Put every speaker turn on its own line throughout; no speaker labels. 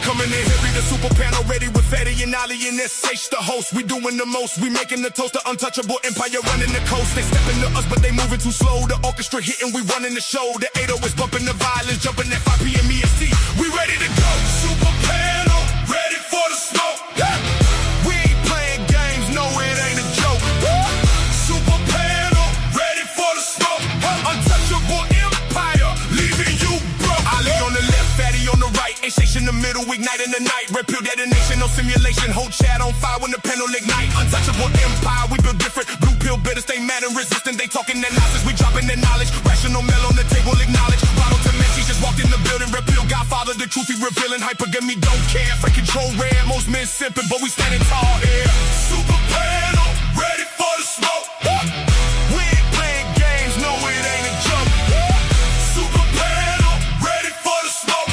Coming in heavy, the super panel ready with Fatty and Ali and SH the host. We doing the most, we making the toast, the untouchable empire running the coast. They stepping to us, but they moving too slow. The orchestra hitting, we running the show. The 80 is bumping the violins, jumping at 5 p.m. EST. We ready to go. Super panel, ready for the smoke. Yeah. We ain't playing games, no it ain't a joke. Super panel, ready for the smoke. Untouchable empire, leaving you broke. Ali on the left, Fatty on the right. In the middle, igniting the night. Red pill detonation, no simulation. Whole chat on fire when the panel ignite. Untouchable empire, we build different. Blue pill bitter, stay mad and resistant. They talking their nonsense, we dropping their knowledge. Rational mail on the table, acknowledge. Bottle to Messi just walked in the building. Red pill Godfather, the truth he revealing. Hypergamy don't care. Fake control rare, most men simping, but we standing tall here. Super panel, ready for the smoke. We ain't playing games, no it ain't a joke. Super panel, ready for the smoke.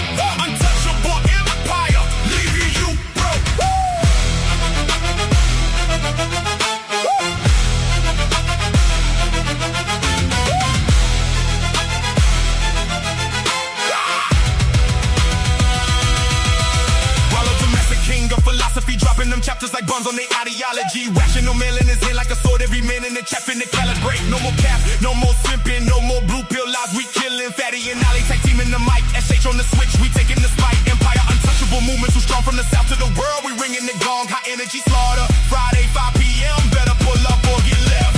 Dropping them chapters like buns on their ideology. Rational mail in his hand like a sword. Every man in the chat finna calibrate. No more cap, no more simping, no more blue pill lies. We killing Fatty and Ali, tag team in the mic. SH on the switch, we taking the spike. Empire, untouchable movements, too strong from the south to the world. We ringing the gong, high energy slaughter. Friday 5 p.m. better pull up or get left.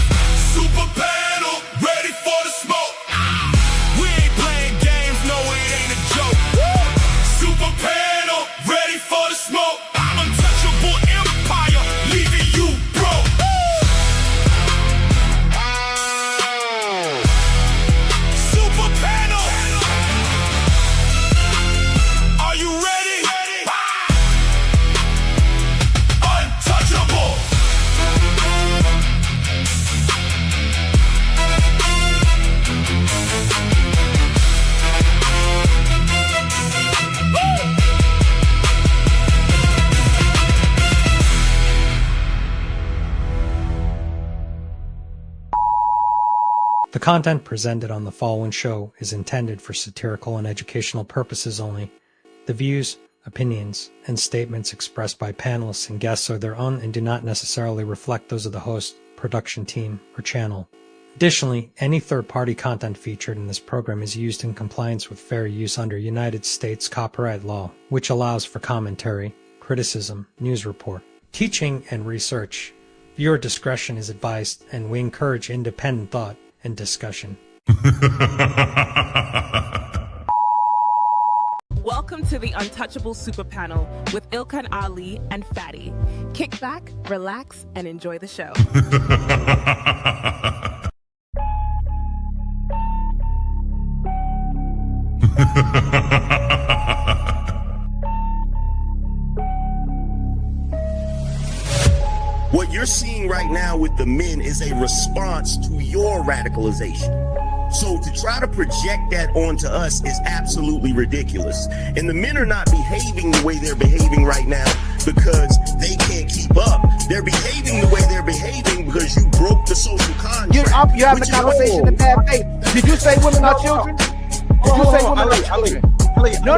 Super panel, ready for the smoke. We ain't playing games, no it ain't a joke. Super panel, ready for the smoke. Empire, leaving you broke. Super panel, are you ready? Untouchable.
The content presented on the following show is intended for satirical and educational purposes only. The views, opinions, and statements expressed by panelists and guests are their own and do not necessarily reflect those of the host, production team, or channel. Additionally, any third-party content featured in this program is used in compliance with fair use under United States copyright law, which allows for commentary, criticism, news report, teaching, and research. Viewer discretion is advised, and we encourage independent thought and discussion.
Welcome to the Untouchable Super Panel with Ilkan, Ali, and Fatty. Kick back, relax, and enjoy the show.
What you're seeing right now with the men is a response to your radicalization. So to try to project that onto us is absolutely ridiculous. And the men are not behaving the way they're behaving right now because they can't keep up. They're behaving the way they're behaving because you broke the social contract.
You're having a conversation in bad faith. Did you say women are children? Did you say women are children? No.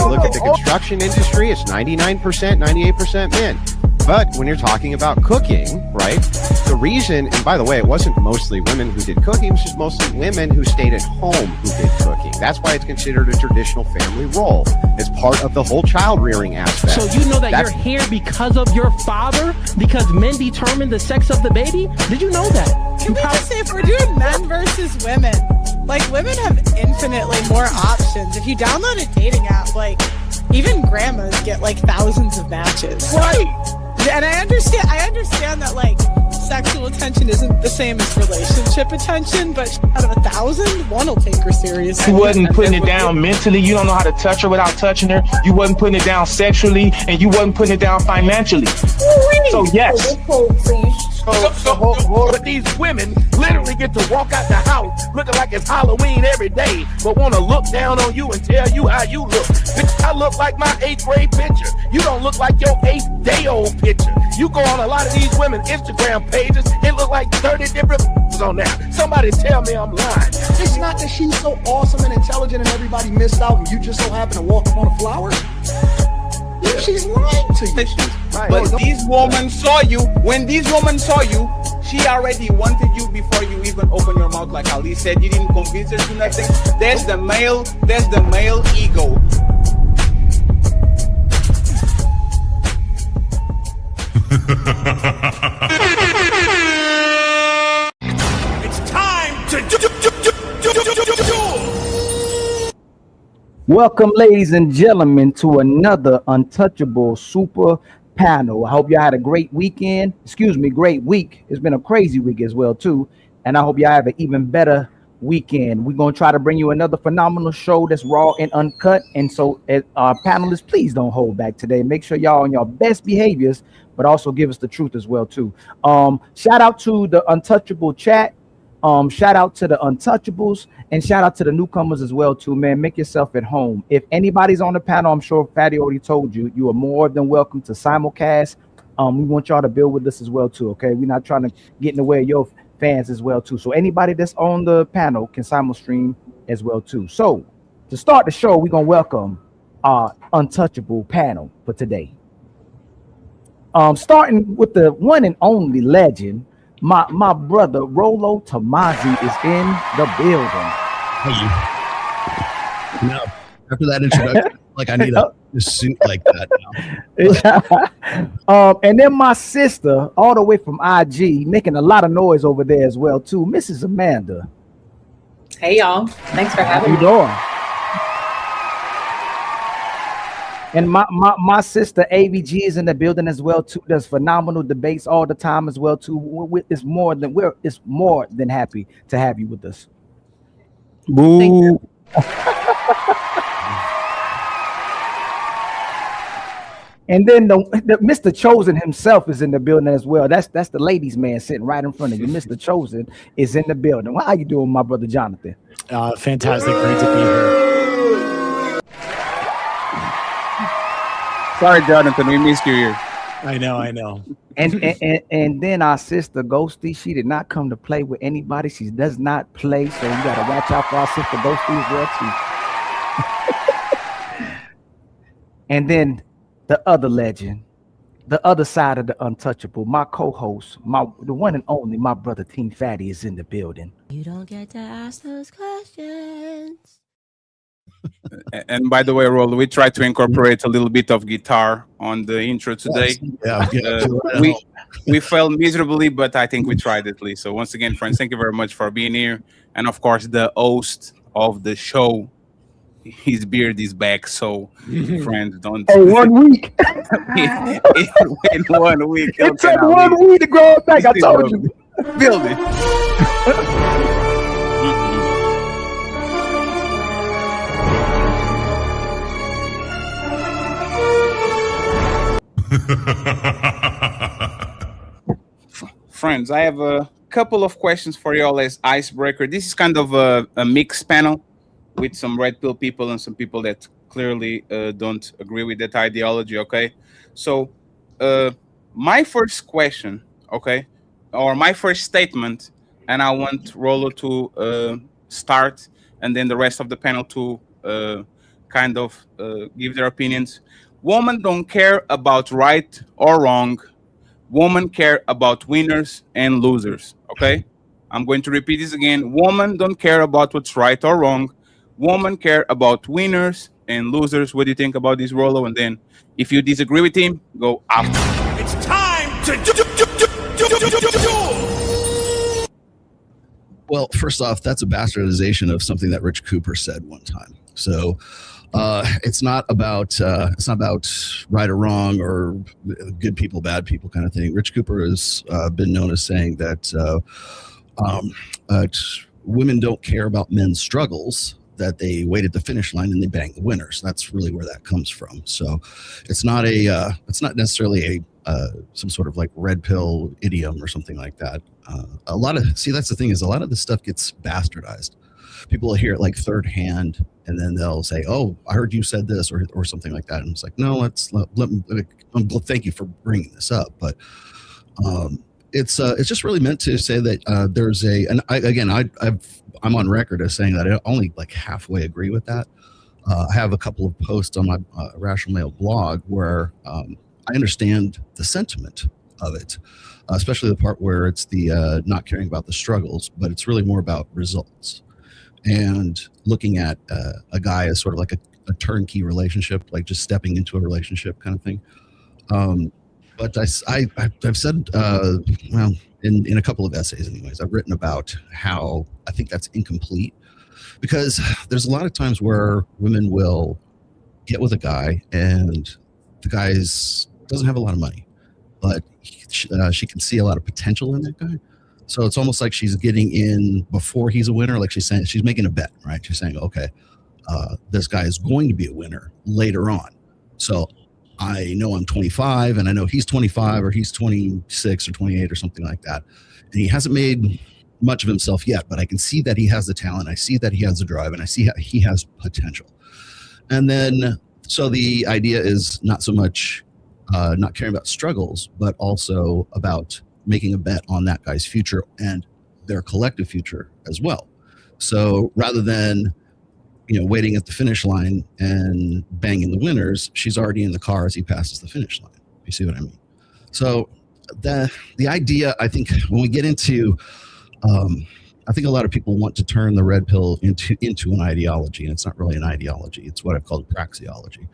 Look at the construction industry. It's 99%, 98% men. But when you're talking about cooking, right, the reason, and by the way, it wasn't mostly women who did cooking, it was just mostly women who stayed at home who did cooking. That's why it's considered a traditional family role. It's part of the whole child rearing aspect.
So you know that you're here because of your father? Because men determine the sex of the baby? Did you know that?
Can we just say, if we're doing men versus women, like, women have infinitely more options. If you download a dating app, like, even grandmas get like thousands of matches.
Right.
And I understand that, like, sexual attention isn't the same as relationship attention, but out of 1,000, one will take her seriously.
You wasn't putting it down mentally. You don't know how to touch her without touching her. You wasn't putting it down sexually, and you wasn't putting it down financially. So yes.
So you But these women literally get to walk out the house looking like it's Halloween every day, but want to look down on you and tell you how you look. Bitch, I look like my 8th grade picture. You don't look like your 8th day old picture. You go on a lot of these women Instagram pages, it look like 30 different on there. Somebody tell me I'm lying.
It's not that she's so awesome and intelligent and everybody missed out and you just so happen to walk up on a flower. Yeah. She's lying to you.
Right. But these women saw you. When these women saw you, she already wanted you before you even open your mouth. Like Ali said, you didn't convince her to nothing. There's the male ego.
It's time to do.
Welcome, ladies and gentlemen, to another Untouchable Super Panel. I hope y'all had a great weekend. Great week. It's been a crazy week as well, too. And I hope y'all have an even better weekend. We're going to try to bring you another phenomenal show that's raw and uncut. And so, panelists, please don't hold back today. Make sure y'all on your best behaviors, but also give us the truth as well, too. Shout out to the Untouchable chat. Shout out to the Untouchables and shout out to the newcomers as well too, man. Make yourself at home. If anybody's on the panel, I'm sure Fatty already told you, you are more than welcome to simulcast. We want y'all to build with us as well too, okay? We're not trying to get in the way of your fans as well too. So anybody that's on the panel can simul stream as well too. So to start the show, we're gonna welcome our Untouchable panel for today. Starting with the one and only legend, my brother Rollo Tomasi is in the building.
Now, after that introduction, like I need a suit like that
now. And then my sister, all the way from IG, making a lot of noise over there as well too, Mrs. Amanda.
Hey y'all, thanks for having me.
How you doing? And my sister AVG is in the building as well too. Does phenomenal debates all the time as well too. It's more than happy to have you with us.
Boo.
And then the Mr. Chosen himself is in the building as well. That's the ladies' man sitting right in front of you. Mr. Chosen is in the building. How you doing, my brother Jonathan?
Fantastic, great to be here.
Sorry, Jonathan, we missed you here.
I know.
And then our sister Ghosty, she did not come to play with anybody. She does not play, so you gotta watch out for our sister Ghosty as well too. And then the other legend, the other side of the Untouchable, my co-host, the one and only, my brother Team Fatty is in the building.
You don't get to ask those questions.
And by the way, Rollo, we tried to incorporate a little bit of guitar on the intro today. We failed miserably, but I think we tried at least. So once again, friends, thank you very much for being here. And of course, the host of the show, his beard is back. So friends, don't.
Oh, 1 week.
in 1 week.
It took 1 week to grow it back. I told you.
Build it. Friends, I have a couple of questions for y'all as icebreaker. This is kind of a mixed panel with some red pill people and some people that clearly don't agree with that ideology, okay? So my first question, okay, or my first statement, and I want Rollo to start and then the rest of the panel to kind of give their opinions. Women don't care about right or wrong. Women care about winners and losers, okay? I'm going to repeat this again. Women don't care about what's right or wrong. Women care about winners and losers. What do you think about this, Rollo? And then if you disagree with him, go after.
It's time to
Well, first off, that's a bastardization of something that Rich Cooper said one time. So it's not about right or wrong or good people, bad people kind of thing. Rich Cooper has been known as saying that women don't care about men's struggles. that they wait at the finish line and they bang the winners. That's really where that comes from. So it's not necessarily some sort of like red pill idiom or something like that. That's the thing, is a lot of this stuff gets bastardized. People will hear it like third hand, and then they'll say, "Oh, I heard you said this," or something like that. And it's like, no, thank you for bringing this up, but it's just really meant to say that there's I'm on record as saying that I only like halfway agree with that. I have a couple of posts on my Rational Male blog where I understand the sentiment of it, especially the part where it's the not caring about the struggles, but it's really more about results and looking at a guy as sort of like a turnkey relationship, like just stepping into a relationship kind of thing. But I've said, well, in a couple of essays anyways, I've written about how I think that's incomplete, because there's a lot of times where women will get with a guy and the guy doesn't have a lot of money, but she can see a lot of potential in that guy. So it's almost like she's getting in before he's a winner. Like she's saying, she's making a bet, right? She's saying, okay, this guy is going to be a winner later on. So I know I'm 25 and I know he's 25 or he's 26 or 28 or something like that. And he hasn't made much of himself yet, but I can see that he has the talent. I see that he has the drive, and I see he has potential. And then, so the idea is not so much not caring about struggles, but also about making a bet on that guy's future and their collective future as well. So rather than, waiting at the finish line and banging the winners, she's already in the car as he passes the finish line. You see what I mean? So the idea, I think, when we get into, I think a lot of people want to turn the red pill into an ideology, and it's not really an ideology. It's what I've called praxeology.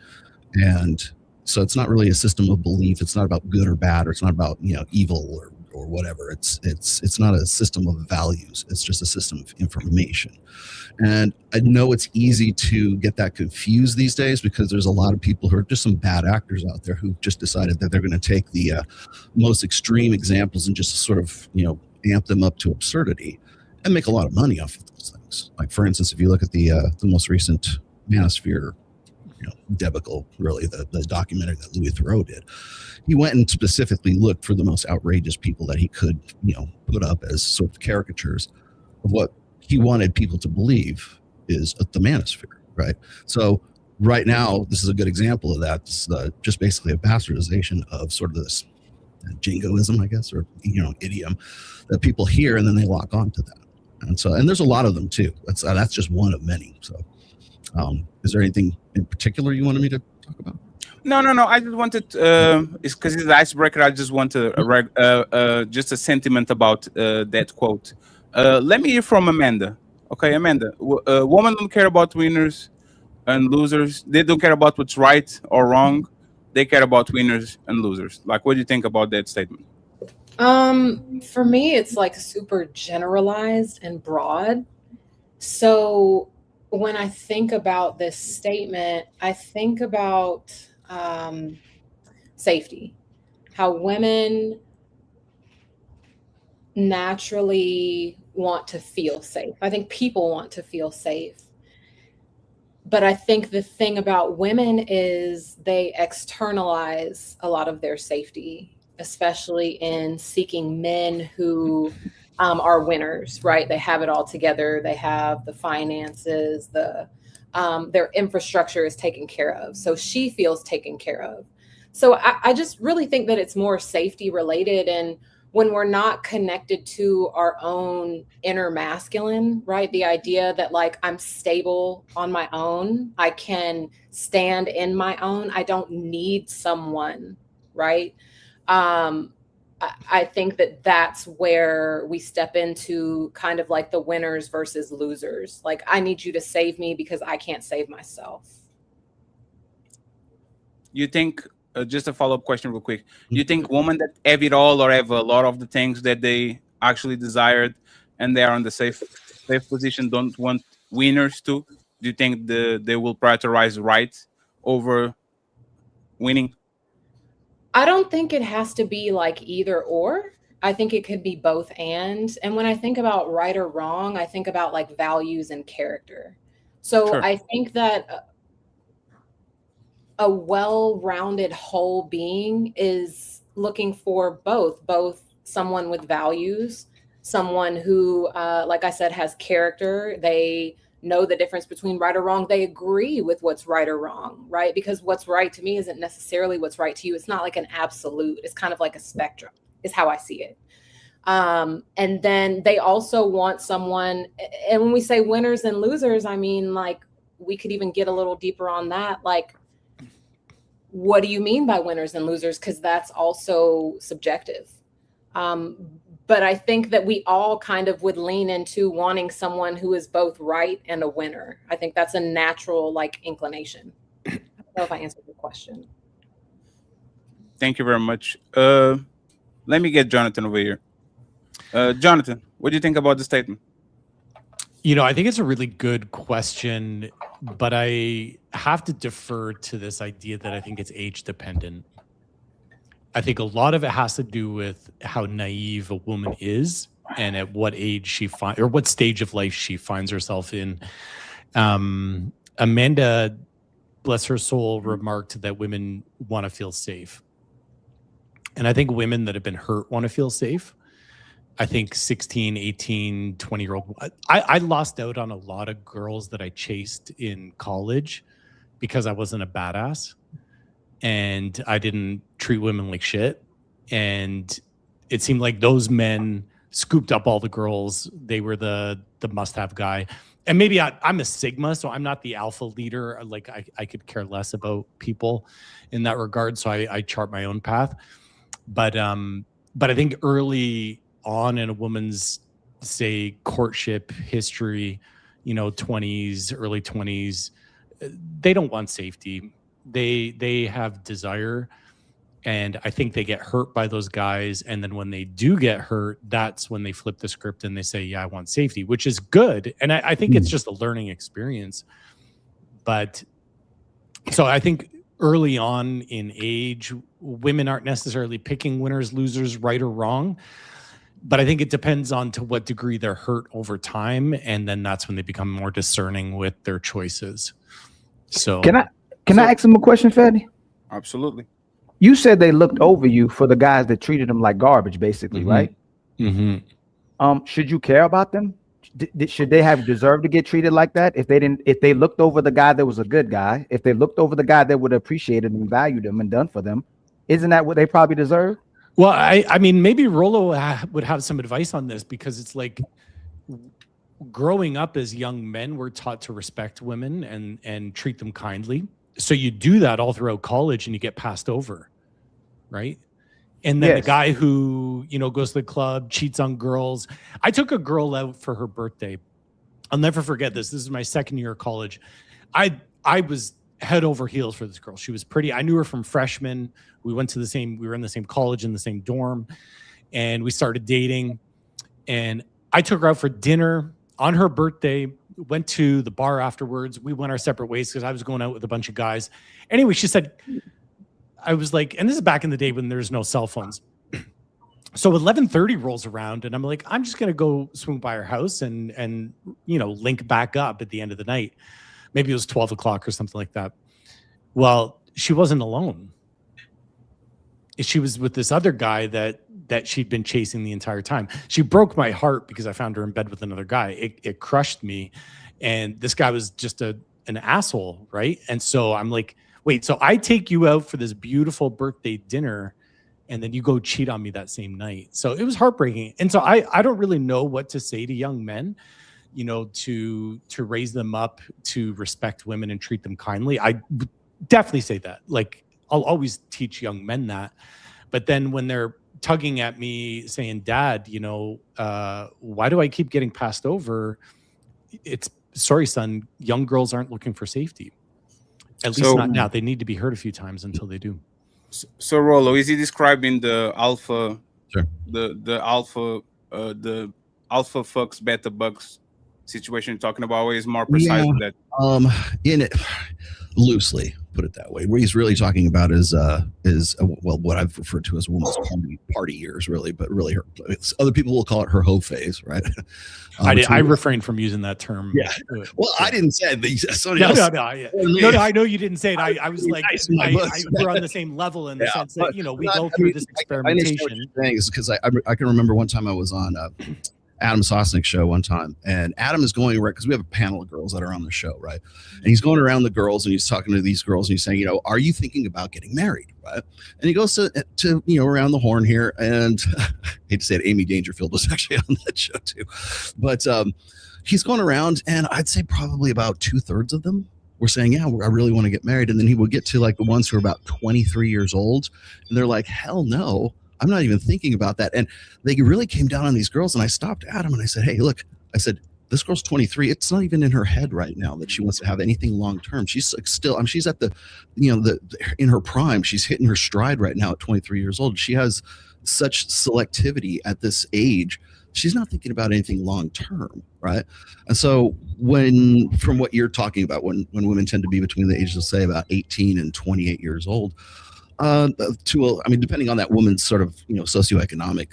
And so it's not really a system of belief. It's not about good or bad, or it's not about, evil or whatever. It's not a system of values. It's just a system of information. And I know it's easy to get that confused these days, because there's a lot of people who are just some bad actors out there who've just decided that they're going to take the most extreme examples and just sort of, amp them up to absurdity and make a lot of money off of those things. Like, for instance, if you look at the most recent Manosphere debacle, really, the documentary that Louis Theroux did, he went and specifically looked for the most outrageous people that he could, put up as sort of caricatures of what he wanted people to believe is the Manosphere, right? So right now, this is a good example of that. This is just basically a bastardization of sort of this jingoism, I guess, or idiom that people hear, and then they lock onto that. And there's a lot of them too. That's just one of many. So is there anything in particular you wanted me to talk about?
No. I just wanted, it's because it's an icebreaker. I just want just a sentiment about that quote. Let me hear from Amanda. Okay, Amanda. Women don't care about winners and losers. They don't care about what's right or wrong. They care about winners and losers. Like, what do you think about that statement?
For me, it's like super generalized and broad. So when I think about this statement, I think about safety, how women naturally want to feel safe. I think people want to feel safe. But I think the thing about women is they externalize a lot of their safety, especially in seeking men who are winners, right? They have it all together. They have the finances, their infrastructure is taken care of. So she feels taken care of. So I just really think that it's more safety related. And when we're not connected to our own inner masculine, right? The idea that like I'm stable on my own, I can stand in my own, I don't need someone, right? I think that that's where we step into kind of like the winners versus losers. Like, I need you to save me because I can't save myself.
You think, just a follow-up question real quick. You think women that have it all or have a lot of the things that they actually desired and they are in the safe position don't want winners too? Do you think they will prioritize right over winning?
I don't think it has to be like either or. I think it could be both and. And when I think about right or wrong, I think about like values and character. So
Sure.
I think that a well-rounded whole being is looking for both someone with values, someone who, like I said, has character. They know the difference between right or wrong. They agree with what's right or wrong, right? Because what's right to me isn't necessarily what's right to you. It's not like an absolute. It's kind of like a spectrum, is how I see it. And then they also want someone, and when we say winners and losers, I mean, like, we could even get a little deeper on that. Like, what do you mean by winners and losers? Because that's also subjective. But I think that we all kind of would lean into wanting someone who is both right and a winner. I think that's a natural, like, inclination. I don't know if I answered your question.
Thank you very much. Let me get Jonathan over here. Jonathan, what do you think about the statement?
You know, I think it's a really good question, but I have to defer to this idea that I think it's age dependent. I think a lot of it has to do with how naive a woman is and at what age she finds, or what stage of life she finds herself in. Amanda, bless her soul, remarked that women want to feel safe. And I think women that have been hurt want to feel safe. I think 16, 18, 20-year-old. I lost out on a lot of girls that I chased in college because I wasn't a badass and I didn't treat women like shit. And it seemed like those men scooped up all the girls. They were the must-have guy. And maybe I'm a Sigma, so I'm not the alpha leader. Like I could care less about people in that regard. So I chart my own path. But I think early on in a woman's, say, courtship history, 20s, early 20s, they don't want safety. They have desire, and I think they get hurt by those guys. And then when they do get hurt, that's when they flip the script and they say, yeah, I want safety, which is good. And I think it's just a learning experience. But so I think early on in age, women aren't necessarily picking winners, losers, right or wrong. But I think it depends on to what degree they're hurt over time. And then that's when they become more discerning with their choices. So
Can I ask him a question, Fetty?
Absolutely.
You said they looked over you for the guys that treated them like garbage, basically, right?
Mm-hmm.
Should you care about them? Should they have deserved to get treated like that? If they looked over the guy that was a good guy, if they looked over the guy that would have appreciated and valued them and done for them, isn't that what they probably deserve?
Well, I mean, maybe Rollo would have some advice on this, because it's like growing up as young men, we're taught to respect women and treat them kindly. So you do that all throughout college and you get passed over, right? And then the guy who, goes to the club, cheats on girls. I took a girl out for her birthday. I'll never forget this. This is my second year of college. I was head over heels for this girl. She was pretty. I knew her from freshman. We were in the same college, in the same dorm, and we started dating. And I took her out for dinner on her birthday, went to the bar afterwards. We went our separate ways because I was going out with a bunch of guys. Anyway, she said, I was like, and this is back in the day when there's no cell phones. So 11:30 rolls around and I'm like, I'm just going to go swing by her house and link back up at the end of the night. Maybe it was 12 o'clock or something like that. Well, she wasn't alone. She was with this other guy that she'd been chasing the entire time. She broke my heart because I found her in bed with another guy. It crushed me. And this guy was just an asshole, right? And so I'm like, wait, so I take you out for this beautiful birthday dinner and then you go cheat on me that same night. So it was heartbreaking. And so I don't really know what to say to young men, to raise them up to respect women and treat them kindly. I definitely say that. Like, I'll always teach young men that. But then when they're tugging at me saying, Dad, why do I keep getting passed over? It's sorry, son, young girls aren't looking for safety. At least not now. They need to be hurt a few times until they do.
So Rollo, is he describing the alpha,
sure,
the alpha fucks beta bucks situation you're talking about, or is more precise than that?
In it loosely. put it that way. What he's really talking about is well, what I've referred to as woman's party years, really, but really other people will call it her hoe phase, right?
I refrained from using that term.
Yeah. Well, I didn't say it. Somebody
No,
else.
no, I know you didn't say it. I was like, we're on the same level in the sense that, we go through this experimentation.
Things because I can remember one time I was on Adam Sosnick's show one time, and Adam is going around because we have a panel of girls that are on the show, right? And he's going around the girls and he's talking to these girls and he's saying, are you thinking about getting married, right? And he goes to around the horn here, and I hate to say it, Amy Dangerfield was actually on that show too, but he's going around, and I'd say probably about 2/3 of them were saying, yeah, I really want to get married. And then he would get to like the ones who are about 23 years old, and they're like, hell no, I'm not even thinking about that. And they really came down on these girls, and I stopped Adam and I said, hey, look, I said, this girl's 23. It's not even in her head right now that she wants to have anything long term. She's like still, she's at the in her prime. She's hitting her stride right now at 23 years old. She has such selectivity at this age. She's not thinking about anything long term, right? And so from what you're talking about, when women tend to be between the ages of, say, about 18 and 28 years old, depending on that woman's sort of socioeconomic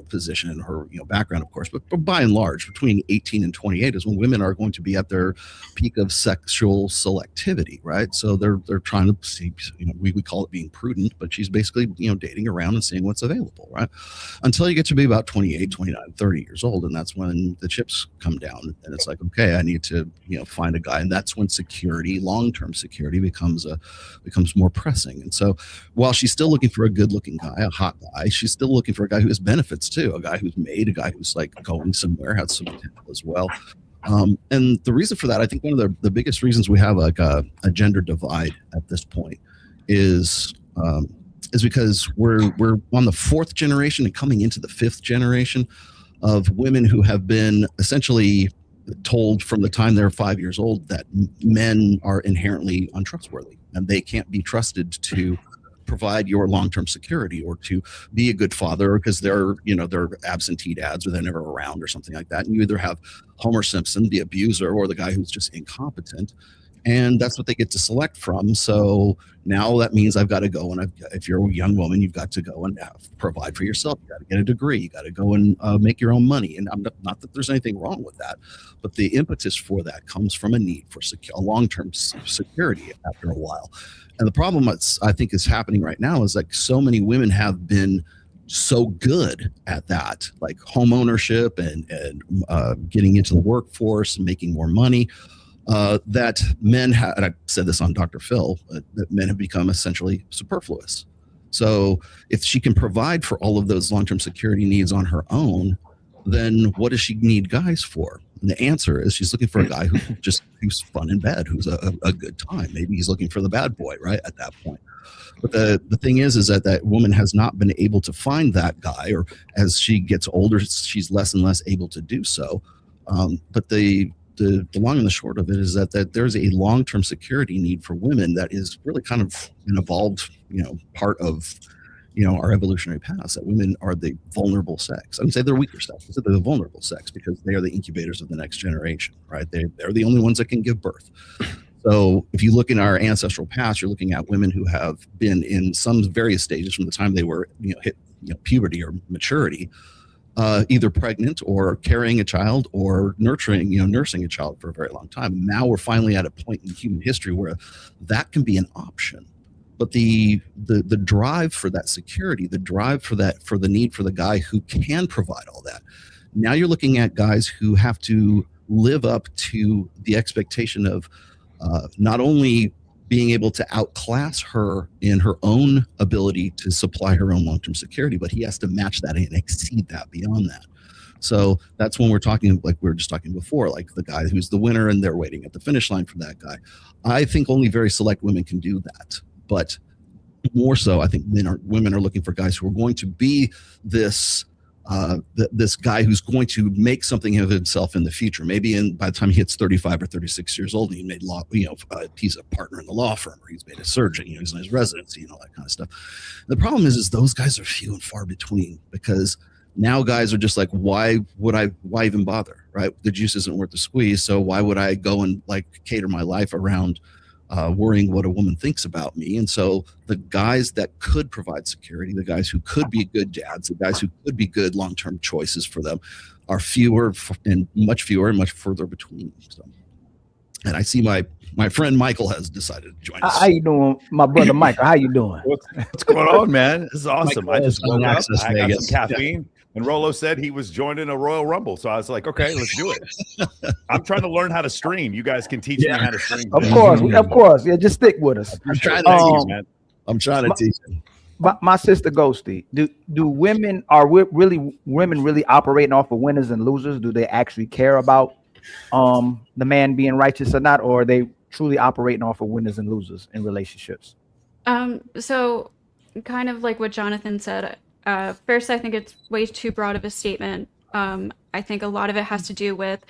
position and her background, of course, but by and large, between 18 and 28 is when women are going to be at their peak of sexual selectivity, right? So they're trying to see, we call it being prudent, but she's basically dating around and seeing what's available, right? Until you get to be about 28, 29, 30 years old, and that's when the chips come down, and it's like, okay, I need to find a guy, and that's when security, long-term security, becomes more pressing. And so while she's still looking for a good-looking guy, a hot guy, she's still looking for a guy who has benefits too, a guy who's made, a guy who's like going somewhere, has some potential as well. And the reason for that, I think one of the biggest reasons we have like a gender divide at this point is because we're on the 4th generation and coming into the 5th generation of women who have been essentially told from the time they're 5 years old that men are inherently untrustworthy and they can't be trusted to provide your long-term security or to be a good father because they're absentee dads or they're never around or something like that. And you either have Homer Simpson, the abuser, or the guy who's just incompetent. And that's what they get to select from. So now that means I've got to go and if you're a young woman, you've got to go and provide for yourself. You got to get a degree. You got to go and make your own money. And not that there's anything wrong with that, but the impetus for that comes from a need for a long-term security after a while. And the problem I think is happening right now is like so many women have been so good at that, like home ownership and getting into the workforce and making more money. That men have, and I said this on Dr. Phil, that men have become essentially superfluous. So if she can provide for all of those long-term security needs on her own, then what does she need guys for? And the answer is she's looking for a guy who's fun in bed, who's a good time. Maybe he's looking for the bad boy, right, at that point. But the thing is that woman has not been able to find that guy, or as she gets older, she's less and less able to do so. But the long and the short of it is that there's a long-term security need for women that is really kind of an evolved, part of, our evolutionary past, that women are the vulnerable sex. I would say they're weaker sex, but they're the vulnerable sex because they are the incubators of the next generation, right? They're the only ones that can give birth. So if you look in our ancestral past, you're looking at women who have been in some various stages from the time they were, hit puberty or maturity, either pregnant or carrying a child or nursing a child for a very long time. And now we're finally at a point in human history where that can be an option. But the drive for that security, the drive for the need for the guy who can provide all that. Now you're looking at guys who have to live up to the expectation of not only being able to outclass her in her own ability to supply her own long-term security, but he has to match that and exceed that beyond that. So that's when we're talking, like we were just talking before, like the guy who's the winner and they're waiting at the finish line for that guy. I think only very select women can do that. But more so, I think women are looking for guys who are going to be this guy who's going to make something of himself in the future. Maybe by the time he hits 35 or 36 years old, he made he's a partner in the law firm, or he's made a surgeon, he's in his residency and all that kind of stuff. The problem is those guys are few and far between, because now guys are just like, why even bother, right? The juice isn't worth the squeeze. So why would I go and like cater my life around worrying what a woman thinks about me. And so the guys that could provide security, the guys who could be good dads, the guys who could be good long-term choices for them are fewer and much further between. So, and I see my friend Michael has decided to join us.
How you doing, my brother Michael? How you doing?
What's going on, man? This is awesome.
Michael
I just woke up. I got
Vegas.
some caffeine, and Rolo said he was joining a Royal Rumble. So I was like, okay, let's do it. I'm trying to learn how to stream. You guys can teach me how to stream.
Of course. Yeah, just stick with us.
I'm trying to teach you, man. I'm trying to teach you.
My sister Ghosty, do women really operating off of winners and losers? Do they actually care about the man being righteous or not, or are they truly operating off of winners and losers in relationships?
So kind of like what Jonathan said, first, I think it's way too broad of a statement. I think a lot of it has to do with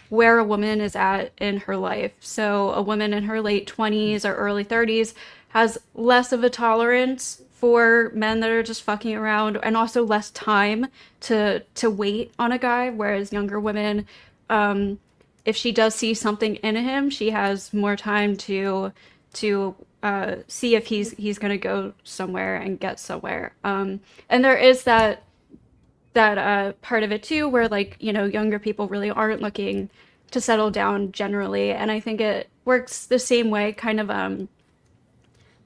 where a woman is at in her life. So a woman in her late 20s or early 30s has less of a tolerance for men that are just fucking around, and also less time to wait on a guy, whereas younger women, if she does see something in him, she has more time to see if he's going to go somewhere and get somewhere. And there is that part of it too, where like, you know, younger people really aren't looking to settle down generally. And I think it works the same way kind of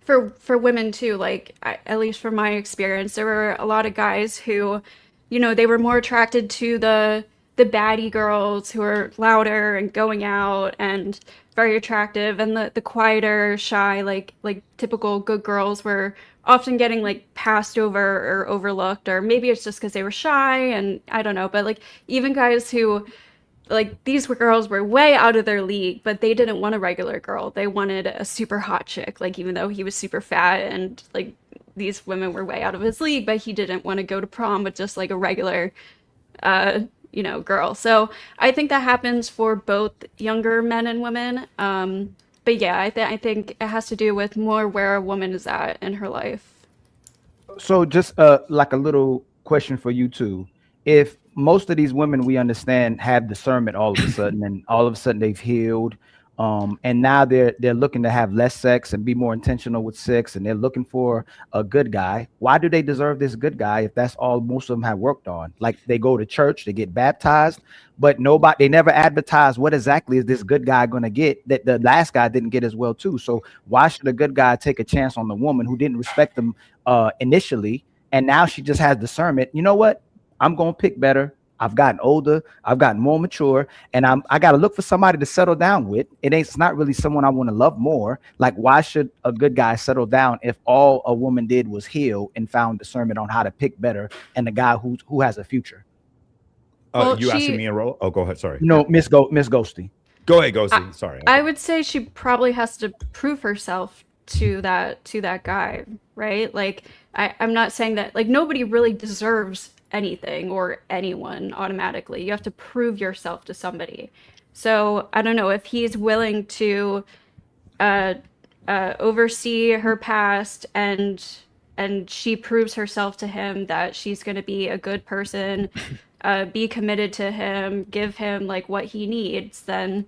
for women too. Like, at least from my experience, there were a lot of guys who, you know, they were more attracted to the baddie girls who are louder and going out and very attractive, and the quieter, shy, like typical good girls were often getting like passed over or overlooked, or maybe it's just because they were shy, and I don't know. But like, even guys who, like, these girls were way out of their league, but they didn't want a regular girl. They wanted a super hot chick, like, even though he was super fat, and like these women were way out of his league, but he didn't want to go to prom with just like a regular you know, girl. So I think that happens for both younger men and women. But yeah, I think it has to do with more where a woman is at in her life.
So just like a little question for you too. If most of these women we understand have discernment all of a sudden, and all of a sudden they've healed, and now they're looking to have less sex and be more intentional with sex, and they're looking for a good guy. Why do they deserve this good guy if that's all most of them have worked on? Like, they go to church, they get baptized, but they never advertise what exactly is this good guy going to get that the last guy didn't get as well too. So why should a good guy take a chance on the woman who didn't respect them initially, and now she just has discernment? You know what? I'm going to pick better. I've gotten older, I've gotten more mature, and I got to look for somebody to settle down with. It's not really someone I want to love more. Like, why should a good guy settle down if all a woman did was heal and found discernment on how to pick better, and the guy who has a future?
Well, you asking me a role? Oh, go ahead. Sorry.
No, Miss Ghosty.
Go ahead, Ghosty. Sorry.
I would say she probably has to prove herself to that guy, right? Like, I'm not saying that, like, nobody really deserves anything or anyone automatically. You have to prove yourself to somebody. So I don't know if he's willing to oversee her past, and she proves herself to him that she's going to be a good person, be committed to him, give him like what he needs, then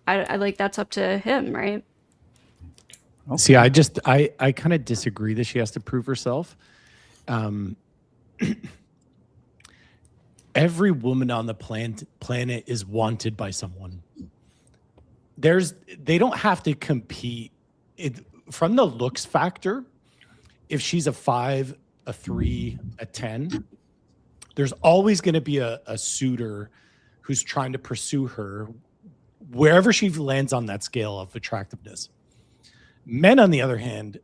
I like, that's up to him, right?
Okay. See, I kind of disagree that she has to prove herself. Every woman on the planet is wanted by someone. They don't have to compete. From the looks factor, if she's a 5, a 3, a 10, there's always going to be a suitor who's trying to pursue her wherever she lands on that scale of attractiveness. Men, on the other hand,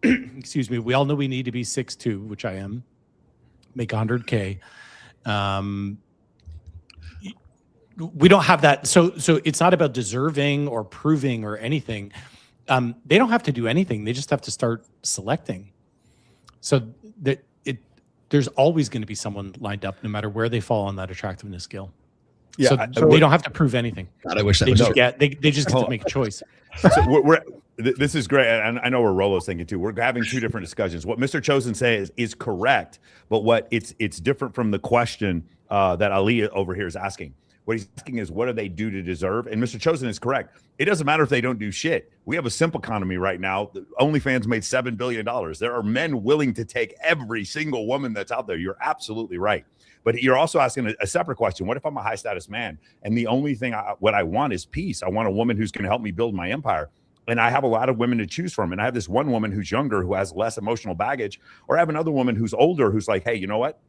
excuse me, we all know we need to be 6'2", which I am, make 100K. We don't have that. So it's not about deserving or proving or anything. They don't have to do anything. They just have to start selecting. So there's always going to be someone lined up, no matter where they fall on that attractiveness scale. Yeah, so they don't have to prove anything. God, I wish that they just get to make a choice.
So this is great, and I know where Rolo's thinking too. We're having two different discussions. What Mr. Chosen says is correct, but what it's different from the question that Ali over here is asking. What he's asking is, what do they do to deserve? And Mr. Chosen is correct. It doesn't matter if they don't do shit. We have a simp economy right now. OnlyFans made $7 billion. There are men willing to take every single woman that's out there. You're absolutely right. But you're also asking a separate question. What if I'm a high status man and the only thing what I want is peace? I want a woman who's going to help me build my empire. And I have a lot of women to choose from. And I have this one woman who's younger, who has less emotional baggage, or I have another woman who's older, who's like, hey, you know what?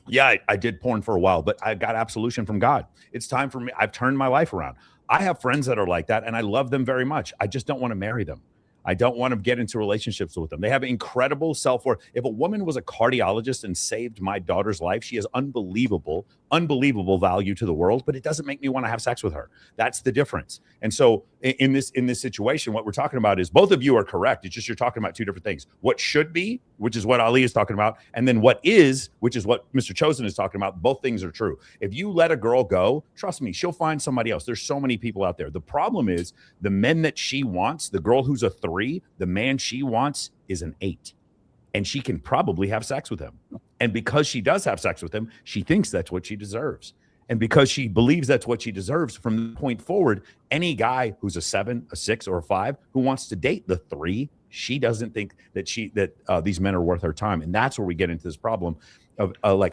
Yeah, I did porn for a while, but I got absolution from God. It's time for me. I've turned my life around. I have friends that are like that, and I love them very much. I just don't want to marry them. I don't want to get into relationships with them. They have incredible self-worth. If a woman was a cardiologist and saved my daughter's life, she has unbelievable value to the world, but it doesn't make me want to have sex with her. That's the difference. And so in this situation, what we're talking about is, both of you are correct. It's just you're talking about two different things. What should be, which is what Ali is talking about, and then what is, which is what Mr. Chosen is talking about. Both things are true. If you let a girl go, trust me, she'll find somebody else. There's so many people out there. The problem is the men that she wants, the girl who's a 3, the man she wants is an 8. And she can probably have sex with him. And because she does have sex with him, she thinks that's what she deserves. And because she believes that's what she deserves, from the point forward, any guy who's a 7, a 6, or a 5 who wants to date the 3, she doesn't think that these men are worth her time. And that's where we get into this problem of the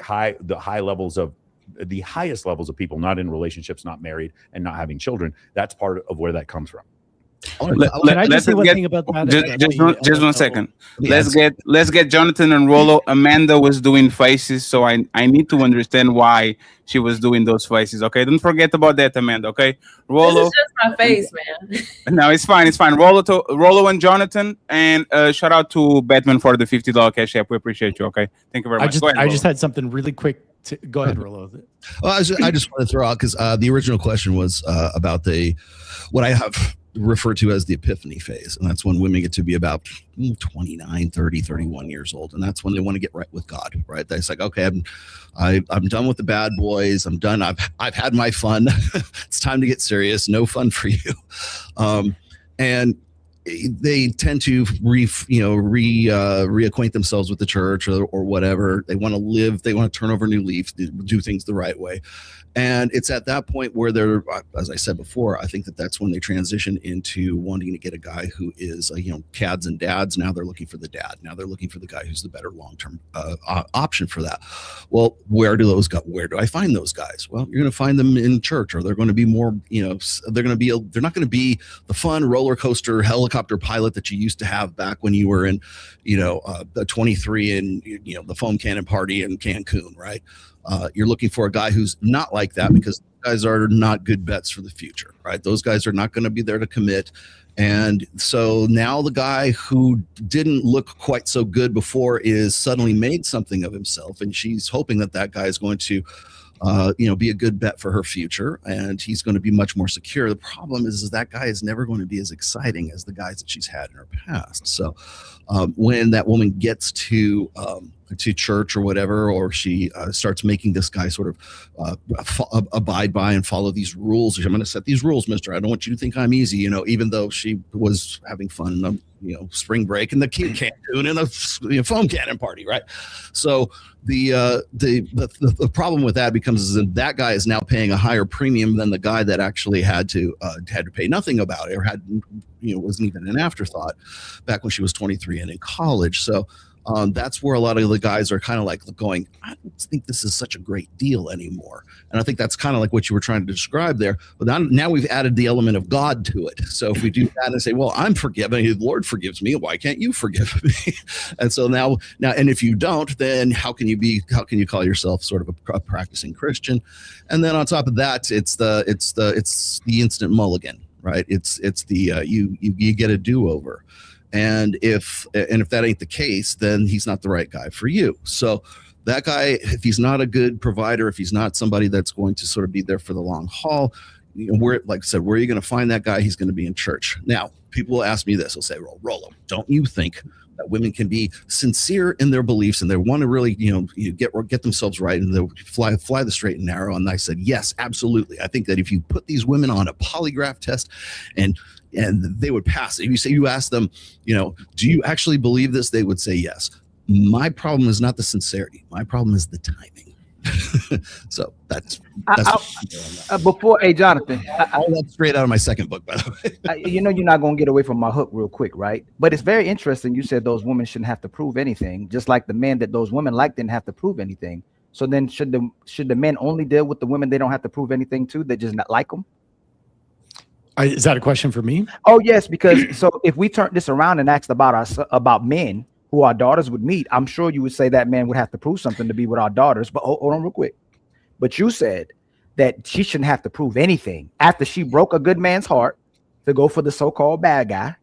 highest levels of people not in relationships, not married, and not having children. That's part of where that comes from.
Can I just say one thing about that? Just 1 second. Let's get Jonathan and Rollo. Amanda was doing faces, so I need to understand why she was doing those faces. Okay, don't forget about that, Amanda. Okay, Rollo.
This is just my face, man.
No, it's fine. It's fine. Rollo and Jonathan, and shout out to Batman for the $50 cash app. We appreciate you. Okay, thank you very much.
I just had something really quick. Go ahead, Rollo.
Well, I just want to throw out, because the original question was about what I have referred to as the epiphany phase, and that's when women get to be about 29, 30, 31 years old, and that's when they want to get right with God, right? It's like, okay, I'm done with the bad boys. I'm done. I've had my fun. It's time to get serious. No fun for you. And they tend to reacquaint themselves with the church or whatever. They want to live. They want to turn over a new leaf, do things the right way. And it's at that point where they're, as I said before, I think that's when they transition into wanting to get a guy who is, cads and dads. Now they're looking for the dad. Now they're looking for the guy who's the better long-term option for that. Well, where do I find those guys? Well, you're going to find them in church, or they're going to be more, they're not going to be the fun roller coaster helicopter pilot that you used to have back when you were in, the 23 and, the foam cannon party in Cancun, right? You're looking for a guy who's not like that, because guys are not good bets for the future, right? Those guys are not going to be there to commit. And so now the guy who didn't look quite so good before is suddenly made something of himself, and she's hoping that guy is going to be a good bet for her future, and he's going to be much more secure. The problem is that guy is never going to be as exciting as the guys that she's had in her past. So when that woman gets to church or whatever, or she starts making this guy sort of abide by and follow these rules. I'm going to set these rules, mister. I don't want you to think I'm easy, even though she was having fun in the spring break and the Cancun and the foam cannon party, right? So the problem with that becomes is that guy is now paying a higher premium than the guy that actually had to pay nothing about it, or wasn't even an afterthought back when she was 23 and in college. So that's where a lot of the guys are kind of like going, I don't think this is such a great deal anymore. And I think that's kind of like what you were trying to describe there. But now we've added the element of God to it. So if we do that and say, well, I'm forgiven, the Lord forgives me, why can't you forgive me? And so now, and if you don't, then how can you call yourself sort of a practicing Christian? And then on top of that, it's the instant mulligan, right? It's the you get a do-over. And if that ain't the case, then he's not the right guy for you. So that guy, if he's not a good provider, if he's not somebody that's going to sort of be there for the long haul, like I said, where are you going to find that guy? He's going to be in church. Now, people will ask me this. They'll say, Rollo, don't you think that women can be sincere in their beliefs and they want to really, get themselves right and they'll fly the straight and narrow? And I said, yes, absolutely. I think that if you put these women on a polygraph test and they would pass it. You ask them, do you actually believe this? They would say yes. My problem is not the sincerity. My problem is the timing. So that's
before, hey Jonathan,
all that's straight out of my second book, by the way.
You know you're not gonna get away from my hook real quick, right? But it's very interesting. You said those women shouldn't have to prove anything, just like the men that those women like didn't have to prove anything. So then should the men only deal with the women they don't have to prove anything to? They just not like them.
Is that a question for me?
Oh yes, because so if we turn this around and asked about men who our daughters would meet, I'm sure you would say that man would have to prove something to be with our daughters. But hold on real quick. But you said that she shouldn't have to prove anything after she broke a good man's heart to go for the so-called bad guy.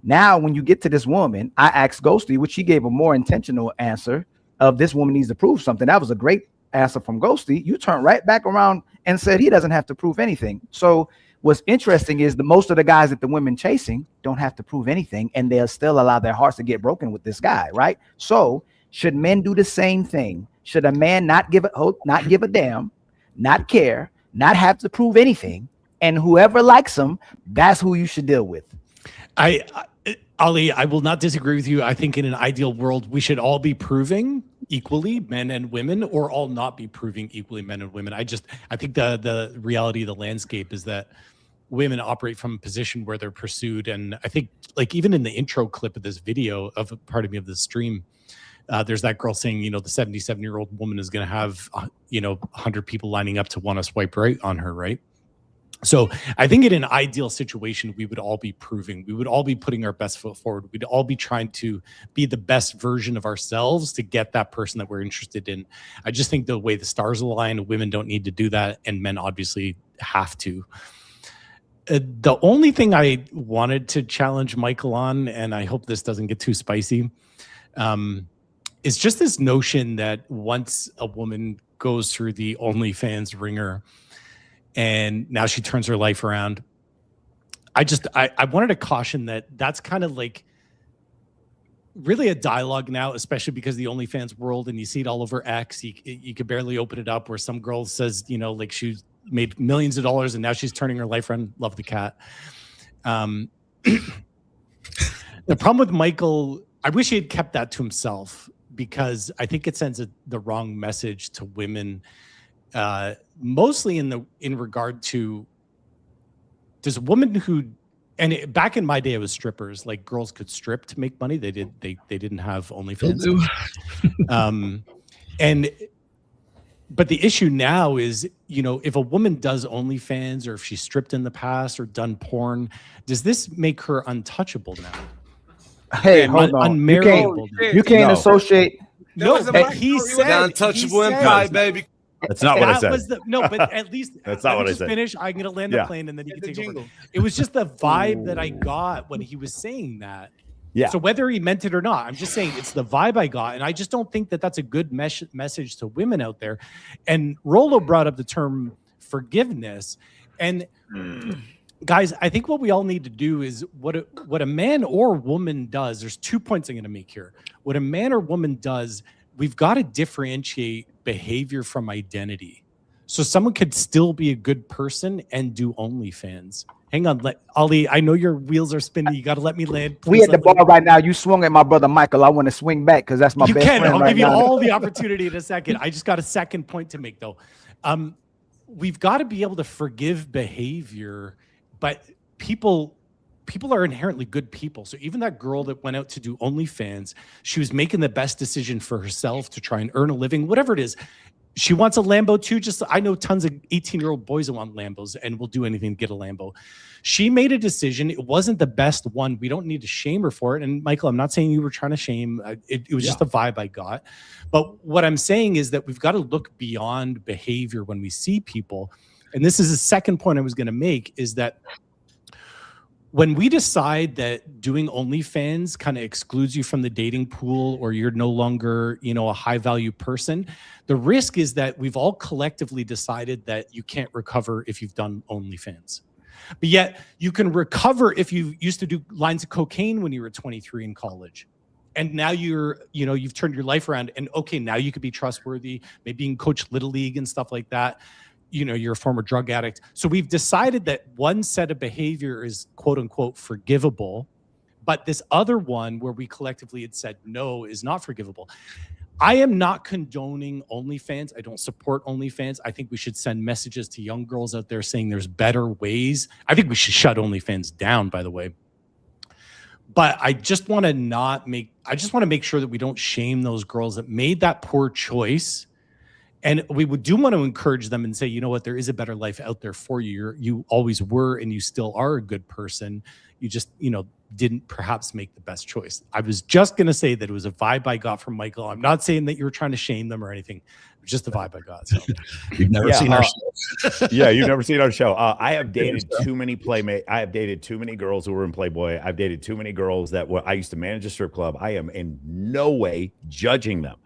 Now, when you get to this woman, I asked Ghosty, which she gave a more intentional answer of this woman needs to prove something. That was a great answer from Ghosty. You turned right back around and said he doesn't have to prove anything. So what's interesting is the most of the guys that the women chasing don't have to prove anything, and they'll still allow their hearts to get broken with this guy, right? So should men do the same thing? Should a man not give a damn, not care, not have to prove anything, and whoever likes him, that's who you should deal with?
Ali, I will not disagree with you. I think in an ideal world, we should all be proving equally, men and women, or all not be proving equally, men and women. I think the reality of the landscape is that women operate from a position where they're pursued. And I think like even in the intro clip of this video of of the stream, there's that girl saying, the 77-year-old woman is going to have, 100 people lining up to want to swipe right on her, right? So I think in an ideal situation, we would all be proving, we would all be putting our best foot forward. We'd all be trying to be the best version of ourselves to get that person that we're interested in. I just think the way the stars align, women don't need to do that, and men obviously have to. The only thing I wanted to challenge Michael on, and I hope this doesn't get too spicy, is just this notion that once a woman goes through the OnlyFans ringer and now she turns her life around, I wanted to caution that that's kind of like really a dialogue now, especially because the OnlyFans world, and you see it all over X, you could barely open it up, where some girl says, like she's made millions of dollars and now she's turning her life around. Love the cat. The problem with Michael, I wish he had kept that to himself, because I think it sends the wrong message to women, mostly in regard to, there's a woman who, and back in my day it was strippers, like girls could strip to make money. They didn't have OnlyFans. But the issue now is, if a woman does OnlyFans, or if she stripped in the past or done porn, does this make her untouchable now?
Hey, hold on. You can't associate.
No, but he said
untouchable empire, baby.
That's not what I said.
But at least
that's not what I said.
Finish. I'm gonna land the plane, and then you can take over. It was just the vibe that I got when he was saying that.
Yeah.
So whether he meant it or not, I'm just saying it's the vibe I got, and I just don't think that that's a good message to women out there. And Rollo brought up the term forgiveness, and guys, I think what we all need to do is what a man or woman does. There's 2 points I'm going to make here. What a man or woman does, we've got to differentiate behavior from identity. So someone could still be a good person and do OnlyFans. Hang on, Ali, I know your wheels are spinning. You got to let me land.
We at the bar right now. You swung at my brother Michael. I want to swing back because that's my best friend.
I'll
right
give you
now.
all the opportunity in a second. I just got a second point to make, though. We've got to be able to forgive behavior, but people are inherently good people. So even that girl that went out to do OnlyFans, she was making the best decision for herself to try and earn a living, whatever it is. She wants a Lambo too. I know tons of 18-year-old boys that want Lambos and will do anything to get a Lambo. She made a decision. It wasn't the best one. We don't need to shame her for it. And Michael, I'm not saying you were trying to shame. It was just a vibe I got. But what I'm saying is that we've got to look beyond behavior when we see people. And this is the second point I was going to make, is that when we decide that doing OnlyFans kind of excludes you from the dating pool, or you're no longer, a high value person, the risk is that we've all collectively decided that you can't recover if you've done OnlyFans. But yet you can recover if you used to do lines of cocaine when you were 23 in college. And now you've turned your life around, and okay, now you could be trustworthy. Maybe you can coach Little League and stuff like that. You're a former drug addict. So we've decided that one set of behavior is quote unquote forgivable, but this other one where we collectively had said no is not forgivable. I am not condoning OnlyFans. I don't support OnlyFans. I think we should send messages to young girls out there saying there's better ways. I think we should shut OnlyFans down, by the way. But I just want to make sure that we don't shame those girls that made that poor choice. And we do want to encourage them and say, you know what, there is a better life out there for you. You always were, and you still are a good person. You just, didn't perhaps make the best choice. I was just going to say that it was a vibe I got from Michael. I'm not saying that you were trying to shame them or anything. It was just the vibe I got. So.
You've never seen our show.
Yeah, you've never seen our show. I have dated too many playmates. I have dated too many girls who were in Playboy. I've dated too many girls that I used to manage a strip club. I am in no way judging them.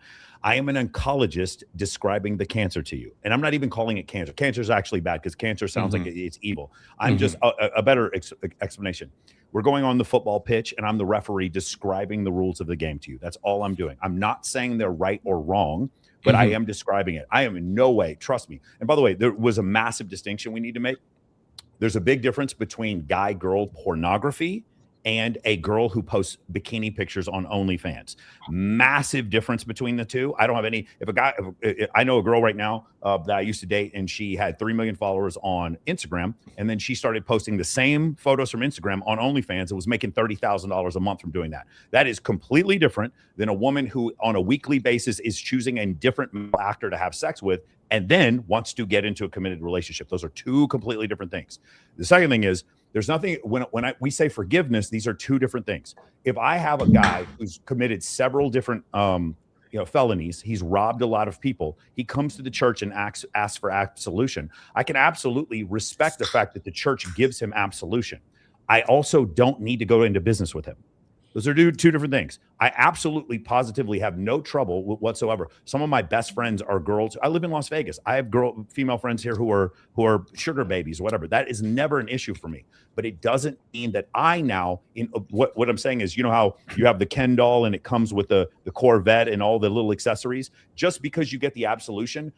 I am an oncologist describing the cancer to you. And I'm not even calling it cancer. Cancer is actually bad because cancer sounds like it's evil. I'm just a better explanation. We're going on the football pitch and I'm the referee describing the rules of the game to you. That's all I'm doing. I'm not saying they're right or wrong, but I am describing it. I am in no way, trust me. And by the way, there was a massive distinction we need to make. There's a big difference between guy-girl pornography and a girl who posts bikini pictures on OnlyFans. Massive difference between the two. I don't have any, I know a girl right now that I used to date, and she had 3 million followers on Instagram. And then she started posting the same photos from Instagram on OnlyFans and was making $30,000 a month from doing that. That is completely different than a woman who on a weekly basis is choosing a different actor to have sex with and then wants to get into a committed relationship. Those are two completely different things. The second thing is, there's nothing, when we say forgiveness, these are two different things. If I have a guy who's committed several different felonies, he's robbed a lot of people, he comes to the church and asks for absolution, I can absolutely respect the fact that the church gives him absolution. I also don't need to go into business with him. Those are two different things. I absolutely positively have no trouble whatsoever. Some of my best friends are girls. I live in Las Vegas. I have female friends here who are sugar babies, whatever. That is never an issue for me. But it doesn't mean that I now, what I'm saying is, you know how you have the Ken doll and it comes with the Corvette and all the little accessories? Just because you get the absolution,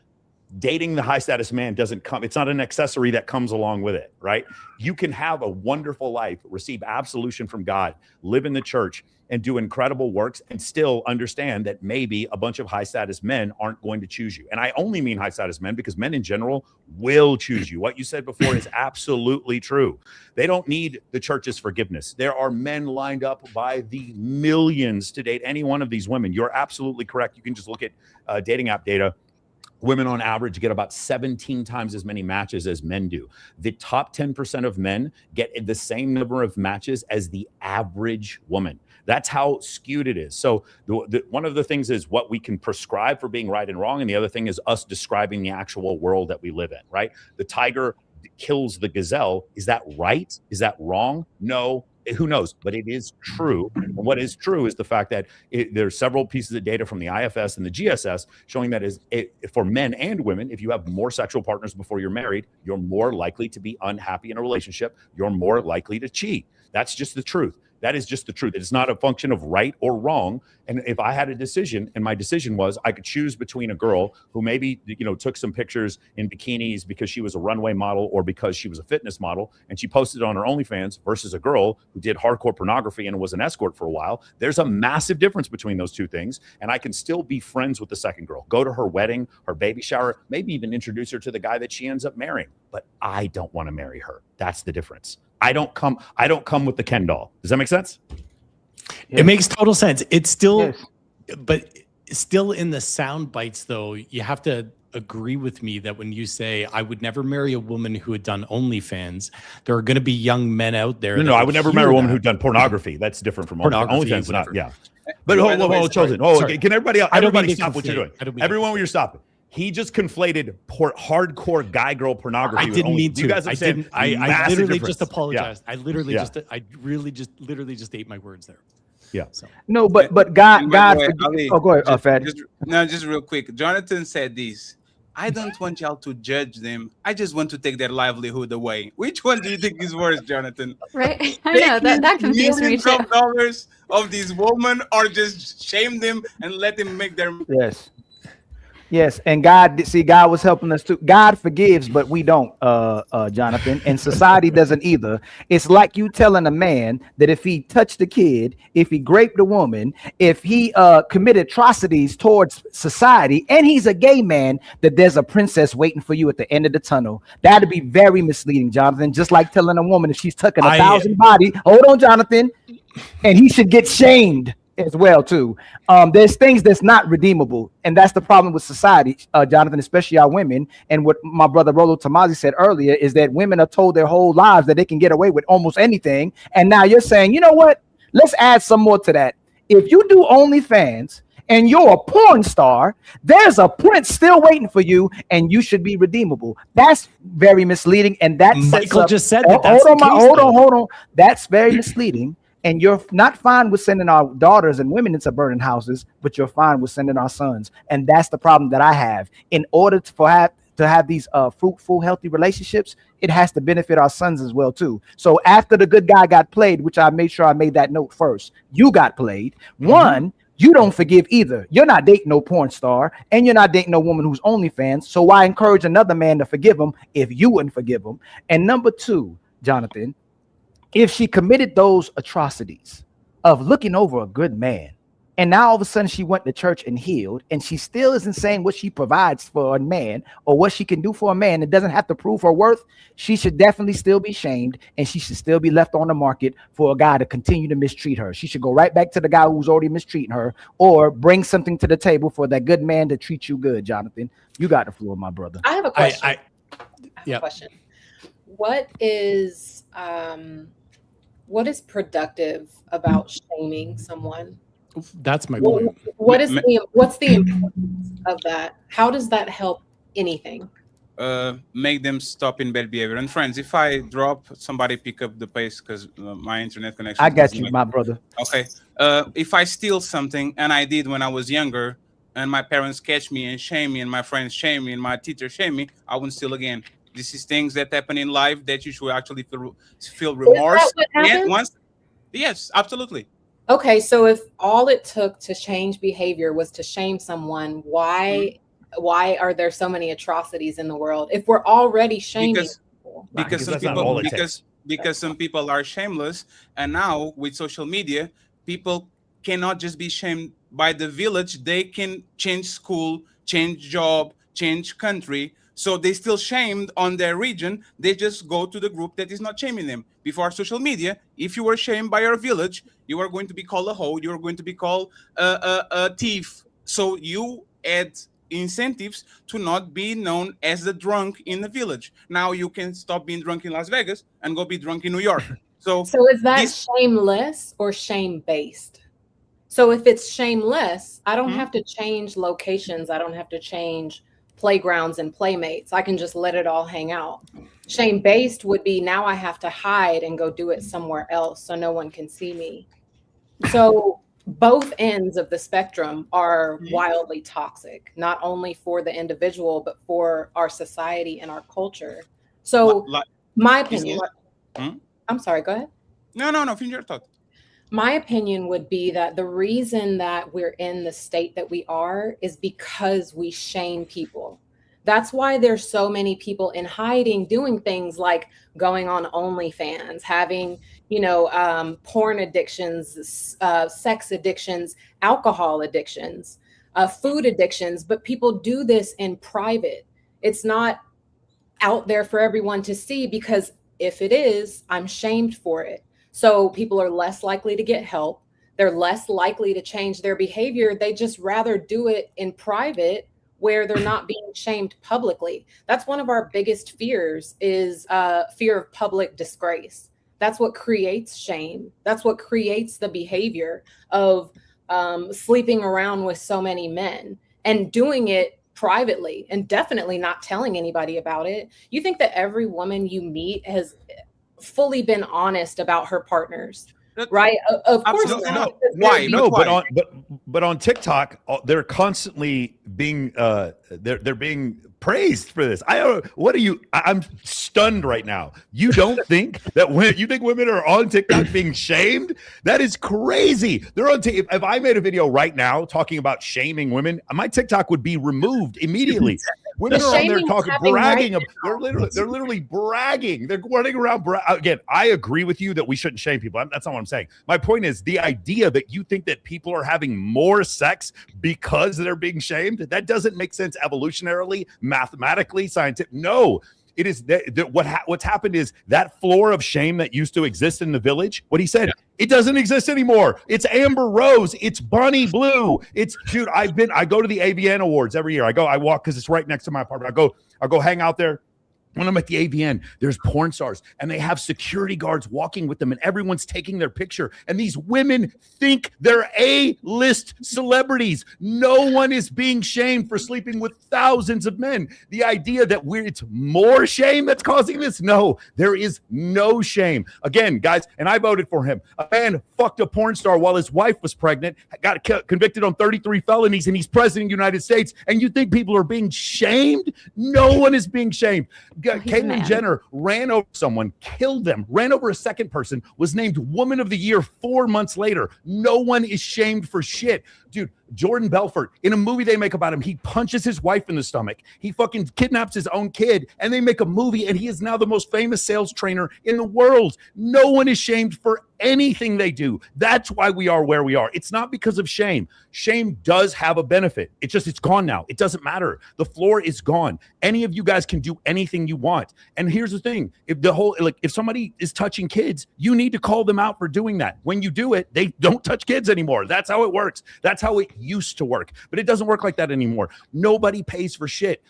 dating the high status man doesn't come. It's not an accessory that comes along with it, right? You can have a wonderful life, receive absolution from God, live in the church, and do incredible works and still understand that maybe a bunch of high status men aren't going to choose you. And I only mean high status men because men in general will choose you. What you said before is absolutely true. They don't need the church's forgiveness. There are men lined up by the millions to date any one of these women. You're absolutely correct. You can just look at dating app data. Women on average get about 17 times as many matches as men do. The top 10% of men get the same number of matches as the average woman. That's how skewed it is. So one of the things is what we can prescribe for being right and wrong. And the other thing is us describing the actual world that we live in, right? The tiger kills the gazelle. Is that right? Is that wrong? No. Who knows? But it is true. And what is true is the fact that there's several pieces of data from the IFS and the GSS showing that for men and women, if you have more sexual partners before you're married, you're more likely to be unhappy in a relationship. You're more likely to cheat. That's just the truth. That is just the truth. It's not a function of right or wrong. And if I had a decision, and my decision was I could choose between a girl who maybe, took some pictures in bikinis because she was a runway model or because she was a fitness model, and she posted on her OnlyFans versus a girl who did hardcore pornography and was an escort for a while. There's a massive difference between those two things. And I can still be friends with the second girl, go to her wedding, her baby shower, maybe even introduce her to the guy that she ends up marrying. But I don't want to marry her. That's the difference. I don't come with the Ken doll. Does that make sense?
It makes total sense. It's still, but still in the sound bites though, you have to agree with me that when you say I would never marry a woman who had done OnlyFans, there are going to be young men out there.
No, I would never marry a woman who'd done pornography. That's different from OnlyFans. Not, yeah. But hold, Chosen. Can everybody stop what you're doing? Everyone, you're stopping. He just conflated hardcore guy-girl pornography.
I didn't mean to.
You guys understand?
I literally just apologized.
Yeah.
I literally just ate my words there.
Yeah.
So.
No, but God. Go ahead, Fad.
Just real quick. Jonathan said this. I don't want y'all to judge them. I just want to take their livelihood away. Which one do you think is worse, Jonathan?
Right? I know that confused me too.
Dollars of these women, or just shame them and let them make their
yes. Yes, and God was helping us too. God forgives, but we don't, Jonathan, and society doesn't either. It's like you telling a man that if he touched a kid, if he raped a woman, if he committed atrocities towards society, and he's a gay man, that there's a princess waiting for you at the end of the tunnel. That'd be very misleading, Jonathan. Just like telling a woman if she's tucking 1,000 body, hold on, Jonathan, and he should get shamed as well too. There's things that's not redeemable, and that's the problem with society, Jonathan, especially our women. And what my brother Rolo Tomazi said earlier is that women are told their whole lives that they can get away with almost anything, and now you're saying, you know what? Let's add some more to that. If you do OnlyFans and you're a porn star, there's a prince still waiting for you, and you should be redeemable. That's very misleading, and that
Michael just said that.
Hold on. That's very misleading. And you're not fine with sending our daughters and women into burning houses, but you're fine with sending our sons. And that's the problem that I have. In order to have these fruitful, healthy relationships, it has to benefit our sons as well too. So after the good guy got played, which I made sure I made that note first, you got played. One, you don't forgive either. You're not dating no porn star, and you're not dating no woman who's OnlyFans. So why encourage another man to forgive him if you wouldn't forgive him? And number two, Jonathan, if she committed those atrocities of looking over a good man, and now all of a sudden she went to church and healed, and she still isn't saying what she provides for a man or what she can do for a man, and doesn't have to prove her worth, she should definitely still be shamed, and she should still be left on the market for a guy to continue to mistreat her. She should go right back to the guy who's already mistreating her, or bring something to the table for that good man to treat you good. Jonathan, you got the floor, my brother.
I have a question. I have a question. What is productive about shaming someone?
That's my point.
What's the importance of that? How does that help anything?
Make them stop in bad behavior. And friends, if I drop, somebody pick up the pace because my internet connection.
I got you, my brother.
Okay. If I steal something, and I did when I was younger, and my parents catch me and shame me, and my friends shame me, and my teacher shame me, I won't steal again. This is things that happen in life that you should actually feel remorse.
Is that what happened?
Yes, absolutely.
Okay, so if all it took to change behavior was to shame someone, why are there so many atrocities in the world? If we're already shaming people,
because some people are shameless, and now with social media, people cannot just be shamed by the village. They can change school, change job, change country. So they still shamed on their region. They just go to the group that is not shaming them. Before social media, if you were shamed by your village, you are going to be called a hoe. You are going to be called a thief. So you add incentives to not be known as the drunk in the village. Now you can stop being drunk in Las Vegas and go be drunk in New York. So
is that shameless or shame-based? So if it's shameless, I don't have to change locations. I don't have to change playgrounds and playmates. I can just let it all hang out. Shame-based would be now I have to hide and go do it somewhere else so no one can see me. So both ends of the spectrum are wildly toxic, not only for the individual, but for our society and our culture. So my opinion, I'm sorry, go ahead.
No, finish your thought.
My opinion would be that the reason that we're in the state that we are is because we shame people. That's why there's so many people in hiding doing things like going on OnlyFans, having, porn addictions, sex addictions, alcohol addictions, food addictions. But people do this in private. It's not out there for everyone to see, because if it is, I'm shamed for it. So people are less likely to get help. They're less likely to change their behavior. They just rather do it in private where they're not being shamed publicly. That's one of our biggest fears, is fear of public disgrace. That's what creates shame. That's what creates the behavior of sleeping around with so many men and doing it privately and definitely not telling anybody about it. You think that every woman you meet has fully been honest about her partners? right? Of course
No,
not.
Why?
No,
Why?
but on TikTok, they're constantly being they're being praised for this. I'm stunned right now. You don't think that you think women are on TikTok being shamed? That is crazy. They're on if I made a video right now talking about shaming women, my TikTok would be removed immediately. Women are on there talking, bragging. They're literally bragging. They're running around. Again, I agree with you that we shouldn't shame people. That's not what I'm saying. My point is the idea that you think that people are having more sex because they're being shamed. That doesn't make sense evolutionarily, mathematically, scientific. No. It is what's happened is that floor of shame that used to exist in the village. What he said, it doesn't exist anymore. It's Amber Rose. It's Bonnie Blue. Dude. I go to the AVN Awards every year. I walk because it's right next to my apartment. I go hang out there. When I'm at the AVN, there's porn stars and they have security guards walking with them and everyone's taking their picture. And these women think they're A-list celebrities. No one is being shamed for sleeping with thousands of men. The idea that it's more shame that's causing this? No, there is no shame. Again, guys, and I voted for him. A man fucked a porn star while his wife was pregnant, got convicted on 33 felonies, and he's president of the United States. And you think people are being shamed? No one is being shamed. Caitlyn Jenner ran over someone, killed them, ran over a second person, was named Woman of the Year 4 months later. No one is shamed for shit. Dude, Jordan Belfort, in a movie they make about him, he punches his wife in the stomach. He fucking kidnaps his own kid, and they make a movie, and he is now the most famous sales trainer in the world. No one is shamed for anything they do. That's why we are where we are. It's not because of shame. Shame does have a benefit. It's gone now. It doesn't matter. The floor is gone. Any of you guys can do anything you want. And here's the thing. If somebody is touching kids, you need to call them out for doing that. When you do it, they don't touch kids anymore. That's how it works. That's how it used to work. But it doesn't work like that anymore. Nobody pays for shit.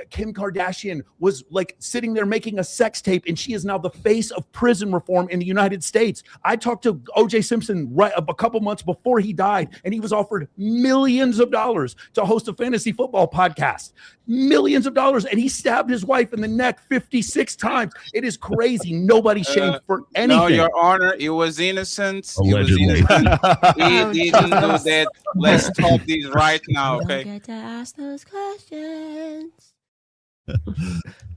Kim Kardashian was like sitting there making a sex tape, and she is now the face of prison reform in the United States. I talked to O.J. Simpson a couple months before he died, and he was offered millions of dollars to host a fantasy football podcast. Millions of dollars, and he stabbed his wife in the neck 56 times. It is crazy. Nobody's shamed for anything.
No, Your Honor, it was innocent.
Allegedly.
He didn't do that. Let's stop this right now, okay?
Don't get to ask those questions.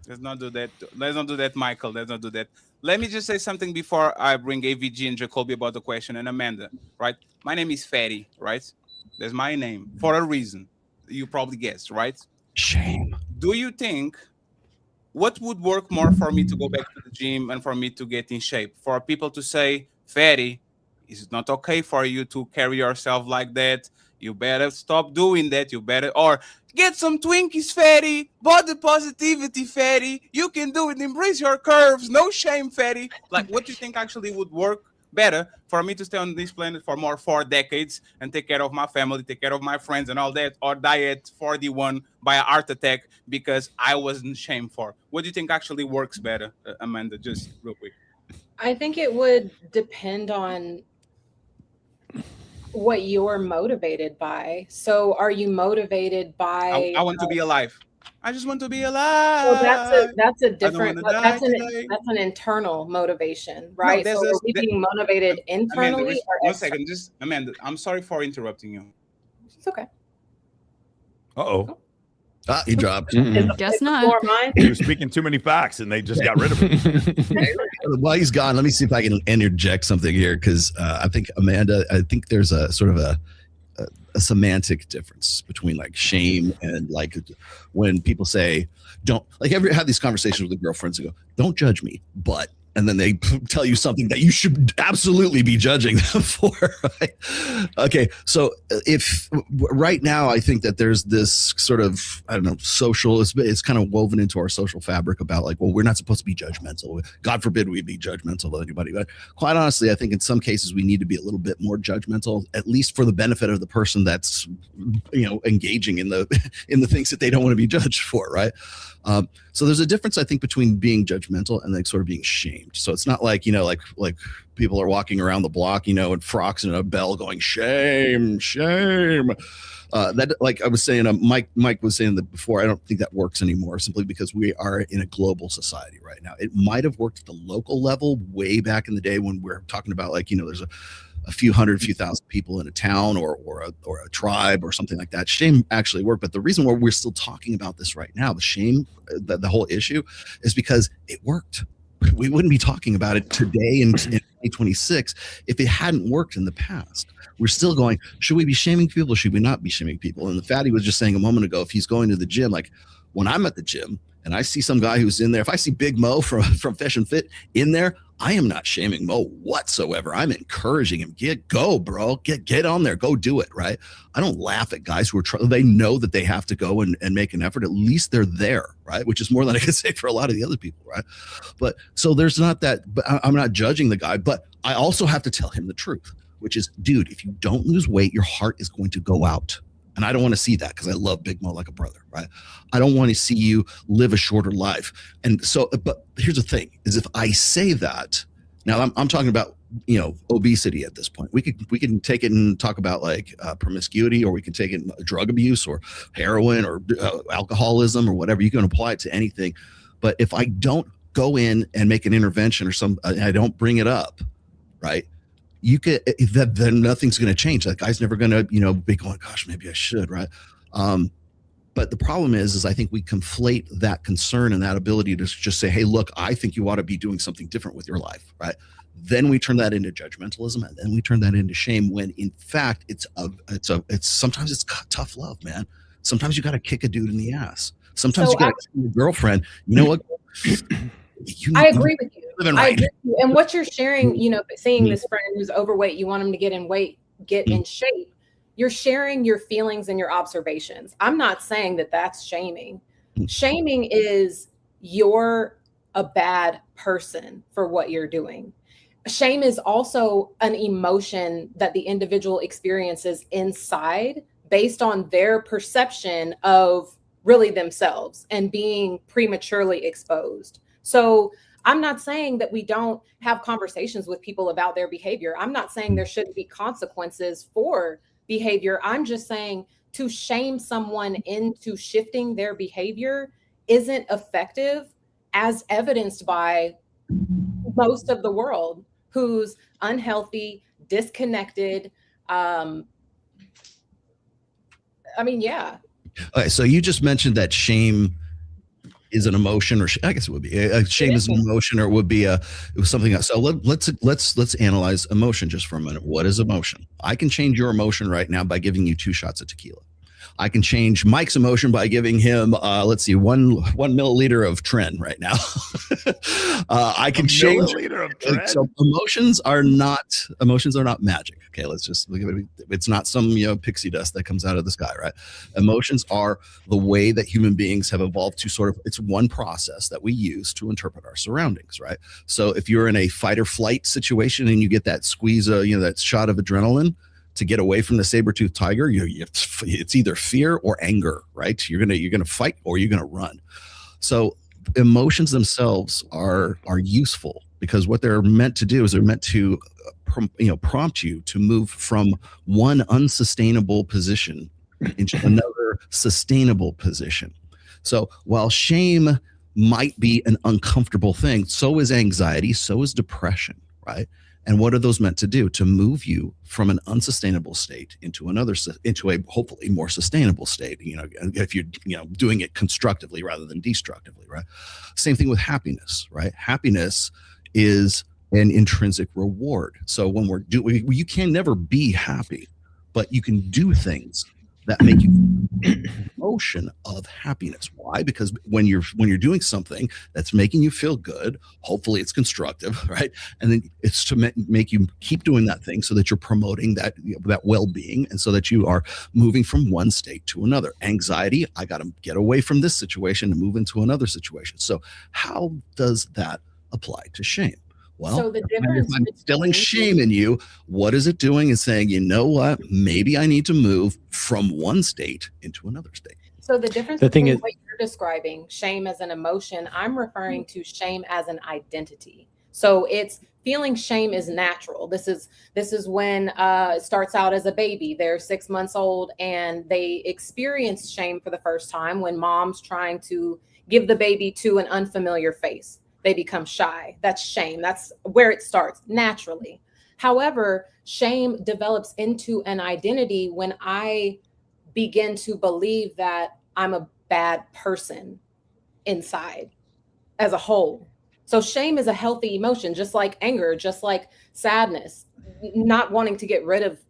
Let's not do that. Let's not do that, Michael. Let's not do that. Let me just say something before I bring AVG and Jacoby about the question, and Amanda, right? My name is Fatty, right? That's my name for a reason. You probably guessed, right?
Shame.
Do you think what would work more for me to go back to the gym and for me to get in shape? For people to say, Fatty, it's not okay for you to carry yourself like that. You better stop doing that. You better, or get some Twinkies, Fatty. Body positivity, Fatty. You can do it. Embrace your curves. No shame, Fatty. Like, what do you think actually would work better for me to stay on this planet for 4 decades and take care of my family, take care of my friends and all that, or die at 41 by a heart attack because I wasn't shamed for? What do you think actually works better, Amanda? Just real quick.
I think it would depend on what you're motivated by. So are you motivated by
I want to be alive. I just want to be alive.
Well, that's a different that's an internal motivation, right?
No,
so are we being motivated internally?
Amanda,
or
one second, just Amanda, I'm sorry for interrupting you.
It's okay.
Uh-oh.
He dropped.
Guess not.
He was speaking too many facts, and they just got rid of him.
While he's gone, let me see if I can interject something here, because I think, Amanda, I think there's a sort of a semantic difference between like shame and like when people say, don't, like, ever had these conversations with girlfriends and go, don't judge me, but, and then they tell you something that you should absolutely be judging them for, right? Okay, so if right now I think that there's this sort of, I don't know, social, it's kind of woven into our social fabric about like, well, we're not supposed to be judgmental. God forbid we be judgmental of anybody. But quite honestly, I think in some cases we need to be a little bit more judgmental, at least for the benefit of the person that's, you know, engaging in the things that they don't want to be judged for, right? So there's a difference, I think, between being judgmental and like sort of being shamed. So it's not like, like people are walking around the block, in frocks and a bell going, shame, shame. That, like I was saying, Mike was saying that before, I don't think that works anymore, simply because we are in a global society right now. It might have worked at the local level way back in the day when we're talking about like, there's a few thousand people in a town or a tribe or something like that. Shame actually worked. But the reason why we're still talking about this right now, the shame, the whole issue, is because it worked. We wouldn't be talking about it today in 2026 if it hadn't worked in the past. We're still going, should we be shaming people? Should we not be shaming people? And the fatty was just saying a moment ago, if he's going to the gym, like when I'm at the gym and I see some guy who's in there, if I see Big Mo from Fish and Fit in there, I am not shaming Mo whatsoever. I'm encouraging him. Go, bro. Get on there. Go do it, right? I don't laugh at guys who are they know that they have to go and make an effort. At least they're there, right? Which is more than I can say for a lot of the other people, right? But so there's not that, but I'm not judging the guy, but I also have to tell him the truth, which is, dude, if you don't lose weight, your heart is going to go out. And I don't want to see that because I love Big Mo like a brother, right? I don't want to see you live a shorter life. And so, but here's the thing is if I say that, now I'm talking about, obesity at this point. We can take it and talk about like promiscuity, or we can take it drug abuse or heroin or alcoholism or whatever. You can apply it to anything. But if I don't go in and make an intervention or I don't bring it up, right? Then nothing's going to change. That guy's never going to, be going, gosh, maybe I should, right? But the problem is I think we conflate that concern and that ability to just say, hey, look, I think you ought to be doing something different with your life, right? Then we turn that into judgmentalism, and then we turn that into shame. When in fact, it's sometimes it's tough love, man. Sometimes you got to kick a dude in the ass. Sometimes you got to kill your girlfriend. You know what?
I agree with you.
I
agree with you. And what you're sharing, seeing this friend who's overweight, you want him to get in shape. You're sharing your feelings and your observations. I'm not saying that that's shaming. Shaming is you're a bad person for what you're doing. Shame is also an emotion that the individual experiences inside based on their perception of really themselves and being prematurely exposed. So I'm not saying that we don't have conversations with people about their behavior. I'm not saying there shouldn't be consequences for behavior. I'm just saying to shame someone into shifting their behavior isn't effective, as evidenced by most of the world who's unhealthy, disconnected. Yeah.
Okay, so you just mentioned that shame is an emotion, or I guess it would be shame is an emotion, or it was something else. So let's analyze emotion just for a minute. What is emotion? I can change your emotion right now by giving you 2 shots of tequila. I can change Mike's emotion by giving him, let's see, one milliliter of Tren right now. I can change. So emotions are not magic. Okay, let's just look at it. It's not some pixie dust that comes out of the sky, right? Emotions are the way that human beings have evolved to sort of. It's one process that we use to interpret our surroundings, right? So if you're in a fight or flight situation and you get that squeeze, that shot of adrenaline to get away from the saber-toothed tiger, it's either fear or anger, right? You're gonna fight or you're gonna run. So emotions themselves are useful because what they're meant to do is they're meant to prompt you to move from one unsustainable position into another sustainable position. So while shame might be an uncomfortable thing, so is anxiety, so is depression, right? And what are those meant to do? To move you from an unsustainable state into a hopefully more sustainable state, if you're, doing it constructively rather than destructively, right? Same thing with happiness, right? Happiness is an intrinsic reward. So when you can never be happy, but you can do things that make you emotion of happiness. Why? Because when you're doing something that's making you feel good, hopefully it's constructive, right? And then it's to make you keep doing that thing so that you're promoting that well-being, and so that you are moving from one state to another. Anxiety, I got to get away from this situation and move into another situation. So how does that apply to shame? Well,
so the difference
if I'm instilling shame in you, what is it doing? Is saying, you know what? Maybe I need to move from one state into another state.
So the difference
The thing
between
is-
what you're describing, shame as an emotion, I'm referring to shame as an identity. So it's feeling shame is natural. This is when it starts out as a baby. They're 6 months old and they experience shame for the first time when mom's trying to give the baby to an unfamiliar face. They become shy. That's shame. That's where it starts naturally. However, shame develops into an identity when I begin to believe that I'm a bad person inside as a whole. So shame is a healthy emotion, just like anger, just like sadness. Not wanting to get rid of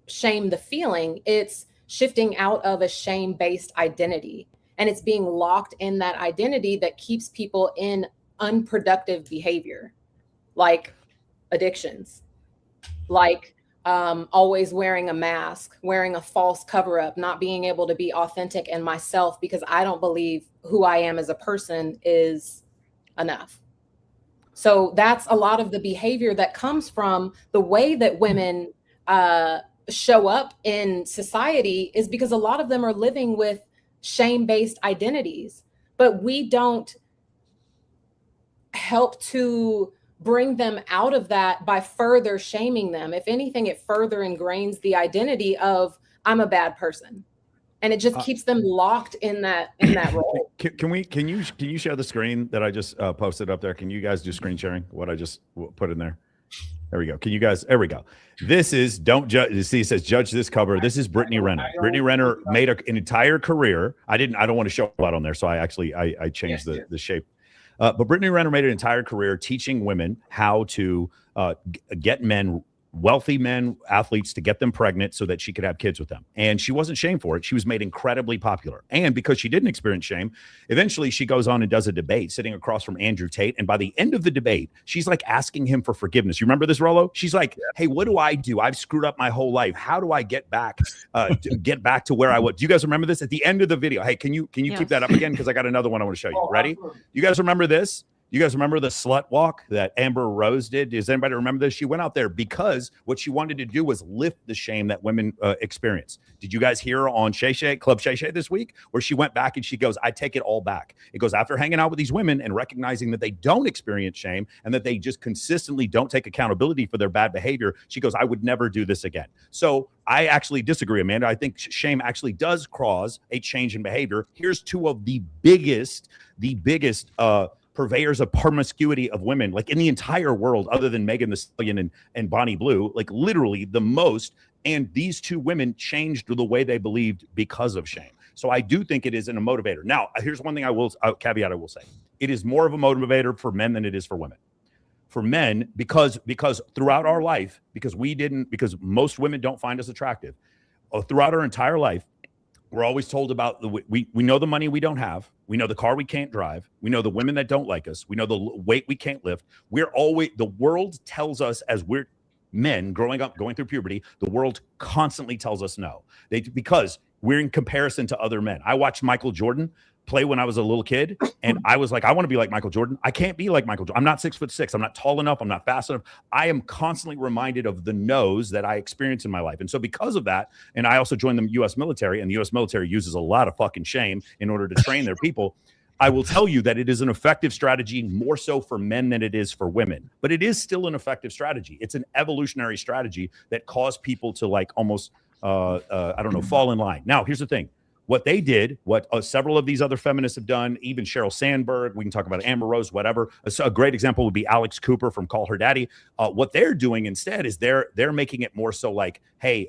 shame, the feeling, it's shifting out of a shame-based identity. And it's being locked in that identity that keeps people in unproductive behavior, like addictions, like always wearing a mask, wearing a false cover up, not being able to be authentic and myself because I don't believe who I am as a person is enough. So that's a lot of the behavior that comes from the way that women show up in society, is because a lot of them are living with shame-based identities, but we don't help to bring them out of that by further shaming them. If anything, it further ingrains the identity of I'm a bad person. And it just keeps them locked in that role.
Can you share the screen that I just posted up there? Can you guys do screen sharing? What I just put in there. There we go. Can you guys? There we go. This is don't judge. You see, it says judge this cover. This is Brittany Renner. Brittany Renner made an entire career. I don't want to show a lot on there, so I changed the shape. But Brittany Renner made an entire career teaching women how to get men, wealthy men, athletes, to get them pregnant so that she could have kids with them. And she wasn't shamed for it. She was made incredibly popular. And because she didn't experience shame, eventually she goes on and does a debate sitting across from Andrew Tate. And by the end of the debate, she's like asking him for forgiveness. You remember this, Rollo? She's like, hey, what do I do? I've screwed up my whole life. How do I get back to where I was? Do you guys remember this at the end of the video? Hey, can you keep that up again? Because I got another one I want to show you. Ready? You guys remember this? You guys remember the slut walk that Amber Rose did? Does anybody remember this? She went out there because what she wanted to do was lift the shame that women experience. Did you guys hear on Club Shay Shay this week, where she went back and she goes, I take it all back. It goes, after hanging out with these women and recognizing that they don't experience shame and that they just consistently don't take accountability for their bad behavior, she goes, I would never do this again. So I actually disagree, Amanda. I think shame actually does cause a change in behavior. Here's two of the biggest purveyors of promiscuity of women, like in the entire world, other than Megan Thee Stallion and Bonnie Blue, like literally the most. And these two women changed the way they believed because of shame. So I do think it is a motivator. Now, here's one thing caveat I will say. It is more of a motivator for men than it is for women. For men, because throughout our life, because most women don't find us attractive, throughout our entire life, we're always told about we know the money we don't have. We know the car we can't drive. We know the women that don't like us. We know the weight we can't lift. The world tells us, as we're men growing up, going through puberty, the world constantly tells us no. Because we're in comparison to other men. I watched Michael Jordan play when I was a little kid, and I was like, I want to be like Michael Jordan. I can't be like Michael Jordan. I'm not 6'6". I'm not tall enough. I'm not fast enough. I am constantly reminded of the no's that I experience in my life. And so because of that, and I also joined the U.S. military, and the U.S. military uses a lot of fucking shame in order to train their people. I will tell you that it is an effective strategy, more so for men than it is for women. But it is still an effective strategy. It's an evolutionary strategy that caused people to like almost, fall in line. Now, here's the thing. What they did, what several of these other feminists have done, even Sheryl Sandberg, we can talk about Amber Rose, whatever. A great example would be Alex Cooper from Call Her Daddy. What they're doing instead is they're making it more so like, hey,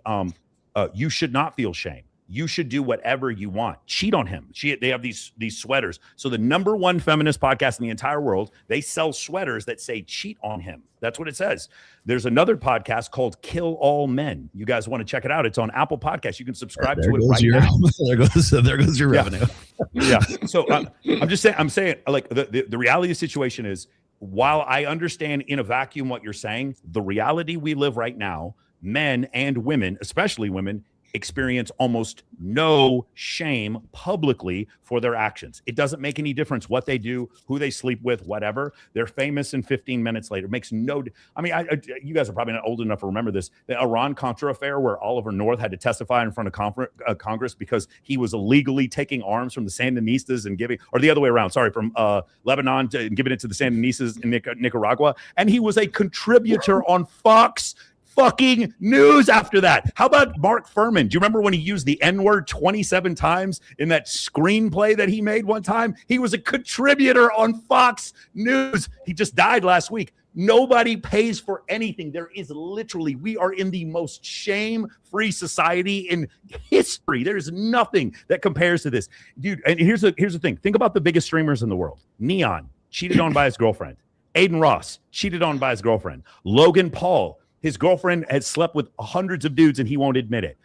you should not feel shame. You should do whatever you want. Cheat on him. They have these sweaters. So the number one feminist podcast in the entire world, they sell sweaters that say cheat on him. That's what it says. There's another podcast called Kill All Men. You guys want to check it out? It's on Apple Podcasts. You can subscribe to it right now.
There goes your revenue.
Yeah. So I'm saying like the reality of the situation is, while I understand in a vacuum what you're saying, the reality we live right now, men and women, especially women, experience almost no shame publicly for their actions. It doesn't make any difference what they do, who they sleep with, whatever. They're famous, and 15 minutes later makes no. I mean, you guys are probably not old enough to remember this. The Iran-Contra affair, where Oliver North had to testify in front of Congress because he was illegally taking arms from the Sandinistas and giving, or the other way around, sorry, from Lebanon and giving it to the Sandinistas in Nicaragua, and he was a contributor on Fox fucking News after that. How about Mark Furman? Do you remember when he used the N-word 27 times in that screenplay that he made one time? He was a contributor on Fox News. He just died last week. Nobody pays for anything. There is literally, we are in the most shame-free society in history. There is nothing that compares to this. Dude, and here's the thing. Think about the biggest streamers in the world. Neon, cheated on by his girlfriend. Aiden Ross, cheated on by his girlfriend. Logan Paul, his girlfriend has slept with hundreds of dudes and he won't admit it.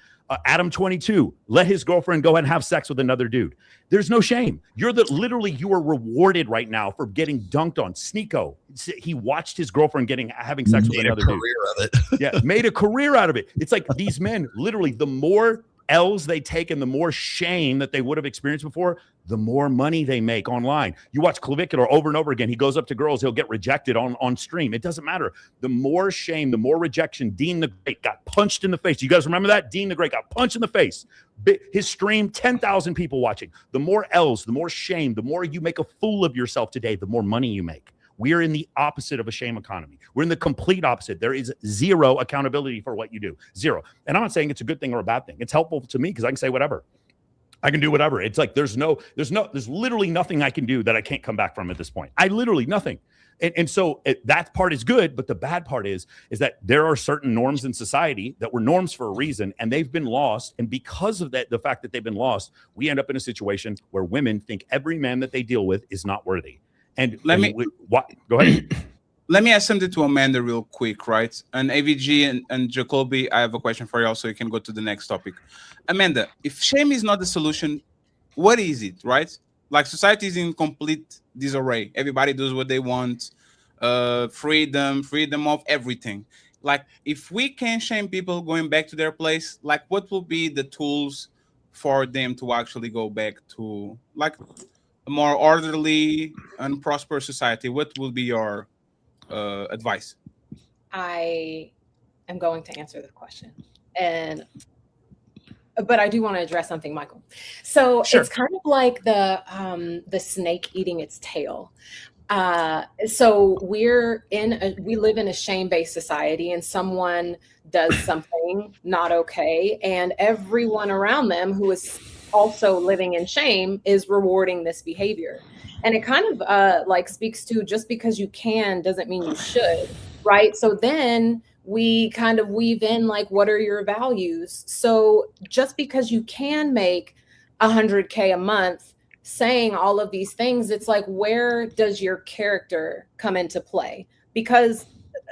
Adam 22 let his girlfriend go and have sex with another dude. There's no shame. You are rewarded right now for getting dunked on. Sneeko, he watched his girlfriend having sex with another dude.
Made a career of it.
Yeah, made a career out of it. It's like these men, literally, the more L's they take and the more shame that they would have experienced before, the more money they make online. You watch Clavicular over and over again. He goes up to girls, he'll get rejected on stream. It doesn't matter. The more shame, the more rejection. Dean the Great got punched in the face. You guys remember that? Dean the Great got punched in the face. His stream, 10,000 people watching. The more L's, the more shame, the more you make a fool of yourself today, the more money you make. We are in the opposite of a shame economy. We're in the complete opposite. There is zero accountability for what you do. Zero. And I'm not saying it's a good thing or a bad thing. It's helpful to me because I can say whatever. I can do whatever. It's like there's literally nothing I can do that I can't come back from at this point. Nothing. And so that part is good, but the bad part is that there are certain norms in society that were norms for a reason, and they've been lost. And because of that, the fact that they've been lost, we end up in a situation where women think every man that they deal with is not worthy. And go ahead.
Let me ask something to Amanda real quick, right? And AVG and Jacoby, I have a question for you, so you can go to the next topic. Amanda, if shame is not the solution, what is it, right? Like, society is in complete disarray. Everybody does what they want, freedom of everything. Like, if we can shame people going back to their place, like, what will be the tools for them to actually go back to, like, a more orderly and prosperous society? What will be your advice?
I am going to answer the question, but I do want to address something, Michael. So It's kind of like the snake eating its tail. So we live in a shame-based society, and someone does something not okay, and everyone around them who is also living in shame is rewarding this behavior. And it kind of like speaks to, just because you can doesn't mean you should, right? So then we kind of weave in, like, what are your values? So just because you can make $100K a month saying all of these things, it's like, where does your character come into play? Because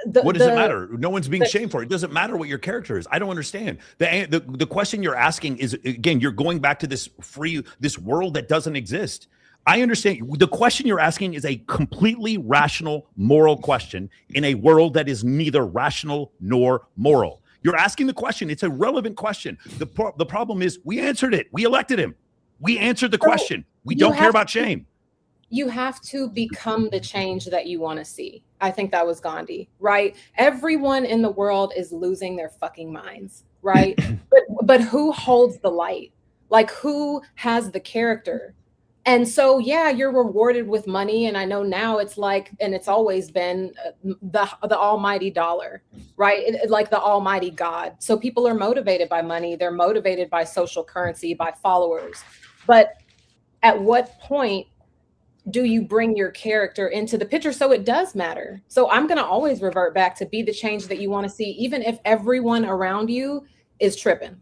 what does it matter? No one's being shamed for it. It doesn't matter what your character is. I don't understand. The question you're asking is, again, you're going back to this world that doesn't exist. I understand. The question you're asking is a completely rational, moral question in a world that is neither rational nor moral. You're asking the question. It's a relevant question. The problem is we answered it. We elected him. We answered the question. We don't care about shame.
You have to become the change that you want to see. I think that was Gandhi, right? Everyone in the world is losing their fucking minds, right? but who holds the light? Like, who has the character? And so, yeah, you're rewarded with money. And I know now it's like, and it's always been the almighty dollar, right? Like the almighty God. So people are motivated by money. They're motivated by social currency, by followers. But at what point do you bring your character into the picture? So it does matter. So I'm going to always revert back to be the change that you want to see, even if everyone around you is tripping.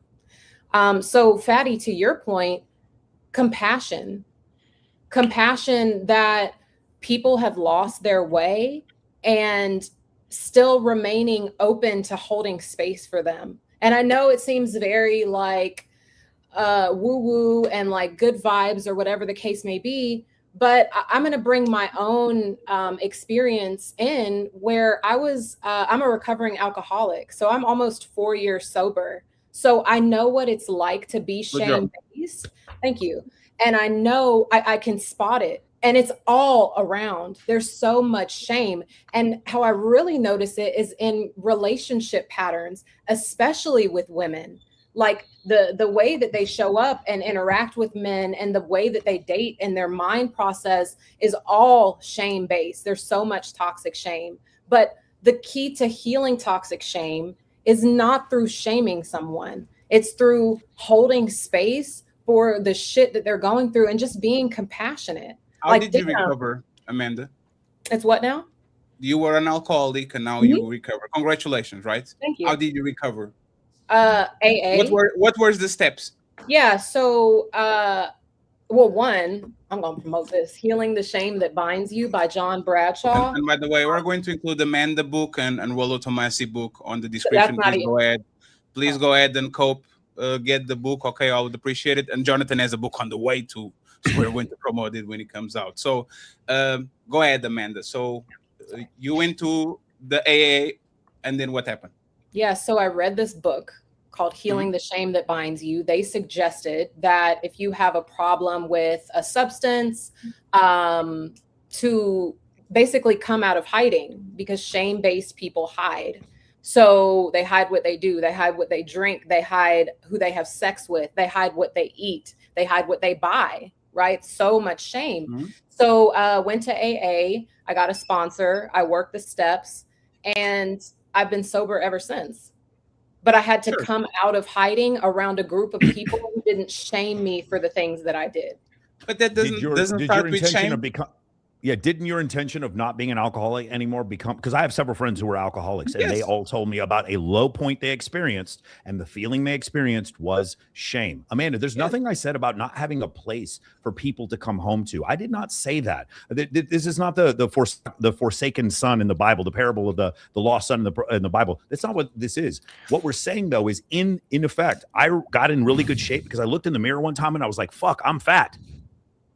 So Fatty, to your point, compassion that people have lost their way and still remaining open to holding space for them. And I know it seems very like woo-woo and like good vibes or whatever the case may be, but I'm going to bring my own experience in where I'm a recovering alcoholic. So I'm almost 4 years sober. So I know what it's like to be
Good job.
shame-based. Thank you. And I know I can spot it. And it's all around. There's so much shame. And how I really notice it is in relationship patterns, especially with women. Like the way that they show up and interact with men and the way that they date and their mind process is all shame-based. There's so much toxic shame. But the key to healing toxic shame is not through shaming someone. It's through holding space for the shit that they're going through and just being compassionate.
How did you recover, Amanda?
It's what now?
You were an alcoholic and now you recover. Congratulations, right?
Thank you.
How did you recover?
AA.
What were the steps?
Yeah, so well, one, I'm gonna promote this, Healing the Shame That Binds You by John Bradshaw.
And by the way, we're going to include the Amanda book and Rollo Tomasi book on the description. Please go ahead and get the book. Okay, I would appreciate it. And Jonathan has a book on the way too. So we're going to promote it when it comes out. So go ahead, Amanda. So you went to the AA and then what happened?
Yeah, so I read this book called Healing the Shame That Binds You. They suggested that if you have a problem with a substance, to basically come out of hiding, because shame-based people hide. So they hide what they do, they hide what they drink, they hide who they have sex with, they hide what they eat, they hide what they buy, right? So much shame. So went to AA, I got a sponsor, I worked the steps, and I've been sober ever since. But I had to come out of hiding around a group of people who didn't shame me for the things that I did.
But that doesn't start with shame.
Didn't your intention of not being an alcoholic anymore become, because I have several friends who were alcoholics and they all told me about a low point they experienced, and the feeling they experienced was shame. Amanda, there's nothing I said about not having a place for people to come home to. I did not say that. This is not the forsaken son in the Bible, the parable of the lost son in the Bible. That's not what this is. What we're saying though is in effect, I got in really good shape because I looked in the mirror one time and I was like, fuck, I'm fat.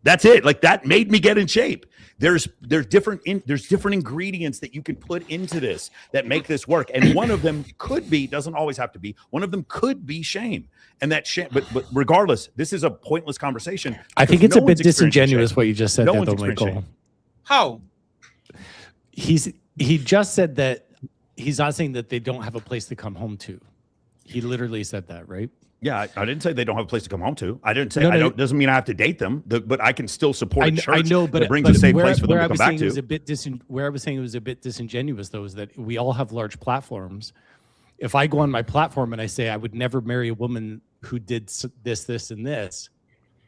That's it. Like that made me get in shape. There's different ingredients that you can put into this that make this work. And one of them could be, doesn't always have to be, one of them could be shame. And that shame, but regardless, this is a pointless conversation.
I think it's a bit disingenuous what you just said there, though, Michael.
How?
He just said that he's not saying that they don't have a place to come home to. He literally said that, right?
Yeah, I didn't say they don't have a place to come home to. I didn't say doesn't mean I have to date them, but I can still support a church
I know, but
that brings a safe place for them to come back to.
Where I was saying it was a bit disingenuous, though, is that we all have large platforms. If I go on my platform and I say I would never marry a woman who did this, this, and this,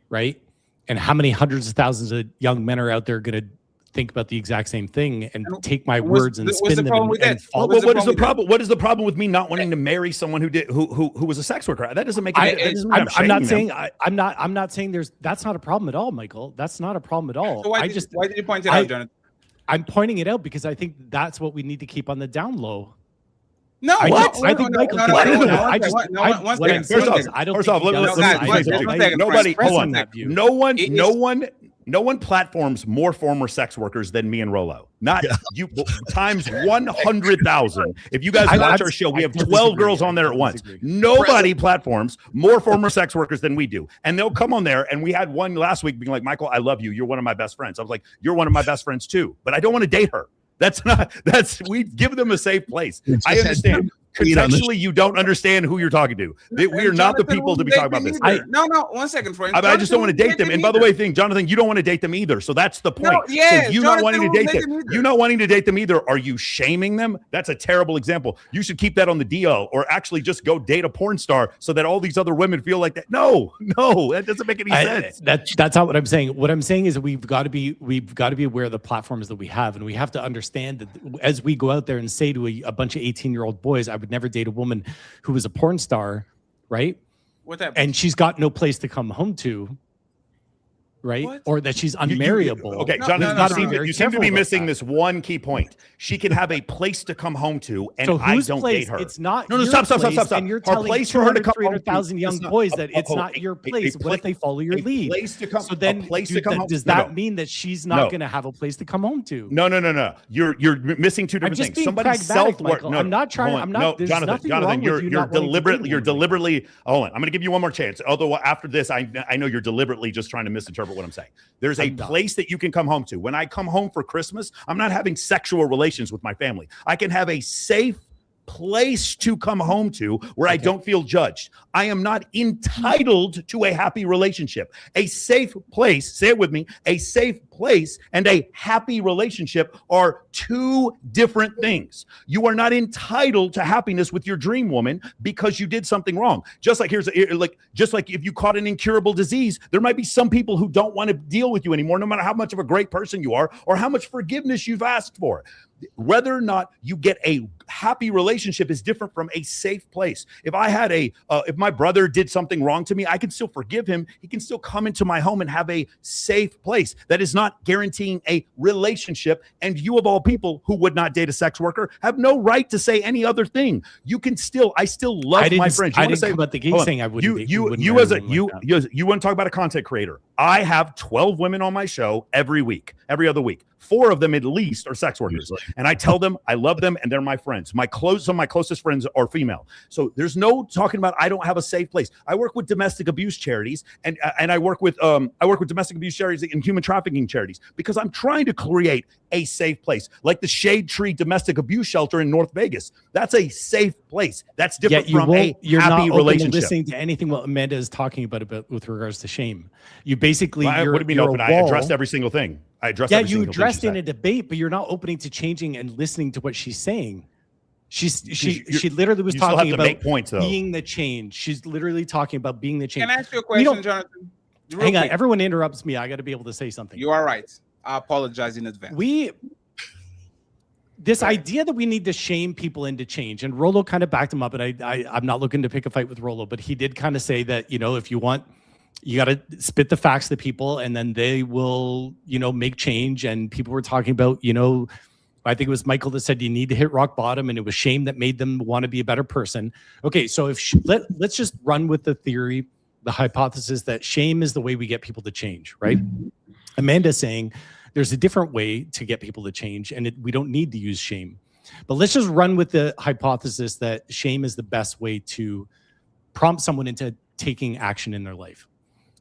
right? And how many hundreds of thousands of young men are out there going to think about the exact same thing and take my words and spin them and follow?
What is the problem? What is the problem with me not wanting to marry someone who was a sex worker? That doesn't make it.
I'm not saying I'm not saying that's not a problem at all, Michael. That's not a problem at all.
So why did you point it out, Jonathan?
I'm pointing it out because I think that's what we need to keep on the down low.
No,
First off, no one platforms more former sex workers than me and Rollo. Not you times 100,000. If you guys watch our show, we have 12 girls on there at once. Nobody platforms more former sex workers than we do. And they'll come on there. And we had one last week being like, Michael, I love you. You're one of my best friends. I was like, you're one of my best friends too. But I don't want to date her. We give them a safe place. I understand. Contextually, you don't understand who you're talking to. We are not the people to be talking about this.
No, 1 second, friend.
I just don't want to date them. And by the way, Jonathan, you don't want to date them either. So that's the point. So you not wanting to date them. You not wanting to date them either. Are you shaming them? That's a terrible example. You should keep that on the DL, or actually just go date a porn star so that all these other women feel like that. No, that doesn't make any sense.
That's not what I'm saying. What I'm saying is that we've got to be aware of the platforms that we have, and we have to understand that as we go out there and say to a bunch of 18-year-old boys, I would never date a woman who was a porn star, right?
What happened?
And she's got no place to come home to. right?
What?
Or that she's unmarriable.
Okay,
No,
Jonathan, you seem to be missing this one key point. She can have a place to come home to, and
So
I
whose
don't
place?
date her.
It's not
No,
your
stop.
place, and you're
Her
telling
place for her to
200,
come home to.
300,000 young boys that it's not your place. What if they follow your lead?
Place to come.
So then, does that mean that she's not going to have a place to come home to?
No. You're missing two different things. Somebody's self-worth. No,
I'm not trying. I'm not. There's nothing wrong with you not wanting to date
you're deliberately. Hold on. I'm going to give you one more chance. Although after this, I know you're deliberately just trying to misinterpret what I'm saying. There's a place that you can come home to. When I come home for Christmas, I'm not having sexual relations with my family. I can have a safe place to come home to where I don't feel judged. I am not entitled to a happy relationship. A safe place, say it with me, a safe place and a happy relationship are two different things. You are not entitled to happiness with your dream woman because you did something wrong. Just like just like if you caught an incurable disease, there might be some people who don't want to deal with you anymore, no matter how much of a great person you are or how much forgiveness you've asked for. Whether or not you get a happy relationship is different from a safe place. If I had if my brother did something wrong to me, I can still forgive him. He can still come into my home and have a safe place. That is not guaranteeing a relationship. And you of all people who would not date a sex worker have no right to say any other thing. You can still, I still love my friends.
I didn't come out the gate saying I wouldn't.
You want to talk about a content creator. I have 12 women on my show every other week. 4 of them at least are sex workers. And I tell them I love them and they're my friends. Some of my closest friends are female. So there's no talking about I don't have a safe place. I work with domestic abuse charities and I work with domestic abuse charities and human trafficking charities because I'm trying to create a safe place. Like the Shade Tree Domestic Abuse Shelter in North Vegas. That's a safe place. That's different from a happy relationship.
Listening to anything what Amanda is talking about with regards to shame. You basically
what do you mean open? I addressed every single thing.
You addressed in a debate, but you're not opening to changing and listening to what she's saying. She literally was talking about being the change. She's literally talking about being the change.
Can I ask you a question, Jonathan?
Hang on, everyone interrupts me. I got to be able to say something.
You are right. I apologize in advance.
This idea that we need to shame people into change, and Rollo kind of backed him up, and I'm not looking to pick a fight with Rollo, but he did kind of say that, if you want, you got to spit the facts to people and then they will, make change. And people were talking about, I think it was Michael that said you need to hit rock bottom and it was shame that made them want to be a better person. Okay, so let's just run with the theory, the hypothesis that shame is the way we get people to change, right? Amanda's saying there's a different way to get people to change and we don't need to use shame. But let's just run with the hypothesis that shame is the best way to prompt someone into taking action in their life.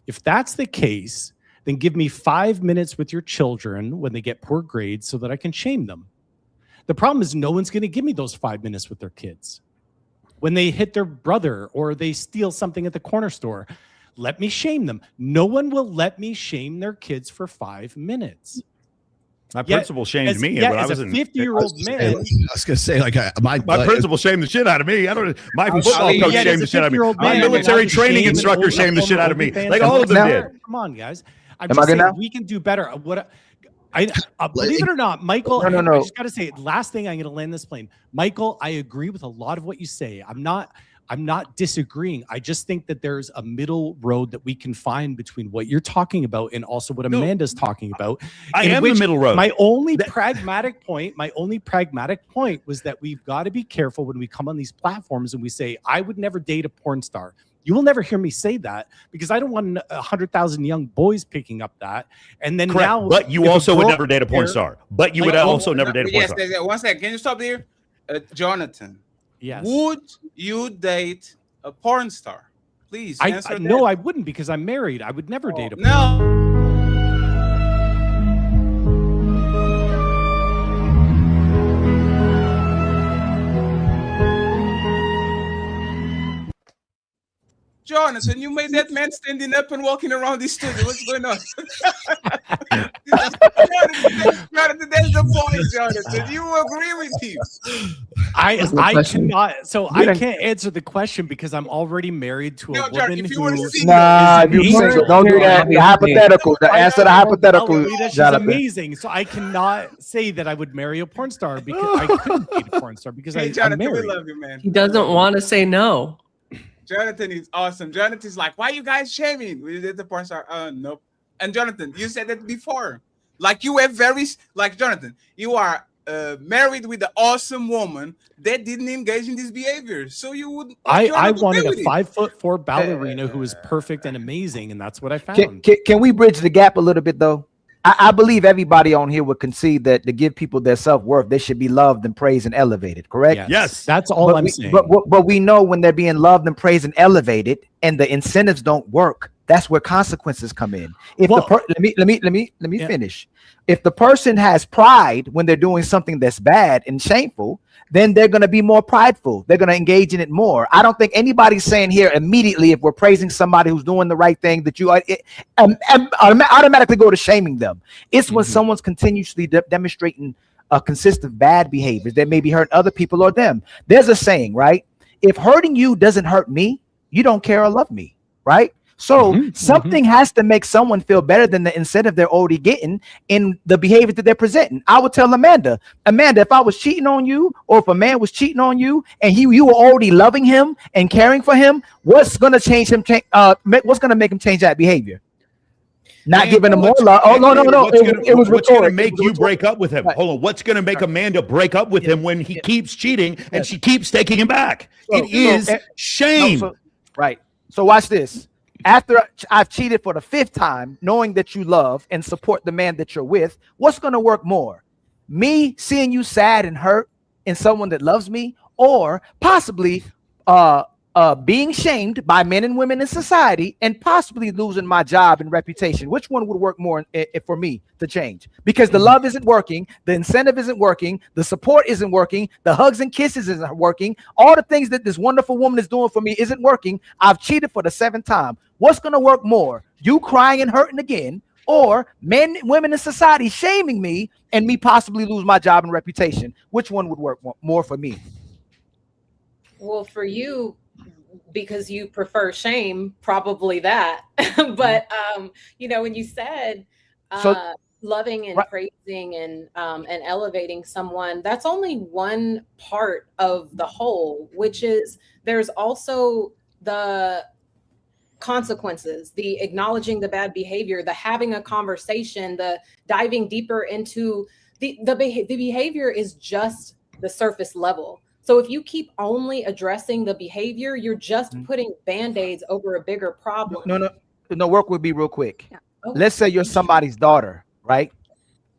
If that's the case, then give me 5 minutes with your children when they get poor grades so that I can shame them. The problem is no one's going to give me those 5 minutes with their kids. When they hit their brother or they steal something at the corner store, let me shame them. No one will let me shame their kids for 5 minutes.
My principal shamed me when I was a
50-year-old man.
I was going to say, my
principal shamed the shit out of me. My football coach shamed the shit out of me. My military training instructor shamed the shit out of me. Like all of them did.
Come on, guys. I'm just saying we can do better. Believe it or not, Michael, I just got to say, last thing I'm going to land this plane. Michael, I agree with a lot of what you say. I'm not disagreeing. I just think that there's a middle road that we can find between what you're talking about and also what Amanda's talking about.
I am the middle road.
My only pragmatic point was that we've got to be careful when we come on these platforms and we say, I would never date a porn star. You will never hear me say that because I don't want 100,000 young boys picking up that. And then
correct.
Now,
but you also would never date a porn star. But you would also never date a porn star.
Yes, 1 second. Can you stop there, Jonathan?
Yes.
Would you date a porn star? Please answer that.
No, I wouldn't because I'm married. I would never date a porn
star. Jonathan, you made that man standing up and walking around the studio. What's going on? Jonathan, that's the point, Jonathan. You agree with him.
I cannot. So I can't answer the question because I'm already married to a woman who.
Don't do that. The hypothetical. Answer the hypothetical.
She's amazing. So I cannot say that I would marry a porn star because I couldn't date a porn star because I'm married.
We love you, man.
He doesn't want to say no.
Jonathan is awesome. Jonathan's like, why you guys shaming? We did the porn star. Nope. And Jonathan, you said that before. Like you were like Jonathan, you are married with an awesome woman that didn't engage in this behavior. So you would.
I wanted a 5'4" ballerina who was perfect and amazing, and that's what I found.
Can we bridge the gap a little bit though? I believe everybody on here would concede that to give people their self-worth, they should be loved and praised and elevated, correct?
Yes. That's all I'm saying.
But we know when they're being loved and praised and elevated and the incentives don't work, that's where consequences come in. If let me finish. If the person has pride when they're doing something that's bad and shameful, then they're going to be more prideful. They're going to engage in it more. I don't think anybody's saying here immediately, if we're praising somebody who's doing the right thing, that you automatically go to shaming them. It's when someone's continuously demonstrating consistent bad behaviors that may be hurting other people or them. There's a saying, right? If hurting you doesn't hurt me, you don't care or love me, right? So something has to make someone feel better than the incentive they're already getting in the behavior that they're presenting. I would tell Amanda, if I was cheating on you, or if a man was cheating on you and you were already loving him and caring for him, what's going to change him? What's going to make him change that behavior? Not giving him more love. Oh, no. It was
what's going to make you break up with him? Right. Hold on. What's going to make Amanda break up with him when he keeps cheating and she keeps taking him back? It is shame.
Right. So watch this. After I've cheated for the 5th time, knowing that you love and support the man that you're with, what's going to work more? Me seeing you sad and hurt in someone that loves me, or possibly being shamed by men and women in society and possibly losing my job and reputation? Which one would work more for me to change? Because the love isn't working, the incentive isn't working, the support isn't working, the hugs and kisses isn't working, all the things that this wonderful woman is doing for me isn't working. I've cheated for the 7th time. What's going to work more? You crying and hurting again, or men and women in society shaming me and me possibly lose my job and reputation? Which one would work more for me?
Well, for you, because you prefer shame, probably that. But when you said loving and praising and elevating someone, that's only one part of the whole, which is there's also the consequences, the acknowledging the bad behavior, the having a conversation, the diving deeper into the behavior is just the surface level. So if you keep only addressing the behavior, you're just putting band-aids over a bigger problem.
No, work would be real quick.
Yeah. Okay.
Let's say you're somebody's daughter, right?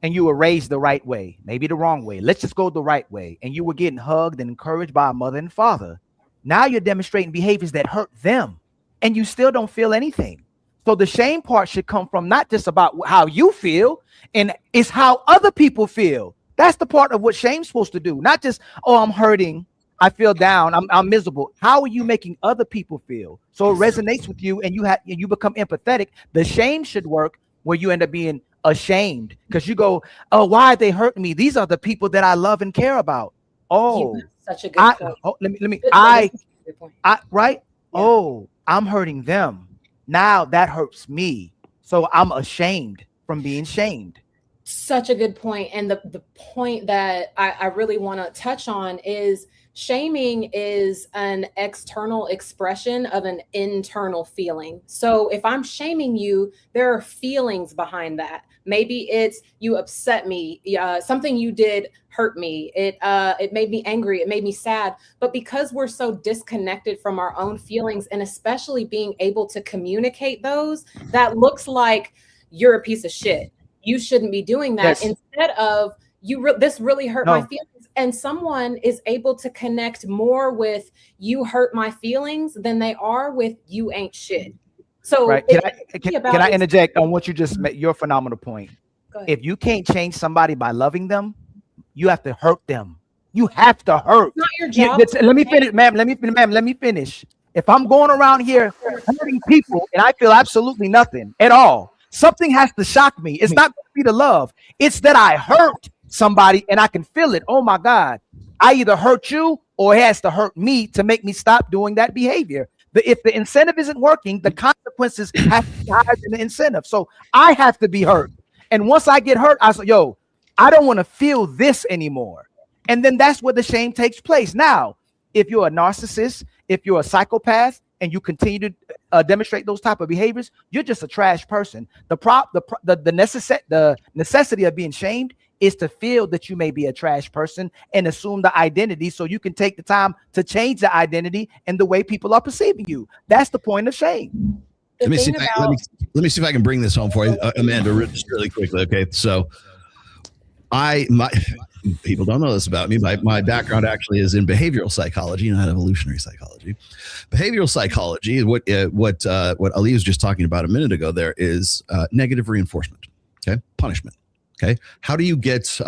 And you were raised the right way, maybe the wrong way. Let's just go the right way. And you were getting hugged and encouraged by a mother and father. Now you're demonstrating behaviors that hurt them, and you still don't feel anything. So the shame part should come from not just about how you feel, and it's how other people feel. That's the part of what shame's supposed to do. Not just, oh, I'm hurting, I feel down, I'm miserable. How are you making other people feel? So it resonates with you, and you become empathetic. The shame should work where you end up being ashamed because you go, oh, why are they hurting me? These are the people that I love and care about. Oh,
such a good point.
Right? Yeah. Oh, I'm hurting them. Now that hurts me. So I'm ashamed from being shamed.
Such a good point. And the point that I really want to touch on is shaming is an external expression of an internal feeling. So if I'm shaming you, there are feelings behind that. Maybe it's you upset me, something you did hurt me, it made me angry, it made me sad. But because we're so disconnected from our own feelings, and especially being able to communicate those, that looks like you're a piece of shit. You shouldn't be doing that. Yes. Instead of this really hurt my feelings. And someone is able to connect more with you hurt my feelings than they are with you ain't shit. So
right. Can I interject on what you just made? Your phenomenal point. If you can't change somebody by loving them, you have to hurt them. You have to hurt.
It's not your job.
Let me finish, ma'am. Let me finish. If I'm going around here hurting people and I feel absolutely nothing at all, something has to shock me. It's not going to be the love. It's that I hurt somebody and I can feel it. Oh my God. I either hurt you or it has to hurt me to make me stop doing that behavior. If the incentive isn't working, the consequences have to be higher than the incentive. So I have to be hurt. And once I get hurt, I say, yo, I don't want to feel this anymore. And then that's where the shame takes place. Now, if you're a narcissist, if you're a psychopath, and you continue to demonstrate those type of behaviors, you're just a trash person. The necessity of being shamed is to feel that you may be a trash person and assume the identity so you can take the time to change the identity and the way people are perceiving you. That's the point of shame.
Let me see if I can bring this home for you, Amanda, just really quickly. Okay, so my people don't know this about me. My background actually is in behavioral psychology, not evolutionary psychology. Behavioral psychology, what Ali was just talking about a minute ago, there is negative reinforcement. Okay, punishment. Okay, how do you get?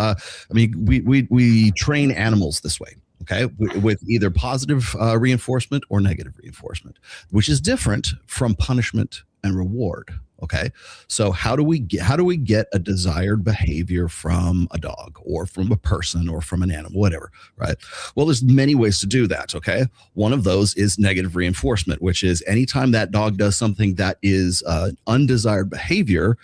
We train animals this way. Okay, with either positive reinforcement or negative reinforcement, which is different from punishment and reward. Okay, so how do we get a desired behavior from a dog or from a person or from an animal, whatever, right? Well, there's many ways to do that. Okay, one of those is negative reinforcement, which is anytime that dog does something that is undesired behavior,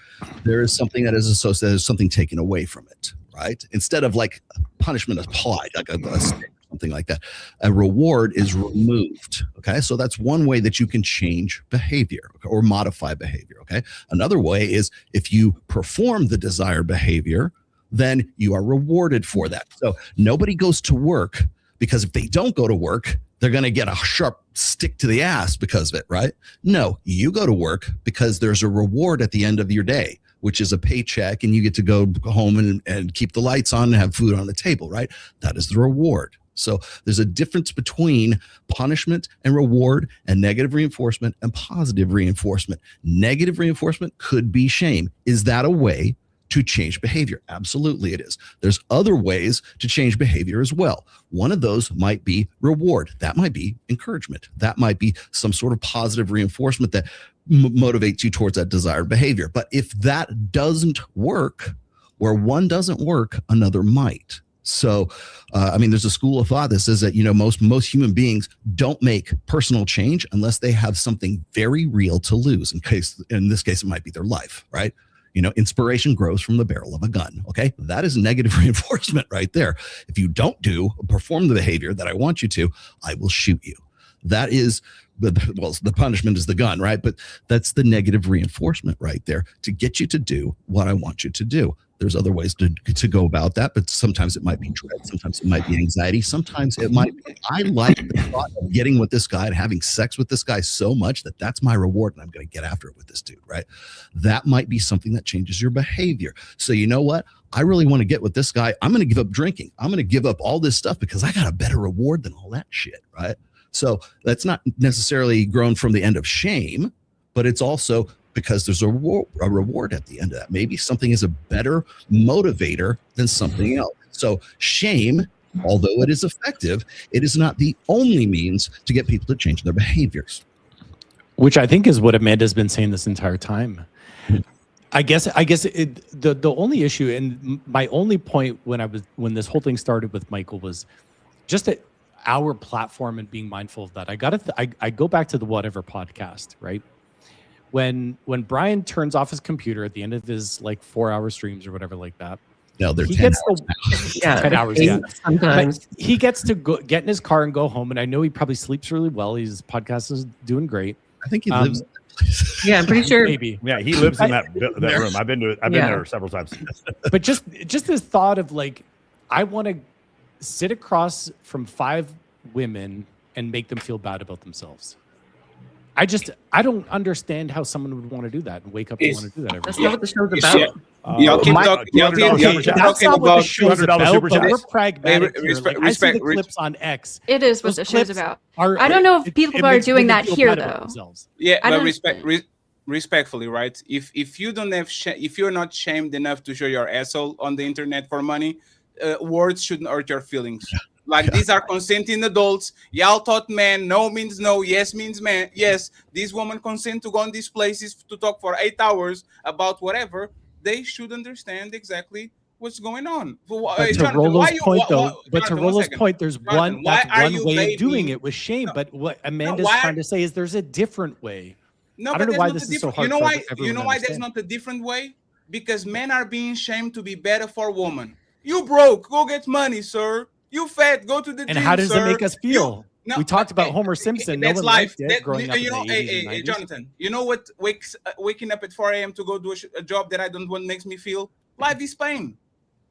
there is something that is associated, there's something taken away from it, right? Instead of like punishment applied, like a stick, something like that, a reward is removed. Okay, so that's one way that you can change behavior or modify behavior. Okay, another way is if you perform the desired behavior, then you are rewarded for that. So nobody goes to work because if they don't go to work, they're going to get a sharp stick to the ass because of it, right? No, you go to work because there's a reward at the end of your day, which is a paycheck, and you get to go home and keep the lights on and have food on the table, right? That is the reward. So there's a difference between punishment and reward and negative reinforcement and positive reinforcement. Negative reinforcement could be shame. Is that a way to change behavior? Absolutely it is. There's other ways to change behavior as well. One of those might be reward. That might be encouragement. That might be some sort of positive reinforcement that motivates you towards that desired behavior. But if that doesn't work, where one doesn't work, another might. So, there's a school of thought that says that, most human beings don't make personal change unless they have something very real to lose. In this case, it might be their life, right? Inspiration grows from the barrel of a gun. Okay. That is negative reinforcement right there. If you don't perform the behavior that I want you to, I will shoot you. That is the punishment is the gun, right? But that's the negative reinforcement right there to get you to do what I want you to do. There's other ways to go about that, but sometimes it might be dread. Sometimes it might be anxiety. Sometimes it might be, I like the thought of getting with this guy and having sex with this guy so much that that's my reward and I'm going to get after it with this dude, right? That might be something that changes your behavior. So you know what? I really want to get with this guy. I'm going to give up drinking. I'm going to give up all this stuff because I got a better reward than all that shit, right? So that's not necessarily grown from the end of shame, but it's also because there's a reward at the end of that. Maybe something is a better motivator than something else. So shame, although it is effective, it is not the only means to get people to change their behaviors.
Which I think is what Amanda's been saying this entire time. I guess the only issue and my only point when this whole thing started with Michael was just that our platform and being mindful of that. I go back to the Whatever podcast, right? When Brian turns off his computer at the end of his 4-hour streams or whatever like that.
No, they're 10 hours.
10 hours, yeah.
Sometimes.
But he gets to get in his car and go home. And I know he probably sleeps really well. His podcast is doing great.
I think he lives.
Yeah, I'm pretty sure.
Maybe.
Yeah, he lives in that room. I've been there several times.
But just this thought of I want to sit across from 5 women and make them feel bad about themselves. I don't understand how someone would want to do that and wake up and want to do that every day.
That's not what the show's about.
Y'all keep talking about
$200 but we're pragmatic here. I see the clips on X.
It is what the show's about. I don't know if people are doing that here though.
Yeah, but respectfully, right? If you don't have if you're not shamed enough to show your asshole on the internet for money, words shouldn't hurt your feelings. These are consenting adults. Y'all taught man, no means no, yes means man. Yes, these women consent to go on these places to talk for 8 hours about whatever. They should understand exactly what's going on.
But to Rolo's point, there's one way of doing it with shame. But what Amanda's trying to say is there's a different way.
No,
I don't know why this is so hard.
You know why there's not a different way? Because men are being shamed to be better for women. You broke, go get money, sir. You fat, go to the gym,
and how does
sir.
it make us feel?
No,
we talked about
hey,
Homer Simpson. No
That's
one
life.
liked it
That,
growing up in the 80s and 90s.
Jonathan, you know what waking up at 4 a.m. to go do a job that I don't want makes me feel? Life is pain.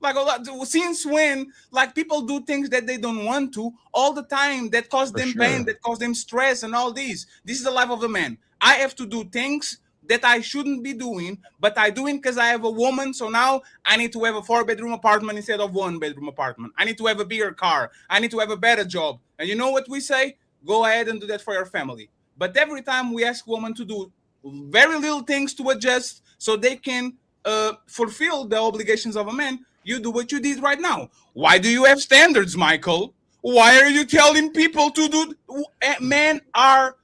Like a lot, since when, like people do things that they don't want to all the time that cause them pain, that cause them stress and all these. This is the life of a man. I have to do things that I shouldn't be doing, but I doing because I have a woman. So now I need to have a 4-bedroom apartment instead of 1-bedroom apartment. I need to have a bigger car. I need to have a better job. And you know what we say? Go ahead and do that for your family. But every time we ask women to do very little things to adjust so they can fulfill the obligations of a man, you do what you did right now. Why do you have standards, Michael? Why are you telling people to do? Men are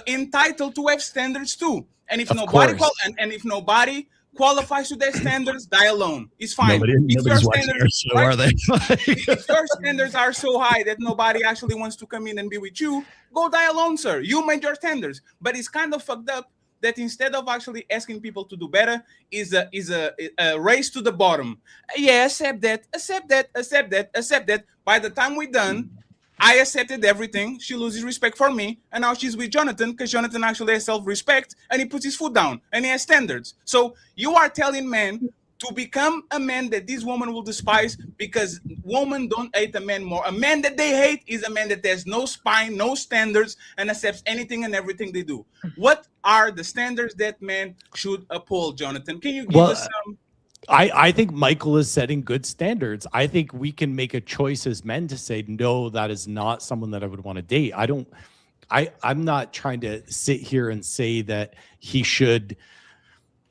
entitled to have standards too. And if if nobody qualifies to their standards, die alone. It's fine.
Nobody's watching our show, are they?
If your standards are so high that nobody actually wants to come in and be with you, go die alone, sir. You made your standards. But it's kind of fucked up that instead of actually asking people to do better, is a race to the bottom. Yeah, accept that. By the time we're done, I accepted everything. She loses respect for me, and now she's with Jonathan because Jonathan actually has self-respect and he puts his foot down and he has standards. So you are telling men to become a man that this woman will despise because women don't hate a man more. A man that they hate is a man that has no spine, no standards, and accepts anything and everything they do. What are the standards that men should uphold, Jonathan? Can you give us some?
I think Michael is setting good standards. I think we can make a choice as men to say, no, that is not someone that I would want to date. I'm not trying to sit here and say that he should,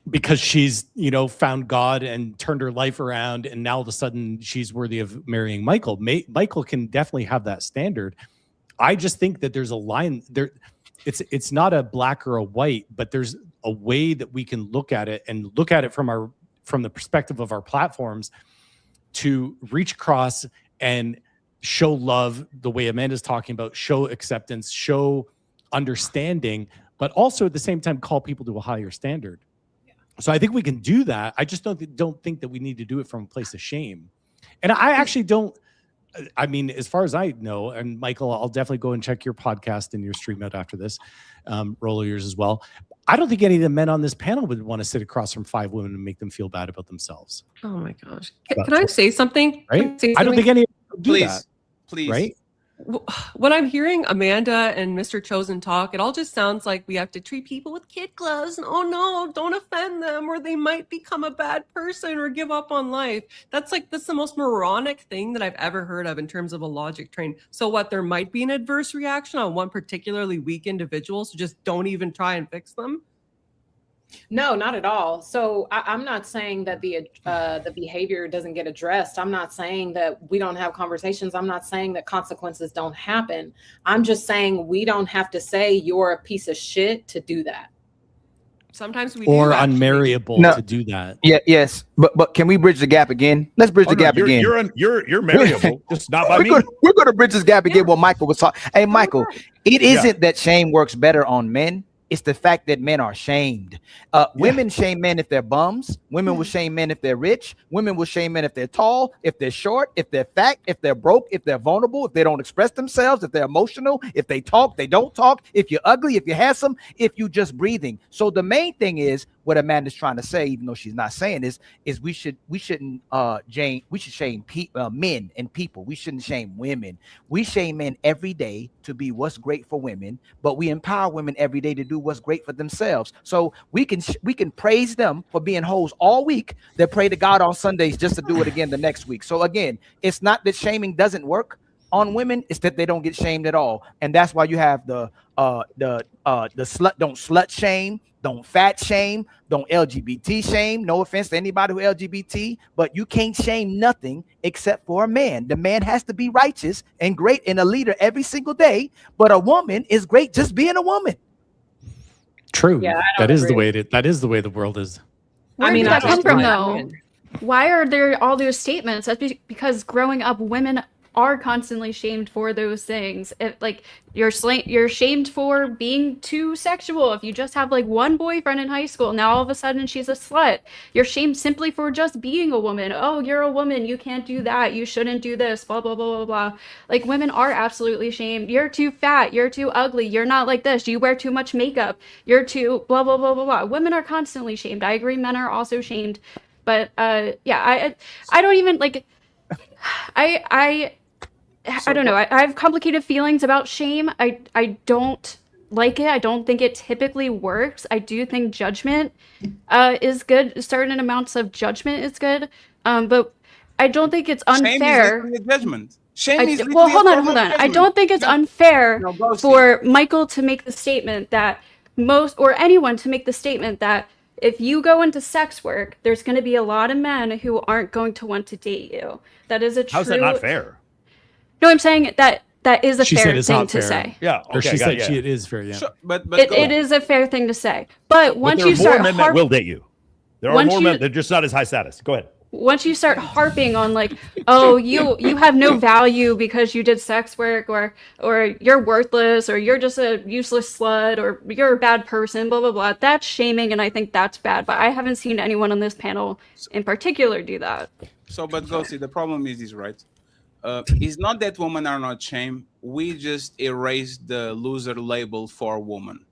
because she's, found God and turned her life around and now all of a sudden she's worthy of marrying Michael. Michael can definitely have that standard. I just think that there's a line there. It's not a black or a white, but there's a way that we can look at it and look at it from the perspective of our platforms to reach across and show love the way Amanda's talking about, show acceptance, show understanding, but also at the same time call people to a higher standard. So I think we can do that. I just don't think that we need to do it from a place of shame. And I actually don't, I mean, as far as I know, and Michael, I'll definitely go and check your podcast and your stream out after this, roll yours as well. I don't think any of the men on this panel would want to sit across from 5 women and make them feel bad about themselves.
Oh my gosh. Can I say something?
Right? I don't think any of them would do that.
Please.
Right?
When I'm hearing Amanda and Mr. Chosen talk, it all just sounds like we have to treat people with kid gloves and oh no, don't offend them or they might become a bad person or give up on life. That's the most moronic thing that I've ever heard of in terms of a logic train. So what, there might be an adverse reaction on one particularly weak individual, so just don't even try and fix them?
No, not at all. So I'm not saying that the behavior doesn't get addressed. I'm not saying that we don't have conversations. I'm not saying that consequences don't happen. I'm just saying we don't have to say you're a piece of shit to do that.
Sometimes we
or
do
unmarryable to do that.
Yeah, yes, but can we bridge the gap again? Let's bridge the gap again.
You're marryable, just not by me.
We're going to bridge this gap again. What Michael was talking. Hey, Michael, it isn't that shame works better on men. It's the fact that men are shamed. Women shame men if they're bums. Women will shame men if they're rich. Women will shame men if they're tall, if they're short, if they're fat, if they're broke, if they're vulnerable, if they don't express themselves, if they're emotional, if they talk, they don't talk, if you're ugly, if you're handsome, if you just breathing. So the main thing is what Amanda's trying to say, even though she's not saying is we shouldn't shame men and people. We shouldn't shame women. We shame men every day to be what's great for women, but we empower women every day to do what's great for themselves. So we can praise them for being hoes all week, then pray to God on Sundays just to do it again the next week. So again, it's not that shaming doesn't work on women, it's that they don't get shamed at all. And that's why you have the slut shame, don't fat shame, don't LGBT shame. No offense to anybody who LGBT, but you can't shame nothing except for a man. The man has to be righteous and great and a leader every single day, but a woman is great just being a woman.
True.
Yeah,
that is the way the world is.
Where did that come from though? Why are there all those statements? That's because growing up, women are constantly shamed for those things. If like you're shamed for being too sexual. If you just have like one boyfriend in high school, now all of a sudden she's a slut. You're shamed simply for just being a woman. Oh, you're a woman, you can't do that, you shouldn't do this, blah blah blah blah blah. Like women are absolutely shamed. You're too fat, you're too ugly, you're not like this, you wear too much makeup, you're too blah blah blah blah blah. Women are constantly shamed. I agree, men are also shamed. But yeah, I don't even like I don't know. I have complicated feelings about shame. I don't like it. I don't think it typically works. I do think judgment is good. Certain amounts of judgment is good. But I don't think it's unfair.
Shame is literally judgment. Shame is literally
Well, hold
a
on,
form
hold
of
on. I
judgment.
don't think it's unfair
No, Ghosty.
for Michael to make the statement that most, or anyone to make the statement that if you go into sex work, there's going to be a lot of men who aren't going to want to date you. That is a true.
How's that not fair?
No, I'm saying that is a
She
fair
said it's
thing
not
to
fair.
say.
Yeah,
Or
okay,
she said
yeah.
it is fair. Yeah.
Sure, but
It is a fair thing to say. But once
there are
you
more
start
men that will date you. There are
once
more
you-
men. They're just not as high status. Go ahead.
once you start harping on like, oh, you have no value because you did sex work, or you're worthless, or you're just a useless slut, or you're a bad person, blah blah blah, that's shaming, and I think that's bad. But I haven't seen anyone on this panel in particular do that.
So, but Ghosty, the problem is this, right? It's not that women are not shamed. We just erased the loser label for women.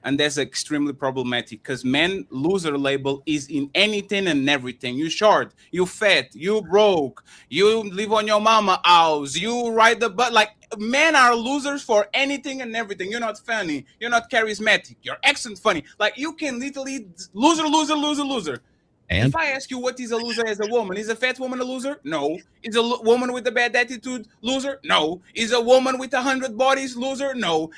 And that's extremely problematic because men loser label is in anything and everything. You short, you fat, you broke, you live on your mama house, you ride the butt. Like men are losers for anything and everything. You're not funny, you're not charismatic, your accent funny. Like you can literally loser.
And
if I ask you what is a loser as a woman, is a fat woman a loser? No. Is a woman with a bad attitude loser? No. Is a woman with 100 bodies loser? No.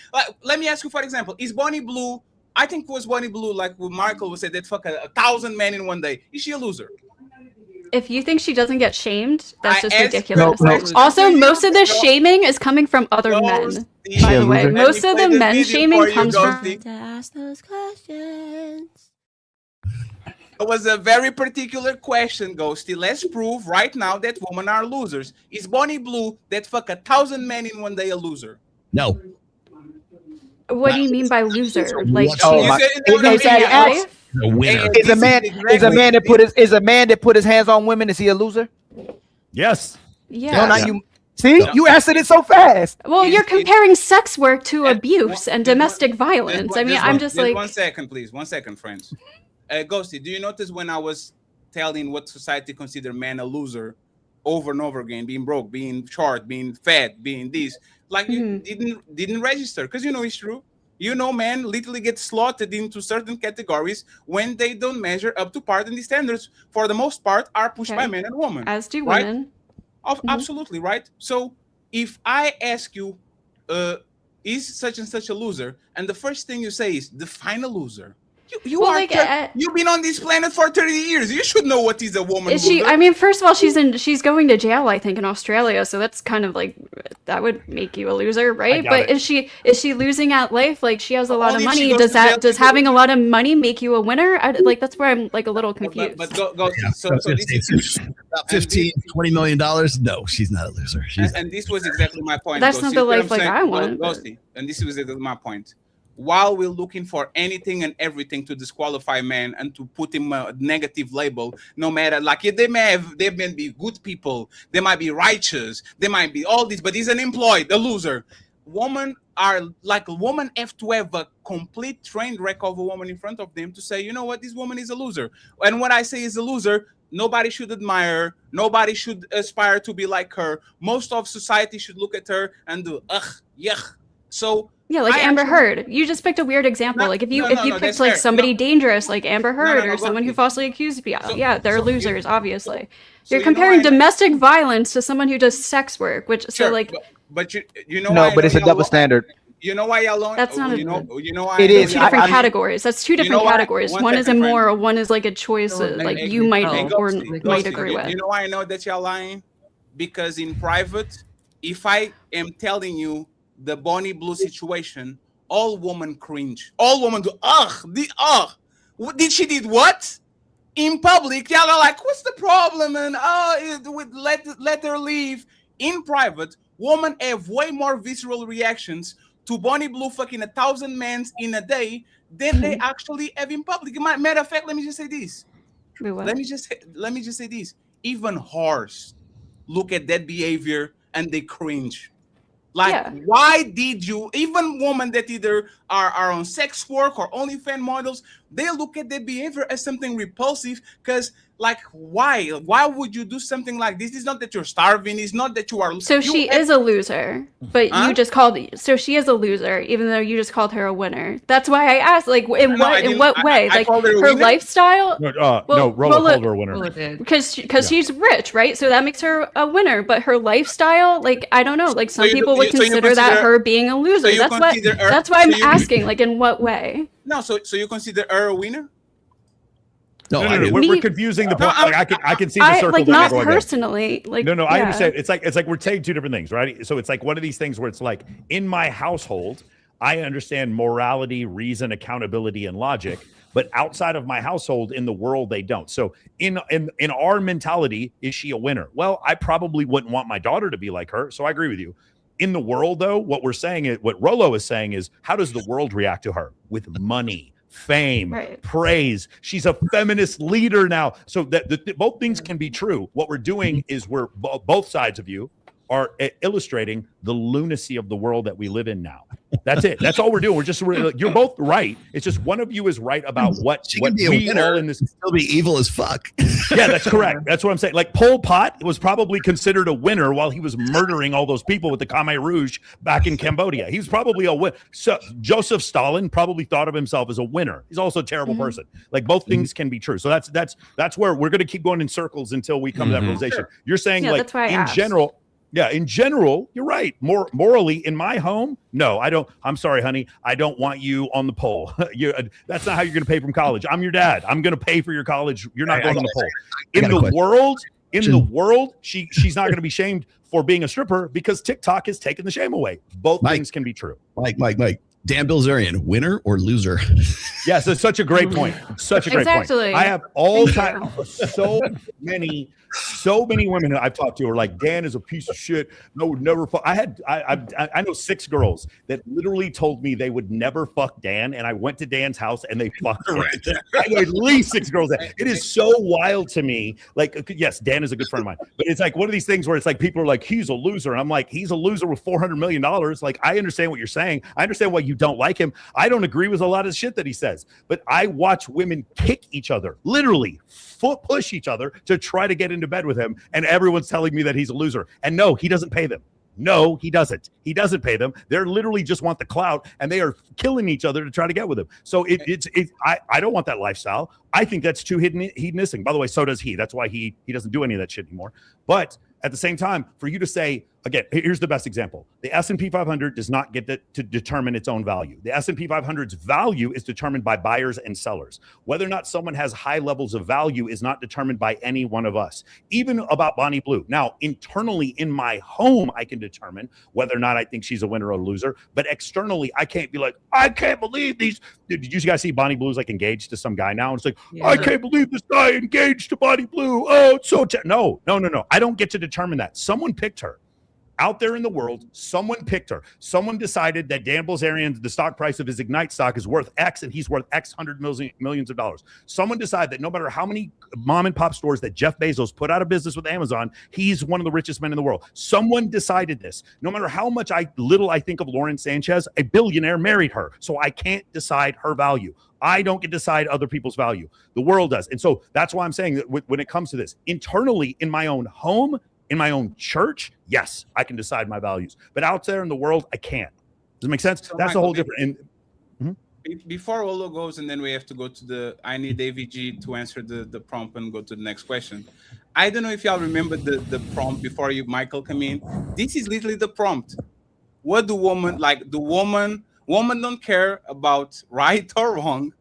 Let me ask you, for example, is Bonnie Blue, I think it was Bonnie Blue, like what Michael would say, that fuck 1,000 men in one day. Is she a loser?
If you think she doesn't get shamed, that's just
asked
ridiculous.
no.
Also, most of the shaming is coming from other men. By the way, most of the men shaming comes from.
To ask those questions.
It was a very particular question, Ghosty. Let's prove right now that women are losers. Is Bonnie Blue that fuck 1,000 men in one day a loser?
No.
What do you mean by loser? Like she's
a
winner.
Is a man that put his hands on women? Is he a loser?
Yes.
Yeah.
No, not you. See, you answered it so fast.
Well, you're comparing sex work to abuse and domestic violence. I mean, I'm just like.
1 second, please. 1 second, friends. Ghosty, do you notice when I was telling what society consider man a loser over and over again, being broke, being short, being fat, being this, like you didn't register because you know it's true. You know, men literally get slotted into certain categories when they don't measure up to par, and the standards for the most part are pushed by men and women.
As do
right?
women.
Absolutely, right? So if I ask you, is such and such a loser, and the first thing you say is define a loser. You've been on this planet for 30 years. You should know what is a woman.
Is she?
loser.
I mean, first of all, she's going to jail, I think, in Australia. So that's kind of like that would make you a loser, right? But is she losing at life? Like she has a lot of money. Does having a lot of money make you a winner? Like that's where I'm like a little confused.
But go.
Yeah,
So this is
about $15, $20 million. No, she's not a loser.
and this was exactly my point.
That's not the
See what
life
I'm
like
saying?
I want, but-
Ghosty. And this was my point. While we're looking for anything and everything to disqualify men and to put him a negative label, no matter like they may be good people, they might be righteous, they might be all this, but he's unemployed, a loser. Women have to have a complete train wreck of a woman in front of them to say, you know what, this woman is a loser. And when I say is a loser, nobody should admire her, nobody should aspire to be like her. Most of society should look at her and do yuck. So
yeah, like Amber Heard. You just picked a weird example. Like if you picked like somebody dangerous like Amber Heard or someone who falsely accused people, they're losers, obviously. You're comparing domestic violence to someone who does sex work, which
but you know
No, but it's a double standard.
You know why y'all
That's not
you know why
it is
two different categories. That's two different categories. One is immoral, one is like a choice like you might or might agree with.
You know why I know that y'all lying? Because in private, if I am telling you the Bonnie Blue situation, all women cringe. All women do did she did what? In public, y'all are like, what's the problem? And let her leave. in private, women have way more visceral reactions to Bonnie Blue fucking 1,000 men in a day than they actually have in public. Matter of fact, let me just say this. Let me just say this. Even whores look at that behavior and they cringe. Like, why did you, even women that either are on sex work or OnlyFans models, they look at their behavior as something repulsive because, like, why? Why would you do something like this? It's not that you're starving. It's not that you are.
So she is a loser, but you just called. So she is a loser, even though you just called her a winner. That's why I asked, like, in what way? Like her lifestyle.
No, Rolo called her a winner.
Because she's rich, right? So that makes her a winner. But her lifestyle, like, I don't know. Like some people would consider that her being a loser. That's why I'm asking. Like, in what way?
No, so you consider her a winner?
No, we're confusing the point. Like, I can see the circle.
Like, not personally. Like,
no, I understand. It's like we're saying two different things, right? So it's like one of these things where it's like, in my household, I understand morality, reason, accountability, and logic. But outside of my household, in the world, they don't. So in our mentality, is she a winner? Well, I probably wouldn't want my daughter to be like her. So I agree with you. In the world, though, what we're saying is, what Rolo is saying is, how does the world react to her? With money, fame, praise. She's a feminist leader now. So that both things can be true. What we're doing is we're both sides of you are illustrating the lunacy of the world that we live in now. That's it. That's all we're doing. You're both right. It's just one of you is right about what we all in this
still be evil as fuck.
Yeah, that's correct. That's what I'm saying. Like Pol Pot was probably considered a winner while he was murdering all those people with the Khmer Rouge back in Cambodia. He's probably a winner. So Joseph Stalin probably thought of himself as a winner. He's also a terrible person. Like both things can be true. So that's where we're going to keep going in circles until we come to that realization. Sure. You're saying like in general. Yeah, in general, you're right. Morally, in my home, no, I don't. I'm sorry, honey. I don't want you on the pole. That's not how you're going to pay from college. I'm your dad. I'm going to pay for your college. You're not going on the pole. In the world, she's not going to be shamed for being a stripper because TikTok has taken the shame away. Both things can be true.
Mike. Dan Bilzerian, winner or loser?
Yes, it's such a great point. Such a great point. I have all time so many women that I've talked to are like, Dan is a piece of shit. No, would never fuck. I know 6 girls that literally told me they would never fuck Dan, and I went to Dan's house and they fucked her. I know at least 6 girls. It is so wild to me. Like, yes, Dan is a good friend of mine, but it's like one of these things where it's like people are like, he's a loser, and I'm like, he's a loser with $400 million. Like, I understand what you're saying. I understand why you don't like him. I don't agree with a lot of the shit that he says, but I watch women kick each other, literally foot push each other to try to get into bed with him, and everyone's telling me that he's a loser. And no, he doesn't pay them. No, he doesn't. He doesn't pay them. They're literally just want the clout, and they are killing each other to try to get with him. So I don't want that lifestyle. I think that's too hedonistic. By the way, so does he. That's why he doesn't do any of that shit anymore. But at the same time, for you to say, again, here's the best example. The S&P 500 does not get to determine its own value. The S&P 500's value is determined by buyers and sellers. Whether or not someone has high levels of value is not determined by any one of us. Even about Bonnie Blue. Now, internally in my home, I can determine whether or not I think she's a winner or a loser. But externally, I can't be like, I can't believe these. Did you guys see Bonnie Blue's like engaged to some guy now? And it's like, I can't believe this guy engaged to Bonnie Blue. Oh, it's so no. I don't get to determine that. Someone picked her. Out there in the world, someone picked her. Someone decided that Dan Bilzerian, the stock price of his Ignite stock is worth X, and he's worth X millions of dollars. Someone decided that no matter how many mom and pop stores that Jeff Bezos put out of business with Amazon, he's one of the richest men in the world. Someone decided this. No matter how much little I think of Lauren Sanchez, a billionaire married her. So I can't decide her value. I don't get to decide other people's value. The world does. And so that's why I'm saying that when it comes to this, internally in my own home, in my own church, yes, I can decide my values. But out there in the world, I can't. Does it make sense? So that's Michael, a whole different.
Before Olo goes, and then we have to go to I need AVG to answer the prompt and go to the next question. I don't know if y'all remember the prompt before Michael, come in. This is literally the prompt. What do women like? Women don't care about right or wrong.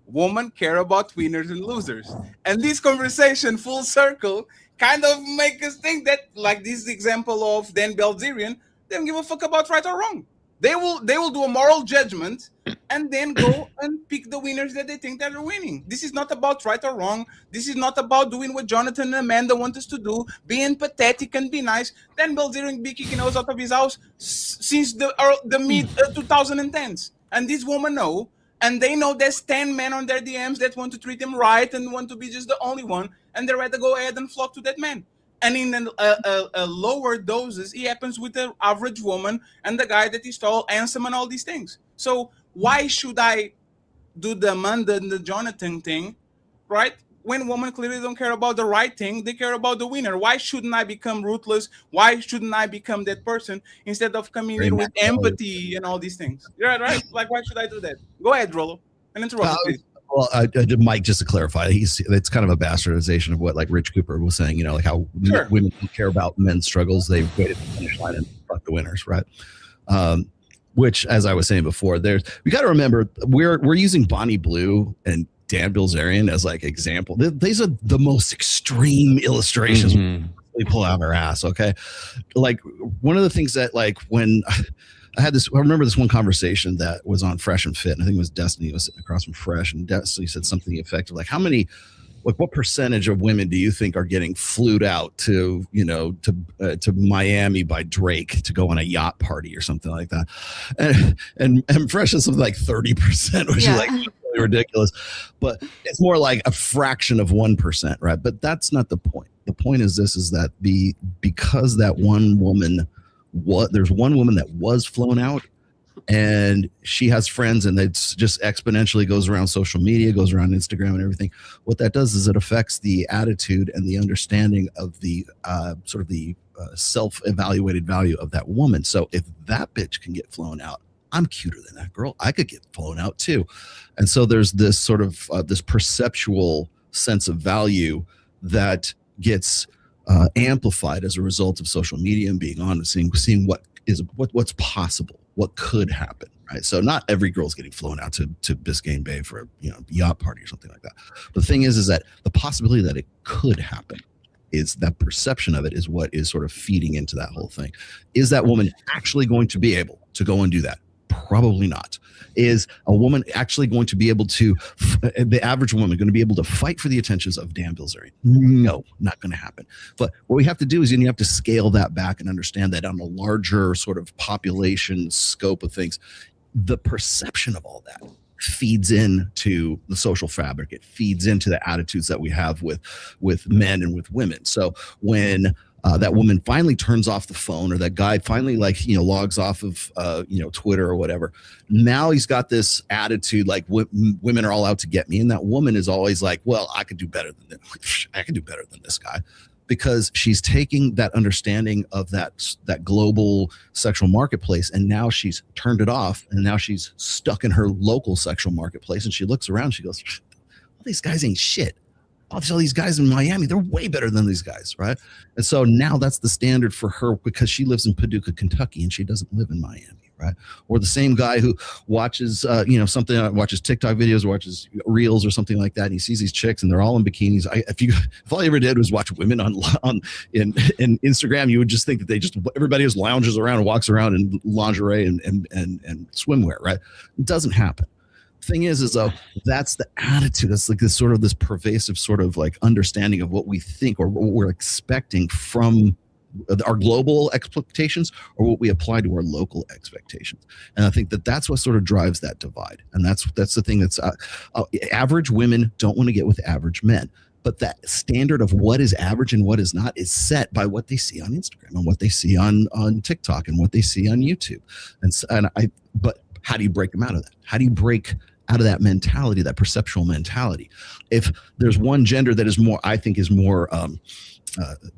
Women care about winners and losers. And this conversation, full circle, kind of make us think that, like this example of Dan Bilzerian, they don't give a fuck about right or wrong. They will do a moral judgment and then go and pick the winners that they think that are winning. This is not about right or wrong. This is not about doing what Jonathan and Amanda want us to do, being pathetic and be nice. Dan Bilzerian be kicking us out of his house since the mid 2010s. And this woman know, and they know there's 10 men on their DMs that want to treat them right and want to be just the only one, and they're ready to go ahead and flock to that man. And in a lower doses, it happens with the average woman and the guy that is tall, handsome, and all these things. So why should I do the Amanda and the Jonathan thing, right? When women clearly don't care about the right thing, they care about the winner. Why shouldn't I become ruthless? Why shouldn't I become that person instead of coming in with empathy and all these things? You're right? Like, why should I do that? Go ahead, Rollo, and interrupt me, please.
Well, Mike, just to clarify, it's kind of a bastardization of what like Rich Cooper was saying. You know, like how women don't care about men's struggles; they wait at the finish line and fuck the winners, right? Which, as I was saying before, we got to remember we're using Bonnie Blue and Dan Bilzerian as like example. These are the most extreme illustrations we pull out of our ass. Okay, like one of the things that like when. I remember this one conversation that was on Fresh and Fit, and I think it was Destiny was sitting across from Fresh, and Destiny said something effective like, what percentage of women do you think are getting flued out to Miami by Drake to go on a yacht party or something like that? And Fresh is something like 30%, which is like really ridiculous. But it's more like a fraction of 1%, right? But that's not the point. The point is that because that one woman there's one woman that was flown out and she has friends, and it's just exponentially goes around social media, goes around Instagram and everything. What that does is it affects the attitude and the understanding of the sort of the self-evaluated value of that woman. So if that bitch can get flown out, I'm cuter than that girl. I could get flown out too. And so there's this sort of this perceptual sense of value that gets amplified as a result of social media and being on and seeing what's possible, what could happen, right? So not every girl's getting flown out to Biscayne Bay for a yacht party or something like that. But the thing is that the possibility that it could happen is that perception of it is what is sort of feeding into that whole thing. Is that woman actually going to be able to go and do that? Probably not. Is a woman actually going to be able to, the average woman going to be able to fight for the attentions of Dan Bilzerian? No, not going to happen. But what we have to do is you have to scale that back and understand that on a larger sort of population scope of things, the perception of all that feeds into the social fabric. It feeds into the attitudes that we have with men and with women. So when that woman finally turns off the phone, or that guy finally logs off of Twitter or whatever, now he's got this attitude like women are all out to get me, and that woman is always like, well, I could do better than this. I could do better than this guy, because she's taking that understanding of that global sexual marketplace, and now she's turned it off, and now she's stuck in her local sexual marketplace, and she looks around, she goes, all these guys ain't shit. All these guys in Miami, they're way better than these guys, right? And so now that's the standard for her, because she lives in Paducah, Kentucky, and she doesn't live in Miami, right? Or the same guy who watches, watches TikTok videos, watches reels or something like that, and he sees these chicks and they're all in bikinis. If all you ever did was watch women in Instagram, you would just think that everybody just lounges around and walks around in lingerie and swimwear, right? It doesn't happen. Thing is though, that's the attitude. That's like this pervasive sort of like understanding of what we think or what we're expecting from our global expectations, or what we apply to our local expectations. And I think that's what sort of drives that divide. And that's the thing that's average women don't want to get with average men. But that standard of what is average and what is not is set by what they see on Instagram and what they see on TikTok and what they see on YouTube. But how do you break them out of that? How do you break out of that mentality, that perceptual mentality? If there's one gender that is more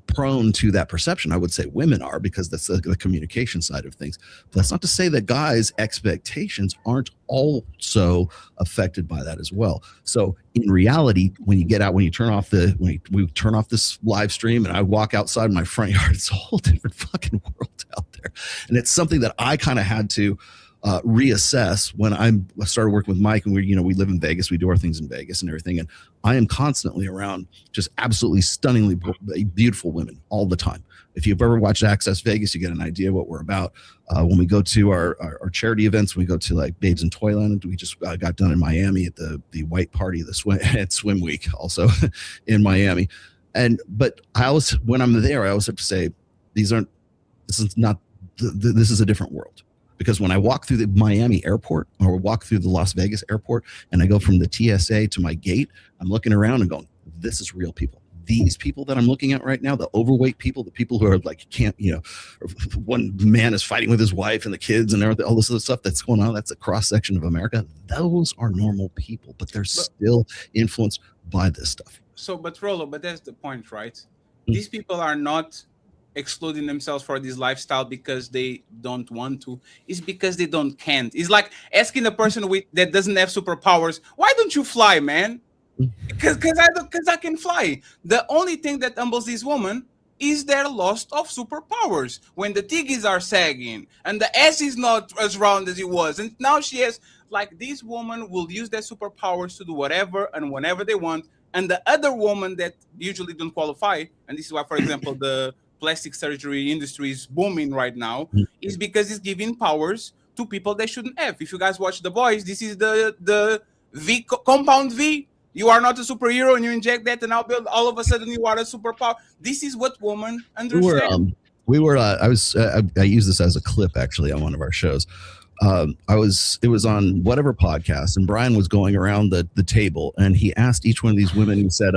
prone to that perception, I would say women are, because that's the communication side of things. But that's not to say that guys' expectations aren't also affected by that as well. So in reality, when we turn off this live stream and I walk outside my front yard, it's a whole different fucking world out there. And it's something that I kind of had to reassess when I started working with Mike, and we live in Vegas, we do our things in Vegas and everything, and I am constantly around just absolutely stunningly beautiful women all the time. If you've ever watched Access Vegas, you get an idea what we're about. When we go to our charity events, when we go to like Babes in Toyland, we just got done in Miami at the white party, at Swim Week, also in Miami. But when I'm there, I always have to say, this is a different world. Because when I walk through the Miami airport or walk through the Las Vegas airport and I go from the TSA to my gate, I'm looking around and going, this is real people. These people that I'm looking at right now, the overweight people, the people who are like, one man is fighting with his wife and the kids and everything, all this other stuff that's going on, that's a cross section of America. Those are normal people, but they're still influenced by this stuff.
But Rollo, that's the point, right? These people are not excluding themselves for this lifestyle because they don't want to. It's because they can't. It's like asking a person that doesn't have superpowers, why don't you fly, man? Because I can fly. The only thing that humbles this woman is their loss of superpowers. When the titties are sagging and the ass is not as round as it was, and now she has, like, this woman will use their superpowers to do whatever and whenever they want. And the other woman that usually don't qualify, and this is why, for example, the plastic surgery industry is booming right now, is because it's giving powers to people they shouldn't have. If you guys watch The Boys, this is the V, compound V. You are not a superhero and you inject that and all of a sudden you are a superpower. This is what women understand.
I used this as a clip actually on one of our shows. It was on whatever podcast, and Brian was going around the table and he asked each one of these women, he said,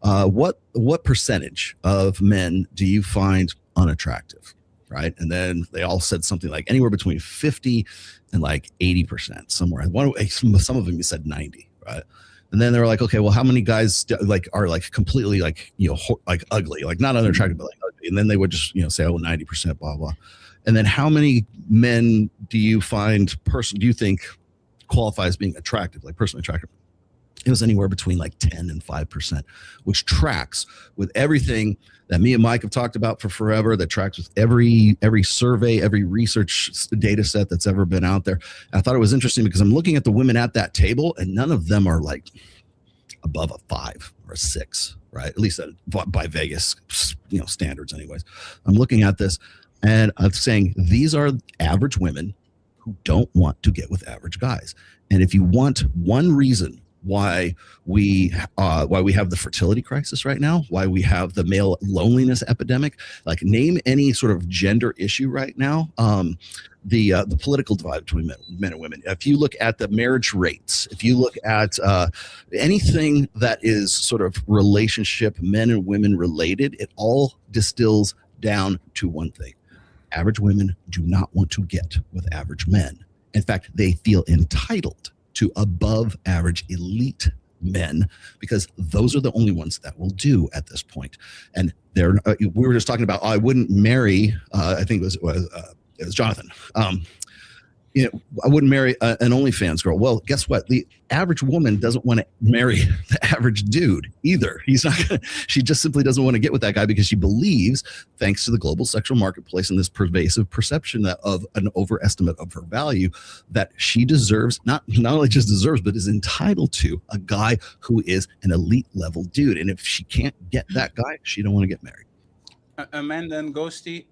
what percentage of men do you find unattractive? Right. And then they all said something like anywhere between 50 and like 80% somewhere. Some of them said 90. Right. And then they were like, okay, well, how many guys are like completely like, like ugly, like not unattractive, but like ugly. And then they would just, say, 90%, blah, blah. And then how many men do you think qualify as being attractive, like personally attractive? It was anywhere between like 10 and 5%, which tracks with everything that me and Mike have talked about for forever, that tracks with every survey, every research data set that's ever been out there. I thought it was interesting because I'm looking at the women at that table and none of them are like above a 5 or a 6, right? At least by Vegas, standards anyways. I'm looking at this and I'm saying these are average women who don't want to get with average guys. And if you want one reason why we have the fertility crisis right now, why we have the male loneliness epidemic, like name any sort of gender issue right now, the political divide between men and women. If you look at the marriage rates, if you look at anything that is sort of relationship, men and women related, it all distills down to one thing. Average women do not want to get with average men. In fact, they feel entitled to above average elite men because those are the only ones that will do at this point. And we were just talking about, I wouldn't marry, I think it was Jonathan. I wouldn't marry an OnlyFans girl. Well, guess what? The average woman doesn't want to marry the average dude either. She just simply doesn't want to get with that guy because she believes, thanks to the global sexual marketplace and this pervasive perception of an overestimate of her value, that she deserves, not only just deserves, but is entitled to a guy who is an elite level dude. And if she can't get that guy, she don't want to get married.
Amanda and Ghosty,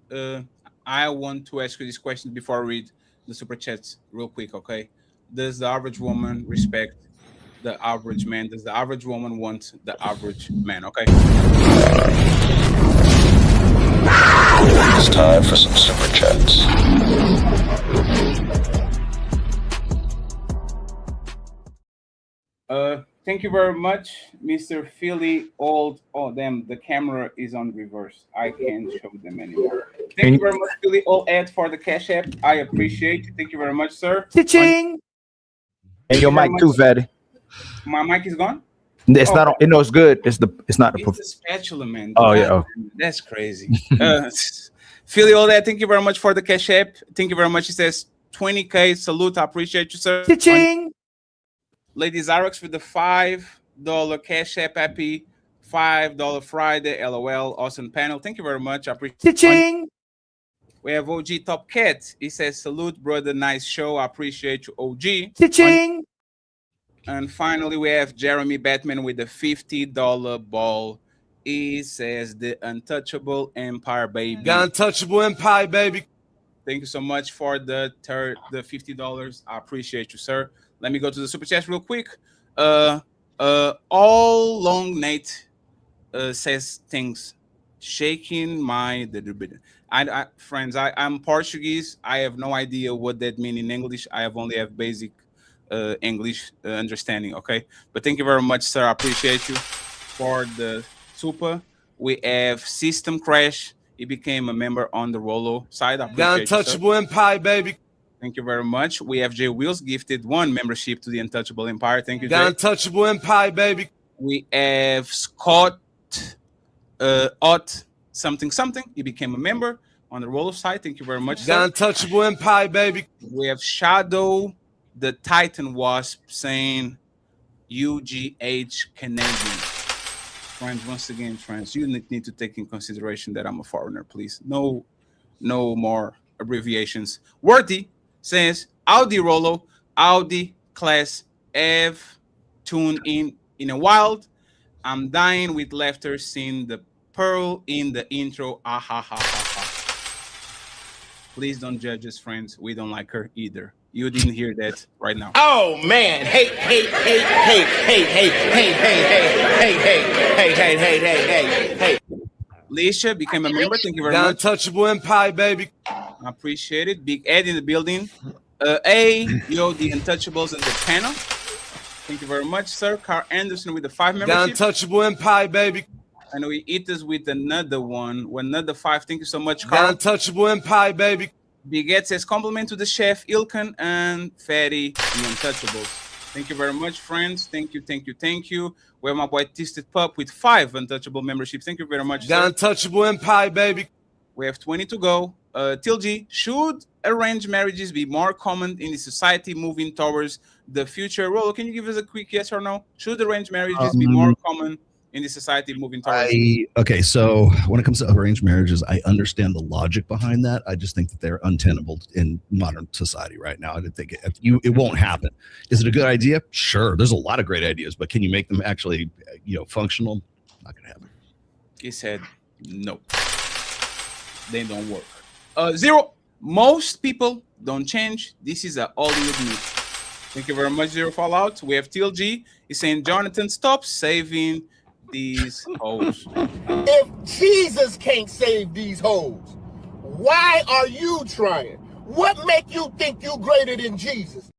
I want to ask you this question before I read the super chats real quick, okay? Does the average woman respect the average man? Does the average woman want the average man? Okay.
It's time for some super chats.
Thank you very much, Mr. Philly Old. Oh, damn, the camera is on reverse. I can't show them anymore. Thank you very much, Philly Old Ed, for the cash app. I appreciate it. Thank you very much, sir.
Cha-ching! And your mic too, Fatty.
My mic is gone?
It's not on. No, it's good. It's not the
spatula, man.
Oh, yeah. Oh.
That's crazy. Philly Old Ed, thank you very much for the cash app. Thank you very much. He says 20K. Salute. I appreciate you, sir.
Cha-ching!
Lady Xerox with the $5 cash app, happy $5 Friday, LOL, awesome panel. Thank you very much. I appreciate
Cha-ching!
We have OG Top Cat. He says, salute, brother. Nice show. I appreciate you, OG.
Cha-ching!
And finally, we have Jeremy Batman with the $50 ball. He says, the Untouchable Empire, baby.
The Untouchable Empire, baby.
Thank you so much for the $50. I appreciate you, sir. Let me go to the super chat real quick. All Long Nate says things. Shaking my friends. I'm Portuguese. I have no idea what that means in English. I only have basic English understanding. Okay, but thank you very much, sir. I appreciate you for the super. We have System Crash. He became a member on the Rolo side. I appreciate
The Untouchable Empire, baby.
Thank you very much. We have Jay Wills gifted 1 membership to the Untouchable Empire. Thank you, Jay.
The Untouchable Empire, baby.
We have Scott Ott something. He became a member on the Rolo side. Thank you very much,
The
sir.
Untouchable Empire, baby.
We have Shadow the Titan Wasp saying UGH Canadian. Friends, once again, friends, you need to take in consideration that I'm a foreigner, please. No more abbreviations. Worthy says Audi Rolo, Audi Class F, tune in a wild. I'm dying with laughter seeing the pearl in the intro. Ah ha ha ha ha. Please don't judge us, friends. We don't like her either. You didn't hear that right now.
Oh man, hey.
Leisha became a member. Thank you very
The
much.
Untouchable Empire, baby.
I appreciate it. Big Ed in the building. Yo, the Untouchables in the panel. Thank you very much, sir. Carl Anderson with the 5
The
membership.
Untouchable Empire, baby.
And we eat this with another one. Another 5. Thank you so much,
The
Carl.
Untouchable Empire, baby.
Big Ed says compliment to the chef, Ilkan and Fatty, the Untouchables. Thank you very much, friends. Thank you. We have my boy Twisted Pup with 5 Untouchable memberships. Thank you very much,
The
sir.
Untouchable Empire, baby.
We have 20 to go. Tilgy, should arranged marriages be more common in the society moving towards the future? Rolo, can you give us a quick yes or no? Should arranged marriages be more common in the society moving towards?
Okay, so when it comes to arranged marriages, I understand the logic behind that. I just think that they're untenable in modern society right now. I don't think it won't happen. Is it a good idea? Sure. There's a lot of great ideas, but can you make them actually, functional? Not gonna happen.
He said no. They don't work. 0. Most people don't change. This is a Hollywood myth. Thank you very much, Zero Fallout. We have TLG. He's saying, Jonathan, stop saving these hoes.
If Jesus can't save these hoes, why are you trying? What make you think you greater than Jesus?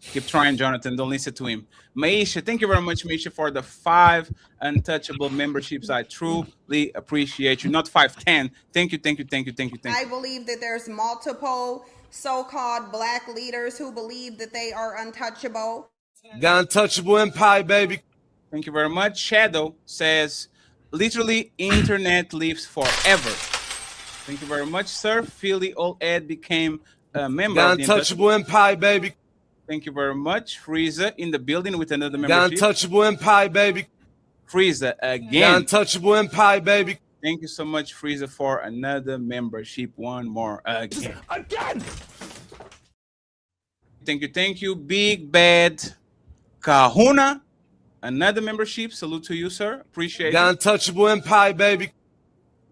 Keep trying, Jonathan. Don't listen to him. Maisha, thank you very much, Maisha, for the 5 Untouchable memberships. I truly appreciate you. Not 5, 10. Thank you.
I believe that there's multiple so-called black leaders who believe that they are untouchable.
The Untouchable Empire, baby.
Thank you very much. Shadow says, literally, internet lives forever. Thank you very much, sir. Philly Old Ed became a member
The
of the
Untouchable Empire, baby.
Thank you very much. Frieza in the building with another
The
membership.
Untouchable Empire, baby.
Frieza
The
again.
Untouchable Empire, baby.
Thank you so much, Frieza, for another membership. One more again. Thank you. Big Bad Kahuna, another membership. Salute to you, sir. Appreciate
The
it.
Untouchable Empire, baby.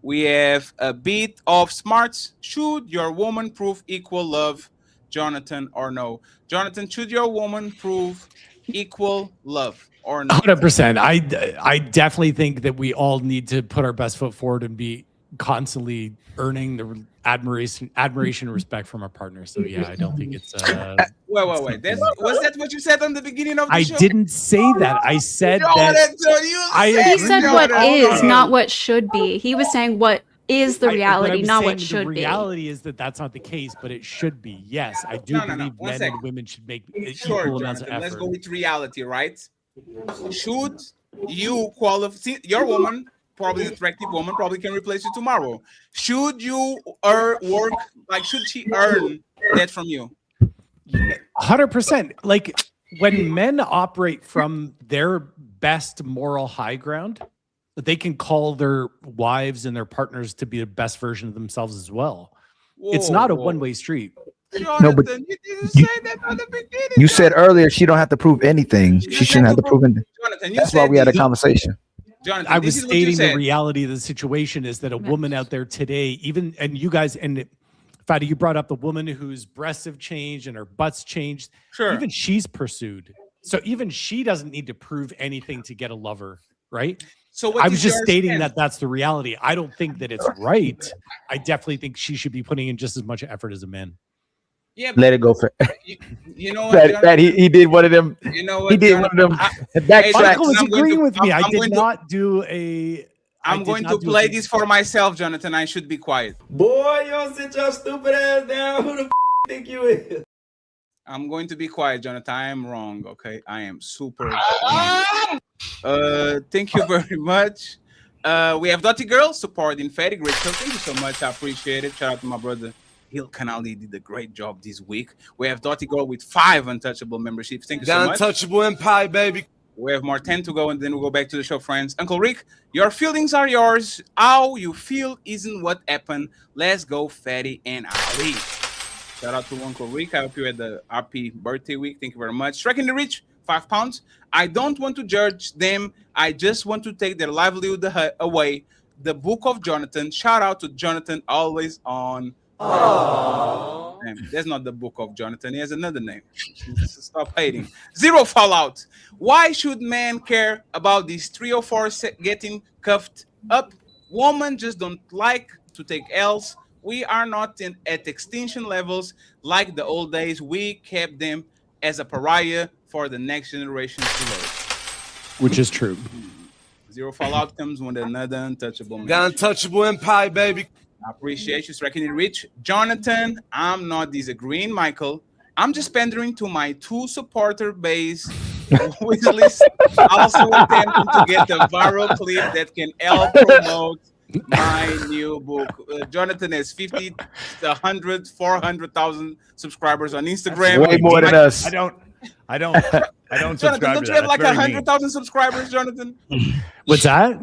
We have a bit of smarts. Should your woman prove equal love, Jonathan, or no? Jonathan, should your woman prove equal love or no?
100%. I definitely think that we all need to put our best foot forward and be constantly earning the admiration and respect from our partners. So yeah, I don't think it's
Wait. Was that what you said on the beginning of the
I
show?
didn't say that. I said
No,
that
that's what you
He said what is,
no.
not what should be. He was saying what is the reality, not what should
the
be.
reality is that that's not the case, but it should be. Yes, I do believe
One
men
second.
and women should make
Sure,
equal amounts of
Jonathan, let's
effort.
go with reality, right? Should you qualify? Your woman, probably an attractive woman, probably can replace you tomorrow. Should you work? Like, should she earn that from you?
100%. Like when men operate from their best moral high ground, they can call their wives and their partners to be the best version of themselves as well. It's not a one-way street.
No, but
Jonathan, you didn't say that at the beginning.
you said earlier she don't have to prove anything. She shouldn't have to prove anything.
Jonathan, you
That's why
said
we had a
you-
conversation.
Jonathan,
I
this
was
is what you
stating the
said.
reality of the situation is that a woman out there today, even, and you guys, and Fatty, you brought up the woman whose breasts have changed and her butt's changed.
Sure.
Even she's pursued. So even she doesn't need to prove anything to get a lover, right?
So what
I was
is
just
your
stating
stand?
that that's the reality. I don't think that it's right. I definitely think she should be putting in just as much effort as a man.
Yeah,
Let it go. For
you know what?
that,
Jonathan?
that he did one of them.
You know what?
He did one of them backtracks.
Michael is
I'm going
agreeing
to-
with me.
I'm
I did
going to-
not do a.
I'm going to play this for myself, Jonathan. I should be quiet.
Boy, you don't sit your stupid ass down. Who the think you is?
I'm going to be quiet, Jonathan. I am wrong. Okay, I am super. wrong. Thank you very much. We have Dottie Girl supporting Fatty. Great show. Thank you so much. I appreciate it. Shout out to my brother Ilkan Ali. Did a great job this week. We have Dottie Girl with 5 untouchable memberships. Thank you so
The
much.
untouchable empire, baby.
We have more 10 to go, and then we'll go back to the show, friends. Uncle Rick, your feelings are yours. How you feel isn't what happened. Let's go, Fatty and Ali. Shout out to Uncle Rick. I hope you had the happy birthday week. Thank you very much. Striking the Rich, £5. I don't want to judge them. I just want to take their livelihood away. The Book of Jonathan. Shout out to Jonathan, always on. Damn, that's not the Book of Jonathan. He has another name. Stop hating. Zero Fallout. Why should men care about these 3 or 4 getting cuffed up? Women just don't like to take L's. We are not at extinction levels like the old days. We kept them as a pariah for the next generation to learn.
Which is true.
Zero Fallout comes with another untouchable man.
The untouchable empire, baby.
I appreciate you striking it rich. Jonathan, I'm not disagreeing, Michael. I'm just pandering to my 2 supporter base. Weasley's also attempting to get the viral clip that can help promote my new book. Jonathan has 50, 100, 400,000 subscribers on Instagram.
Way more than us.
I don't
Jonathan,
subscribe
don't
to
you
that.
have like
That's very mean.
100,000 subscribers, Jonathan?
What's that?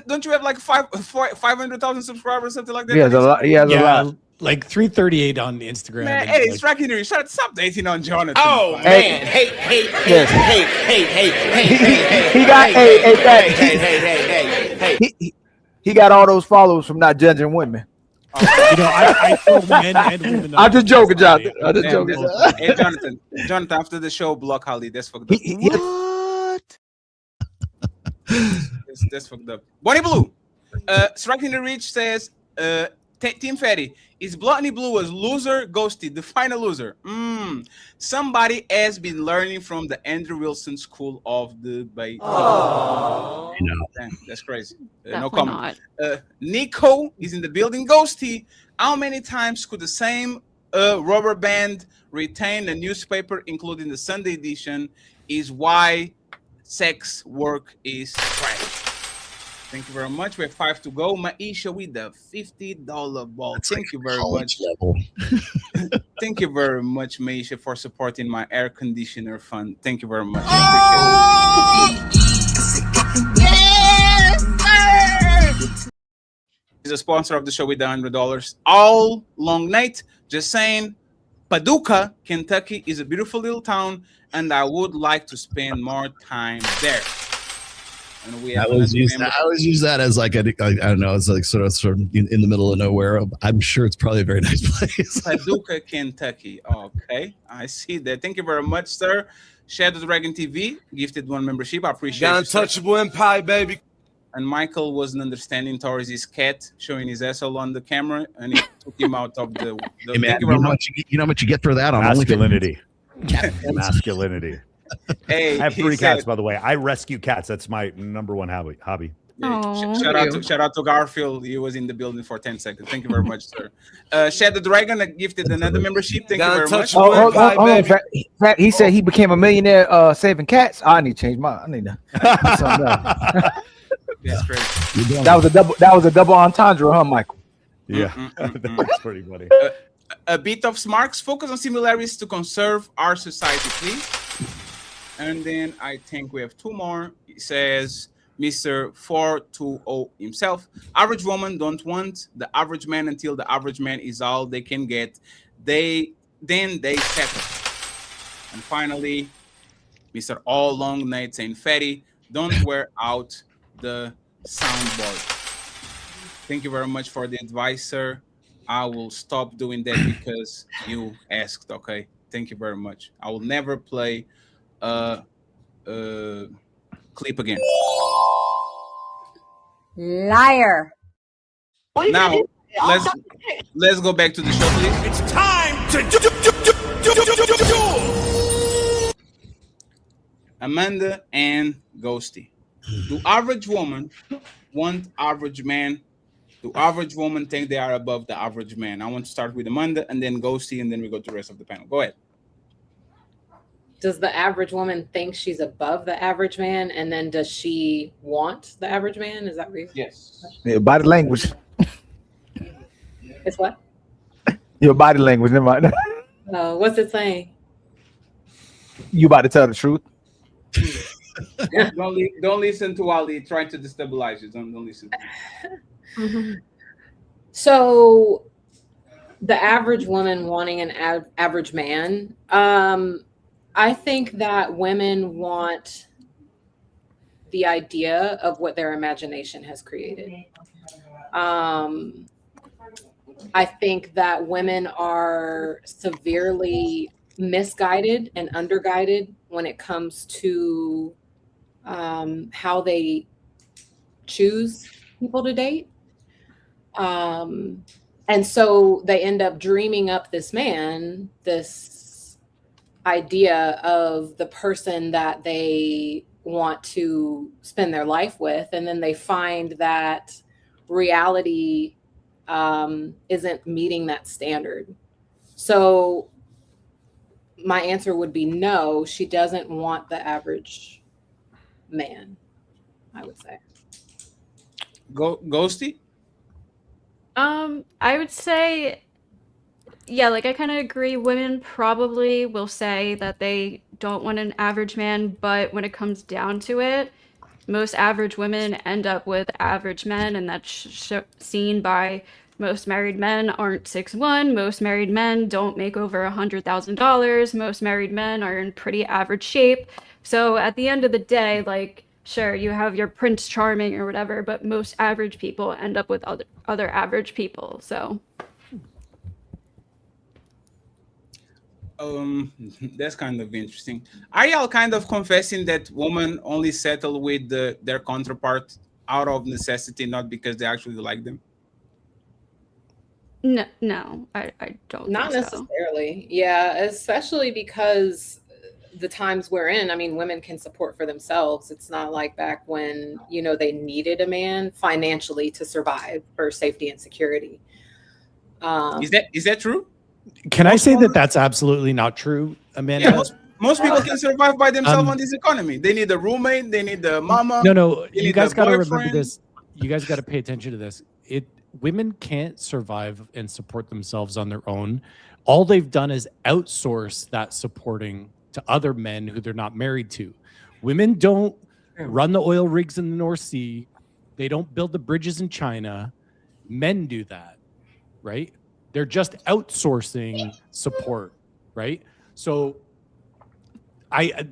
Don't you have like 500,000 subscribers, something like that?
He has a lot. He has a lot.
Like 338 on Instagram.
Man,
and
hey,
like-
striking it rich. Stop dating on Jonathan.
Oh
Hey.
man, hey,
Yes. He got he got all those followers from not judging women.
You know, I throw men and women.
I'm just joking, Jonathan. I'm just
Damn,
joking.
hey, Jonathan, after the show, block Holly. That's fucked up. That's fucked up. Bonnie Blue. Striking the Rich says, Team Fatty, is Bloody Blue a loser? Ghosty, define a loser. Somebody has been learning from the Andrew Wilson School of Debate.
No.
Damn, that's crazy. No
Definitely
comment. Nico is in the building. Ghosty, how many times could the same rubber band retain the newspaper, including the Sunday edition, is why sex work is trash. Thank you very much. We have 5 to go. Maisha with the $50 ball. Thank you very much. Thank you very much, Maisha, for supporting my air conditioner fund. Thank you very much. I appreciate it. He's a sponsor of the show with the $100 all long night. Just saying, Paducah, Kentucky is a beautiful little town, and I would like to spend more time there. And we
I always use that as like I don't know, it's like sort of in the middle of nowhere. I'm sure it's probably a very nice place.
Paducah, Kentucky. Okay, I see that. Thank you very much, sir. Shadow Dragon TV gifted 1 membership. I appreciate
The
you, sir.
untouchable empire, baby.
And Michael wasn't understanding towards his cat showing his asshole on the camera, and he took him out of the
Hey, man,
thank you very much.
you know how much you get for that on
Masculinity. Masculinity.
Hey,
I have
he
3 cats,
said-
by the way. I rescue cats. That's my number 1 hobby.
Yeah, shout out to Garfield. He was in the building for 10 seconds. Thank you very much, sir. Shadow Dragon gifted another membership. Thank you very much.
Hold on. Fat, he said he became a millionaire saving cats. I need to change mine. I need to.
That's crazy.
That was a double entendre, huh, Michael?
Yeah, that's pretty funny.
A bit of smarks. Focus on similarities to conserve our society, please. And then I think we have 2 more. It says, Mr. 420 himself. Average woman don't want the average man until the average man is all they can get. Then they settle. And finally, Mr. All Long Nights Ain't Fatty, don't wear out the soundboard. Thank you very much for the advice, sir. I will stop doing that because you asked, okay? Thank you very much. I will never play a clip again.
Liar.
Now, let's go back to the show, please.
It's time to
Amanda and Ghosty. Do average woman want average man? Do average women think they are above the average man? I want to start with Amanda and then Ghosty, and then we go to the rest of the panel. Go ahead.
Does the average woman think she's above the average man, and then does she want the average man? Is that real?
Yes.
Yeah, body language.
It's what?
Your body language. Never mind.
What's it saying?
You about to tell the truth?
Don't listen to Ali trying to destabilize you. Don't listen to him.
So the average woman wanting an average man, I think that women want the idea of what their imagination has created. I think that women are severely misguided and underguided when it comes to how they choose people to date. And so they end up dreaming up this man, this idea of the person that they want to spend their life with. And then they find that reality isn't meeting that standard. So my answer would be no, she doesn't want the average man, I would say.
Ghosty?
I would say, yeah, like I kind of agree. Women probably will say that they don't want an average man, but when it comes down to it, most average women end up with average men, and that's seen by most married men aren't 6'1". Most married men don't make over $100,000. Most married men are in pretty average shape. So at the end of the day, like, sure, you have your Prince Charming or whatever, but most average people end up with other average people. So
that's kind of interesting. Are y'all kind of confessing that women only settle with their counterpart out of necessity, not because they actually like them?
No, I don't.
Not
think so.
necessarily. Yeah, especially because the times we're in, I mean, women can support for themselves. It's not like back when, they needed a man financially to survive for safety and security.
Is that true?
Can I say that that's absolutely not true, Amanda?
Yeah, most people can survive by themselves on this economy. They need a roommate. They need the mama.
No,
they
you
need
guys
the
got to remember
boyfriend.
this. You guys got to pay attention to this. Women can't survive and support themselves on their own. All they've done is outsource that supporting to other men who they're not married to. Women don't run the oil rigs in the North Sea. They don't build the bridges in China. Men do that, right? They're just outsourcing support, right? So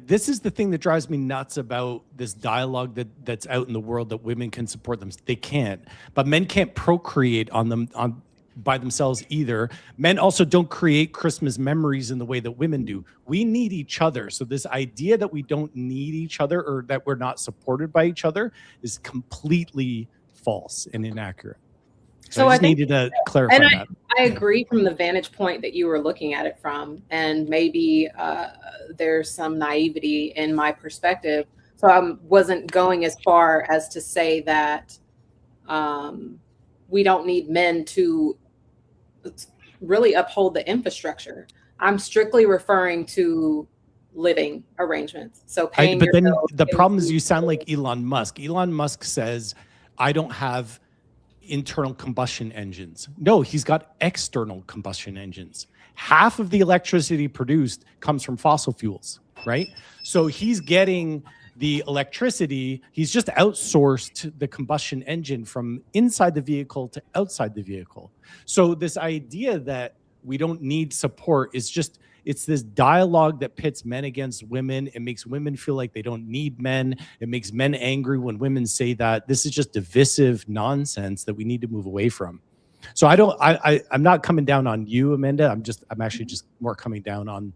this is the thing that drives me nuts about this dialogue that's out in the world, that women can support them. They can't, but men can't procreate by themselves either. Men also don't create Christmas memories in the way that women do. We need each other. So this idea that we don't need each other or that we're not supported by each other is completely false and inaccurate. So I just needed to clarify that.
I agree from the vantage point that you were looking at it from, and maybe there's some naivety in my perspective. So I wasn't going as far as to say that we don't need men to really uphold the infrastructure. I'm strictly referring to living arrangements. So paying
but then
bills,
the problem is you sound like Elon Musk. Elon Musk says, I don't have internal combustion engines. No, he's got external combustion engines. Half of the electricity produced comes from fossil fuels, right? So he's getting the electricity, he's just outsourced the combustion engine from inside the vehicle to outside the vehicle. So this idea that we don't need support is just, it's this dialogue that pits men against women. It makes women feel like they don't need men. It makes men angry when women say that. This is just divisive nonsense that we need to move away from. So I'm not coming down on you, Amanda. I'm actually just more coming down on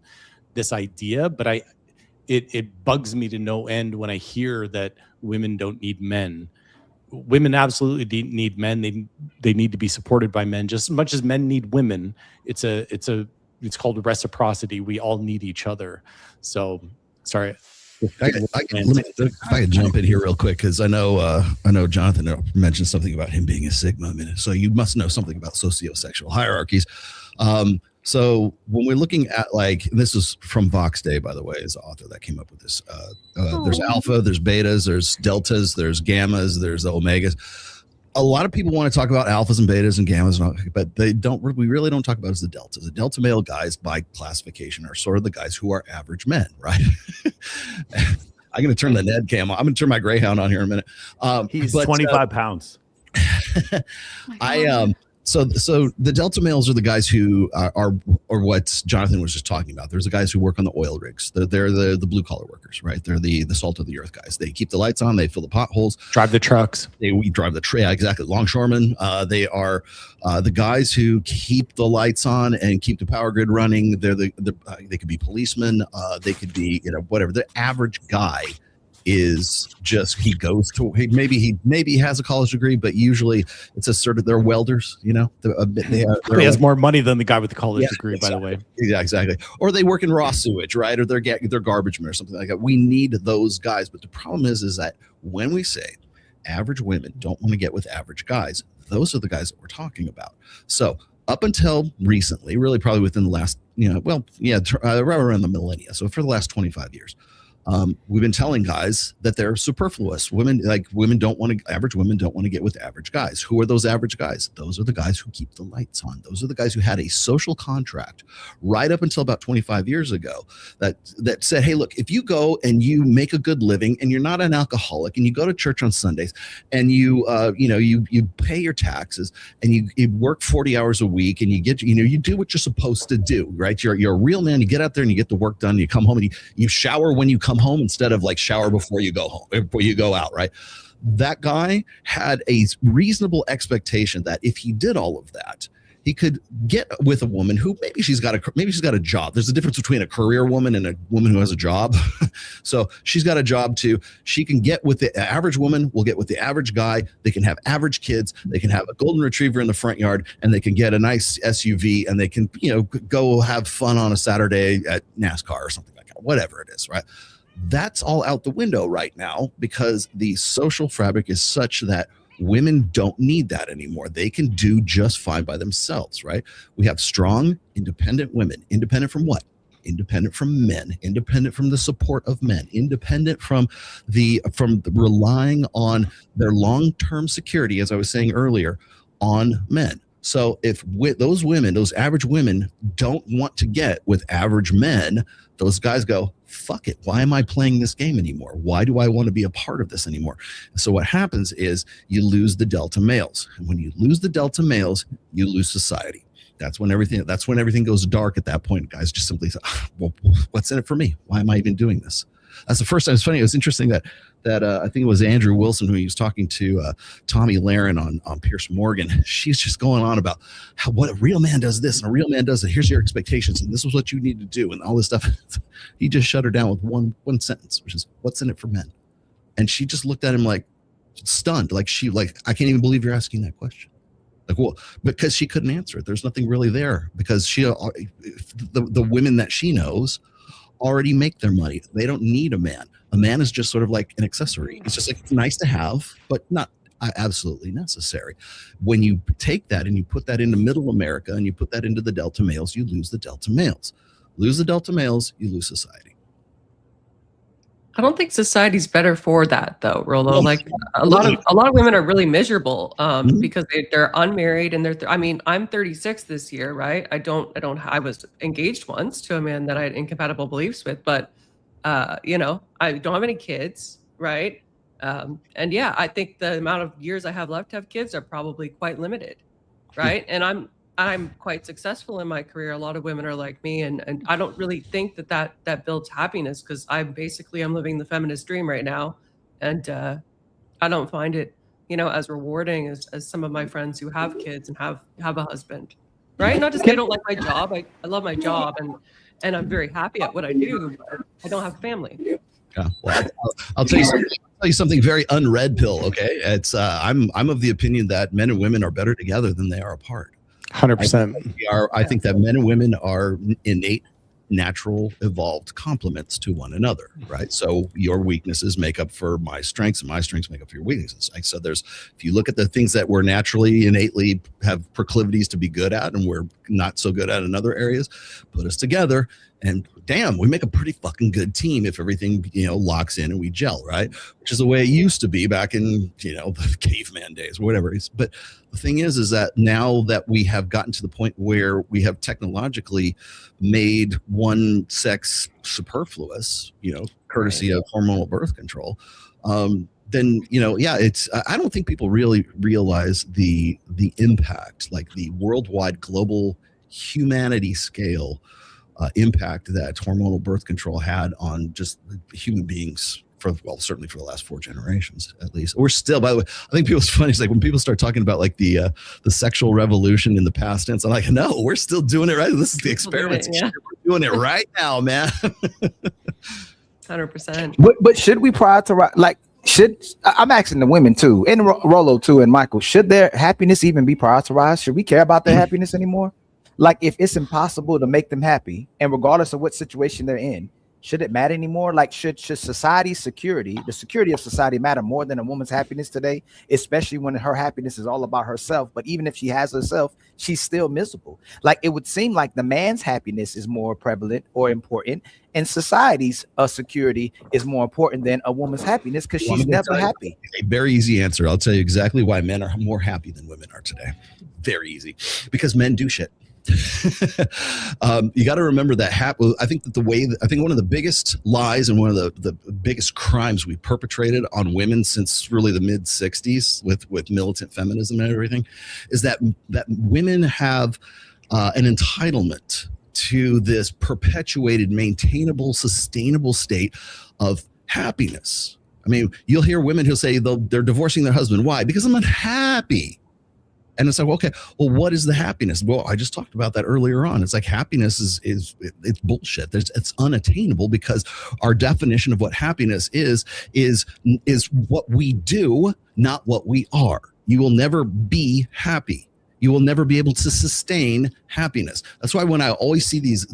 this idea, but it bugs me to no end when I hear that women don't need men. Women absolutely need men. They need to be supported by men just as much as men need women. It's called reciprocity. We all need each other. So sorry.
If I could jump in here real quick, because I know Jonathan mentioned something about him being a Sigma. So you must know something about sociosexual hierarchies. So when we're looking at, like, this is from Vox Day, by the way, is the author that came up with this. There's alpha, there's betas, there's deltas, there's gammas, there's omegas. A lot of people want to talk about alphas and betas and gammas, but we really don't talk about as the deltas. The delta male guys, by classification, are sort of the guys who are average men, right? I'm going to turn the Ned cam on. I'm going to turn my Greyhound on here in a minute.
He's 25 pounds.
So the delta males are the guys who are what Jonathan was just talking about. There's the guys who work on the oil rigs. They're the blue collar workers, right? They're the salt of the earth guys. They keep the lights on. They fill the potholes.
Drive the trucks.
We drive the tray. Exactly. Longshoremen. They are the guys who keep the lights on and keep the power grid running. They could be policemen. They could be whatever. The average guy is just, maybe has a college degree, but usually it's a sort of, they're welders,
He has more money than the guy with the college degree, by the way.
Yeah, exactly. Or they work in raw sewage, right? Or they're garbage men or something like that. We need those guys. But the problem is that when we say average women don't want to get with average guys, those are the guys that we're talking about. So up until recently, really probably within the last, right around the millennia. So for the last 25 years, we've been telling guys that they're superfluous. Average women don't want to get with average guys. Who are those average guys? Those are the guys who keep the lights on. Those are the guys who had a social contract right up until about 25 years ago that said, hey, look, if you go and you make a good living and you're not an alcoholic and you go to church on Sundays and you pay your taxes and you work 40 hours a week and you do what you're supposed to do, right? You're a real man. You get out there and you get the work done. You come home and you shower when you come home instead of like shower before you go home, before you go out, right? That guy had a reasonable expectation that if he did all of that, he could get with a woman who maybe she's got a job. There's a difference between a career woman and a woman who has a job. So she's got a job too. She can get with the average woman, will get with the average guy. They can have average kids. They can have a golden retriever in the front yard, and they can get a nice SUV, and they can, go have fun on a Saturday at NASCAR or something like that, whatever it is, right? That's all out the window right now because the social fabric is such that women don't need that anymore. They can do just fine by themselves, right? We have strong, independent women. Independent from what? Independent from men, independent from the support of men, independent from relying on their long-term security, as I was saying earlier, on men. So if those women, those average women, don't want to get with average men, those guys go, fuck it. Why am I playing this game anymore? Why do I want to be a part of this anymore? And so what happens is you lose the delta males. And when you lose the delta males, you lose society. That's when everything goes dark at that point. Guys just simply say, well, what's in it for me? Why am I even doing this? That's the first time. It's funny. It was interesting that I think it was Andrew Wilson who he was talking to, Tommy Lahren on Pierce Morgan. She's just going on about what a real man does this and a real man does it. Here's your expectations and this is what you need to do and all this stuff. He just shut her down with one sentence, which is, what's in it for men? And she just looked at him like stunned, like I can't even believe you're asking that question. Like, well, because she couldn't answer it. There's nothing really there because the women that she knows already make their money. They don't need a man. A man is just sort of like an accessory. It's just like nice to have, but not absolutely necessary. When you take that and you put that into middle America and you put that into the delta males, you lose the delta males. Lose the delta males, you lose society.
I don't think society's better for that though, Rolo. Like a lot of women are really miserable because they're unmarried and I'm 36 this year, right? I was engaged once to a man that I had incompatible beliefs with, but You know, I don't have any kids, right? And yeah, I think the amount of years I have left to have kids are probably quite limited, right? And I'm quite successful in my career. A lot of women are like me, and I don't really think that builds happiness, because I'm living the feminist dream right now, and I don't find it, you know, as rewarding as some of my friends who have kids and have a husband, right? Not just I don't like my job. I love my job, and I'm very happy at what I do, but I don't have a family.
Yeah, well, I'll tell you something very unread pill. Okay, it's I'm of the opinion that men and women are better together than they are apart.
100%.
I think that men and women are innate, natural, evolved complements to one another, right? So your weaknesses make up for my strengths, and my strengths make up for your weaknesses. Like, so if you look at the things that we're naturally, innately have proclivities to be good at, and we're not so good at in other areas, put us together, and damn, we make a pretty fucking good team if everything, you know, locks in and we gel, right? Which is the way it used to be back in, you know, the caveman days or whatever. But the thing is that now that we have gotten to the point where we have technologically made one sex superfluous, you know, courtesy of hormonal birth control, then, you know, yeah, I don't think people really realize the impact, like the worldwide global humanity scale impact that hormonal birth control had on just human beings certainly for the last 4 generations, at least. We're still, by the way, I think it's funny. It's like when people start talking about like the sexual revolution in the past tense, I'm like, no, we're still doing it right. This is the experiment.
Yeah.
We're doing it right now, man.
100%.
But should we prioritize, like, I'm asking the women too, and Rolo too, and Michael, should their happiness even be prioritized? Should we care about their happiness anymore? Like, if it's impossible to make them happy, and regardless of what situation they're in, should it matter anymore? Like, should society's security, the security of society, matter more than a woman's happiness today, especially when her happiness is all about herself? But even if she has herself, she's still miserable. Like, it would seem like the man's happiness is more prevalent or important, and society's security is more important than a woman's happiness, because she's never happy.
A very easy answer. I'll tell you exactly why men are more happy than women are today. Very easy. Because men do shit. You got to remember that I think one of the biggest lies and one of the biggest crimes we perpetrated on women since really the mid 60s with militant feminism and everything is that women have an entitlement to this perpetuated, maintainable, sustainable state of happiness. I mean, you'll hear women who'll say they're divorcing their husband. Why? Because I'm unhappy. And it's like, okay, well, what is the happiness? Well, I just talked about that earlier on. It's like happiness is bullshit. It's unattainable, because our definition of what happiness is what we do, not what we are. You will never be happy. You will never be able to sustain happiness. That's why when I always see these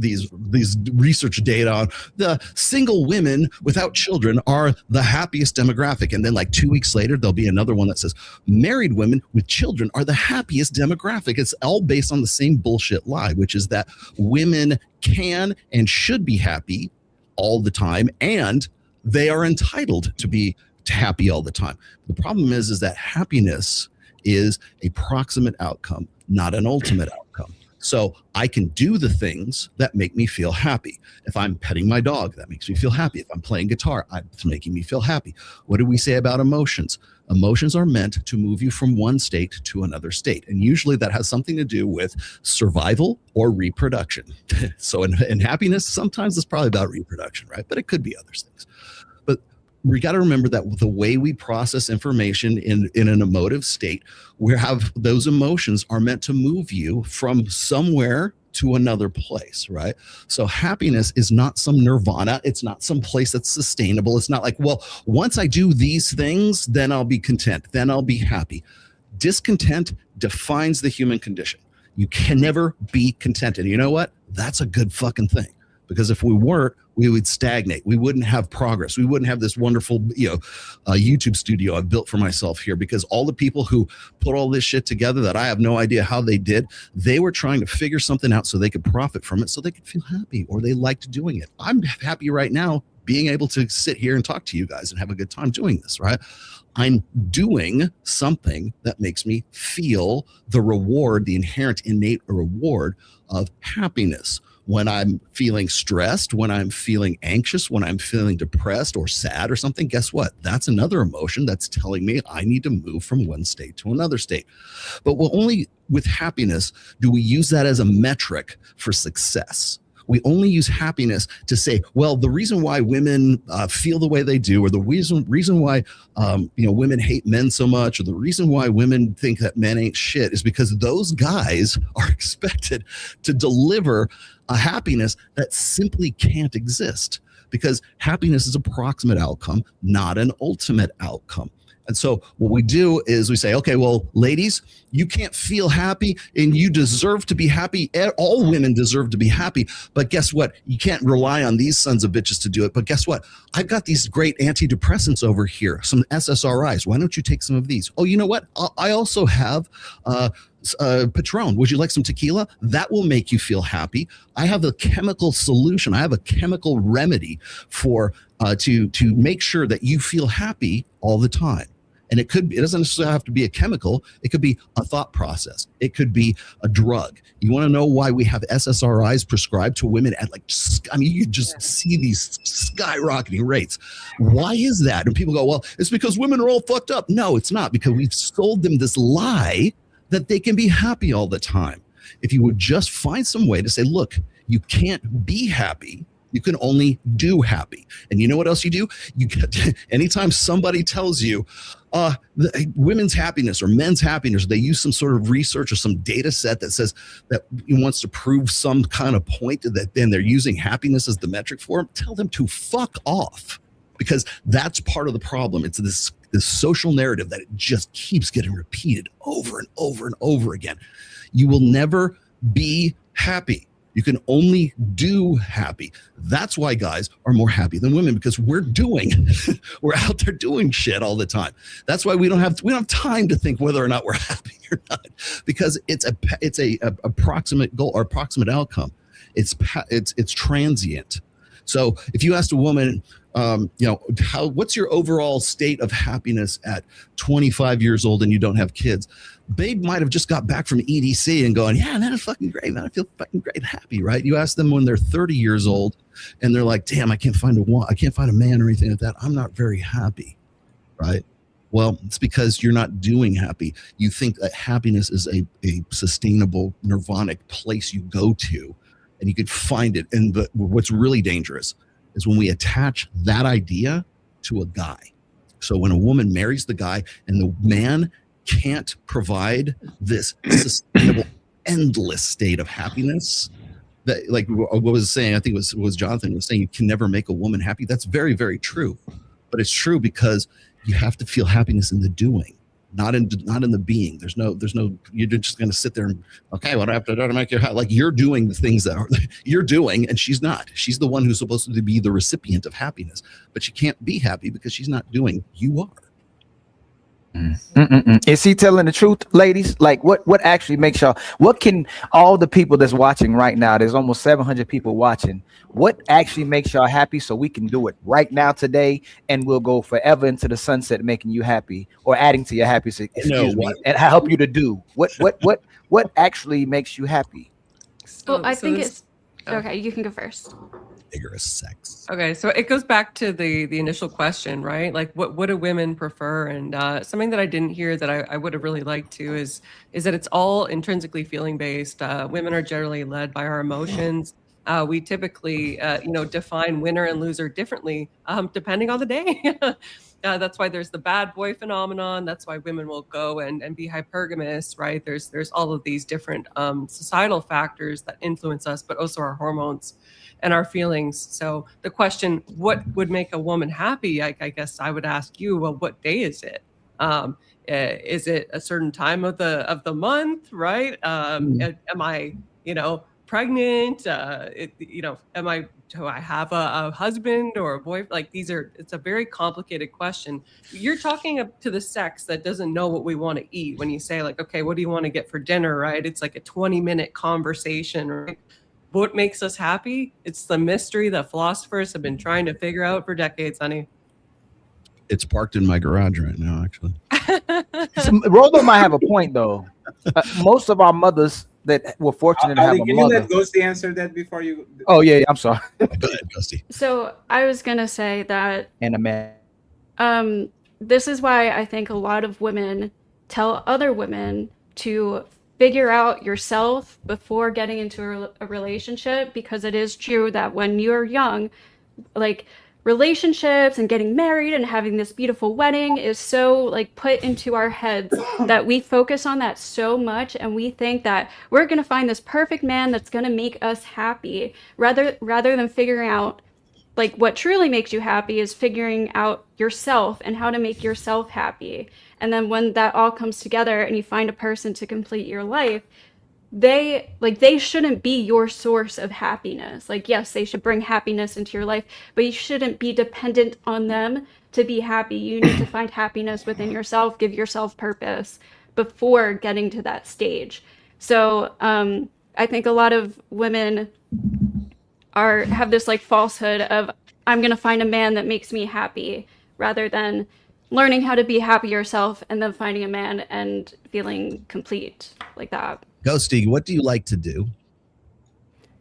research data on the single women without children are the happiest demographic, and then like 2 weeks later there'll be another one that says married women with children are the happiest demographic. It's all based on the same bullshit lie, which is that women can and should be happy all the time, and they are entitled to be happy all the time. The problem is that happiness is a proximate outcome, not an ultimate outcome. So I can do the things that make me feel happy. If I'm petting my dog, that makes me feel happy. If I'm playing guitar, it's making me feel happy. What do we say about emotions? Emotions are meant to move you from one state to another state. And usually that has something to do with survival or reproduction. So in happiness, sometimes it's probably about reproduction, right? But it could be other things. We got to remember that the way we process information in an emotive state, we have those emotions are meant to move you from somewhere to another place, right? So happiness is not some nirvana. It's not some place that's sustainable. It's not like, well, once I do these things, then I'll be content. Then I'll be happy. Discontent defines the human condition. You can never be contented. You know what? That's a good fucking thing. Because if we weren't, we would stagnate. We wouldn't have progress. We wouldn't have this wonderful, YouTube studio I've built for myself here, because all the people who put all this shit together that I have no idea how they did, they were trying to figure something out so they could profit from it, so they could feel happy, or they liked doing it. I'm happy right now being able to sit here and talk to you guys and have a good time doing this, right? I'm doing something that makes me feel the reward, the inherent, innate reward of happiness. when I'm feeling stressed, when I'm feeling anxious, when I'm feeling depressed or sad or something, guess what? That's another emotion that's telling me I need to move from one state to another state. But only with happiness do we use that as a metric for success. We only use happiness to say, well, the reason why women feel the way they do, or the reason why women hate men so much, or the reason why women think that men ain't shit, is because those guys are expected to deliver a happiness that simply can't exist, because happiness is a proximate outcome, not an ultimate outcome. And so what we do is we say, okay, well, ladies, you can't feel happy and you deserve to be happy. All women deserve to be happy. But guess what? You can't rely on these sons of bitches to do it. But guess what? I've got these great antidepressants over here, some SSRIs. Why don't you take some of these? Oh, you know what? I also have Patron. Would you like some tequila? That will make you feel happy. I have a chemical solution. I have a chemical remedy for to make sure that you feel happy all the time. And it doesn't necessarily have to be a chemical. It could be a thought process. It could be a drug. You want to know why we have SSRIs prescribed to women at you just see these skyrocketing rates. Why is that? And people go, well, it's because women are all fucked up. No, it's not, because we've sold them this lie that they can be happy all the time. If you would just find some way to say, look, you can't be happy. You can only do happy. And you know what else you do? You get anytime somebody tells you women's happiness or men's happiness, they use some sort of research or some data set that says that he wants to prove some kind of point, that then they're using happiness as the metric for them. Tell them to fuck off, because that's part of the problem. It's this social narrative that it just keeps getting repeated over and over and over again. You will never be happy. You can only do happy. That's why guys are more happy than women, because we're out there doing shit all the time. That's why we don't have time to think whether or not we're happy or not, because it's a approximate goal or approximate outcome. It's transient. So if you asked a woman, what's your overall state of happiness at 25 years old and you don't have kids? Babe might have just got back from EDC and going, yeah, man, it's fucking great, man. I feel fucking great and happy, right? You ask them when they're 30 years old and they're like, damn, I can't find a man or anything like that. I'm not very happy, right? Well, it's because you're not doing happy. You think that happiness is a sustainable nirvanic place you go to and you could find it. And what's really dangerous is when we attach that idea to a guy. So when a woman marries the guy and the man can't provide this sustainable, endless state of happiness, that, like what was saying, I think it was Jonathan was saying, you can never make a woman happy. That's very, very true. But it's true because you have to feel happiness in the doing, not in the being. There's no, you're just going to sit there and, okay, what do I have to do to make you happy? Like, you're doing the things that you're doing, and she's not. She's the one who's supposed to be the recipient of happiness, but she can't be happy because she's not doing. You are.
Is he telling the truth, ladies? Like, what actually makes y'all, what can all the people that's watching right now, there's almost 700 people watching, what actually makes y'all happy, so we can do it right now today and we'll go forever into the sunset making you happy or adding to your happiness, and help you to do what actually makes you happy?
Well, I think it's okay. You can go first.
Vigorous sex.
Okay, so it goes back to the initial question, right? Like, what do women prefer? And something that I didn't hear that I would have really liked to is that it's all intrinsically feeling based. Women are generally led by our emotions. We typically, define winner and loser differently depending on the day. That's why there's the bad boy phenomenon. That's why women will go and be hypergamous, right? There's all of these different societal factors that influence us, but also our hormones and our feelings. So the question, what would make a woman happy? I guess I would ask you, well, what day is it? Is it a certain time of the month, right? Am I, pregnant? Do I have a husband or a boyfriend? Like, it's a very complicated question. You're talking to the sex that doesn't know what we want to eat. When you say, like, okay, what do you want to get for dinner, right? It's like a 20-minute conversation, right? What makes us happy? It's the mystery that philosophers have been trying to figure out for decades, honey.
It's parked in my garage right now, actually.
Rollo might have a point, though. Most of our mothers that were fortunate to have
Ali,
a
can you
mother.
let Ghosty answer that before you?
Oh yeah, I'm sorry.
Go ahead, Ghosty.
So I was gonna say that
And a man.
this is why I think a lot of women tell other women to figure out yourself before getting into a relationship, because it is true that when you're young, like relationships and getting married and having this beautiful wedding is so like put into our heads that we focus on that so much, and we think that we're going to find this perfect man that's going to make us happy, rather than figuring out like what truly makes you happy is figuring out yourself and how to make yourself happy. And then when that all comes together and you find a person to complete your life, they shouldn't be your source of happiness. Like, yes, they should bring happiness into your life, but you shouldn't be dependent on them to be happy. You need to find happiness within yourself, give yourself purpose before getting to that stage. So I think a lot of women have this like falsehood of, I'm gonna find a man that makes me happy, rather than learning how to be happy yourself and then finding a man and feeling complete like that.
Ghosty, what do you like to do?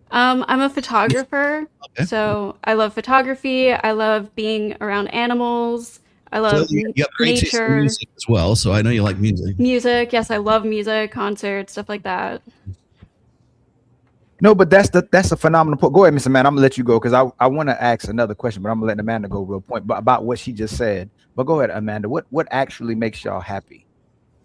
I'm a photographer, so I love photography. I love being around animals. I love
You have great taste in
nature,
music as well, so I know you like music.
music. Yes, I love music, concerts, stuff like that.
No, but that's a phenomenal point. Go ahead, Mr. Man. I'm gonna let you go because I want to ask another question, but I'm gonna let Amanda go real point about what she just said. But go ahead, Amanda. What actually makes y'all happy?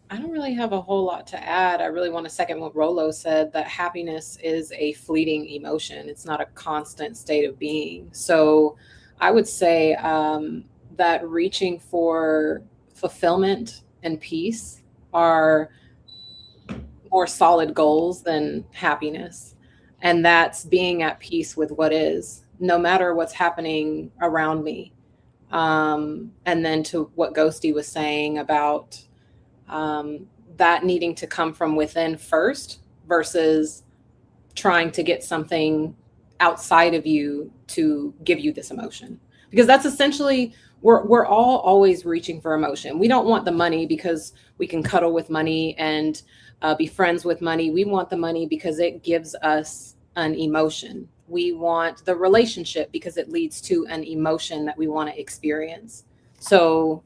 I don't really have a whole lot to add. I really want to second what Rolo said, that happiness is a fleeting emotion. It's not a constant state of being. So I would say that reaching for fulfillment and peace are more solid goals than happiness. And that's being at peace with what is, no matter what's happening around me. And then to what Ghosty was saying about that needing to come from within first versus trying to get something outside of you to give you this emotion. Because that's essentially, we're all always reaching for emotion. We don't want the money because we can cuddle with money and be friends with money. We want the money because it gives us an emotion. We want the relationship because it leads to an emotion that we want to experience. So,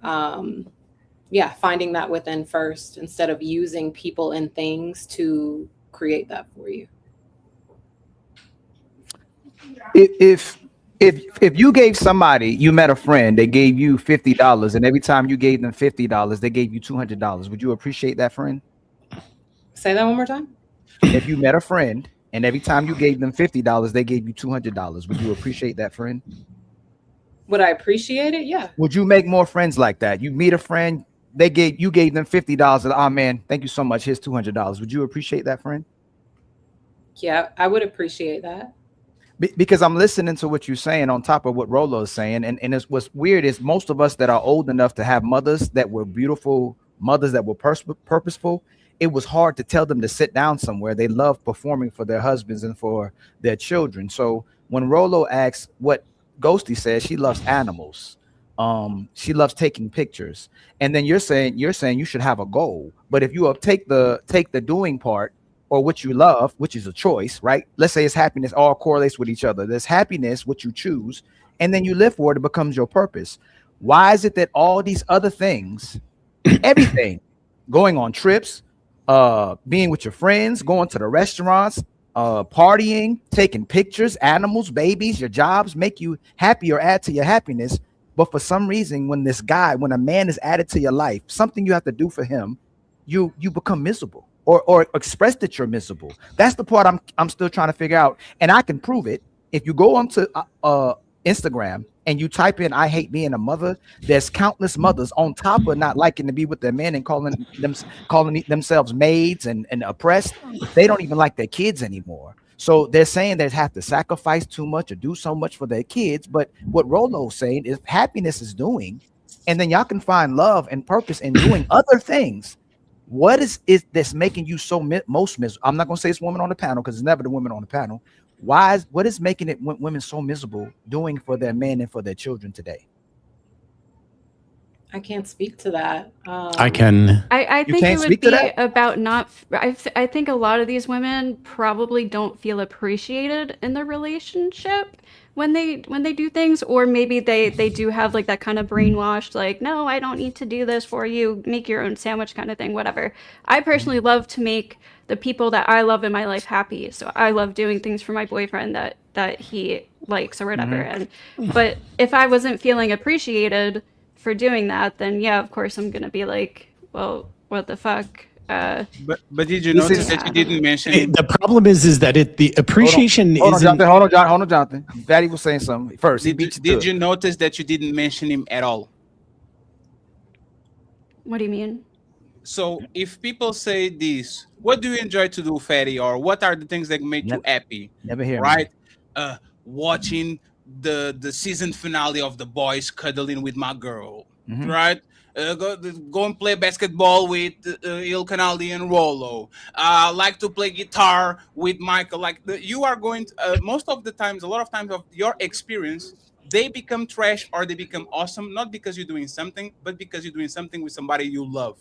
yeah, finding that within first instead of using people and things to create that for you.
If you gave somebody, you met a friend, they gave you $50, and every time you gave them $50, they gave you $200, would you appreciate that friend?
Say that one more time.
If you met a friend and every time you gave them $50, they gave you $200, would you appreciate that friend?
Would I appreciate it? Yeah.
Would you make more friends like that? You meet a friend, you gave them $50. Oh man, thank you so much. Here's $200. Would you appreciate that friend?
Yeah, I would appreciate that.
Because I'm listening to what you're saying on top of what Rolo is saying. And what's weird is most of us that are old enough to have mothers that were beautiful, mothers that were purposeful, it was hard to tell them to sit down somewhere. They love performing for their husbands and for their children. So when Rolo asks what Ghosty says, she loves animals. She loves taking pictures. And then you're saying you should have a goal. But if you take the doing part, or what you love, which is a choice, right? Let's say it's happiness, all correlates with each other. There's happiness, what you choose, and then you live for it, it becomes your purpose. Why is it that all these other things, everything, going on trips, being with your friends, going to the restaurants, partying, taking pictures, animals, babies, your jobs make you happy or add to your happiness, but for some reason, when a man is added to your life, something you have to do for him, you become miserable. Or express that you're miserable. That's the part I'm still trying to figure out, and I can prove it. If you go onto Instagram and you type in "I hate being a mother," there's countless mothers on top of not liking to be with their men and calling themselves maids and oppressed. They don't even like their kids anymore. So they're saying they have to sacrifice too much or do so much for their kids. But what Rolo's saying is happiness is doing, and then y'all can find love and purpose in doing other things. What is this making you so most miserable? I'm not going to say it's women on the panel because it's never the women on the panel. What is making it women so miserable doing for their men and for their children today?
I can't speak to that.
I can.
I think it would be about not. I think a lot of these women probably don't feel appreciated in the relationship when they do things, or maybe they do have like that kind of brainwashed, like, no, I don't need to do this for you, make your own sandwich kind of thing, whatever. I personally love to make the people that I love in my life happy, so I love doing things for my boyfriend that he likes or whatever. And but if I wasn't feeling appreciated for doing that, then yeah, of course I'm gonna be like, well, what the fuck.
But did you notice that you didn't mention
The problem is that the appreciation
Hold on,
isn't.
Jonathan. Hold on, Jonathan. Fatty was saying something first.
Did you notice that you didn't mention him at all?
What do you mean?
So if people say this, what do you enjoy to do, Fatty, or what are the things that make you happy?
Never hear me.
Right? Watching the season finale of The Boys, cuddling with my girl, right? Go and play basketball with Ilkan and Rollo. Like to play guitar with Michael. Like you are going to, most of the times, a lot of times of your experience, they become trash or they become awesome, not because you're doing something, but because you're doing something with somebody you love.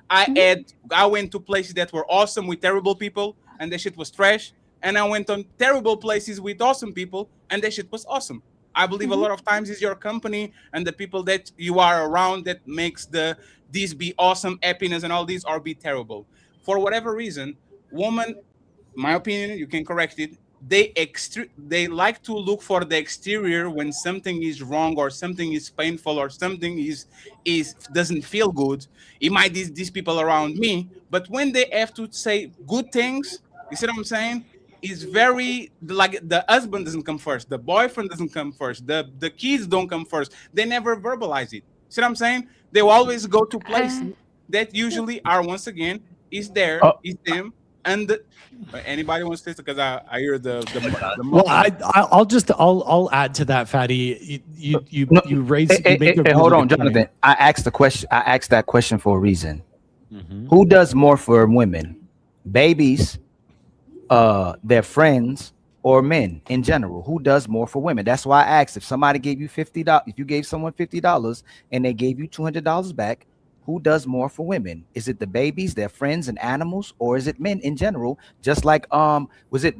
I went to places that were awesome with terrible people, and the shit was trash. And I went on terrible places with awesome people, and that shit was awesome. I believe a lot of times it's your company and the people that you are around that makes these be awesome, happiness, and all these, or be terrible. For whatever reason, woman, my opinion, you can correct it. They like to look for the exterior when something is wrong or something is painful or something is doesn't feel good. It might be these people around me, but when they have to say good things, you see what I'm saying? Is very like the husband doesn't come first, the boyfriend doesn't come first, the kids don't come first. They never verbalize it. See what I'm saying? They will always go to places that usually are once again is there, is them, and anybody wants to say, because I hear the
Well, I'll add to that, Fatty. You raise.
Hold on, Jonathan. I asked that question for a reason. Who does more for women? Babies, their friends, or men in general? Who does more for women? That's why I asked, if somebody gave you $50, if you gave someone $50 and they gave you $200 back, who does more for women? Is it the babies, their friends and animals, or is it men in general? Just like was it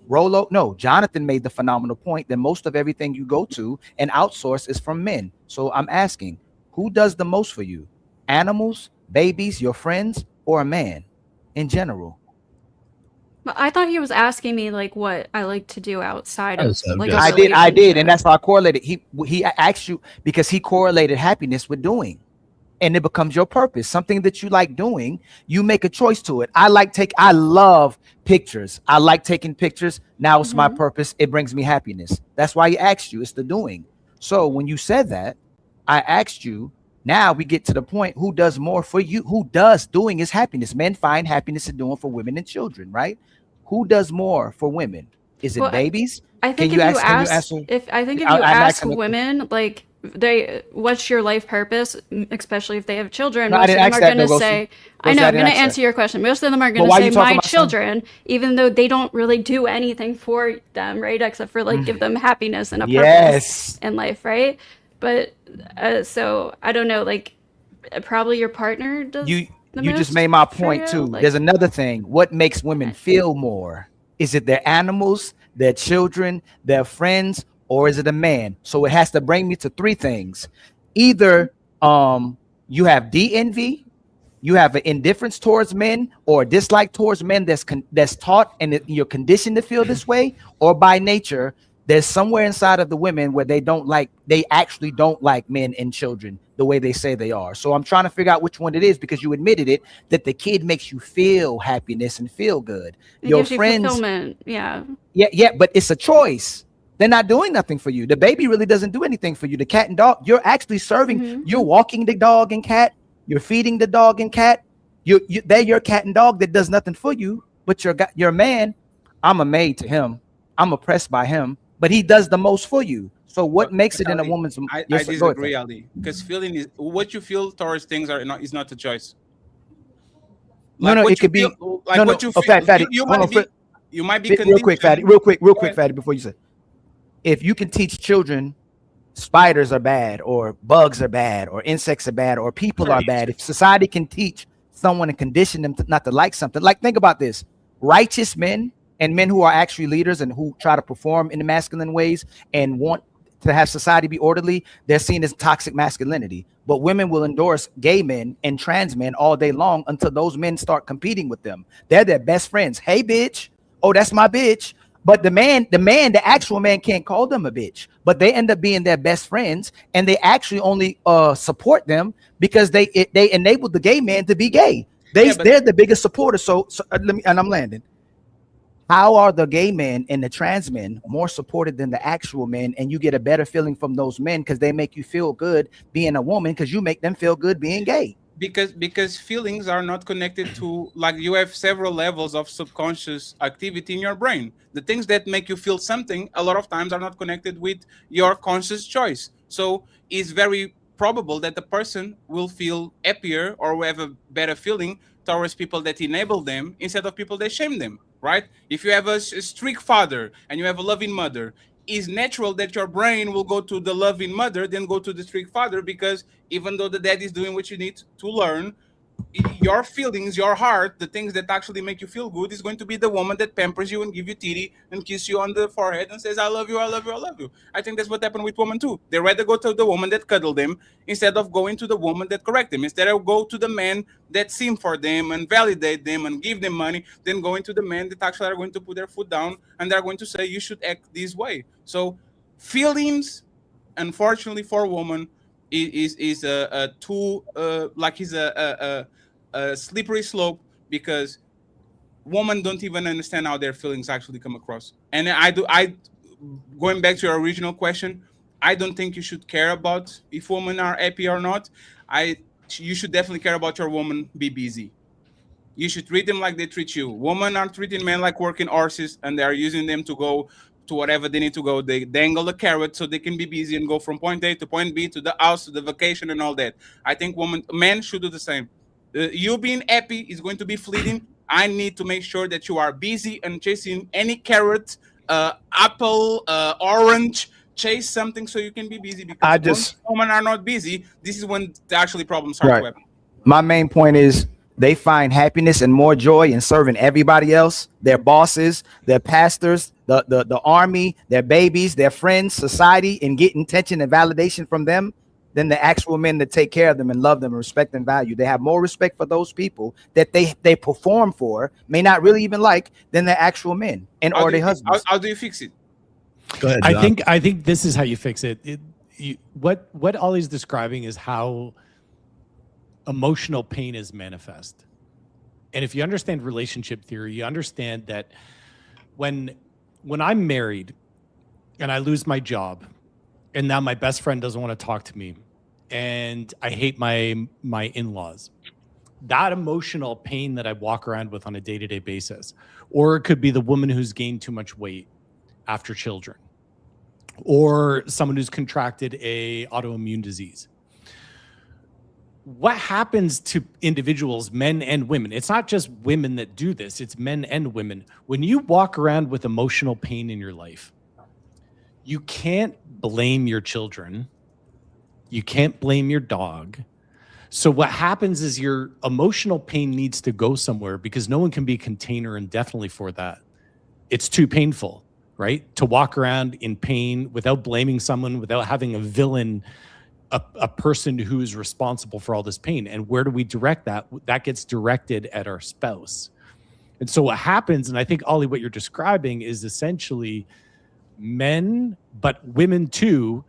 Rollo? No, Jonathan made the phenomenal point that most of everything you go to and outsource is from men. So I'm asking, who does the most for you? Animals, babies, your friends, or a man in general?
But I thought he was asking me like what I like to do outside of like
I did, and that's why I correlated. He asked you because he correlated happiness with doing, and it becomes your purpose, something that you like doing. You make a choice to it. I love pictures. I like taking pictures. Now it's my purpose. It brings me happiness. That's why he asked you. It's the doing. So when you said that, I asked you. Now we get to the point, who does more for you? Who does doing is happiness? Men find happiness in doing for women and children, right? Who does more for women? Is it babies?
I think if you ask women, like what's your life purpose, especially if they have children, most of them are going to say, I know, I'm going to answer your question. Most of them are going to say my children, even though they don't really do anything for them, right? Except for like give them happiness and a purpose in life, right? But so I don't know, like probably your partner does. You
just made my point too. Like, there's another thing. What makes women feel more? Is it their animals, their children, their friends, or is it a man? So it has to bring me to three things. Either you have DNV, you have an indifference towards men, or a dislike towards men that's taught and you're conditioned to feel this way, or by nature there's somewhere inside of the women where they actually don't like men and children the way they say they are. So I'm trying to figure out which one it is, because you admitted it, that the kid makes you feel happiness and feel good. Your friends,
fulfillment. Yeah,
but it's a choice. They're not doing nothing for you. The baby really doesn't do anything for you. The cat and dog, you're actually serving. You're walking the dog and cat. You're feeding the dog and cat. They're your cat and dog that does nothing for you. But your man, I'm a maid to him. I'm oppressed by him. But he does the most for you. So what makes it in a woman's?
I disagree, Ali, because feeling is what you feel towards things is not a choice. Like
no, it could be like what you feel. You might be real quick, Fatty. Real quick, Fatty. Before you say, if you can teach children spiders are bad, or bugs are bad, or insects are bad, or people are bad. If society can teach someone and condition them not to like something, like think about this: righteous men and men who are actually leaders and who try to perform in the masculine ways and want to have society be orderly, they're seen as toxic masculinity. But women will endorse gay men and trans men all day long until those men start competing with them. They're their best friends. Hey, bitch. Oh, that's my bitch. But the actual man can't call them a bitch, but they end up being their best friends, and they actually only support them because they enabled the gay man to be gay. They're the biggest supporters. So let me, and I'm landing. How are the gay men and the trans men more supported than the actual men? And you get a better feeling from those men because they make you feel good being a woman because you make them feel good being gay.
Because feelings are not connected to, like, you have several levels of subconscious activity in your brain. The things that make you feel something a lot of times are not connected with your conscious choice. So it's very probable that the person will feel happier or will have a better feeling towards people that enable them instead of people that shame them, right? If you have a strict father and you have a loving mother, it's natural that your brain will go to the loving mother, then go to the strict father, because even though the dad is doing what you need to learn, your feelings, your heart, the things that actually make you feel good is going to be the woman that pampers you and give you titty and kiss you on the forehead and says, I love you, I love you, I love you. I think that's what happened with women too. They rather go to the woman that cuddle them instead of going to the woman that correct them. Instead of go to the man that sing for them and validate them and give them money, then going to the men that actually are going to put their foot down and they're going to say, you should act this way. So feelings, unfortunately for women, is a too like is a slippery slope, because women don't even understand how their feelings actually come across. And I going back to your original question, I don't think you should care about if women are happy or not. You should definitely care about your woman be busy. You should treat them like they treat you. Women are treating men like working horses, and they are using them to go to whatever they need to go. They dangle a carrot so they can be busy and go from point A to point B to the house to the vacation and all that. I think men should do the same. You being happy is going to be fleeting. I need to make sure that you are busy and chasing any carrot, apple, orange. Chase something so you can be busy, because when women are not busy, this is when actually problems start to happen.
My main point is they find happiness and more joy in serving everybody else, their bosses, their pastors, the army, their babies, their friends, society, and getting attention and validation from them than the actual men that take care of them and love them and respect and value. They have more respect for those people that they perform for, may not really even like, than the actual men and or their husbands.
How do you fix it?
Go ahead,
John. I think this is how you fix it. What Ollie's describing is how emotional pain is manifest. And if you understand relationship theory, you understand that when I'm married and I lose my job, and now my best friend doesn't want to talk to me, and I hate my in-laws, that emotional pain that I walk around with on a day-to-day basis, or it could be the woman who's gained too much weight after children, or someone who's contracted a autoimmune disease. What happens to individuals, men and women? It's not just women that do this, it's men and women. When you walk around with emotional pain in your life, you can't blame your children. You can't blame your dog. So what happens is your emotional pain needs to go somewhere, because no one can be a container indefinitely for that. It's too painful, right? To walk around in pain without blaming someone, without having a villain, a person who is responsible for all this pain. And where do we direct that? That gets directed at our spouse. And so what happens, and I think, Ollie, what you're describing is essentially men, but women too,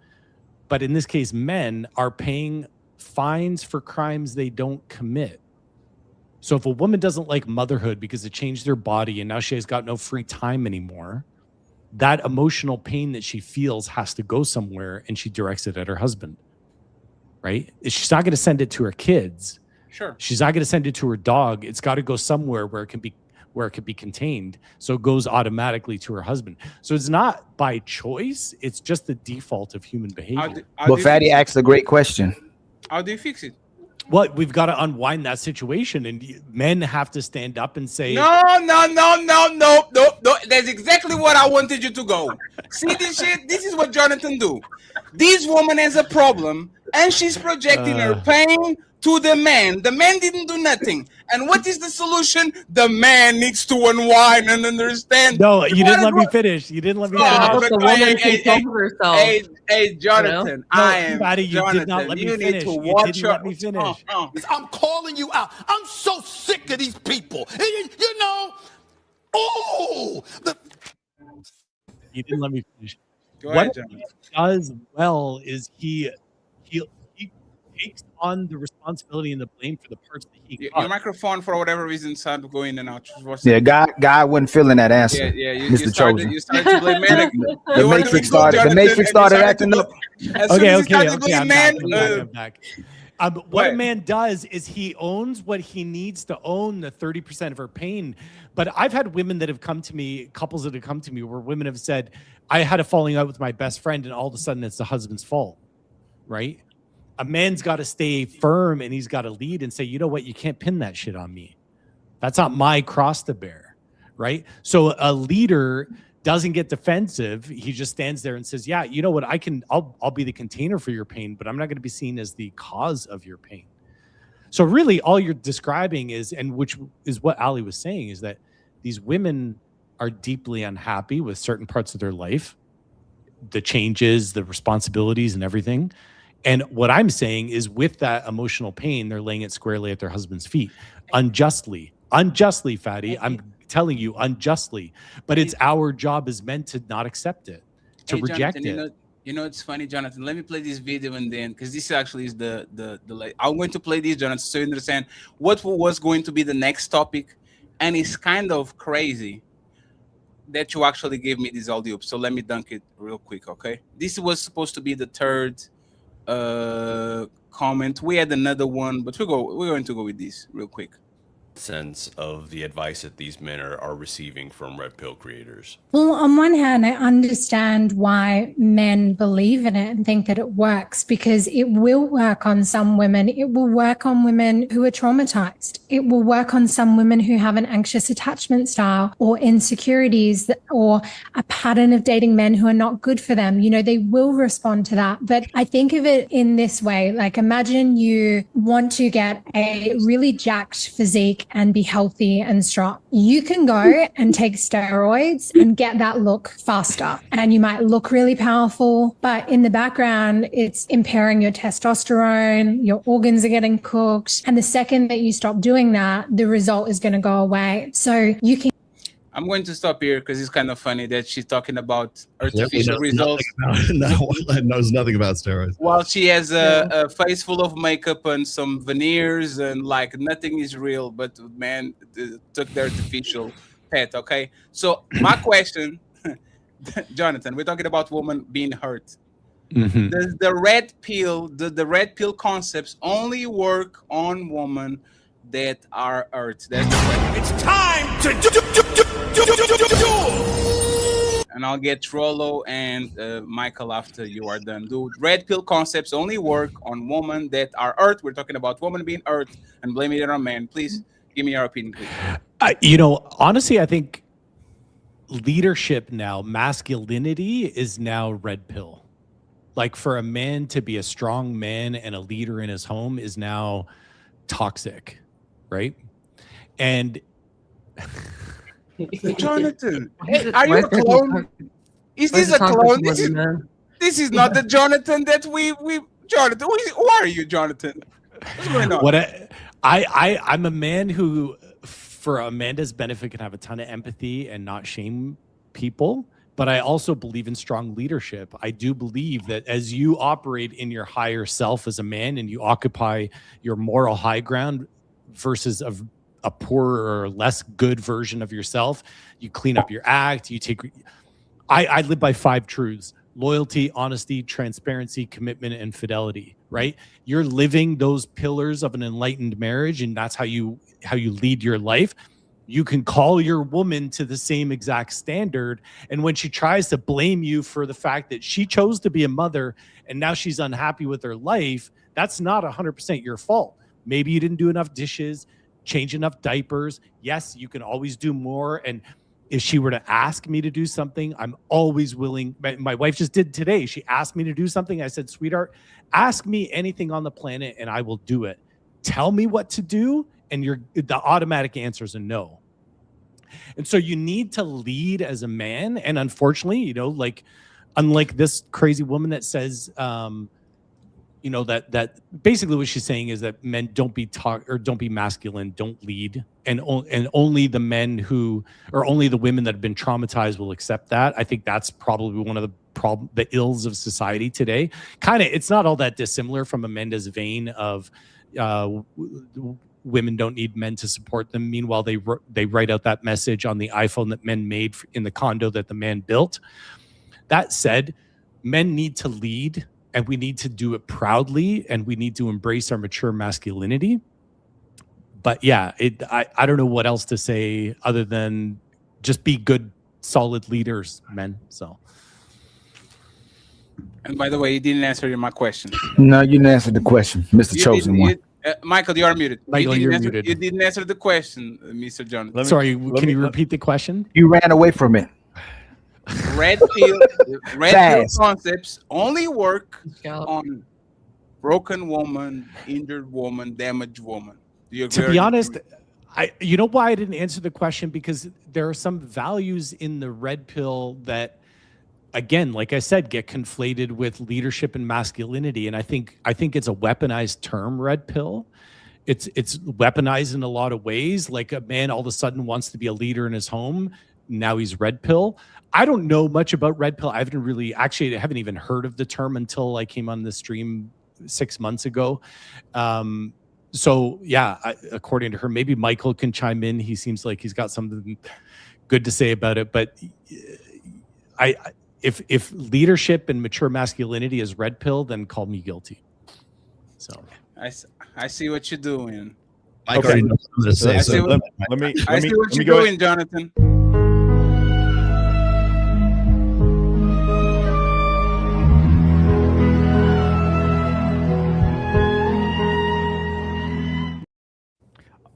but in this case, men are paying fines for crimes they don't commit. So if a woman doesn't like motherhood because it changed their body and now she has got no free time anymore, that emotional pain that she feels has to go somewhere, and she directs it at her husband, right? She's not going to send it to her kids.
Sure.
She's not going to send it to her dog. It's got to go somewhere where it can be contained. So it goes automatically to her husband. So it's not by choice. It's just the default of human behavior.
But Fatty asked a great question.
How do you fix it?
Well, we've got to unwind that situation, and men have to stand up and say,
No. That's exactly what I wanted you to go. See this shit? This is what Jonathan do. This woman has a problem, and she's projecting her pain to the man. The man didn't do nothing. And what is the solution? The man needs to unwind and understand.
No, you didn't let me finish. You didn't let me finish.
Hey, Jonathan, I am
Fatty, you
Jonathan.
did not let me
You
finish.
need to
You
watch
didn't
your.
let me finish.
I'm calling you out. I'm so sick of these people. You know,
You didn't let me finish.
Go
What
ahead,
he does well is he takes on the responsibility and the blame for the parts that he
Your
caused.
microphone, for whatever reason, started going in and out.
Yeah, guy wasn't feeling that answer.
Yeah,
Mr.
you started to blame man.
The Matrix started acting up.
Okay. I'm back. What a man does is he owns what he needs to own, the 30% of her pain. But I've had women that have come to me, couples that have come to me, where women have said, I had a falling out with my best friend, and all of a sudden it's the husband's fault, right? A man's got to stay firm, and he's got to lead and say, you know what, you can't pin that shit on me. That's not my cross to bear, right? So a leader doesn't get defensive. He just stands there and says, yeah, you know what, I'll be the container for your pain, but I'm not going to be seen as the cause of your pain. So really all you're describing is, and which is what Ali was saying, is that these women are deeply unhappy with certain parts of their life, the changes, the responsibilities and everything. And what I'm saying is with that emotional pain, they're laying it squarely at their husband's feet. Unjustly, Fatty. I'm telling you, unjustly. But it's our job as men to not accept it, to reject
Jonathan,
it.
You know, it's funny, Jonathan. Let me play this video and then, because this actually is the I'm going to play this, Jonathan, so you understand what was going to be the next topic. And it's kind of crazy that you actually gave me this audio. So let me dunk it real quick, okay? This was supposed to be the third comment. We had another one, but we're going to go with this real quick.
Sense of the advice that these men are receiving from red pill creators?
Well, on one hand, I understand why men believe in it and think that it works, because it will work on some women. It will work on women who are traumatized. It will work on some women who have an anxious attachment style or insecurities or a pattern of dating men who are not good for them. You know, they will respond to that. But I think of it in this way, like imagine you want to get a really jacked physique and be healthy and strong. You can go and take steroids and get that look faster. And you might look really powerful, but in the background, it's impairing your testosterone, your organs are getting cooked. And the second that you stop doing that, the result is going to go away. So you can.
I'm going to stop here because it's kind of funny that she's talking about artificial results.
Knows nothing about steroids.
While she has a face full of makeup and some veneers and like nothing is real, but man took the artificial pet. Okay, so my question, Jonathan, we're talking about women being hurt.
Mm-hmm.
Does the red pill concepts only work on women that are hurt? It's time to and I'll get Trollo and Michael after you are done. Do red pill concepts only work on women that are hurt? We're talking about women being hurt and blaming it on men. Please give me your opinion, please.
You know, honestly, I think leadership now, masculinity is now red pill. Like for a man to be a strong man and a leader in his home is now toxic, right? And
Jonathan, are you a clone? Is this a clone? This is not the Jonathan that we Jonathan. Who are you, Jonathan? What's going on?
I'm a man who, for Amanda's benefit, can have a ton of empathy and not shame people. But I also believe in strong leadership. I do believe that as you operate in your higher self as a man and you occupy your moral high ground versus a poorer or less good version of yourself, you clean up your act, you take. I live by 5 truths: loyalty, honesty, transparency, commitment, and fidelity, right? You're living those pillars of an enlightened marriage, and that's how you lead your life. You can call your woman to the same exact standard. And when she tries to blame you for the fact that she chose to be a mother and now she's unhappy with her life, that's not 100% your fault. Maybe you didn't do enough dishes, change enough diapers. Yes, you can always do more. And if she were to ask me to do something, I'm always willing. My wife just did today. She asked me to do something. I said, sweetheart, ask me anything on the planet and I will do it. Tell me what to do. And the automatic answer is a no. And so you need to lead as a man. And unfortunately, you know, like, unlike this crazy woman that says, you know, that basically what she's saying is that men don't be masculine, don't lead, and only the men who, or only the women that have been traumatized will accept that. I think that's probably one of the ills of society today. Kind of, it's not all that dissimilar from Amanda's vein of women don't need men to support them. Meanwhile, they write out that message on the iPhone that men made in the condo that the man built. That said, men need to lead, and we need to do it proudly, and we need to embrace our mature masculinity. But yeah, I don't know what else to say other than just be good, solid leaders, men. So.
And by the way, you didn't answer my question.
No, you didn't answer the question, Mr. Chosen One.
Michael, you are muted.
Michael, you're muted.
You didn't answer the question, Mr. Jonathan.
Sorry, can you repeat the question?
You ran away from it.
Red pill concepts only work on broken woman, injured woman, damaged woman. Do you agree?
To be honest, you know why I didn't answer the question? Because there are some values in the red pill that, again, like I said, get conflated with leadership and masculinity. And I think it's a weaponized term, red pill. It's weaponized in a lot of ways. Like a man all of a sudden wants to be a leader in his home. Now he's red pill. I don't know much about red pill. I haven't even heard of the term until I came on the stream 6 months ago. So yeah, according to her, maybe Michael can chime in. He seems like he's got something good to say about it. But if leadership and mature masculinity is red pill, then call me guilty. So
I see what you're doing.
Mike already knows what I'm going to say.
I see what you're doing, Jonathan.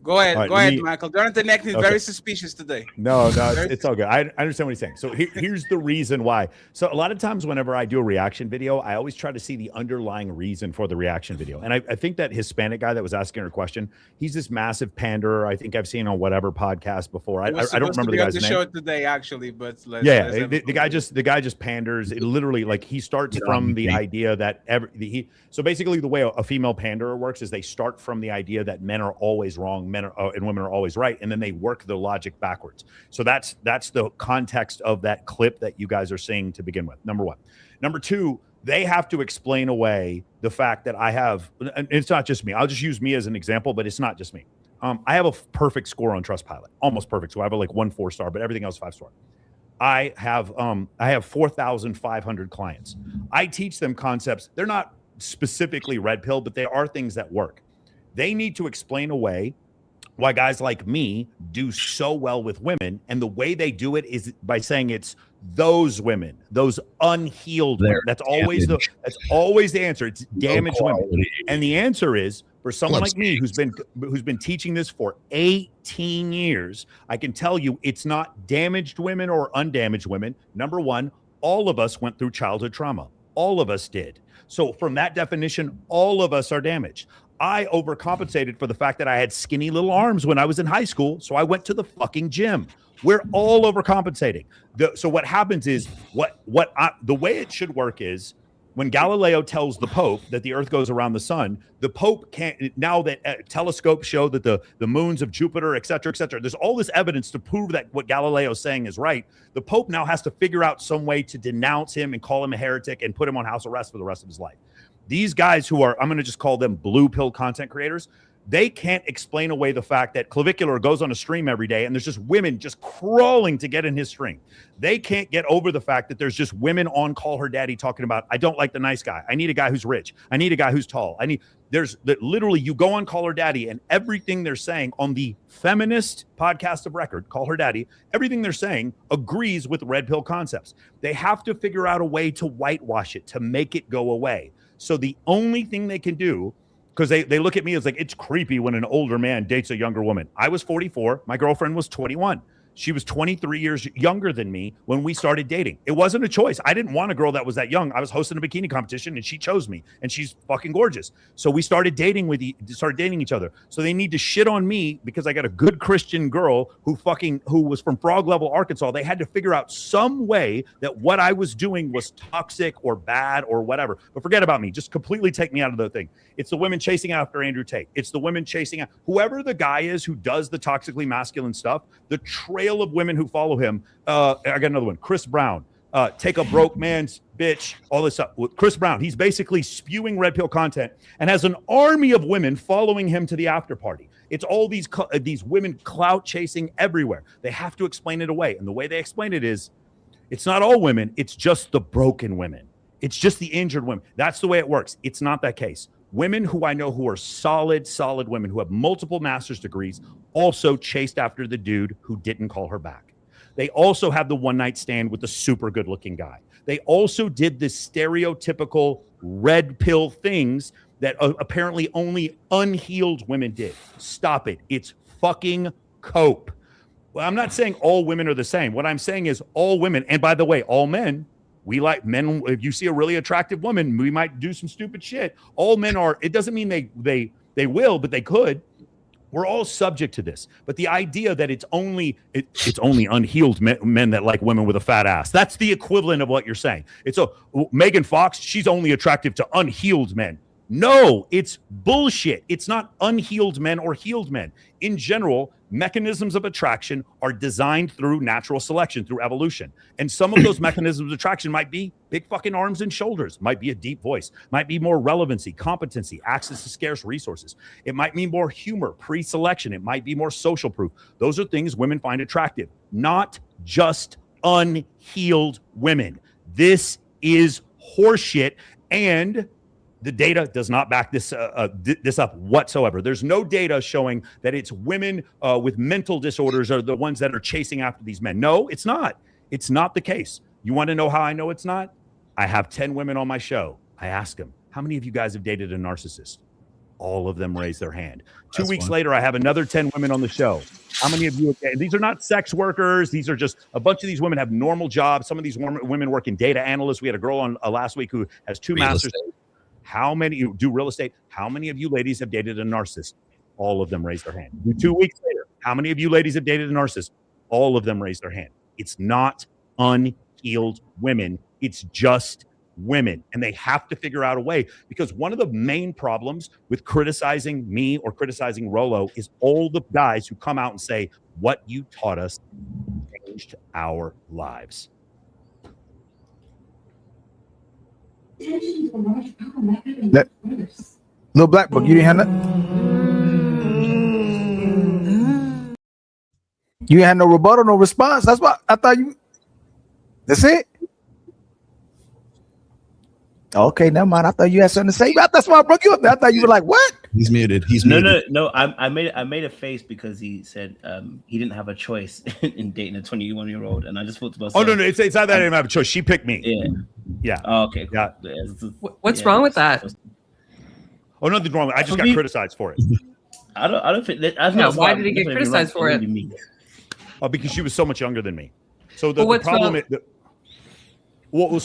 Go ahead, Michael. Jonathan Neck is very suspicious today.
No, it's all good. I understand what he's saying. So here's the reason why. So a lot of times whenever I do a reaction video, I always try to see the underlying reason for the reaction video. And I think that Hispanic guy that was asking her question, he's this massive panderer. I think I've seen on whatever podcast before. I don't remember the guy's name.
Show it today, actually, but
the guy just panders. It literally, like, he starts from the idea that so basically the way a female panderer works is they start from the idea that men are always wrong, and women are always right, and then they work the logic backwards. So that's the context of that clip that you guys are seeing to begin with. Number one. Number two, they have to explain away the fact that I have, and it's not just me. I'll just use me as an example, but it's not just me. I have a perfect score on Trustpilot, almost perfect. So I have like 1 4-star, but everything else 5-star. I have 4,500 clients. I teach them concepts. They're not specifically red pill, but they are things that work. They need to explain away why guys like me do so well with women. And the way they do it is by saying it's those women, those unhealed women. That's always the answer. It's damaged women. And the answer is, for someone like me who's been teaching this for 18 years, I can tell you it's not damaged women or undamaged women. Number one, all of us went through childhood trauma. All of us did. So from that definition, all of us are damaged. I overcompensated for the fact that I had skinny little arms when I was in high school, so I went to the fucking gym. We're all overcompensating. So what happens is, the way it should work is, when Galileo tells the Pope that the Earth goes around the sun, the Pope can't, now that telescopes show that the moons of Jupiter, et cetera, there's all this evidence to prove that what Galileo's saying is right. The Pope now has to figure out some way to denounce him and call him a heretic and put him on house arrest for the rest of his life. These guys who are, I'm going to just call them blue pill content creators, they can't explain away the fact that Clavicular goes on a stream every day and there's just women just crawling to get in his stream. They can't get over the fact that there's just women on Call Her Daddy talking about, I don't like the nice guy. I need a guy who's rich. I need a guy who's tall. Literally, you go on Call Her Daddy and everything they're saying on the feminist podcast of record, Call Her Daddy, everything they're saying agrees with red pill concepts. They have to figure out a way to whitewash it, to make it go away. So the only thing they can do because they look at me as like, it's creepy when an older man dates a younger woman. I was 44. My girlfriend was 21. She was 23 years younger than me when we started dating. It wasn't a choice. I didn't want a girl that was that young. I was hosting a bikini competition and she chose me, and she's fucking gorgeous. So we started dating each other. So they need to shit on me because I got a good Christian girl who was from Frog Level, Arkansas. They had to figure out some way that what I was doing was toxic or bad or whatever. But forget about me. Just completely take me out of the thing. It's the women chasing after Andrew Tate. It's the women chasing out whoever the guy is who does the toxically masculine stuff. The trail of women who follow him. I got another one. Chris Brown. Take a broke man's bitch. All this stuff. Chris Brown. He's basically spewing red pill content and has an army of women following him to the after party. It's all these women clout chasing everywhere. They have to explain it away. And the way they explain it is, it's not all women. It's just the broken women. It's just the injured women. That's the way it works. It's not that case. Women who I know who are solid women who have multiple master's degrees also chased after the dude who didn't call her back. They also have the one night stand with the super good looking guy. They also did the stereotypical red pill things that apparently only unhealed women did. Stop it. It's fucking cope. Well, I'm not saying all women are the same. What I'm saying is all women, and by the way, all men, we like men. If you see a really attractive woman, we might do some stupid shit. All men are. It doesn't mean they will, but they could. We're all subject to this. But the idea that it's only unhealed men that like women with a fat ass. That's the equivalent of what you're saying. It's Megan Fox. She's only attractive to unhealed men. No, it's bullshit. It's not unhealed men or healed men. In general, mechanisms of attraction are designed through natural selection, through evolution. And some of those mechanisms of attraction might be big fucking arms and shoulders, might be a deep voice, might be more relevancy, competency, access to scarce resources. It might mean more humor, pre-selection. It might be more social proof. Those are things women find attractive, not just unhealed women. This is horseshit, and the data does not back this up whatsoever. There's no data showing that it's women with mental disorders are the ones that are chasing after these men. No, it's not. It's not the case. You want to know how I know it's not? I have 10 women on my show. I ask them, how many of you guys have dated a narcissist? All of them raise their hand. Two weeks later, I have another 10 women on the show. How many of you? These are not sex workers. These are just a bunch of these women have normal jobs. Some of these women work in data analysts. We had a girl on last week who has two masters. How many you do real estate? How many of you ladies have dated a narcissist? All of them raise their hand. 2 weeks later, how many of you ladies have dated a narcissist? All of them raise their hand. It's not unhealed women. It's just women. And they have to figure out a way, because one of the main problems with criticizing me or criticizing Rolo is all the guys who come out and say, what you taught us changed our lives.
That little black book, you didn't have nothing. You ain't had no rebuttal, no response. That's why I thought you. That's it. Okay, never mind. I thought you had something to say. That's why I broke you up there. I thought you were like, "What?"
He's muted. He's
no,
muted.
no. I made a face because he said he didn't have a choice in dating a 21-year-old, and I just thought to myself,
"Oh no, it's not that I didn't have a choice. She picked me."
Yeah.
Yeah.
Oh, okay. Cool.
Yeah.
What's wrong with that?
Oh, nothing's wrong. I just got criticized for it.
I don't think that.
Why did he get criticized for it?
Oh, because she was so much younger than me. So the problem is. Well,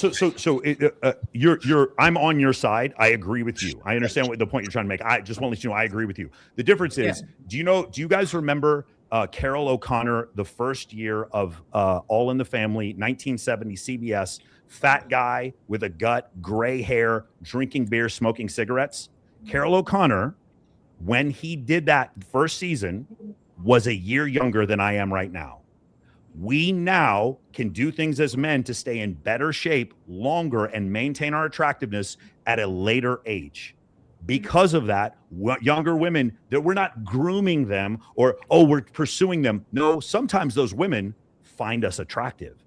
I'm on your side. I agree with you. I understand what the point you're trying to make. I just want to let you know I agree with you. The difference is, do you guys remember Carol O'Connor, the first year of All in the Family, 1970 CBS, fat guy with a gut, gray hair, drinking beer, smoking cigarettes? Carol O'Connor, when he did that first season, was a year younger than I am right now. We now can do things as men to stay in better shape longer and maintain our attractiveness at a later age. Because of that, younger women, that we're not grooming them or, we're pursuing them. No, sometimes those women find us attractive.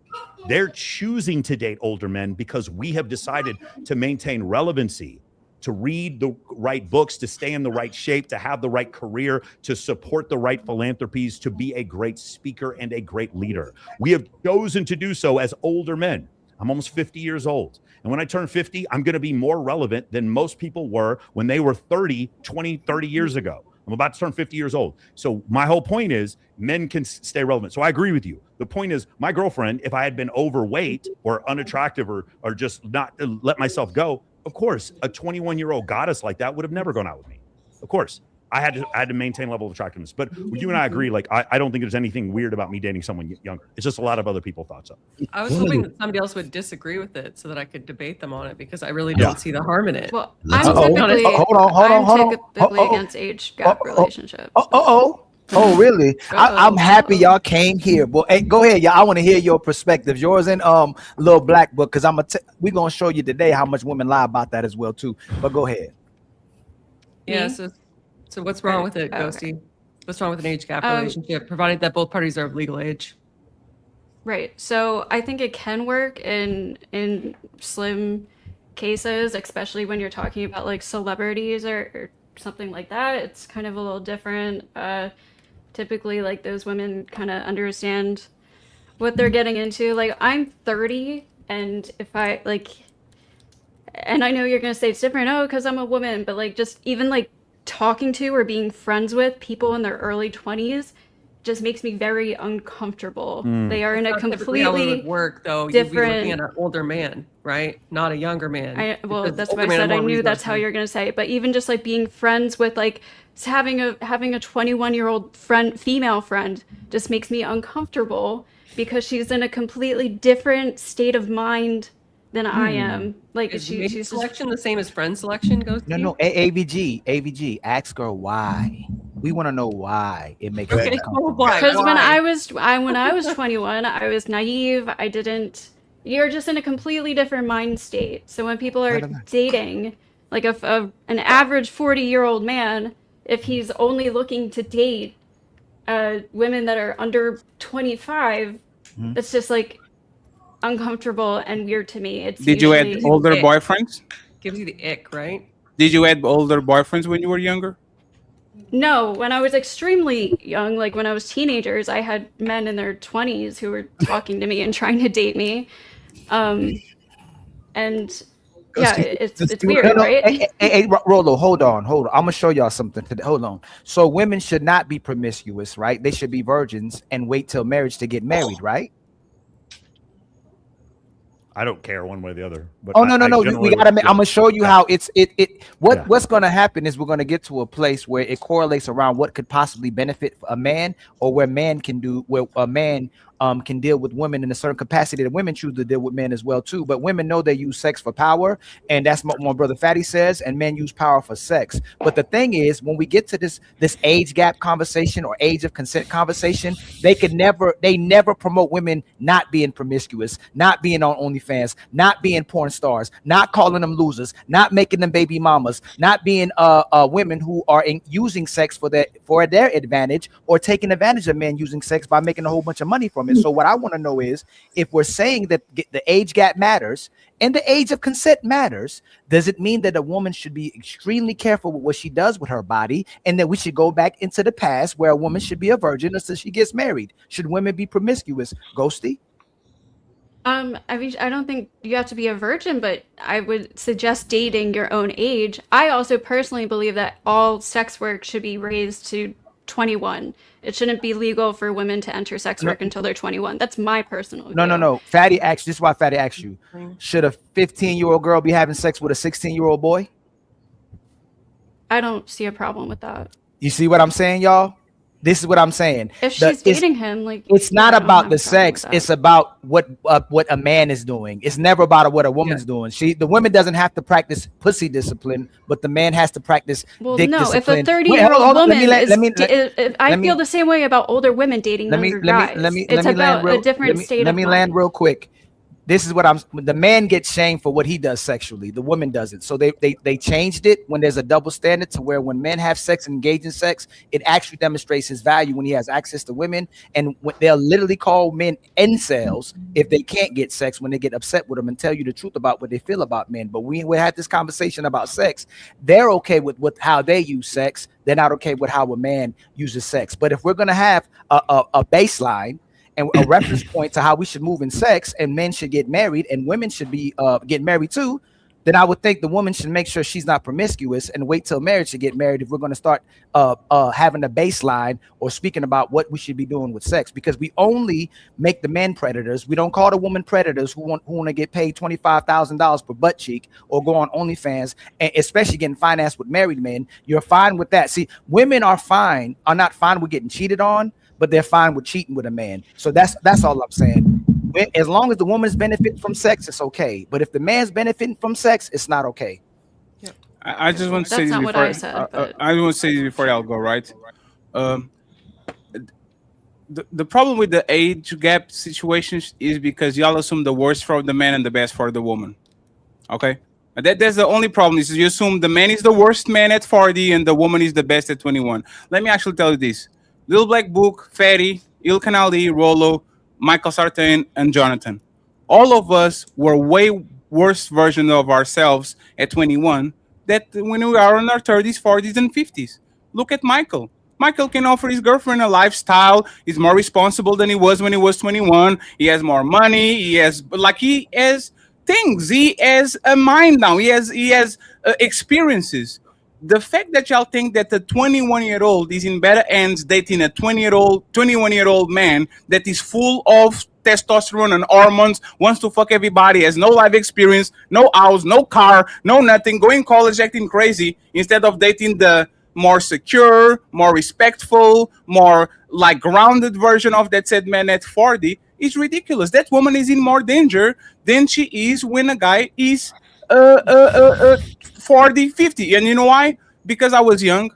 They're choosing to date older men because we have decided to maintain relevancy, to read the right books, to stay in the right shape, to have the right career, to support the right philanthropies, to be a great speaker and a great leader. We have chosen to do so as older men. I'm almost 50 years old. And when I turn 50, I'm going to be more relevant than most people were when they were 30 years ago. I'm about to turn 50 years old. So my whole point is men can stay relevant. So I agree with you. The point is my girlfriend, if I had been overweight or unattractive or just not let myself go, of course, a 21-year-old goddess like that would have never gone out with me. Of course. I had to maintain a level of attractiveness. But you and I agree, like, I don't think there's anything weird about me dating someone younger. It's just a lot of other people thought so.
I was hoping that somebody else would disagree with it so that I could debate them on it, because I really don't see the harm in it.
Well, I'm typically against age gap relationships.
Oh, really? I'm happy y'all came here. Well, hey, go ahead, y'all. I want to hear your perspectives. Yours and Little Black Book, because we're gonna show you today how much women lie about that as well too. But go ahead.
Yeah. So what's wrong with it, Ghosty? What's wrong with an age gap relationship, provided that both parties are of legal age?
Right. So I think it can work in slim cases, especially when you're talking about like celebrities or something like that. It's kind of a little different. Typically, like those women kind of understand what they're getting into. Like I'm 30, and if I like, and I know you're gonna say it's different, because I'm a woman, but like just even like talking to or being friends with people in their early 20s just makes me very uncomfortable. They are in a completely
how it would work, though.
different.
You'd be looking at an older man, right? Not a younger man.
Well, that's what I said. I knew that's how you're gonna say it. But even just like being friends with like having a 21-year-old friend, female friend, just makes me uncomfortable because she's in a completely different state of mind than I am. Like
Is
she's
selection the same as friend selection goes?
No, AVG. Ask her why. We want to know why it makes
Okay,
sense.
Because when I was 21, I was naive. I didn't. You're just in a completely different mind state. So when people are dating, like an average 40-year-old man, if he's only looking to date women that are under 25, that's just like uncomfortable and weird to me.
Did you add older boyfriends?
Gives you the ick, right?
Did you add older boyfriends when you were younger?
No, when I was extremely young, like when I was teenagers, I had men in their 20s who were talking to me and trying to date me. And yeah, it's weird, right?
Hey, Rolo, hold on. I'm gonna show y'all something today. Hold on. So women should not be promiscuous, right? They should be virgins and wait till marriage to get married, right?
I don't care one way or the other. But
no. We gotta. I'm gonna show you how what's gonna happen is we're gonna get to a place where it correlates around what could possibly benefit a man, or where a man can deal with women in a certain capacity that women choose to deal with men as well too. But women know they use sex for power, and that's what my brother Fatty says, and men use power for sex. But the thing is, when we get to this age gap conversation or age of consent conversation, they never promote women not being promiscuous, not being on OnlyFans, not being porn stars, not calling them losers, not making them baby mamas, not being women who are using sex for their advantage, or taking advantage of men using sex by making a whole bunch of money from it. So what I want to know is, if we're saying that the age gap matters and the age of consent matters, does it mean that a woman should be extremely careful with what she does with her body, and that we should go back into the past where a woman should be a virgin until she gets married? Should women be promiscuous? Ghosty?
I mean, I don't think you have to be a virgin, but I would suggest dating your own age. I also personally believe that all sex work should be raised to 21. It shouldn't be legal for women to enter sex work until they're 21. That's my personal view.
No. Fatty asked. This is why Fatty asked you. Should a 15-year-old girl be having sex with a 16-year-old boy?
I don't see a problem with that.
You see what I'm saying, y'all? This is what I'm saying.
If she's dating him, like,
it's not about the sex. It's about what a man is doing. It's never about what a woman's doing. The woman doesn't have to practice pussy discipline, but the man has to practice dick discipline.
If a 30-year-old woman I feel the same way about older women dating younger guys. It's about a different state of mind.
Let me land real quick. This is what the man gets shamed for what he does sexually. The woman doesn't. So they changed it when there's a double standard, to where when men have sex and engage in sex, it actually demonstrates his value when he has access to women. And they'll literally call men incels if they can't get sex, when they get upset with them and tell you the truth about what they feel about men. But we had this conversation about sex. They're okay with how they use sex. They're not okay with how a man uses sex. But if we're going to have a baseline, and a reference point to how we should move in sex, and men should get married and women should be get married too, then I would think the woman should make sure she's not promiscuous and wait till marriage to get married if we're going to start having a baseline or speaking about what we should be doing with sex, because we only make the men predators. We don't call the women predators who want to get paid $25,000 per butt cheek or go on OnlyFans, and especially getting financed with married men. You're fine with that. See, women are not fine with getting cheated on, but they're fine with cheating with a man. So that's all I'm saying. As long as the woman's benefiting from sex, it's okay. But if the man's benefiting from sex, it's not okay.
I just want to say this before. I want to say this before y'all go, right? The problem with the age gap situations is because y'all assume the worst for the man and the best for the woman. Okay, that's the only problem. Is you assume the man is the worst man at 40 and the woman is the best at 21. Let me actually tell you this: Little Black Book, Fatty, Ilkan Ali, Rollo, Michael Sartain, and Jonathan. All of us were way worse version of ourselves at 21 that when we are in our 30s, 40s, and 50s. Look at Michael. Michael can offer his girlfriend a lifestyle. He's more responsible than he was when he was 21. He has more money. He has things. He has a mind now. He has experiences. The fact that y'all think that the 21-year-old is in better hands dating a 21-year-old man that is full of testosterone and hormones, wants to fuck everybody, has no life experience, no house, no car, no nothing, going college acting crazy, instead of dating the more secure, more respectful, more like grounded version of that said man at 40, is ridiculous. That woman is in more danger than she is when a guy is 40, 50. And you know why? Because I was young.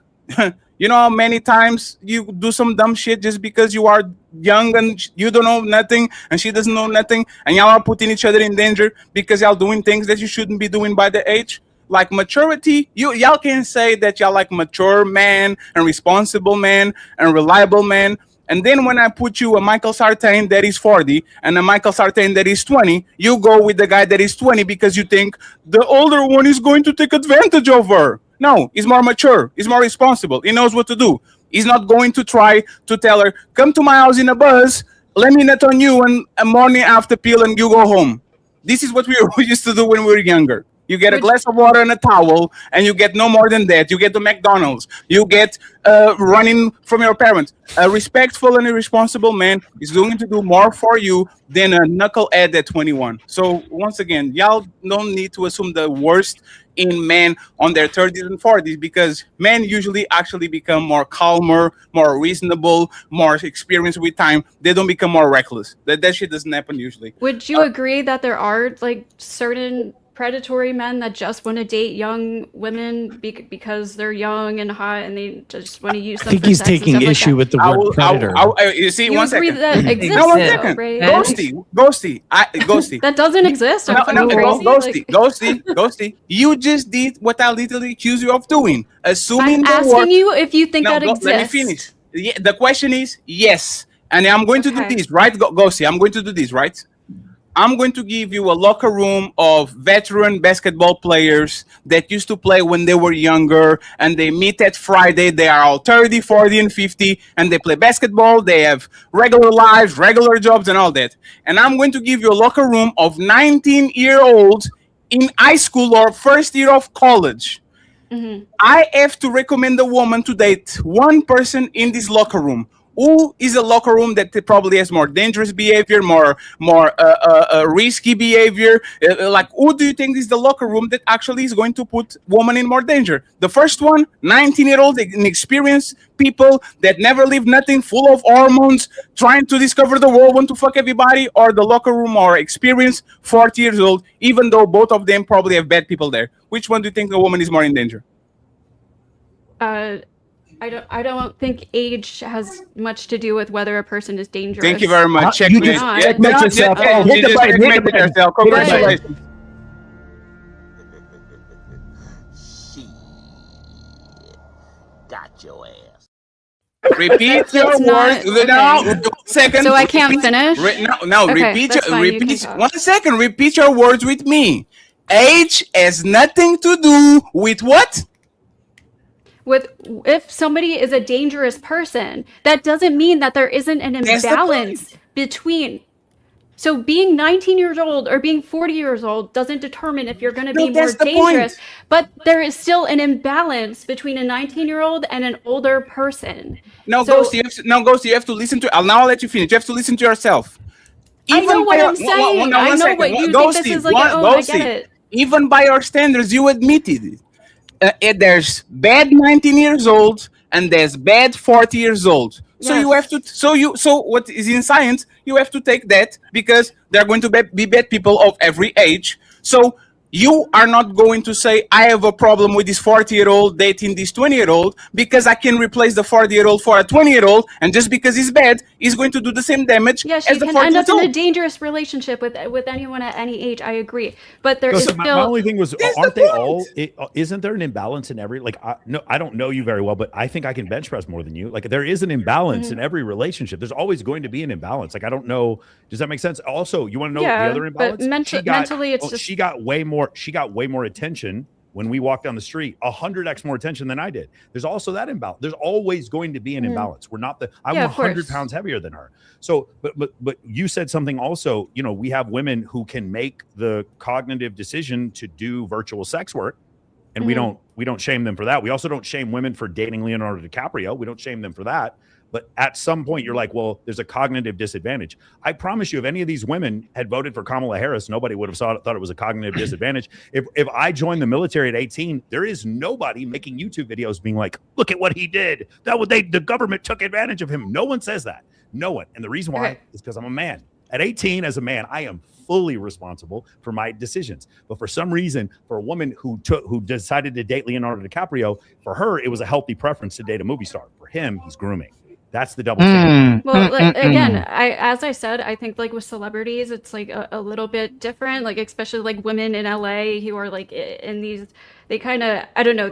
You know how many times you do some dumb shit just because you are young and you don't know nothing and she doesn't know nothing, and y'all are putting each other in danger because y'all doing things that you shouldn't be doing by the age. Like maturity, y'all can say that y'all like mature man and responsible man and reliable man. And then when I put you a Michael Sartain that is 40 and a Michael Sartain that is 20, you go with the guy that is 20 because you think the older one is going to take advantage of her. No, he's more mature. He's more responsible. He knows what to do. He's not going to try to tell her, come to my house in a bus, let me nut on you and a morning after pill and you go home. This is what we used to do when we were younger. You get a glass of water and a towel, and you get no more than that. You get the McDonald's. You get running from your parents. A respectful and irresponsible man is going to do more for you than a knucklehead at 21. So once again, y'all don't need to assume the worst in men on their 30s and 40s, because men usually actually become more calmer, more reasonable, more experienced with time. They don't become more reckless. That shit doesn't happen usually.
Would you agree that there are like certain predatory men that just want to date young women because they're young and hot and they just want to use them?
I think he's taking issue with the word predator.
You see,
You
one
agree
second.
that exists,
No, one
though,
second.
right?
Ghosty.
That doesn't exist. I'm fucking crazy.
Ghosty. You just did what I literally accused you of doing. Assuming
I'm asking you if you think that exists.
Let me finish. Yeah, the question is yes. And I'm going to do this, right? Ghosty, I'm going to do this, right? I'm going to give you a locker room of veteran basketball players that used to play when they were younger, and they meet at Friday. They are all 30, 40, and 50, and they play basketball. They have regular lives, regular jobs, and all that. And I'm going to give you a locker room of 19-year-olds in high school or first year of college.
Mm-hmm.
I have to recommend a woman to date one person in this locker room. Who is a locker room that probably has more dangerous behavior, more risky behavior? Like, who do you think is the locker room that actually is going to put women in more danger? The first one, 19-year-old inexperienced people that never lived nothing, full of hormones, trying to discover the world, want to fuck everybody, or the locker room or experienced 40 years old, even though both of them probably have bad people there. Which one do you think the woman is more in danger?
I don't think age has much to do with whether a person is dangerous.
Thank you very much.
You just checkmate yourself.
You just checkmated yourself. Congratulations.
Got your ass.
Repeat your words. No, 1 second.
So I can't finish?
No.
Okay,
Repeat
that's fine, you can talk.
1 second. Repeat your words with me. Age has nothing to do with what?
With if somebody is a dangerous person, that doesn't mean that there isn't an
That's the
imbalance between. So being 19 years old or being 40 years old doesn't determine if you're going to be more dangerous. But there is still an imbalance between a 19-year-old and an older person.
No,
So-
Ghost, you have to listen to. I'll let you finish. You have to listen to yourself.
I know what I'm saying. I know what you think this is like. I get it.
Even by our standards, you admitted there's bad 19 years old and there's bad 40 years old. So you have to. So what is in science? You have to take that because there are going to be bad people of every age. So you are not going to say, I have a problem with this 40-year-old dating this 20-year-old because I can replace the 40-year-old for a 20-year-old, and just because he's bad, he's going to do the same damage
Yeah,
as
she
the
can end up
40-year-old.
in a dangerous relationship with anyone at any age. I agree, but there is
So
still.
my only thing was, aren't they all? Isn't there an imbalance in every? Like, I don't know you very well, but I think I can bench press more than you. Like, there is an imbalance in every relationship. There's always going to be an imbalance. Like, I don't know. Does that make sense? Also, you want to know the other imbalance?
But mentally, it's just
she got way more. She got way more attention when we walked down the street, 100x more attention than I did. There's also that imbalance. There's always going to be an imbalance. We're not I'm 100 pounds heavier than her. So, but you said something also, you know, we have women who can make the cognitive decision to do virtual sex work, and we don't shame them for that. We also don't shame women for dating Leonardo DiCaprio. We don't shame them for that. But at some point, you're like, well, there's a cognitive disadvantage. I promise you, if any of these women had voted for Kamala Harris, nobody would have thought it was a cognitive disadvantage. If I joined the military at 18, there is nobody making YouTube videos being like, look at what he did. The government took advantage of him. No one says that. No one. And the reason why is because I'm a man. At 18, as a man, I am fully responsible for my decisions. But for some reason, for a woman who decided to date Leonardo DiCaprio, for her, it was a healthy preference to date a movie star. For him, he's grooming. That's the double standard.
Well, again, as I said, I think like with celebrities, it's like a little bit different. Like especially like women in LA who are like in these, they kind of, I don't know,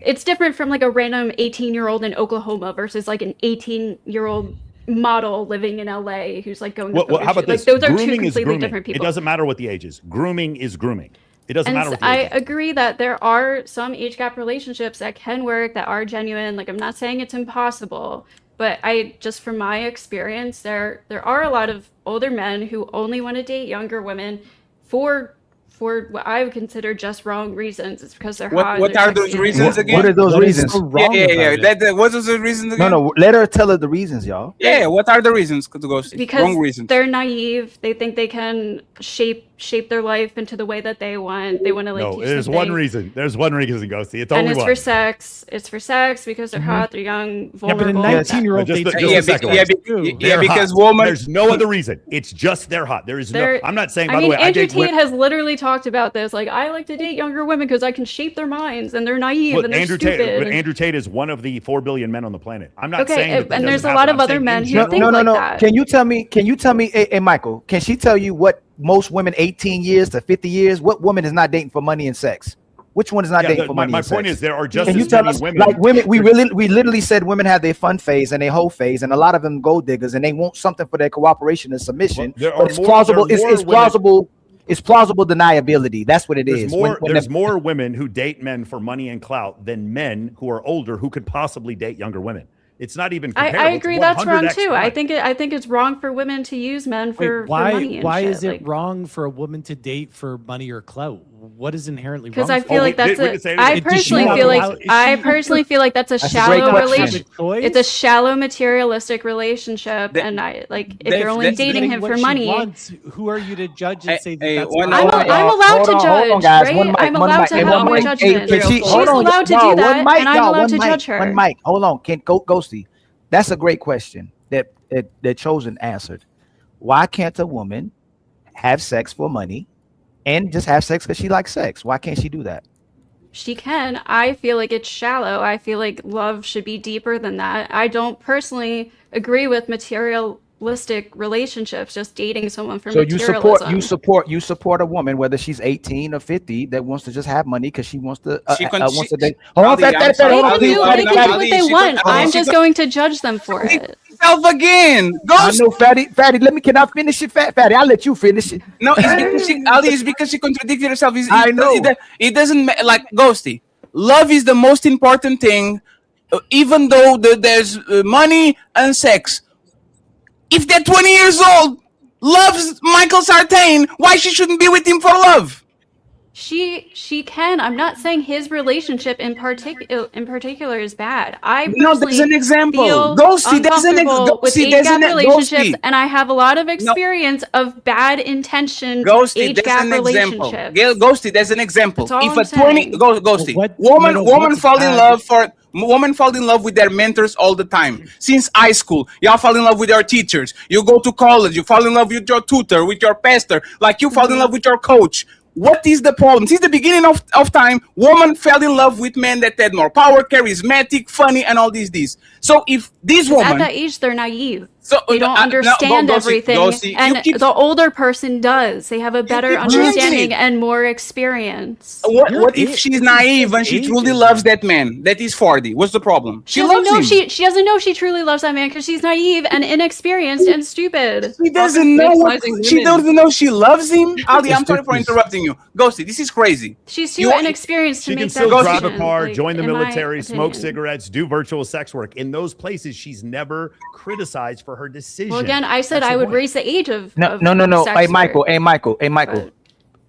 it's different from like a random 18-year-old in Oklahoma versus like an 18-year-old model living in LA who's like going.
Well, how about this?
Like, those are
Grooming
two completely
is grooming.
different people.
It doesn't matter what the age is. Grooming is grooming. It doesn't matter what the
I
age is.
agree that there are some age gap relationships that can work, that are genuine. Like I'm not saying it's impossible, but just from my experience, there are a lot of older men who only want to date younger women for what I would consider just wrong reasons. It's because they're hot.
What are those reasons again?
What are those reasons?
What are those reasons again?
No, let her tell her the reasons, y'all.
Yeah, what are the reasons to go see?
Because
Wrong reasons.
they're naive. They think they can shape their life into the way that they want. They want to like.
No,
teach
there's
them
one
things.
reason. There's one reason, Ghosty. It's
And
only
it's
one.
for sex. It's for sex because they're hot, they're young, vulnerable.
but a 19-year-old
Just
dates
the second one. They're
because
hot.
woman.
There's no other reason. It's just they're hot. There is no. I'm not saying. By the way, I
Andrew
date
Tate has literally talked about this. Like, I like to date younger women because I can shape their minds, and they're naive and they're
Andrew
stupid.
Tate, but
and-
Andrew Tate is one of the 4 billion men on the planet. I'm not
Okay,
saying that
and there's
doesn't
a lot
happen.
of
I'm
other
saying
men
in
who
general.
think like that.
Can you tell me, hey, Michael, can she tell you what most women 18 years to 50 years, what woman is not dating for money and sex? Which one is not dating for money
My
and sex?
point is there are just
Can you
as
tell
many
us,
women.
like women, we literally said women have their fun phase and their hoe phase, and a lot of them gold diggers, and they want something for their cooperation and submission.
Well, there
but
are
it's
more-
plausible.
there are
It's
more
plausible. It's plausible deniability. That's what it is.
There's more women who date men for money and clout than men who are older who could possibly date younger women. It's not even comparable.
I agree that's wrong
100x
too.
more.
I think it's wrong for women to use men for money and
why
shit.
is it wrong for a woman to date for money or clout? What is inherently wrong?
Because I feel like that's I
Does she
personally
not
feel
allow-
like
is
I
she-
personally feel like that's a
That's a great
shallow
question.
relationship.
Choice?
It's a shallow materialistic relationship, and I like if you're only dating him for money.
Who are you to judge and say that that's
one-
not
hold on,
I'm allowed to
hold
judge,
on, guys.
right?
One mic,
I'm
one
allowed
mic,
to
and
have
one
my
mic.
judgment.
Hey,
She's
hold on,
allowed to
y'all,
do
one
that,
mic,
and I'm
y'all,
allowed
one
to
mic,
judge her.
One mic. Hold on, Ghosty. That's a great question that Chosen answered. Why can't a woman have sex for money and just have sex because she likes sex? Why can't she do that?
She can. I feel like it's shallow. I feel like love should be deeper than that. I don't personally agree with materialistic relationships, just dating someone for
So
materialism.
you support a woman, whether she's 18 or 50, that wants to just have money because she wants to wants to date. Hold on,
They can do what they want. I'm just going to judge them for it.
Again,
I know, Fatty. Can I finish it, Fatty? I'll let you finish it.
No, it's because she contradicted herself.
I know.
It doesn't like Ghosty. Love is the most important thing, even though there's money and sex. If that 20 years old loves Michael Sartain, why she shouldn't be with him for love?
She can. I'm not saying his relationship in particular is bad. I
No, there's an example.
feel
Ghosty, there's an
uncomfortable with
Ghosty,
age
there's
gap
an
relationships,
Ghosty.
and I have a lot of experience of bad intentioned
Ghosty,
age
there's
gap
an example.
relationships.
Ghosty, there's an example.
That's all
If
I'm
a 20
saying.
Ghosty,
What-
woman
no,
woman
what's
fall in
bad?
love for women fall in love with their mentors all the time. Since high school, y'all fall in love with your teachers. You go to college, you fall in love with your tutor, with your pastor, like you fall in love with your coach. What is the problem? Since the beginning of time, women fell in love with men that had more power, charismatic, funny, and all these. So if this
Because at
woman,
that age, they're naive.
so
They don't understand everything, and the older person does. They have a better
keep changing.
understanding and more experience.
What if she's naive and she truly loves that man that is 40? What's the problem?
She
loves
doesn't know
him.
she doesn't know she truly loves that man because she's naive and inexperienced and stupid.
She doesn't know she doesn't know she loves him. Ali, I'm sorry for interrupting you. Ghosty, this is crazy.
She's too inexperienced to
She
make
can
that
still drive
decision.
a car,
like,
join the
in my
military, smoke
opinion.
cigarettes, do virtual sex work. In those places, she's never criticized for her decision.
Well, again, I said
That's
I
the
would
point.
raise the age of
No.
sex
Hey, Michael.
work.
Hey, Michael.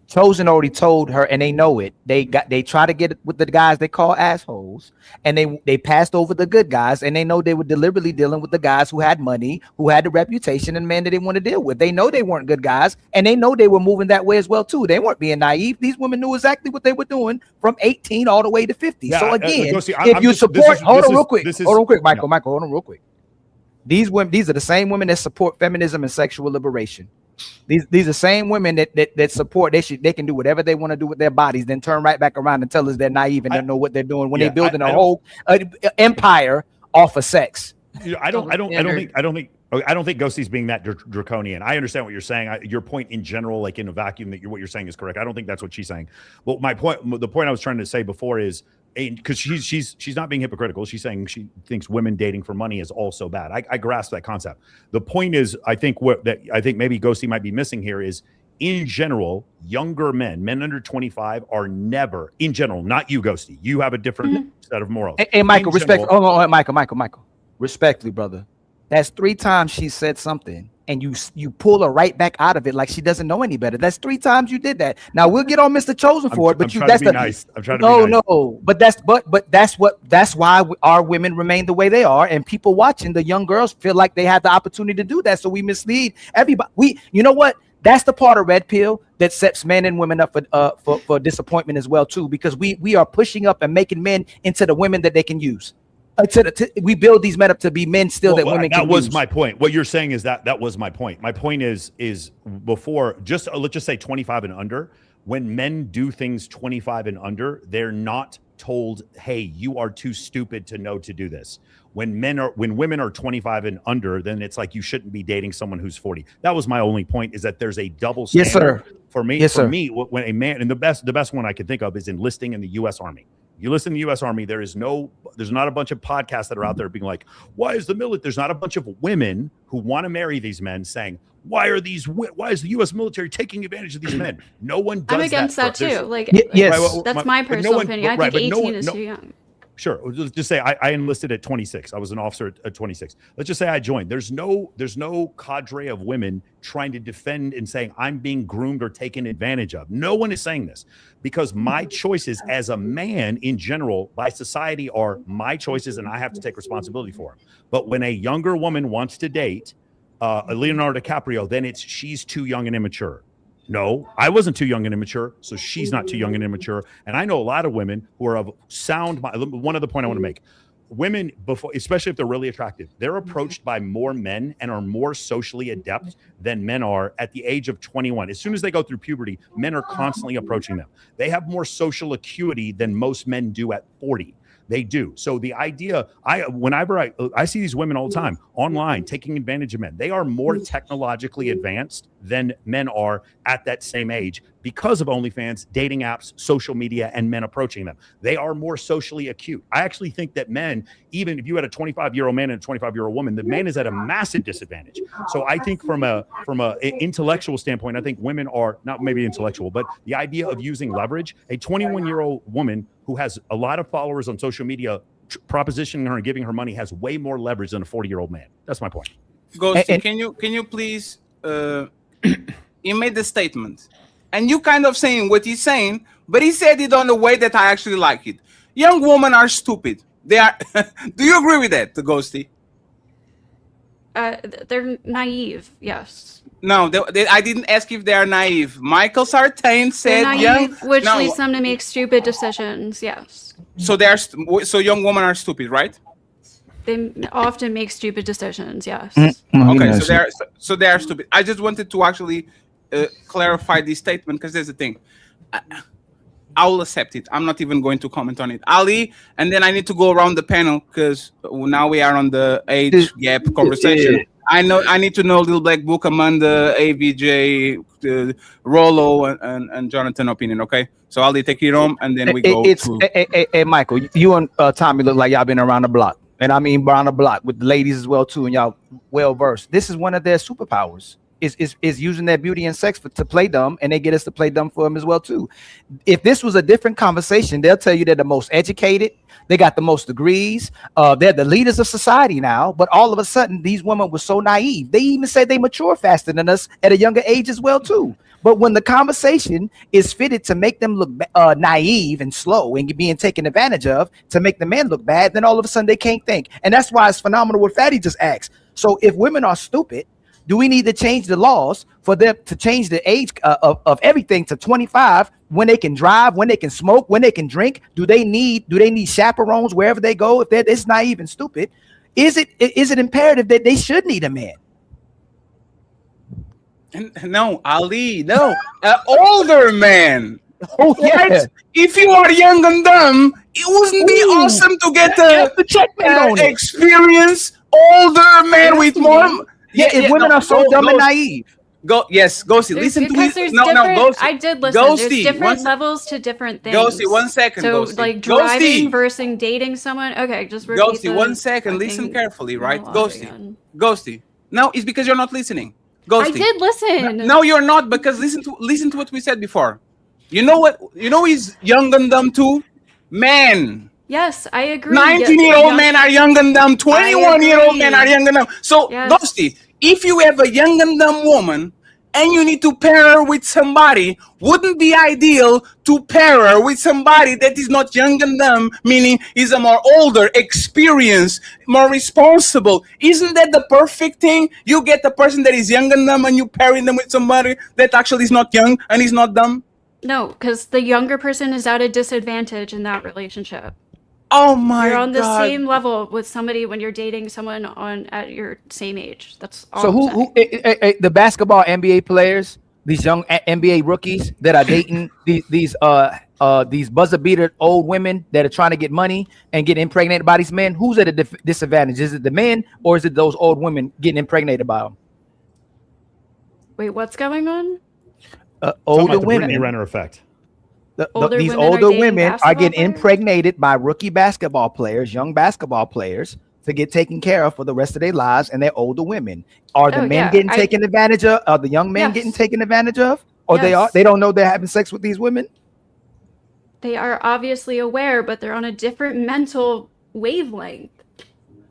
Chosen already told her, and they know it. They try to get it with the guys they call assholes, and they passed over the good guys, and they know they were deliberately dealing with the guys who had money, who had the reputation, and men they didn't want to deal with. They know they weren't good guys, and they know they were moving that way as well too. They weren't being naive. These women knew exactly what they were doing from 18 all the way to 50.
Yeah,
So again,
Ghosty,
if
I'm
you
just-
support, hold on real quick,
this is-
Michael, hold on real quick. These women, these are the same women that support feminism and sexual liberation. These are same women that support they can do whatever they want to do with their bodies, then turn right back around and tell us they're naive and don't know what they're doing when they're building a whole empire off of sex.
I don't think Ghosty's being that draconian. I understand what you're saying. Your point in general, like in a vacuum, what you're saying is correct. I don't think that's what she's saying. But the point I was trying to say before is, because she's not being hypocritical. She's saying she thinks women dating for money is also bad. I grasp that concept. The point is, I think maybe Ghosty might be missing here is, in general, younger men under 25 are never, in general, not you, Ghosty. You have a different set of morals.
Hey, Michael,
In
respect.
general-
Oh, Michael. Respectfully, brother. That's 3 times she said something, and you pull her right back out of it like she doesn't know any better. That's 3 times you did that. Now we'll get on Mr. Chosen for it, but
I'm
that's
trying to be nice. I'm trying to be nice.
No. But that's why our women remain the way they are, and people watching, the young girls feel like they have the opportunity to do that. So we mislead everybody. You know what? That's the part of red pill that sets men and women up for disappointment as well too, because we are pushing up and making men into the women that they can use. We build these men up to be men still that women can use.
That was my point. What you're saying is that was my point. My point is before, just let's just say 25 and under, when men do things 25 and under, they're not told, hey, you are too stupid to know to do this. When women are 25 and under, then it's like you shouldn't be dating someone who's 40. That was my only point, is that there's a double standard.
Yes, sir.
For me,
Yes, sir.
when a man, and the best one I could think of is enlisting in the U.S. Army. You listen to the U.S. Army, there's not a bunch of podcasts that are out there being like, why is the military? There's not a bunch of women who want to marry these men saying, why is the U.S. military taking advantage of these men? No one does that.
I'm against that too. Like,
yes,
that's my personal opinion. I think 18 is too young.
Sure. Let's just say I enlisted at 26. I was an officer at 26. Let's just say I joined. There's no cadre of women trying to defend and saying I'm being groomed or taken advantage of. No one is saying this, because my choices as a man in general by society are my choices, and I have to take responsibility for them. But when a younger woman wants to date Leonardo DiCaprio, then she's too young and immature. No, I wasn't too young and immature, so she's not too young and immature. And I know a lot of women who are of sound mind. One other point I want to make. Women, especially if they're really attractive, they're approached by more men and are more socially adept than men are at the age of 21. As soon as they go through puberty, men are constantly approaching them. They have more social acuity than most men do at 40. They do. So the idea, whenever I see these women all the time online taking advantage of men, they are more technologically advanced than men are at that same age because of OnlyFans, dating apps, social media, and men approaching them. They are more socially acute. I actually think that men, even if you had a 25-year-old man and a 25-year-old woman, the man is at a massive disadvantage. So I think from a intellectual standpoint, I think women are not maybe intellectual, but the idea of using leverage, a 21-year-old woman who has a lot of followers on social media propositioning her and giving her money has way more leverage than a 40-year-old man. That's my point.
Ghosty, can you please? He made the statement, and you kind of saying what he's saying, but he said it on the way that I actually like it. Young women are stupid. They are. Do you agree with that, Ghosty?
They're naive. Yes.
No, I didn't ask if they are naive. Michael Sartain said
They're naive, which leads them to make stupid decisions. Yes.
So young women are stupid, right?
They often make stupid decisions. Yes.
Okay, so they are stupid. I just wanted to actually clarify this statement because there's a thing. I will accept it. I'm not even going to comment on it. Ali, and then I need to go around the panel because now we are on the age gap conversation. I need to know Little Black Book, Amanda, AVJ, Rollo, and Jonathan opinion. Okay, so Ali, take it home, and then we go.
Hey, Michael, you and Tommy look like y'all been around the block, and I mean around the block with the ladies as well too, and y'all well versed. This is one of their superpowers. Is using their beauty and sex to play dumb, and they get us to play dumb for them as well too. If this was a different conversation, they'll tell you they're the most educated, they got the most degrees, they're the leaders of society now. But all of a sudden, these women were so naive. They even say they mature faster than us at a younger age as well too. But when the conversation is fitted to make them look naive and slow and being taken advantage of to make the men look bad, then all of a sudden they can't think. And that's why it's phenomenal what Fatty just asked. So if women are stupid, do we need to change the laws for them to change the age of everything to 25 when they can drive, when they can smoke, when they can drink? Do they need chaperones wherever they go? If it's naive and stupid, is it imperative that they should need a man?
No, Ali, no, older man.
Oh yeah.
Right? If you are young and dumb, it wouldn't be awesome to get the experience. Older man with more.
If women are so dumb and naive.
Ghosty, listen to me. Ghosty.
I did listen.
Ghosty,
there's different levels to different things.
Ghosty, 1 second.
So
Ghosty.
like driving versus dating someone. Okay, just repeat.
Ghosty, 1 second. Listen carefully, right? Ghosty. No, it's because you're not listening. Ghosty.
I did listen.
No, you're not, because listen to what we said before. You know what? You know he's young and dumb too? Man.
Yes, I agree.
19-year-old men are young and dumb. 21-year-old men are young and dumb. So, Ghosty, if you have a young and dumb woman and you need to pair her with somebody, wouldn't be ideal to pair her with somebody that is not young and dumb, meaning is a more older, experienced, more responsible? Isn't that the perfect thing? You get a person that is young and dumb and you pair them with somebody that actually is not young and is not dumb?
No, because the younger person is at a disadvantage in that relationship.
Oh my God.
You're on the same level with somebody when you're dating someone at your same age. That's all.
So who the basketball NBA players, these young NBA rookies that are dating these buzzer beater old women that are trying to get money and get impregnated by these men, who's at a disadvantage? Is it the men or is it those old women getting impregnated by them?
Wait, what's going on?
Older women.
Brittany Renner effect.
These older women are getting impregnated by rookie basketball players, young basketball players, to get taken care of for the rest of their lives, and they're older women. Are the men getting taken advantage of? Are the young men getting taken advantage of? Or they don't know they're having sex with these women?
They are obviously aware, but they're on a different mental wavelength.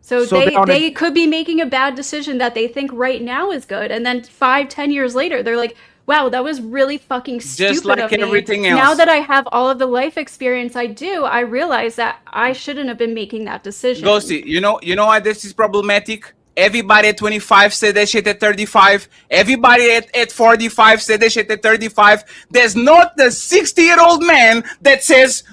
So they could be making a bad decision that they think right now is good, and then 5-10 years later, they're like, wow, that was really fucking stupid
just like
of me.
Everything else.
Now that I have all of the life experience I do, I realize that I shouldn't have been making that decision.
Ghosty, you know why this is problematic? Everybody at 25 said that shit at 35. Everybody at 45 said that shit at 35. There's not the 60-year-old man that says,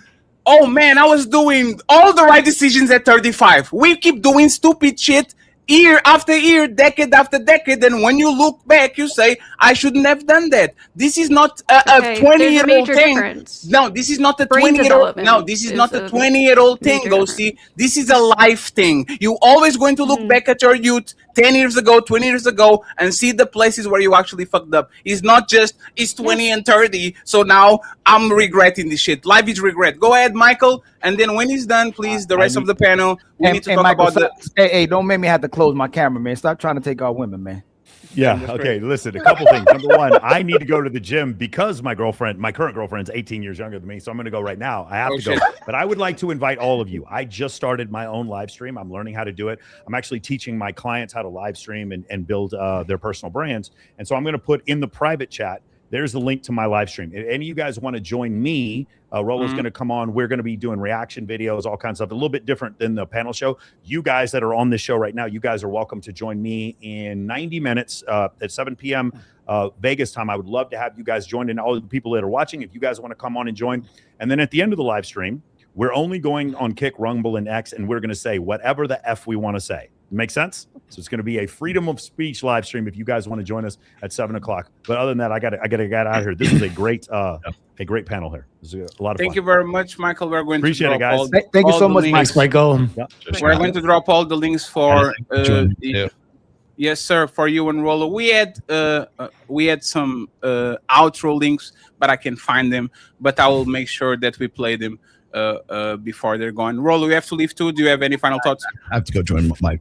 oh man, I was doing all the right decisions at 35. We keep doing stupid shit year after year, decade after decade, and when you look back, you say, I shouldn't have done that. This is not a 20-year-old thing.
Difference.
No, this is not a 20-year-old. No, this is not a 20-year-old thing, Ghosty. This is a life thing. You always going to look back at your youth 10 years ago, 20 years ago, and see the places where you actually fucked up. It's not just, it's 20 and 30, so now I'm regretting this shit. Life is regret. Go ahead, Michael, and then when he's done, please, the rest of the panel, we need to talk
Michael,
about
hey, don't make me have to close my camera, man. Stop trying to take our women, man.
Yeah.
that's
Okay.
right.
Listen, a couple things. Number one, I need to go to the gym because my current girlfriend's 18 years younger than me. So I'm going to go right now. I have
Oh,
to go.
shit.
But I would like to invite all of you. I just started my own live stream. I'm learning how to do it. I'm actually teaching my clients how to live stream and build their personal brands. And so I'm going to put in the private chat, there's the link to my live stream. If any of you guys want to join me, Rollo's going to come on. We're going to be doing reaction videos, all kinds of stuff, a little bit different than the panel show. You guys that are on this show right now, you guys are welcome to join me in 90 minutes at 7 p.m. Vegas time. I would love to have you guys join, and all the people that are watching, if you guys want to come on and join. And then at the end of the live stream, we're only going on Kick, Rumble, and X, and we're going to say whatever the F we want to say. Make sense? So it's going to be a freedom of speech live stream if you guys want to join us at 7 o'clock. But other than that, I got to get out of here. This is a great panel here. This is a lot of
Thank
fun.
you very much, Michael. We're going
Appreciate
to
it,
drop
guys.
Thank you
all
so
the
much,
links.
Thanks, Michael.
Yeah.
We're going to drop all the links for yes, sir, for you and Rollo. We had some outro links, but I can find them. But I will make sure that we play them before they're gone. Rollo, you have to leave too. Do you have any final thoughts?
I have to go join Mike.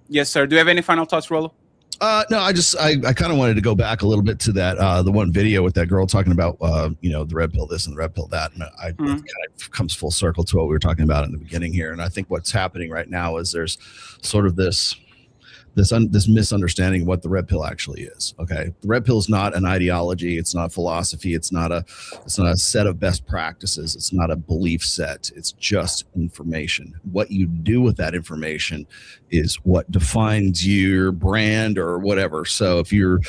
Yes, sir. Do you have any final thoughts, Rollo?
No, I kind of wanted to go back a little bit to that the one video with that girl talking about the red pill this and the red pill that, and it kind of comes full circle to what we were talking about in the beginning here. And I think what's happening right now is there's sort of this misunderstanding of what the red pill actually is. Okay, the red pill is not an ideology. It's not philosophy. It's not a set of best practices. It's not a belief set. It's just information. What you do with that information is what defines your brand or whatever. So if you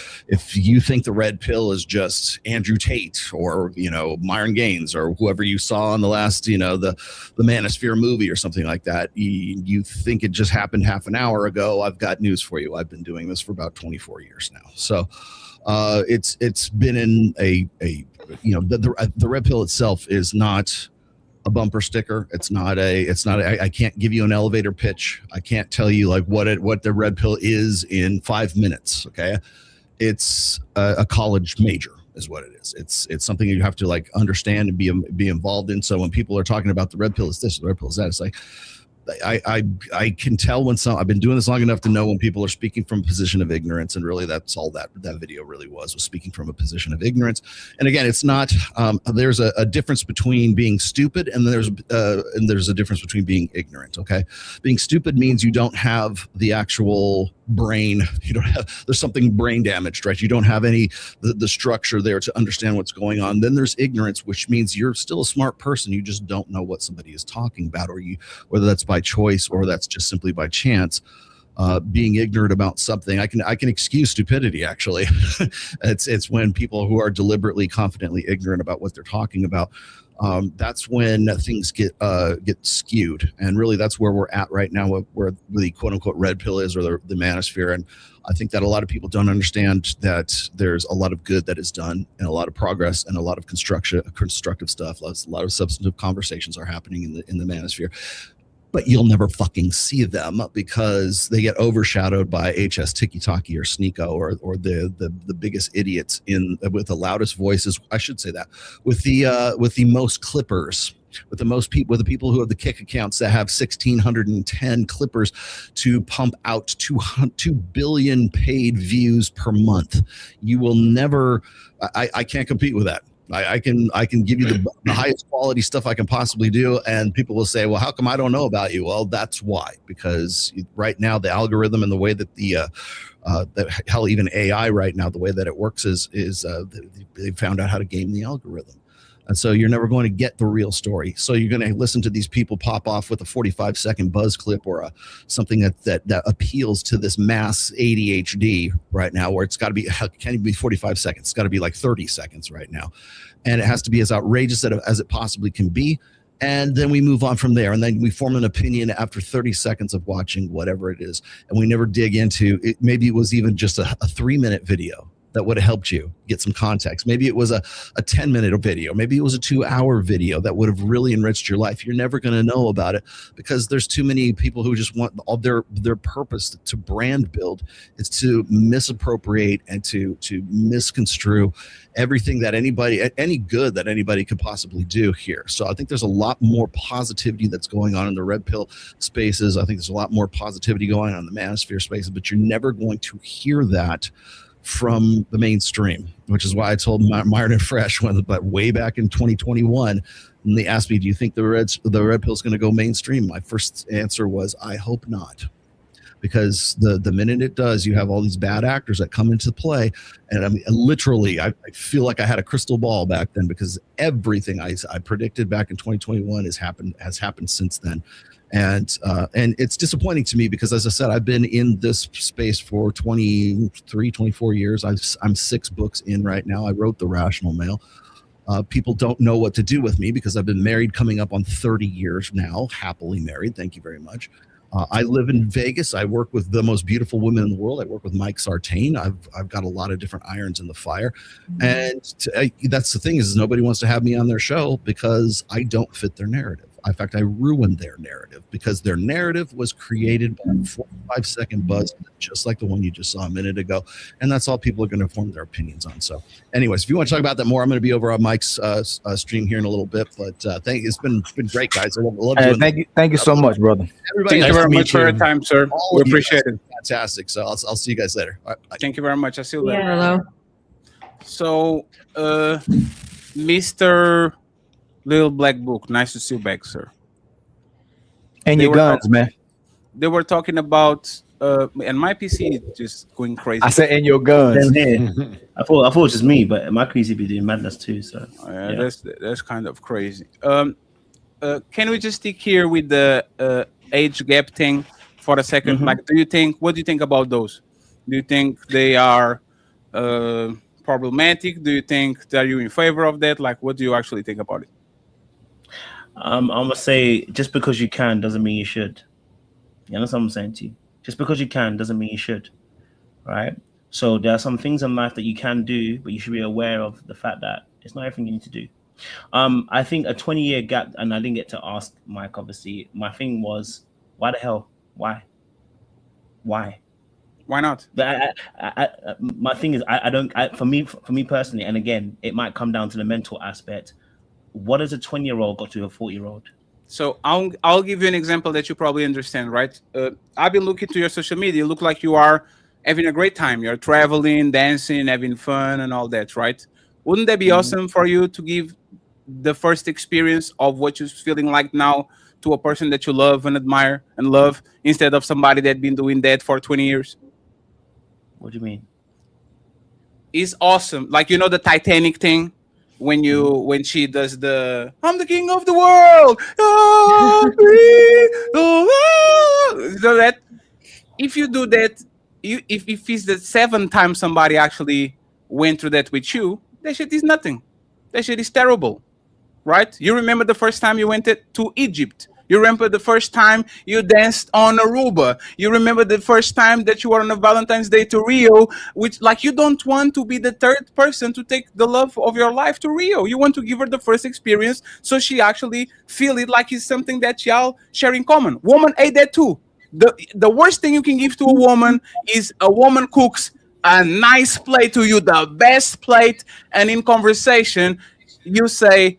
think the red pill is just Andrew Tate or Myron Gaines or whoever you saw on the last the Manosphere movie or something like that, you think it just happened half an hour ago. I've got news for you. I've been doing this for about 24 years now. So it's been in the red pill itself is not a bumper sticker. I can't give you an elevator pitch. I can't tell you like what the red pill is in 5 minutes. Okay. It's a college major is what it is. It's something you have to like understand and be involved in. So when people are talking about the red pill is this, the red pill is that, it's like, I can tell when I've been doing this long enough to know when people are speaking from a position of ignorance, and really that's all that video really was speaking from a position of ignorance. And again, it's not there's a difference between being stupid and there's a difference between being ignorant. Okay, being stupid means you don't have the actual brain, there's something brain damaged, right? You don't have the structure there to understand what's going on. Then there's ignorance, which means you're still a smart person, you just don't know what somebody is talking about, or whether that's by choice or that's just simply by chance. Being ignorant about something, I can excuse stupidity. Actually, it's when people who are deliberately, confidently ignorant about what they're talking about. That's when things get skewed, and really that's where we're at right now, where the quote unquote red pill is, or the manosphere. And I think that a lot of people don't understand that there's a lot of good that is done, and a lot of progress, and a lot of constructive stuff. A lot of substantive conversations are happening in the manosphere. But you'll never fucking see them because they get overshadowed by HS Tiki-Taki or Sneeko or the biggest idiots with the loudest voices. I should say that with the most clippers, with the people who have the Kick accounts that have 1,610 clippers to pump out 2 billion paid views per month. You will never. I can't compete with that. I can give you the highest quality stuff I can possibly do, and people will say, well, how come I don't know about you? Well, that's why, because right now the algorithm and the way that hell, even AI right now, the way that it works is they found out how to game the algorithm. And so you're never going to get the real story. So you're going to listen to these people pop off with a 45-second buzz clip or something that appeals to this mass ADHD right now, where it's got to be, can't even be 45 seconds. It's got to be like 30 seconds right now. And it has to be as outrageous as it possibly can be. And then we move on from there. And then we form an opinion after 30 seconds of watching whatever it is. And we never dig into it. Maybe it was even just a 3-minute video. that would have helped you get some context. Maybe it was a 10-minute video. Maybe it was a 2-hour video that would have really enriched your life. You're never going to know about it because there's too many people who just want all their purpose to brand build is to misappropriate and to misconstrue everything that any good that anybody could possibly do here. So I think there's a lot more positivity that's going on in the red pill spaces. I think there's a lot more positivity going on in the manosphere spaces, but you're never going to hear that from the mainstream, which is why I told Myron and Fresh but way back in 2021, when they asked me, do you think the red pill is going to go mainstream? My first answer was, I hope not. Because the minute it does, you have all these bad actors that come into play. And I mean, literally, I feel like I had a crystal ball back then because everything I predicted back in 2021 has happened since then. And it's disappointing to me because, as I said, I've been in this space for 24 years. I'm 6 books in right now. I wrote The Rational Male. People don't know what to do with me because I've been married coming up on 30 years now, happily married. Thank you very much. I live in Vegas. I work with the most beautiful women in the world. I work with Mike Sartain. I've got a lot of different irons in the fire. And that's the thing is nobody wants to have me on their show because I don't fit their narrative. In fact, I ruined their narrative because their narrative was created by a 45-second buzz, just like the one you just saw a minute ago. And that's all people are going to form their opinions on. So anyways, if you want to talk about that more, I'm going to be over on Mike's stream here in a little bit. But it's been great, guys. I love doing
Thank you so much, brother.
Thank you very much for your time, sir. We appreciate it.
Fantastic. So I'll see you guys later. All right, bye.
Thank you very much. I'll see you later.
Hello.
So, Mr. Little Black Book, nice to see you back, sir.
And your guns, man.
They were talking about, and my PC is just going crazy.
I said, and your guns.
I thought it was just me, but my PC be doing madness too. So
yeah. That's kind of crazy. Can we just stick here with the age gap thing for a second? Like, what do you think about those? Do you think they are problematic? Do you think that you're in favor of that? Like, what do you actually think about it?
I'm gonna say just because you can doesn't mean you should. You understand what I'm saying to you? Just because you can doesn't mean you should, right? So there are some things in life that you can do, but you should be aware of the fact that it's not everything you need to do. I think a 20-year gap, and I didn't get to ask Mike, obviously. My thing was, why the hell? Why? Why
not?
But my thing is, for me personally, and again, it might come down to the mental aspect. What has a 20-year-old got to a 40-year-old?
So I'll give you an example that you probably understand, right? I've been looking to your social media. You look like you are having a great time. You're traveling, dancing, having fun, and all that, right? Wouldn't that be awesome for you to give the first experience of what you're feeling like now to a person that you love and admire and love, instead of somebody that's been doing that for 20 years?
What do you mean?
It's awesome. Like, you know, the Titanic thing? When she does the I'm the king of the world, so that if you do that, if it's the 7th time somebody actually went through that with you, that shit is nothing. That shit is terrible, right? You remember the first time you went to Egypt. You remember the first time you danced on Aruba. You remember the first time that you were on a Valentine's Day to Rio, which, like, you don't want to be the 3rd person to take the love of your life to Rio. You want to give her the first experience so she actually feel it like it's something that y'all share in common. Woman ate that too. The worst thing you can give to a woman is a woman cooks a nice plate to you, the best plate, and in conversation, you say,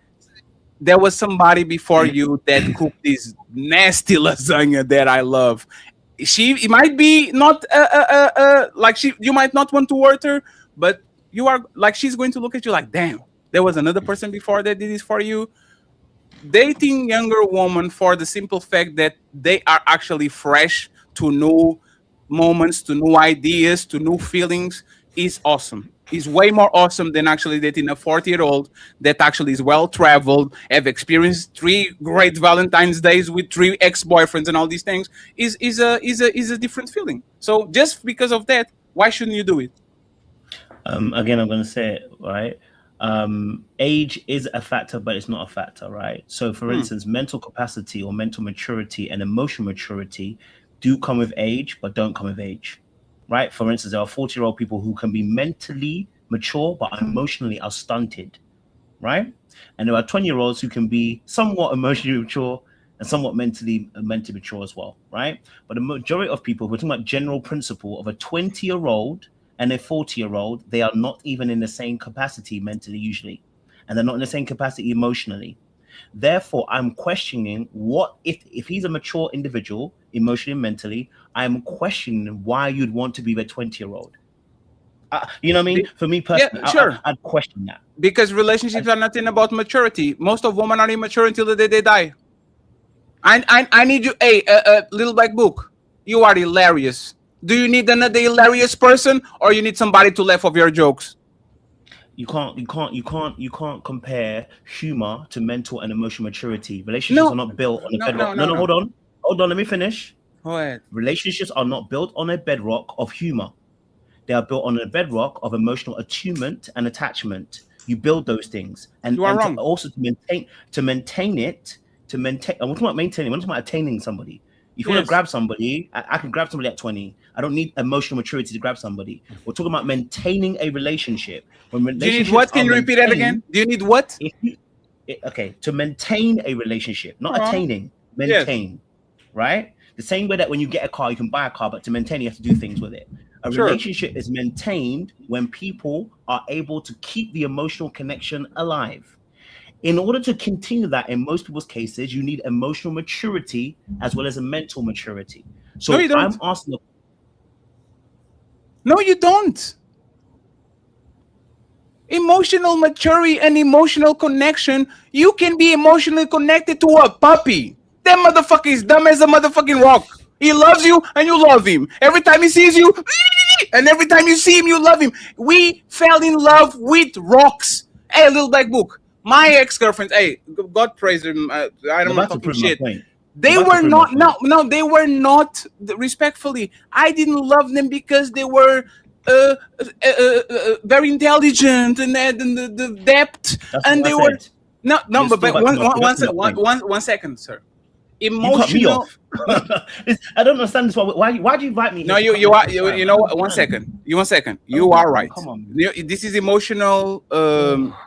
there was somebody before you that cooked this nasty lasagna that I love. It might be not you might not want to hurt her, but you are like, she's going to look at you like, damn, there was another person before that did this for you. Dating younger women for the simple fact that they are actually fresh to new moments, to new ideas, to new feelings is awesome. Is way more awesome than actually dating a 40-year-old that actually is well-traveled, have experienced 3 great Valentine's Days with 3 ex-boyfriends and all these things. Is a different feeling. So just because of that, why shouldn't you do it?
Again, I'm going to say it, right? Age is a factor, but it's not a factor, right? So, for instance, mental capacity or mental maturity and emotional maturity do come with age, but don't come with age. right? For instance, there are 40-year-old people who can be mentally mature but emotionally are stunted, right? And there are 20-year-olds who can be somewhat emotionally mature and somewhat mentally mature as well, right? But the majority of people, we're talking about general principle of a 20-year-old and a 40-year-old, they are not even in the same capacity mentally usually, and they're not in the same capacity emotionally. Therefore, I'm questioning what if he's a mature individual emotionally and mentally, I'm questioning why you'd want to be with a 20-year-old. You know what I mean? For me personally,
Yeah, sure.
I'd question that.
Because relationships are nothing about maturity. Most of women are immature until the day they die. I need you. Hey, little black book. You are hilarious. Do you need another hilarious person, or you need somebody to laugh off your jokes?
You can't compare humor to mental and emotional maturity. Relationships are not built on a bedrock. No, hold on. Let me finish.
Go ahead.
Relationships are not built on a bedrock of humor. They are built on a bedrock of emotional attunement and attachment. You build those things, and,
you are wrong.
Also to maintain it. I'm talking about maintaining. I'm talking about attaining somebody. If you want to grab somebody, I can grab somebody at 20. I don't need emotional maturity to grab somebody. We're talking about maintaining a relationship.
Do you need what? Can you repeat that again? Do you need what?
To maintain a relationship, not attaining. Maintain, right? The same way that when you get a car, you can buy a car, but to maintain, you have to do things with it. A relationship is maintained when people are able to keep the emotional connection alive. In order to continue that, in most people's cases, you need emotional maturity as well as a mental maturity. So
no, you don't.
I'm asking.
No, you don't. Emotional maturity and emotional connection. You can be emotionally connected to a puppy. That motherfucker is dumb as a motherfucking rock. He loves you and you love him. Every time he sees you, and every time you see him, you love him. We fell in love with rocks. Hey, little black book. My ex-girlfriends, hey, God praise them. I don't know talking shit. They were not, no, they were not, respectfully. I didn't love them because they were very intelligent and had the depth. And they were, no, but one second, sir. Emotional.
I don't understand this. Why do you invite me?
No, you are. You know what? One second. You are right.
Come on.
This is emotional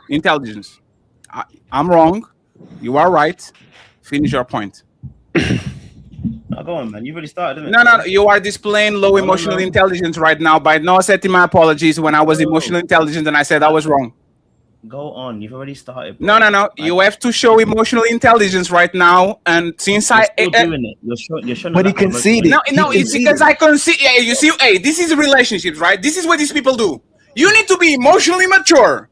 intelligence. I'm wrong. You are right. Finish your point.
No, go on, man. You really started, didn't
it? No. You are displaying low emotional intelligence right now by not accepting my apologies when I was emotional intelligent and I said I was wrong.
Go on. You've already started.
Bro. No. You have to show emotional intelligence right now. And since
you're still doing it, you're showing.
But he conceded.
No, it's because I concede. Yeah, you see, hey, this is relationships, right? This is what these people do. You need to be emotionally mature.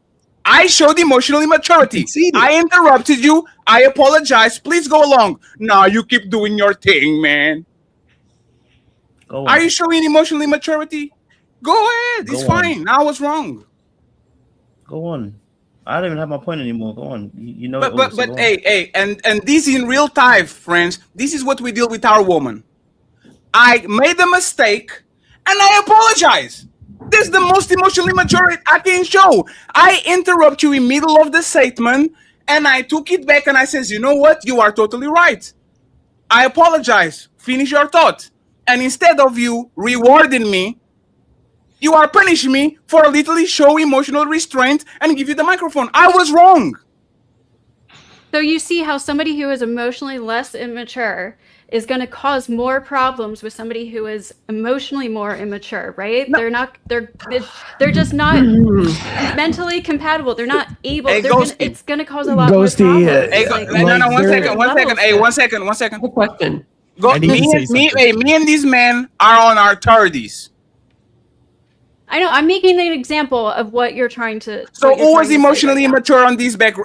I showed emotional immaturity. I interrupted you. I apologize. Please go along. No, you keep doing your thing, man. Are you showing emotional immaturity? Go ahead. It's fine. I was wrong.
Go on. I don't even have my point anymore. Go on. You know.
But hey, and this in real time, friends. This is what we deal with our woman. I made a mistake, and I apologize. This is the most emotionally mature I can show. I interrupt you in middle of the statement, and I took it back, and I says, you know what? You are totally right. I apologize. Finish your thought. And instead of you rewarding me, you are punishing me for literally show emotional restraint and give you the microphone. I was wrong.
So you see how somebody who is emotionally less immature is going to cause more problems with somebody who is emotionally more immature, right? No. They're just not mentally compatible. They're not able. It's going to cause a lot more problems.
One second.
Good question.
Me and these men are on our 30s.
I know. I'm making an example of what you're trying to.
So who was emotionally immature on this back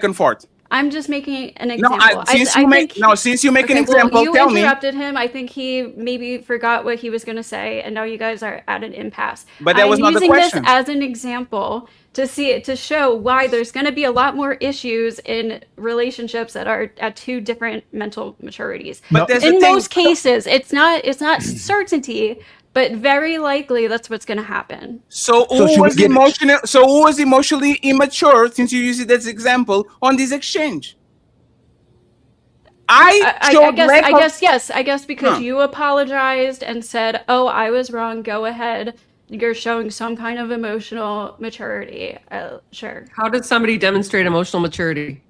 and forth?
I'm just making an example.
Since you make an example, tell me.
You interrupted him. I think he maybe forgot what he was going to say, and now you guys are at an impasse.
But that was not the question.
I'm using this as an example to show why there's going to be a lot more issues in relationships that are at two different mental maturities. But in most cases, it's not certainty. But very likely, that's what's going to happen.
So who was emotionally immature, since you use it as an example, on this exchange?
I guess because
Huh.
you apologized and said, "Oh, I was wrong. Go ahead." You're showing some kind of emotional maturity. Sure.
How did somebody demonstrate emotional maturity?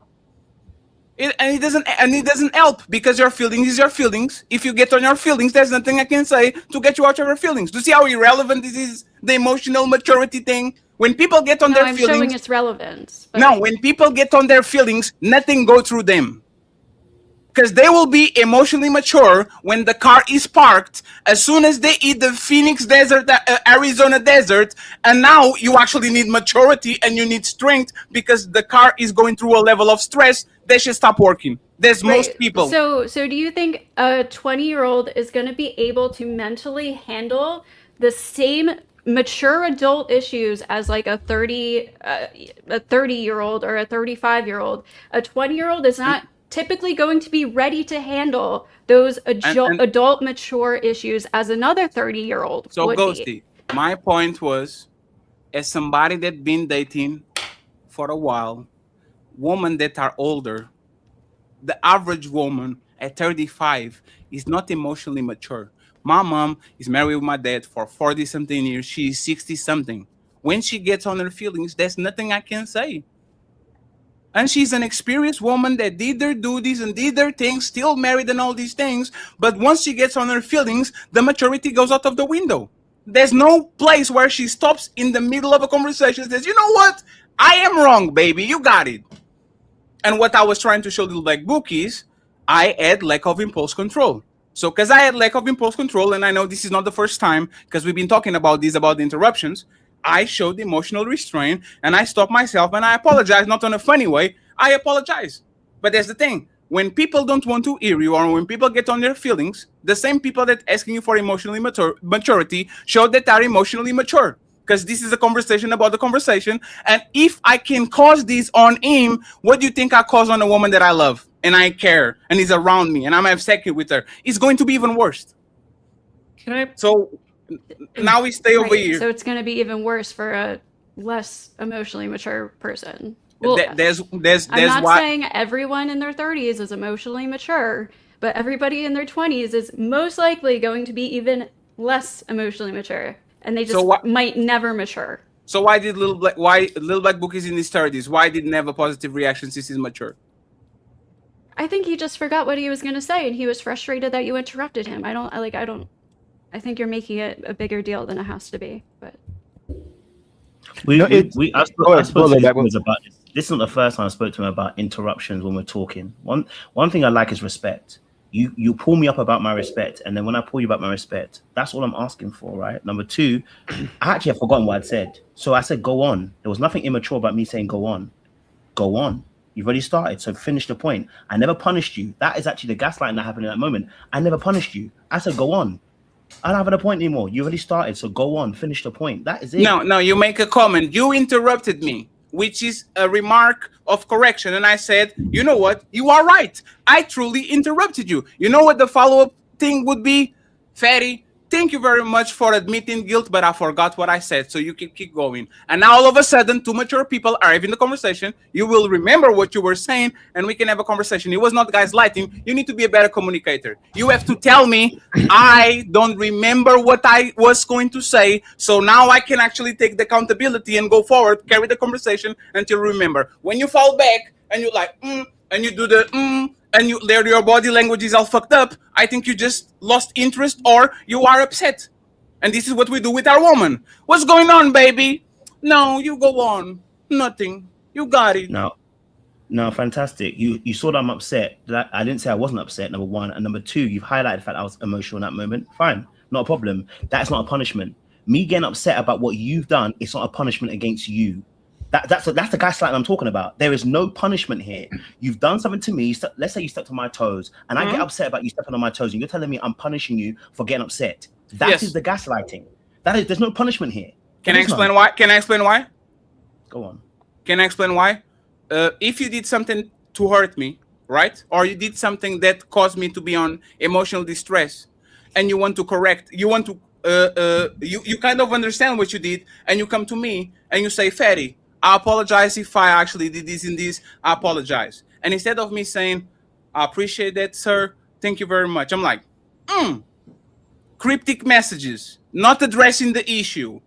It doesn't help because your feelings is your feelings. If you get on your feelings, there's nothing I can say to get you out of your feelings. Do you see how irrelevant this is? The emotional maturity thing. When people get on
No,
their
I'm
feelings,
showing its relevance. but-
no. When people get on their feelings, nothing go through them. Because they will be emotionally mature when the car is parked as soon as they eat the Phoenix desert, Arizona desert, and now you actually need maturity and you need strength because the car is going through a level of stress. They should stop working. There's most people.
So do you think a 20-year-old is going to be able to mentally handle the same mature adult issues as like a 30-year-old or a 35-year-old? A 20-year-old is not typically going to be ready to handle those adult mature issues as another 30-year-old
So
would
Ghosty,
be.
my point was, as somebody that been dating for a while, women that are older, the average woman at 35 is not emotionally mature. My mom is married with my dad for 40 something years. She's 60 something. When she gets on her feelings, there's nothing I can say. And she's an experienced woman that did their duties and did their things, still married and all these things. But once she gets on her feelings, the maturity goes out of the window. There's no place where she stops in the middle of a conversation and says, you know what? I am wrong, baby. You got it. And what I was trying to show Little Black Book is I had lack of impulse control. So because I had lack of impulse control, and I know this is not the first time because we've been talking about this, about the interruptions, I showed emotional restraint and I stopped myself and I apologize, not in a funny way. I apologize. But that's the thing. When people don't want to hear you or when people get on their feelings, the same people that asking you for emotionally maturity show that they're emotionally mature. Because this is a conversation about the conversation. And if I can cause this on him, what do you think I cause on a woman that I love and I care and is around me and I'm upset with her? It's going to be even worse.
Can I?
So now we stay over here.
So it's going to be even worse for a less emotionally mature person. Well, I'm not saying everyone in their 30s is emotionally mature, but everybody in their 20s is most likely going to be even less emotionally mature, and they just might never mature.
So why Little Black Book is in his 30s? Why didn't have a positive reaction since he's mature?
I think he just forgot what he was going to say, and he was frustrated that you interrupted him. I think you're making it a bigger deal than it has to be. But
I spoke to him about this. This isn't the first time I spoke to him about interruptions when we're talking. One thing I like is respect. You pull me up about my respect, and then when I pull you about my respect, that's all I'm asking for, right? Number two, I actually have forgotten what I'd said. So I said, go on. There was nothing immature about me saying go on. Go on. You've already started, so finish the point. I never punished you. That is actually the gaslighting that happened in that moment. I never punished you. I said, go on. I don't have a point anymore. You already started, so go on, finish the point. That is it.
No, you make a comment. You interrupted me, which is a remark of correction. And I said, you know what? You are right. I truly interrupted you. You know what the follow-up thing would be? Fatty, thank you very much for admitting guilt, but I forgot what I said, so you can keep going. And now all of a sudden, two mature people are having the conversation. You will remember what you were saying, and we can have a conversation. It was not gaslighting. You need to be a better communicator. You have to tell me, I don't remember what I was going to say, so now I can actually take the accountability and go forward, carry the conversation until you remember. When you fall back, and you're like, and you do the and your body language is all fucked up, I think you just lost interest or you are upset. And this is what we do with our woman. What's going on, baby? No, you go on. Nothing. You got it.
No, fantastic. You saw that I'm upset. I didn't say I wasn't upset, number one. And number two, you've highlighted the fact I was emotional in that moment. Fine, not a problem. That's not a punishment. Me getting upset about what you've done, it's not a punishment against you. That's the gaslighting I'm talking about. There is no punishment here. You've done something to me. Let's say you stepped on my toes, and I get upset about you stepping on my toes, and you're telling me I'm punishing you for getting upset. That is the gaslighting. There's no punishment here.
Can I explain why? Can I explain why?
Go on.
Can I explain why? If you did something to hurt me, right? Or you did something that caused me to be on emotional distress, and you want to correct, you want to, you kind of understand what you did, and you come to me and you say, Fatty, I apologize if I actually did this and this. I apologize. And instead of me saying, I appreciate that, sir. Thank you very much. I'm like, cryptic messages, not addressing the issue,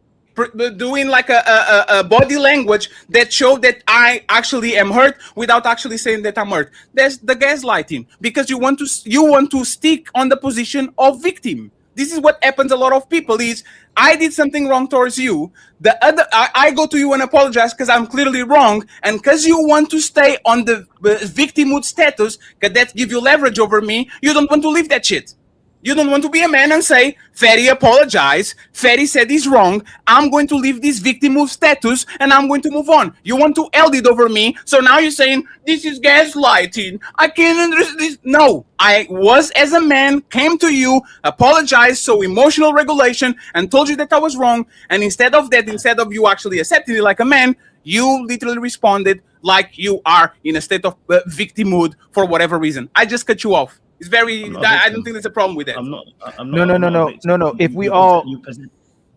doing like a body language that showed that I actually am hurt without actually saying that I'm hurt. That's the gaslighting, because you want to stick on the position of victim. This is what happens a lot of people is I did something wrong towards you. I go to you and apologize because I'm clearly wrong, and because you want to stay on the victimhood status, because that gives you leverage over me. You don't want to leave that shit. You don't want to be a man and say, Ferry apologized. Ferry said he's wrong. I'm going to leave this victimhood status and I'm going to move on. You want to eld it over me. So now you're saying, this is gaslighting. I can't understand this. No, I was as a man, came to you, apologized, so emotional regulation, and told you that I was wrong. And instead of that, instead of you actually accepting it like a man, you literally responded like you are in a state of victimhood for whatever reason. I just cut you off. It's very. I don't think there's a problem with that.
No. If we all,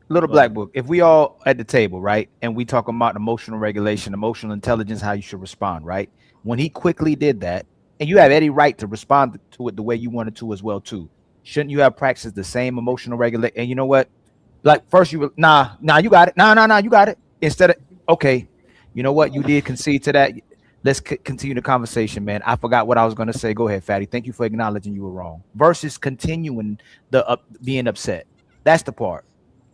little black book, if we all at the table, right, and we talk about emotional regulation, emotional intelligence, how you should respond, right? When he quickly did that, and you have any right to respond to it the way you wanted to as well too. Shouldn't you have practiced the same emotional regulation? And you know what? Like first you were nah, you got it. Nah, you got it. Instead of okay, you know what? You did concede to that. Let's continue the conversation, man. I forgot what I was going to say. Go ahead, Fatty. Thank you for acknowledging you were wrong. Versus continuing the being upset. That's the part.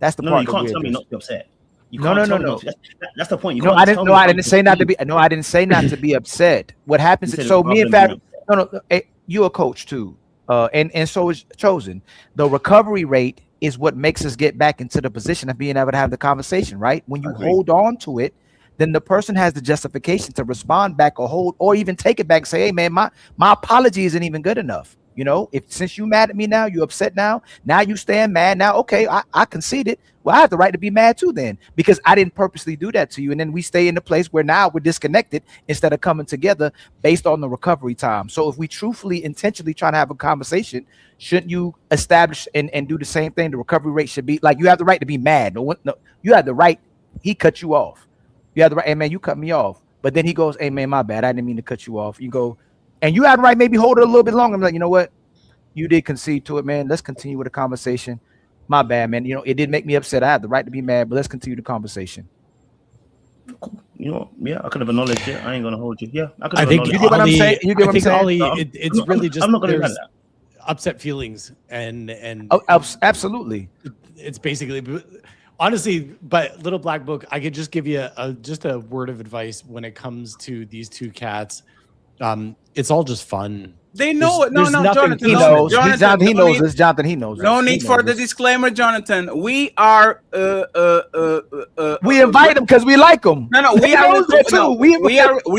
That's the part.
You can't tell me not to be upset.
No.
That's the point. You
I didn't say not to be. No, I didn't say not to be upset. What happens? So me and Fatty. No. You're a coach too, and so is Chosen. The recovery rate is what makes us get back into the position of being able to have the conversation. Right? When you hold on to it, then the person has the justification to respond back or hold or even take it back and say, hey, man, my apology isn't even good enough. You know, if since you mad at me now, you upset now you stand mad now. Okay, I conceded. Well, I have the right to be mad too then because I didn't purposely do that to you. And then we stay in the place where now we're disconnected instead of coming together based on the recovery time. So if we truthfully, intentionally trying to have a conversation, shouldn't you establish and do the same thing? The recovery rate should be like you have the right to be mad. No, you have the right. He cut you off. You have the right, hey man, you cut me off. But then he goes, hey man, my bad. I didn't mean to cut you off. You go, and you had the right, maybe hold it a little bit longer. I'm like, you know what? You did concede to it, man. Let's continue with the conversation. My bad, man. You know, it did make me upset. I have the right to be mad, but let's continue the conversation.
You know, yeah, I could have acknowledged it. I ain't gonna hold you. Yeah,
I think you get what I'm saying. You get what I'm saying. Ollie, it's really just
I'm not gonna that.
Upset feelings and
absolutely.
It's basically. Honestly, but Little Black Book, I could just give you just a word of advice when it comes to these two cats. It's all just fun.
They know it. No, Jonathan.
He knows. He knows this. Jonathan, he knows.
No need for the disclaimer, Jonathan. We are.
We invite them because we like them.
No, we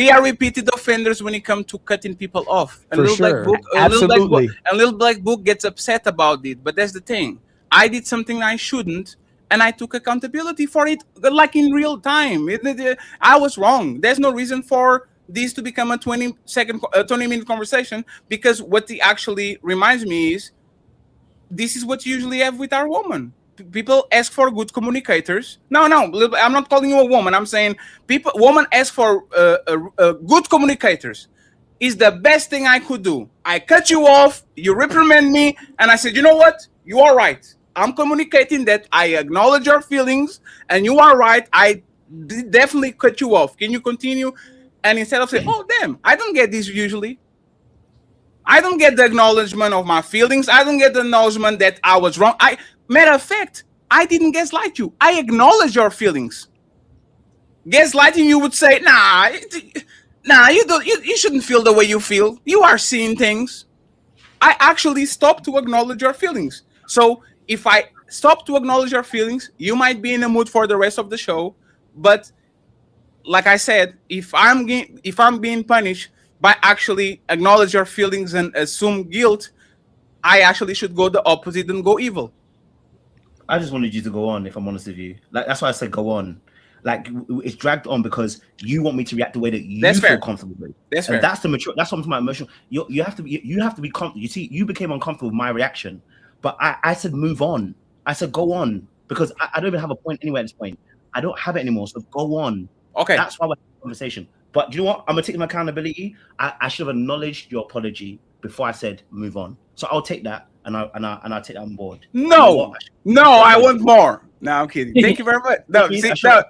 are repeated offenders when it comes to cutting people off. And Little Black Book gets upset about it. But that's the thing. I did something I shouldn't. And I took accountability for it, like in real time. I was wrong. There's no reason for this to become a 20-minute conversation because what it actually reminds me is this is what you usually have with our woman. People ask for good communicators. No, I'm not calling you a woman. I'm saying women ask for good communicators. Is the best thing I could do. I cut you off, you reprimand me, and I said, you know what? You are right. I'm communicating that I acknowledge your feelings and you are right. I definitely cut you off. Can you continue? And instead of saying, oh, damn, I don't get this usually. I don't get the acknowledgement of my feelings. I don't get the acknowledgement that I was wrong. Matter of fact, I didn't gaslight you. I acknowledge your feelings. Gaslighting, you would say, nah, you don't. You shouldn't feel the way you feel. You are seeing things. I actually stopped to acknowledge your feelings. So if I stop to acknowledge your feelings, you might be in a mood for the rest of the show. But like I said, if I'm being punished by actually acknowledge your feelings and assume guilt, I actually should go the opposite and go evil.
I just wanted you to go on, if I'm honest with you. Like that's why I said go on. Like it's dragged on because you want me to react the way that you feel comfortable with.
That's fair.
That's the mature. That's something my emotional. You have to be comfortable. You see, you became uncomfortable with my reaction. But I said move on. I said go on because I don't even have a point anyway at this point. I don't have it anymore. So go on.
Okay.
That's why we're having a conversation. But you know what? I'm gonna take my accountability. I should have acknowledged your apology before I said move on. So I'll take that and I'll take that on board.
No, no, I want more. No, I'm kidding. Thank you very much. No, see, no.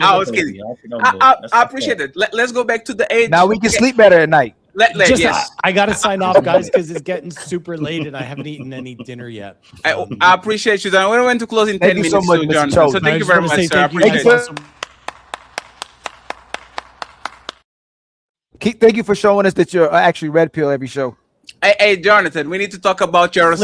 I was kidding. I appreciate it. Let's go back to the age.
Now we can sleep better at night.
Yes.
I got to sign off, guys, because it's getting super late and I haven't eaten any dinner yet.
I appreciate you, John. We're going to close in 10 minutes,
so much,
John.
Mr.
So thank you very much, sir. I
Thank
appreciate it.
Thank you for showing us that you're actually red pill every show.
Hey, Jonathan, we need to talk about your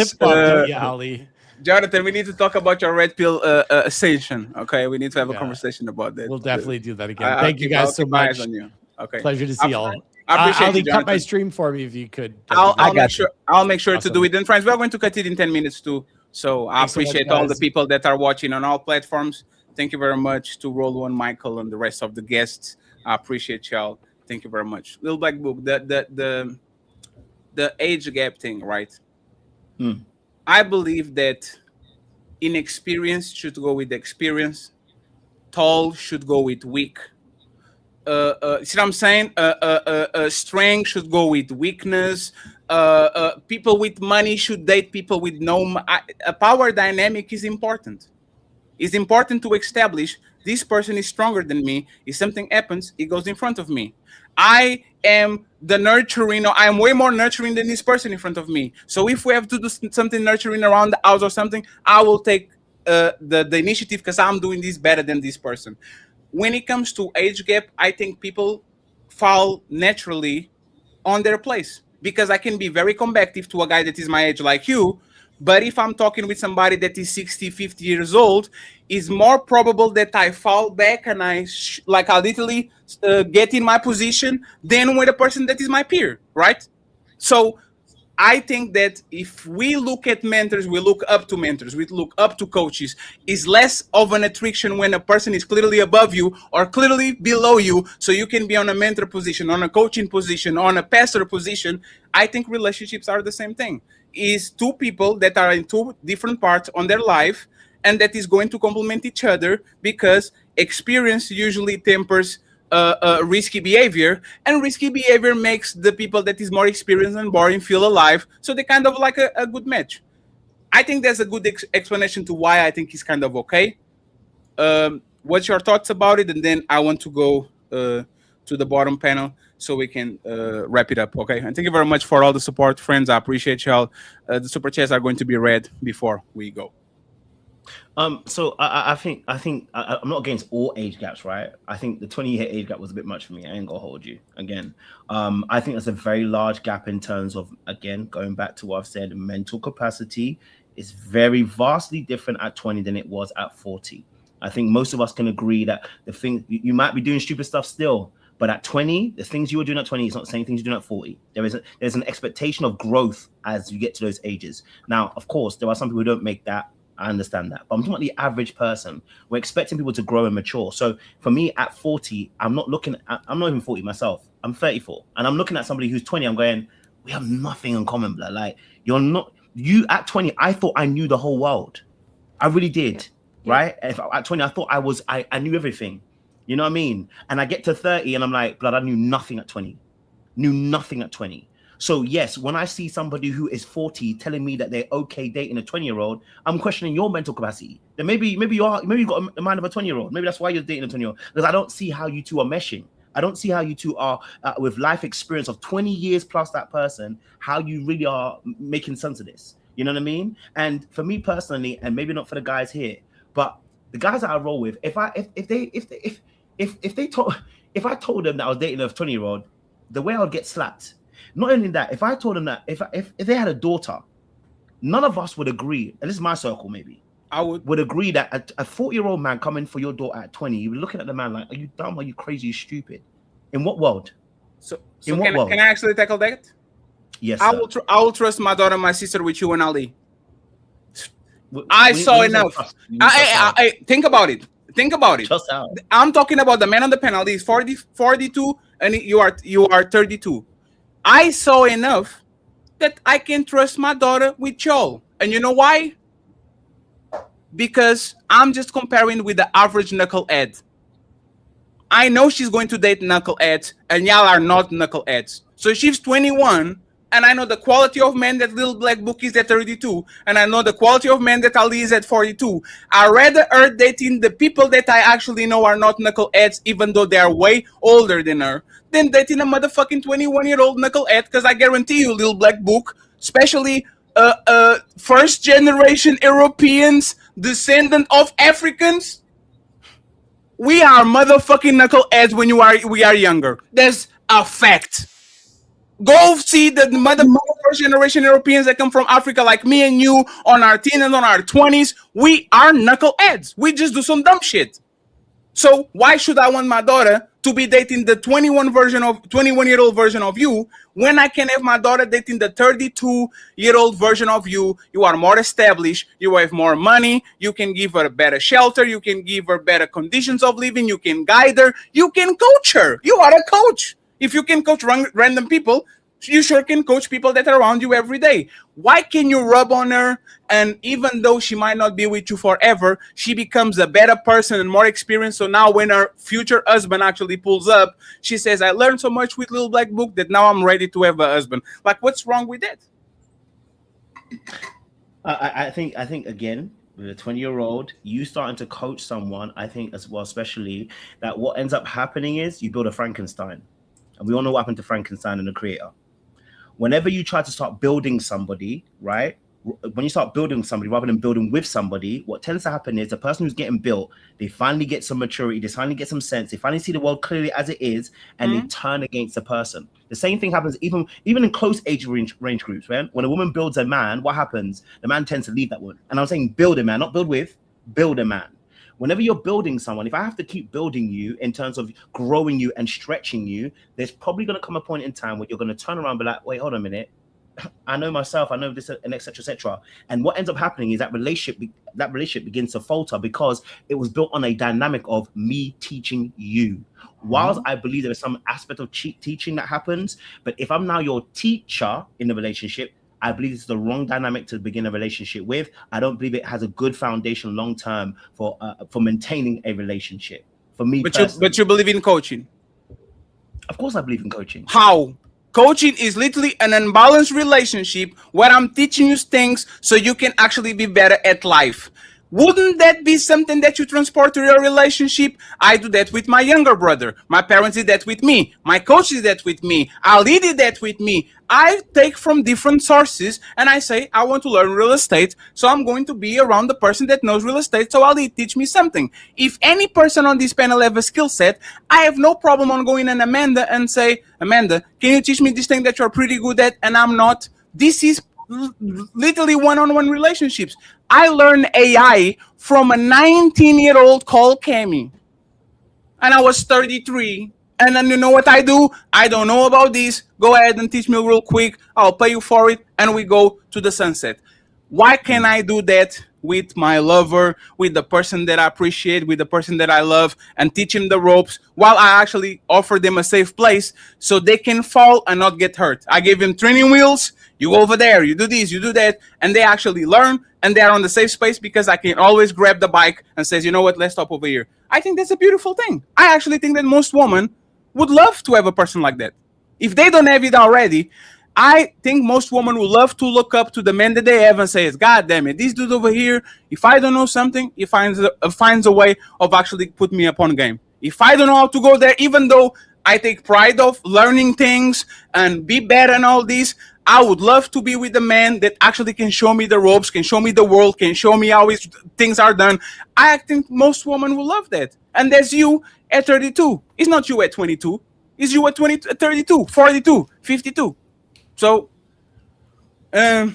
Ali.
Jonathan, we need to talk about your red pill ascension. Okay, we need to have a conversation about that.
We'll definitely do that again. Thank you guys so much.
Okay,
pleasure to see y'all.
I appreciate
Ali,
you,
cut my
Jonathan.
stream for me if you could.
I'll make sure to
Awesome.
do it. And friends, we're going to cut it in 10 minutes too. So I
Thanks so much,
appreciate all the
guys.
people that are watching on all platforms. Thank you very much to Rolo and Michael and the rest of the guests. I appreciate y'all. Thank you very much. Little Black Book, the age gap thing, right? I believe that inexperience should go with experience. Tall should go with weak. See what I'm saying? Strength should go with weakness. People with money should date people with no. A power dynamic is important. It's important to establish this person is stronger than me. If something happens, it goes in front of me. I am the nurturing. I am way more nurturing than this person in front of me. So if we have to do something nurturing around the house or something, I will take the initiative because I'm doing this better than this person. When it comes to age gap, I think people fall naturally on their place because I can be very combative to a guy that is my age like you. But if I'm talking with somebody that is 60, 50 years old, it's more probable that I fall back and I literally get in my position than with a person that is my peer, right? So I think that if we look at mentors, we look up to mentors, we look up to coaches, is less of an attraction when a person is clearly above you or clearly below you, so you can be on a mentor position, on a coaching position, on a pastor position. I think relationships are the same thing. Is two people that are in two different parts on their life and that is going to complement each other because experience usually tempers risky behavior, and risky behavior makes the people that is more experienced and boring feel alive, so they kind of like a good match. I think there's a good explanation to why I think it's kind of okay. What's your thoughts about it? And then I want to go to the bottom panel so we can wrap it up, okay? And thank you very much for all the support, friends. I appreciate y'all. The super chats are going to be read before we go.
So I think I'm not against all age gaps, right? I think the 20-year age gap was a bit much for me. I ain't gonna hold you again. I think there's a very large gap in terms of, again, going back to what I've said, mental capacity is very vastly different at 20 than it was at 40. I think most of us can agree that the thing you might be doing stupid stuff still, but at 20, the things you were doing at 20 is not the same things you're doing at 40. There's an expectation of growth as you get to those ages. Now, of course, there are some people who don't make that. I understand that, but I'm talking about the average person. We're expecting people to grow and mature. So for me at 40, I'm not even 40 myself. I'm 34 and I'm looking at somebody who's 20. I'm going, we have nothing in common, blood. Like you at 20, I thought I knew the whole world. I really did. Yeah. Right. If at 20, I thought I knew everything. You know what I mean? And I get to 30 and I'm like, blood, I knew nothing at 20. Knew nothing at 20. So yes, when I see somebody who is 40 telling me that they're okay dating a 20-year-old, I'm questioning your mental capacity. Then maybe you've got a mind of a 20-year-old. Maybe that's why you're dating a 20-year-old. Because I don't see how you two are meshing. I don't see how you two are with life experience of 20 years plus that person, how you really are making sense of this. You know what I mean? And for me personally, and maybe not for the guys here, but the guys that I roll with, if I told them that I was dating a 20-year-old, the way I would get slapped. Not only that, if I told them that if they had a daughter, none of us would agree, and this is my circle maybe, I would agree that a 40-year-old man coming for your daughter at 20, you're looking at the man like, are you dumb? Are you crazy? Are you stupid? In what world?
So can I actually tackle that?
Yes,
I will trust my daughter and my sister with you and Ali. I saw enough. Think about it. Think about it.
Just out.
I'm talking about the man on the panel. He's 42, and you are 32. I saw enough that I can trust my daughter with y'all. And you know why? Because I'm just comparing with the average knucklehead. I know she's going to date knuckleheads, and y'all are not knuckleheads. So she's 21, and I know the quality of men that Little Black Book is at 32, and I know the quality of men that Ali is at 42. I rather her dating the people that I actually know are not knuckleheads, even though they are way older than her, than dating a motherfucking 21-year-old knucklehead, because I guarantee you, Little Black Book, especially first-generation Europeans, descendant of Africans, we are motherfucking knuckleheads when we are younger. That's a fact. Go see the motherfucking first generation Europeans that come from Africa, like me and you, on our teens and on our 20s. We are knuckleheads. We just do some dumb shit. So why should I want my daughter to be dating the 21-year-old version of you when I can have my daughter dating the 32-year-old version of you? You are more established. You have more money. You can give her a better shelter. You can give her better conditions of living. You can guide her. You can coach her. You are a coach. If you can coach random people, you sure can coach people that are around you every day. Why can you rub on her? And even though she might not be with you forever, she becomes a better person and more experienced. So now when her future husband actually pulls up, she says, I learned so much with Little Black Book that now I'm ready to have a husband. Like, what's wrong with that?
I think again, with a 20-year-old, you starting to coach someone, I think as well, especially that what ends up happening is you build a Frankenstein. And we all know what happened to Frankenstein and the creator. Whenever you try to start building somebody, right? When you start building somebody rather than building with somebody, what tends to happen is the person who's getting built, they finally get some maturity, they finally get some sense, they finally see the world clearly as it is, and they turn against the person. The same thing happens even in close age range groups, right? When a woman builds a man, what happens? The man tends to leave that woman. And I'm saying build a man, not build with, build a man. Whenever you're building someone, if I have to keep building you in terms of growing you and stretching you, there's probably going to come a point in time where you're going to turn around and be like, wait, hold on a minute. I know myself, I know this, and etc., etc. And what ends up happening is that relationship begins to falter because it was built on a dynamic of me teaching you. Whilst I believe there is some aspect of teaching that happens, but if I'm now your teacher in the relationship, I believe it's the wrong dynamic to begin a relationship with. I don't believe it has a good foundation long term for maintaining a relationship. For me,
but you believe in coaching?
Of course, I believe in coaching.
How? Coaching is literally an unbalanced relationship where I'm teaching you things so you can actually be better at life. Wouldn't that be something that you transport to your relationship? I do that with my younger brother. My parents did that with me. My coach did that with me. Ali did that with me. I take from different sources and I say, I want to learn real estate, so I'm going to be around the person that knows real estate, so Ali teach me something. If any person on this panel have a skill set, I have no problem on going to Amanda and say, Amanda, can you teach me this thing that you're pretty good at and I'm not? This is literally one-on-one relationships. I learned AI from a 19-year-old called Cami, and I was 33. And then you know what I do? I don't know about this. Go ahead and teach me real quick. I'll pay you for it, and we go to the sunset. Why can't I do that with my lover, with the person that I appreciate, with the person that I love, and teach him the ropes while I actually offer them a safe place so they can fall and not get hurt? I gave them training wheels. You go over there, you do this, you do that, and they actually learn, and they're on the safe space because I can always grab the bike and says, you know what, let's stop over here. I think that's a beautiful thing. I actually think that most women would love to have a person like that. If they don't have it already, I think most women would love to look up to the men that they have and say, God damn it, this dude over here, if I don't know something, he finds a way of actually putting me upon game. If I don't know how to go there, even though I take pride of learning things and be better and all this, I would love to be with a man that actually can show me the ropes, can show me the world, can show me how things are done. I think most women will love that. And there's you at 32. It's not you at 22. It's you at 32, 42, 52. So, I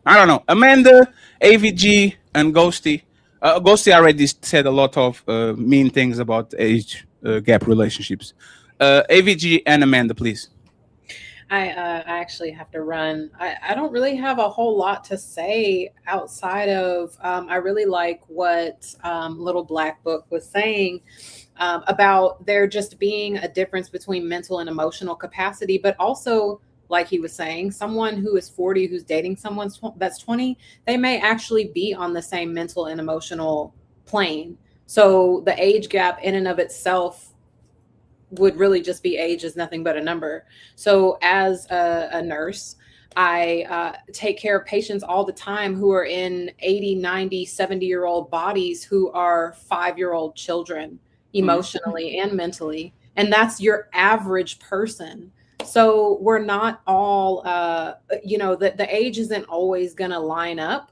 don't know. Amanda, AVG, and Ghosty. Ghosty already said a lot of mean things about age gap relationships. AVG and Amanda, please.
I actually have to run. I don't really have a whole lot to say outside of I really like what Little Black Book was saying about there just being a difference between mental and emotional capacity, but also, like he was saying, someone who is 40 who's dating someone that's 20, they may actually be on the same mental and emotional plane. So the age gap in and of itself would really just be age is nothing but a number. So as a nurse, I take care of patients all the time who are in 80, 90, 70-year-old bodies who are 5-year-old children emotionally and mentally. And that's your average person. So we're not all, the age isn't always going to line up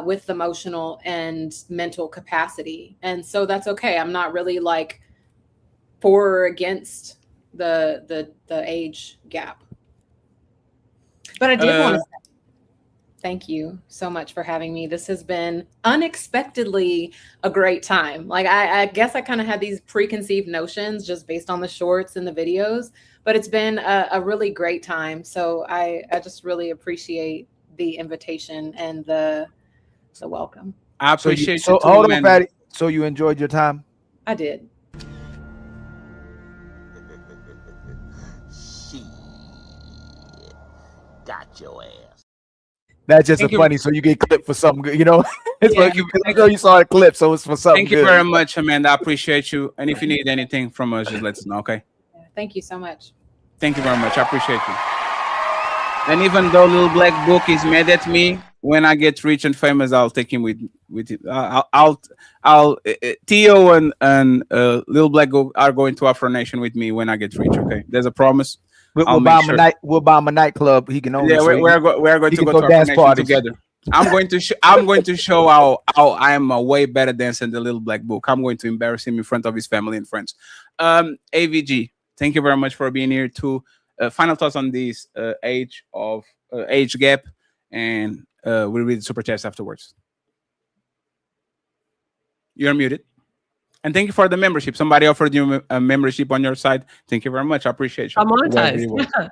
with the emotional and mental capacity. And so that's okay. I'm not really like for or against the age gap. But I did want to say thank you so much for having me. This has been unexpectedly a great time. Like I guess I kind of had these preconceived notions just based on the shorts and the videos, but it's been a really great time. So I just really appreciate the invitation and the welcome.
I appreciate you.
So
too,
hold on,
man.
Patty. So you enjoyed your time?
I did.
Got your ass.
That's just
Thank
a
you.
funny, so you get clipped for something good, you know. It's
Yeah.
like I know you saw a clip, so it's for something
Thank you
good.
very much, Amanda. I appreciate you. And if you need anything from us, just let us know, okay?
Thank you so much.
Thank you very much. I appreciate you. And even though Little Black Book is mad at me, when I get rich and famous, I'll take him with it. Theo and Little Black Book are going to Afro Nation with me when I get rich. Okay, there's a promise.
We'll buy him a night. We'll buy him a nightclub. He can only.
Yeah, we're going to go to Afro
dance
Nation
parties
together. I'm going to show how I am a way better dancer than the Little Black Book. I'm going to embarrass him in front of his family and friends. AVG, thank you very much for being here too. Final thoughts on this age gap, and we'll read the super chats afterwards. You're muted. And thank you for the membership. Somebody offered you a membership on your side. Thank you very much. I appreciate you.
I'm
Whoever you
monetized.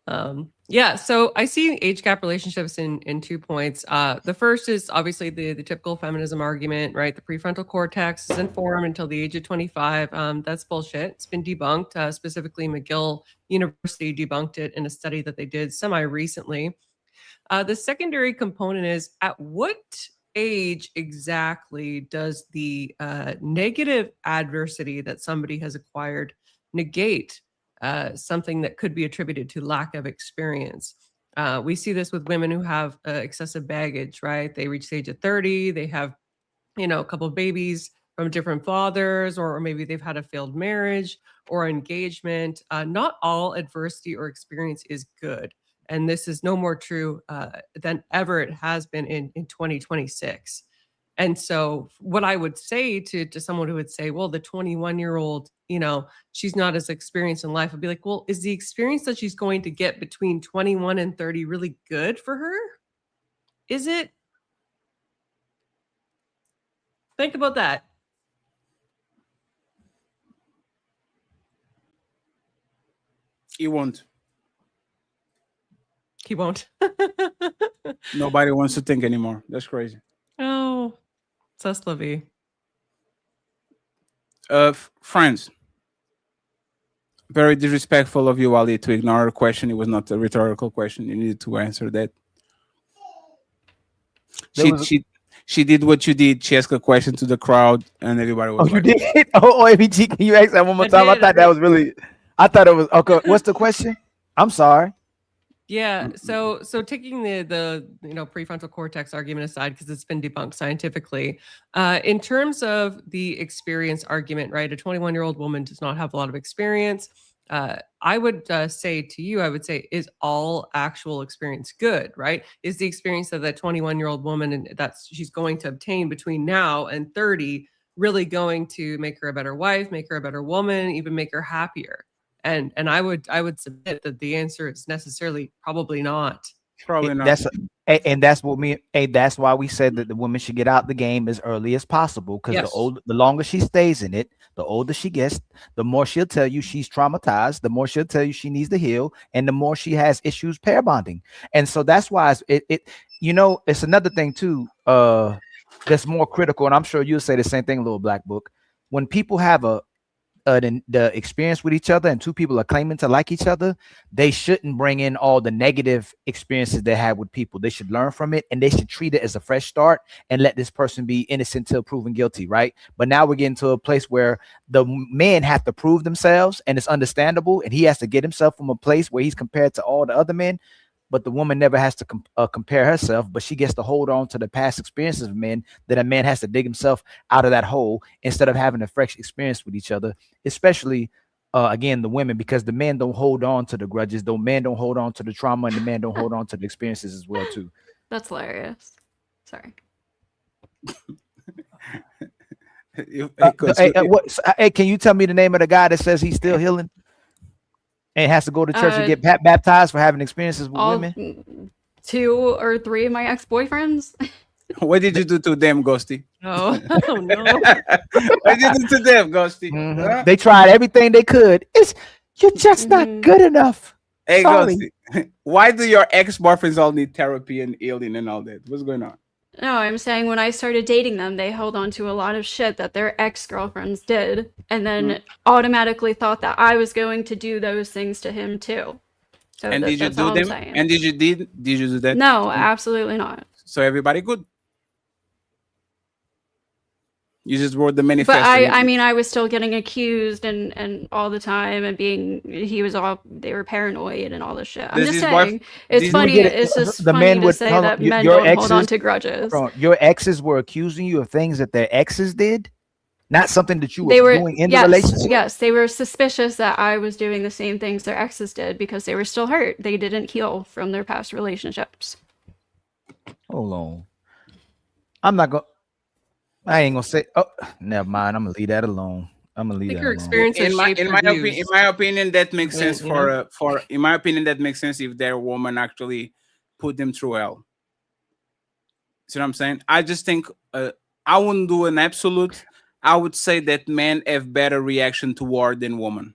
were.
Yeah, so I see age gap relationships in 2 points. The first is obviously the typical feminism argument, right? The prefrontal cortex is informed until the age of 25. That's bullshit. It's been debunked. Specifically, McGill University debunked it in a study that they did semi-recently. The secondary component is at what age exactly does the negative adversity that somebody has acquired negate something that could be attributed to lack of experience? We see this with women who have excessive baggage, right? They reach the age of 30, they have, a couple of babies from different fathers, or maybe they've had a failed marriage or engagement. Not all adversity or experience is good. And this is no more true than ever it has been in 2026. And so what I would say to someone who would say, well, the 21-year-old, she's not as experienced in life, I'd be like, well, is the experience that she's going to get between 21 and 30 really good for her? Is it? Think about that.
He won't.
He won't.
Nobody wants to think anymore. That's crazy.
Oh, Cecily.
Friends, very disrespectful of you, Ali, to ignore a question. It was not a rhetorical question. You needed to answer that. She did what you did. She asked a question to the crowd, and everybody was.
Oh, you did? AVG, can you ask that one more time? I thought that was really. I thought it was okay. What's the question? I'm sorry.
Yeah, so taking the prefrontal cortex argument aside, because it's been debunked scientifically, in terms of the experience argument, right? A 21-year-old woman does not have a lot of experience. I would say to you, I would say, is all actual experience good, right? Is the experience of that 21-year-old woman and she's going to obtain between now and 30 really going to make her a better wife, make her a better woman, even make her happier? And I would submit that the answer is necessarily probably not.
Probably not.
That's why we said that the woman should get out the game as early as possible, because
Yes.
the longer she stays in it, the older she gets, the more she'll tell you she's traumatized, the more she'll tell you she needs to heal, and the more she has issues pair bonding. And so that's why it's another thing too that's more critical, and I'm sure you'll say the same thing, Little Black Book. When people have the experience with each other and two people are claiming to like each other, they shouldn't bring in all the negative experiences they had with people. They should learn from it and they should treat it as a fresh start and let this person be innocent till proven guilty, right? But now we're getting to a place where the men have to prove themselves, and it's understandable, and he has to get himself from a place where he's compared to all the other men. But the woman never has to compare herself, but she gets to hold on to the past experiences of men, that a man has to dig himself out of that hole instead of having a fresh experience with each other, especially again, the women, because the men don't hold on to the grudges, the men don't hold on to the trauma, and the men don't hold on to the experiences as well too.
That's hilarious. Sorry.
Hey, can you tell me the name of the guy that says he's still healing and has to go to church and get baptized for having experiences with women?
2 or 3 of my ex-boyfriends.
What did you do to them, Ghosty?
Oh, oh no.
What did you do to them, Ghosty? Huh?
They tried everything they could. You're just not good enough.
Hey,
Sorry.
Ghosty, why do your ex-boyfriends all need therapy and healing and all that? What's going on?
No, I'm saying when I started dating them, they held on to a lot of shit that their ex-girlfriends did, and then automatically thought that I was going to do those things to him too. So
And did you
that's
do
all I'm
them?
saying.
And did you do that?
No, absolutely not.
So everybody good. You just wrote the
But
manifesto.
I mean, I was still getting accused and all the time, and they were paranoid and all this shit. I'm
Does
just
his wife-
saying, it's funny. It's just funny to say that men don't hold on to grudges.
Your exes were accusing you of things that their exes did, not something that you
They
were
were
doing in
yes,
the relationship.
yes, they were suspicious that I was doing the same things their exes did because they were still hurt. They didn't heal from their past relationships.
Hold on. I ain't gonna say. Oh, never mind. I'm gonna leave that alone. I'm gonna leave that alone.
In my opinion, that makes sense
You know?
for. In my opinion, that makes sense if their woman actually put them through hell. See what I'm saying? I just think I wouldn't do an absolute. I would say that men have better reaction to war than women.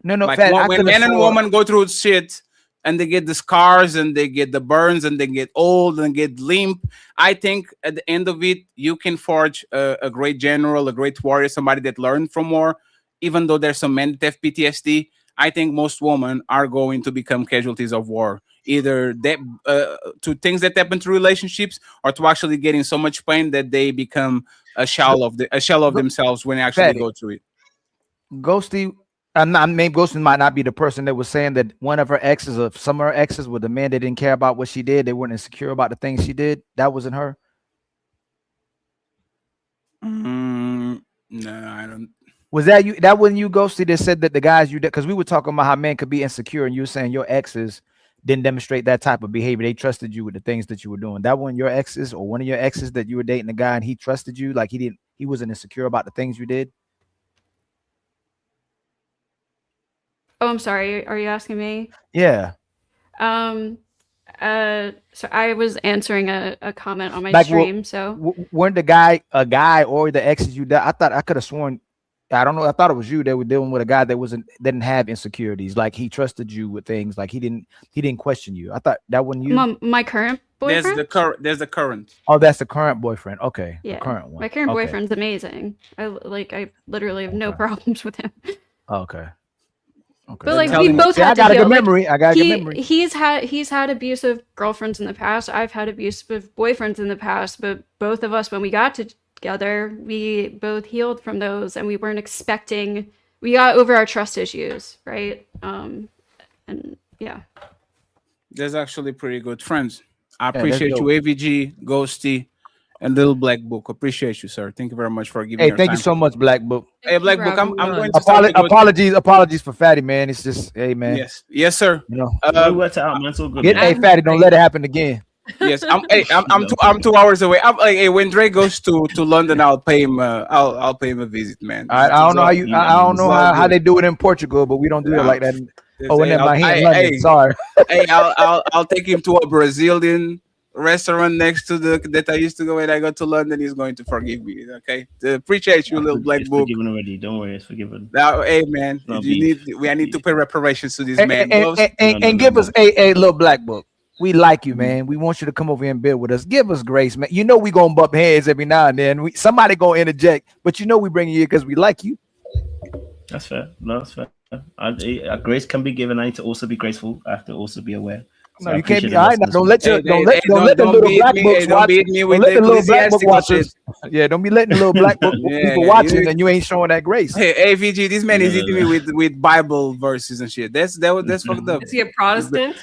No,
Like
Fat, I
when
could've
men and
swore-
women go through shit and they get the scars and they get the burns and they get old and get limp, I think at the end of it, you can forge a great general, a great warrior, somebody that learned from war. Even though there's some men that have PTSD, I think most women are going to become casualties of war. Either that to things that happen to relationships, or to actually getting so much pain that they become a shell of themselves when they actually
Fatty.
go through it.
Ghosty, maybe Ghosty might not be the person that was saying that one of her exes or some of her exes were the man that didn't care about what she did. They weren't insecure about the things she did. That wasn't her.
No, I don't.
Was that you? That wasn't you, Ghosty, that said that the guys you did? Because we were talking about how men could be insecure, and you were saying your exes didn't demonstrate that type of behavior. They trusted you with the things that you were doing. That wasn't your exes, or one of your exes that you were dating a guy and he trusted you, like he wasn't insecure about the things you did.
Oh, I'm sorry. Are you asking me?
Yeah.
So I was answering a comment on my
Like,
stream. So
weren't a guy or the exes you did? I thought I could have sworn. I don't know. I thought it was you that were dealing with a guy that didn't have insecurities. Like he trusted you with things. Like he didn't question you. I thought that wasn't you.
my current boyfriend.
There's the current.
Oh, that's the current boyfriend. Okay.
Yeah,
The current one.
my current
Okay.
boyfriend's amazing. I literally have no problems with him.
Okay. Okay.
But like we both
See,
had
I got
to
a
heal.
good memory. I got a good
He-
memory.
He's had abusive girlfriends in the past. I've had abusive boyfriends in the past. But both of us, when we got together, we both healed from those, and we weren't expecting. We got over our trust issues, right? And yeah.
There's actually pretty good friends. I
that's
appreciate you,
dope.
AVG, Ghosty, and Little Black Book. Appreciate you, sir. Thank you very much for giving
Hey,
your
thank
time.
you so much, Black Book.
Hey, Black Book, I'm going to start to go to-
Apologies for Fatty, man. It's just, hey, man.
Yes, sir.
You know,
We worked it out, man. It's all good.
hey, Fatty, don't let it happen again.
Yes, I'm 2 hours away. I'm like, hey, when Dre goes to London, I'll pay him. I'll pay him a visit, man.
I don't know I don't know how they do it in Portugal, but we don't do it like that. Oh, and then my hand in London. Sorry.
Hey, I'll take him to a Brazilian restaurant next to that I used to go when I go to London. He's going to forgive me. Okay, appreciate you, Little Black
It's
Book.
forgiven already. Don't worry, it's forgiven.
Now, hey man,
No
I need to pay reparations to this
And,
man.
and give us a little Black Book. We like you, man. We want you to come over here and build with us. Give us grace, man. You know we gonna bump heads every now and then. Somebody gonna interject, but you know we bring you here because we like you.
That's fair. No, that's fair. Grace can be given. I need to also be graceful. I have to also be aware. So
No,
I
you can't
appreciate
be.
the
All right,
lesson
now
as
don't
well.
let your don't let the
don't
little
beat
black
me.
books
Hey, don't
watch.
beat me
Don't
with
let
the
the little black book
ecclesiastical shit.
watchers. Yeah, don't be letting the little black book people
Yeah,
watching, and you ain't showing that grace.
Hey, VG, this man
No,
is
no,
hitting
no.
me with Bible verses and shit. That's fucked up.
Is he a Protestant?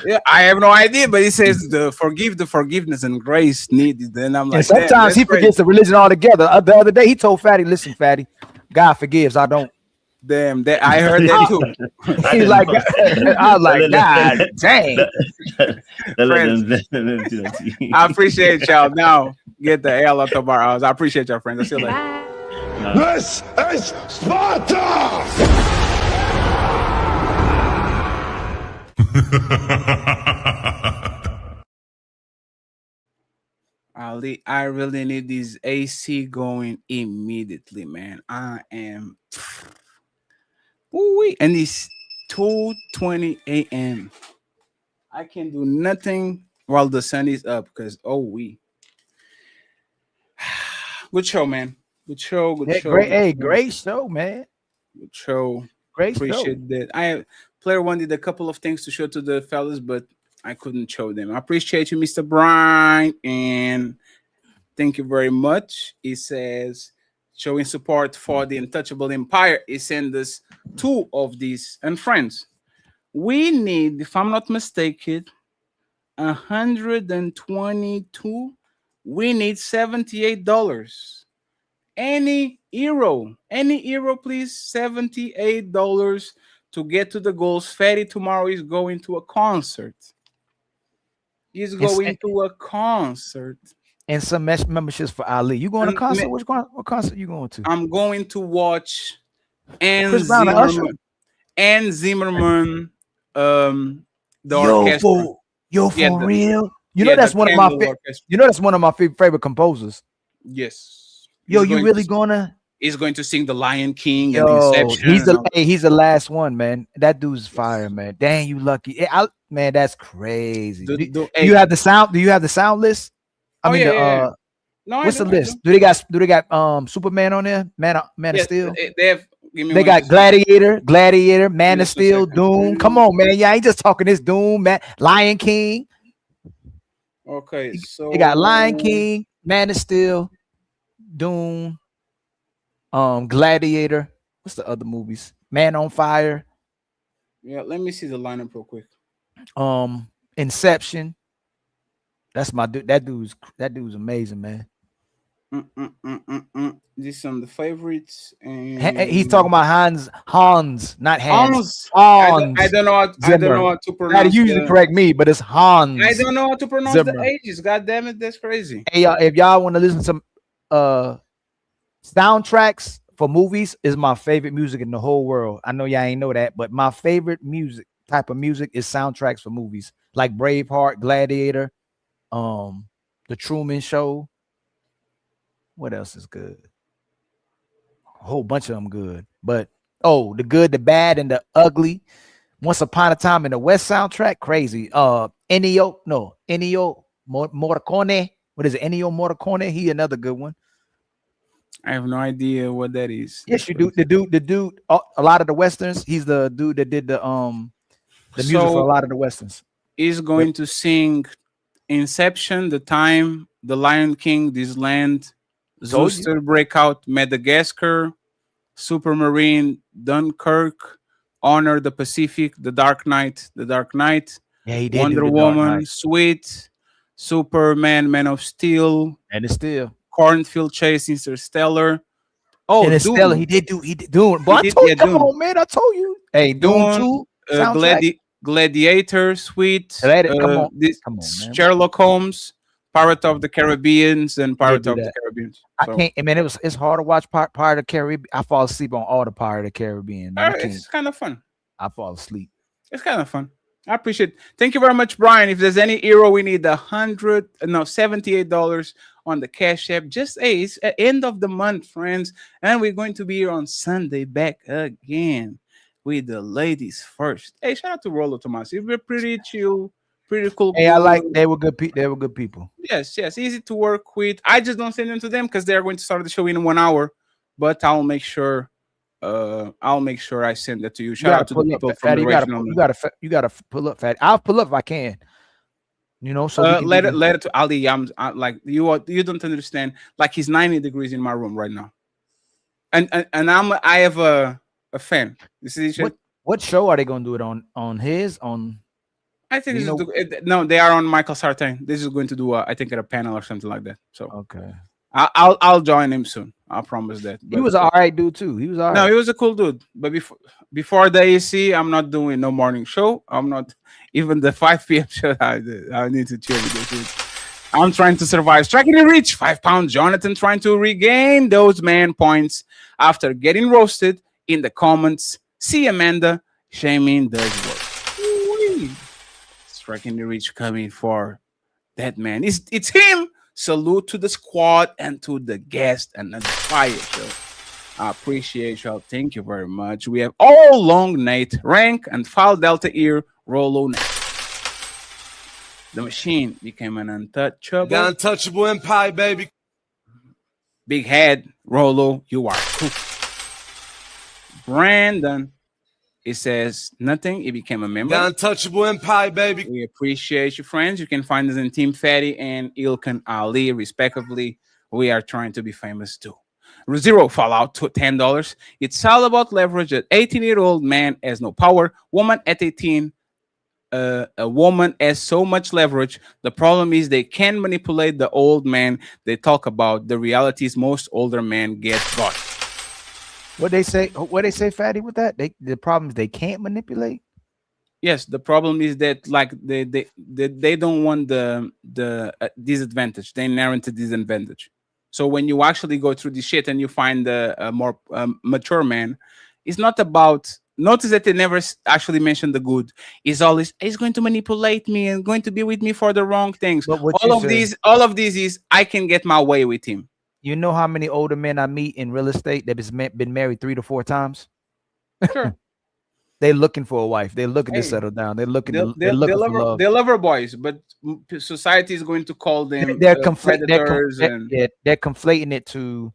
Yeah, I have no idea, but he says the forgiveness and grace needed. And I'm
And
like, damn,
sometimes
that's
he
crazy.
forgets the religion altogether. The other day he told Fatty, "Listen, Fatty, God forgives. I don't."
Damn, that I heard that too.
I
He's
didn't
like,
know.
I was like, God dang.
Friends,
Let them do that to you.
I appreciate y'all. Now get the hell out of our house. I appreciate y'all, friends. I see you later.
This is Sparta!
Ali, I really need this AC going immediately, man. I am. Ooh, and it's 2:20 a.m. I can do nothing while the sun is up because good show, man. Good show. Good
Yeah,
show.
great.
Good
Hey,
show.
great show, man.
Good show.
Great show.
Appreciate that. Player one did a couple of things to show to the fellas, but I couldn't show them. I appreciate you, Mr. Brian, and thank you very much. He says showing support for the Untouchable Empire. He sent us 2 of these and friends. We need, if I'm not mistaken, 122. We need $78. Any hero, please. $78 to get to the goals. Fatty tomorrow is going to a concert. He's going to a concert.
And some memberships for Ali. You going to concert? What concert you going to?
I'm going to watch Ann
Chris Brown and Usher?
Zimmerman. Ann Zimmerman. The
Yo,
orchestra.
for real? You
yeah,
know that's
the
one of my
Candle Orchestra.
you know that's one of my favorite composers.
Yes.
Yo,
He's
you
going
really
to-
gonna?
He's going to sing the Lion King and
Yo,
Inception.
he's the last one, man. That dude's fire, man. Dang, you lucky. Man, that's crazy. Do you have the sound? Do you have the sound list? I mean,
yeah. No,
what's
I
the
do, I
list? Do they got Superman on there? Man of
Yes,
Steel.
they have. Give me
They
one
got
second.
Gladiator, Man of
Just a
Steel,
second.
Doom. Come on, man. Yeah, I ain't just talking this Doom, man. Lion King.
Okay, so
They got Lion King, Man of Steel, Doom, Gladiator. What's the other movies? Man on Fire,
Yeah, let me see the lineup real quick.
Inception. That's my dude. That dude's amazing, man.
These are some of the favorites, and
He's talking about Hans, not Hans.
Hans. I don't know how to pronounce.
Now, usually correct me, but it's Hans.
I don't know how to pronounce
Zimmer.
the ages. God damn it, that's crazy.
Hey, if y'all want to listen to some soundtracks for movies, is my favorite music in the whole world. I know y'all ain't know that, but my favorite type of music is soundtracks for movies, like Braveheart, Gladiator, The Truman Show. What else is good? A whole bunch of them good, but the good, the bad, and the ugly. Once Upon a Time in the West soundtrack, crazy. Ennio Morricone. What is it? Ennio Morricone. He another good one.
I have no idea what that is.
Yes, you do. The dude. A lot of the westerns. He's the dude that did the music for a lot of the westerns.
He's going to sing Inception, The Time, The Lion King, This Land, Zooster Breakout, Madagascar, Supermarine, Dunkirk, Honor the Pacific, The Dark Knight,
Yeah, he did
Wonder
do The Dark
Woman,
Knight.
Sweet, Superman, Man of Steel,
and it's still
Cornfield Chase, Interstellar. Oh,
and it's
Dune.
still he did Dune. But I told you, come on, man. I told you. Hey, Dune 2 soundtrack.
Gladiator, Sweet.
Come on, man.
Sherlock Holmes, Pirate of the Caribbean, and Pirate of the Caribbean.
I can't. I mean, it's hard to watch Pirate of the Caribbean. I fall asleep on all the Pirate of the Caribbean. Man.
It's kind of fun.
I fall asleep.
It's kind of fun. I appreciate it. Thank you very much, Brian. If there's any hero, we need $78 on the Cash App. Just it's at end of the month, friends. And we're going to be here on Sunday back again with the ladies first. Hey, shout out to Rolo Tomas. We're pretty chill, pretty cool.
Hey, I like they were good people.
Yes, easy to work with. I just don't send them to them because they're going to start the show in 1 hour, but I'll make sure I'll make sure I send that to you.
You
Shout
gotta
out to the
pull up,
people from
Fatty.
the regional.
You gotta pull up, Fatty. I'll pull up if I can. You know, so we can
let
do
it to Ali. I'm like you don't understand. Like he's 90 degrees in my room right now, and I have a fan. You see,
what show are they gonna do it on his on?
I think
you know,
no, they are on Michael Sartain. This is going to do I think at a panel or something like that. So
okay,
I'll join him soon. I promise that.
He was an all right dude too. He was all right.
No, he was a cool dude. But before the AC, I'm not doing no morning show. I'm not even the 5 p.m. show. I need to chill with this. I'm trying to survive. Striking the reach. 5 pounds. Jonathan trying to regain those man points after getting roasted in the comments. See Amanda. Shaming does work. Ooh-wee. Striking the reach coming for that man. It's him. Salute to the squad and to the guest and the fire show. I appreciate y'all. Thank you very much. We have all long Nate, rank and file delta ear, Rollo Nate. The machine became an untouchable.
The untouchable empire, baby.
Big head, Rollo, you are cool. Brandon, it says nothing. It became a member.
The untouchable empire, baby.
We appreciate you, friends. You can find us in Team Fatty and Ilkan Ali, respectively. We are trying to be famous too. Zero Fallout to $10. It's all about leverage. An 18-year-old man has no power. Woman at 18, a woman has so much leverage. The problem is they can manipulate the old man they talk about. The reality is most older men get got.
What they say, Fatty, with that? The problem is they can't manipulate.
Yes, the problem is that like they don't want the disadvantage, the inherent disadvantage. So when you actually go through this shit and you find a more mature man, it's not about. Notice that they never actually mention the good. It's always he's going to manipulate me and going to be with me for the wrong things. All of these is I can get my way with him.
You know how many older men I meet in real estate that has been married 3 to 4 times?
Sure.
They're looking for a wife. They're looking to settle down. They're looking for love.
They love our boys, but society is going to call them
they're conflating it to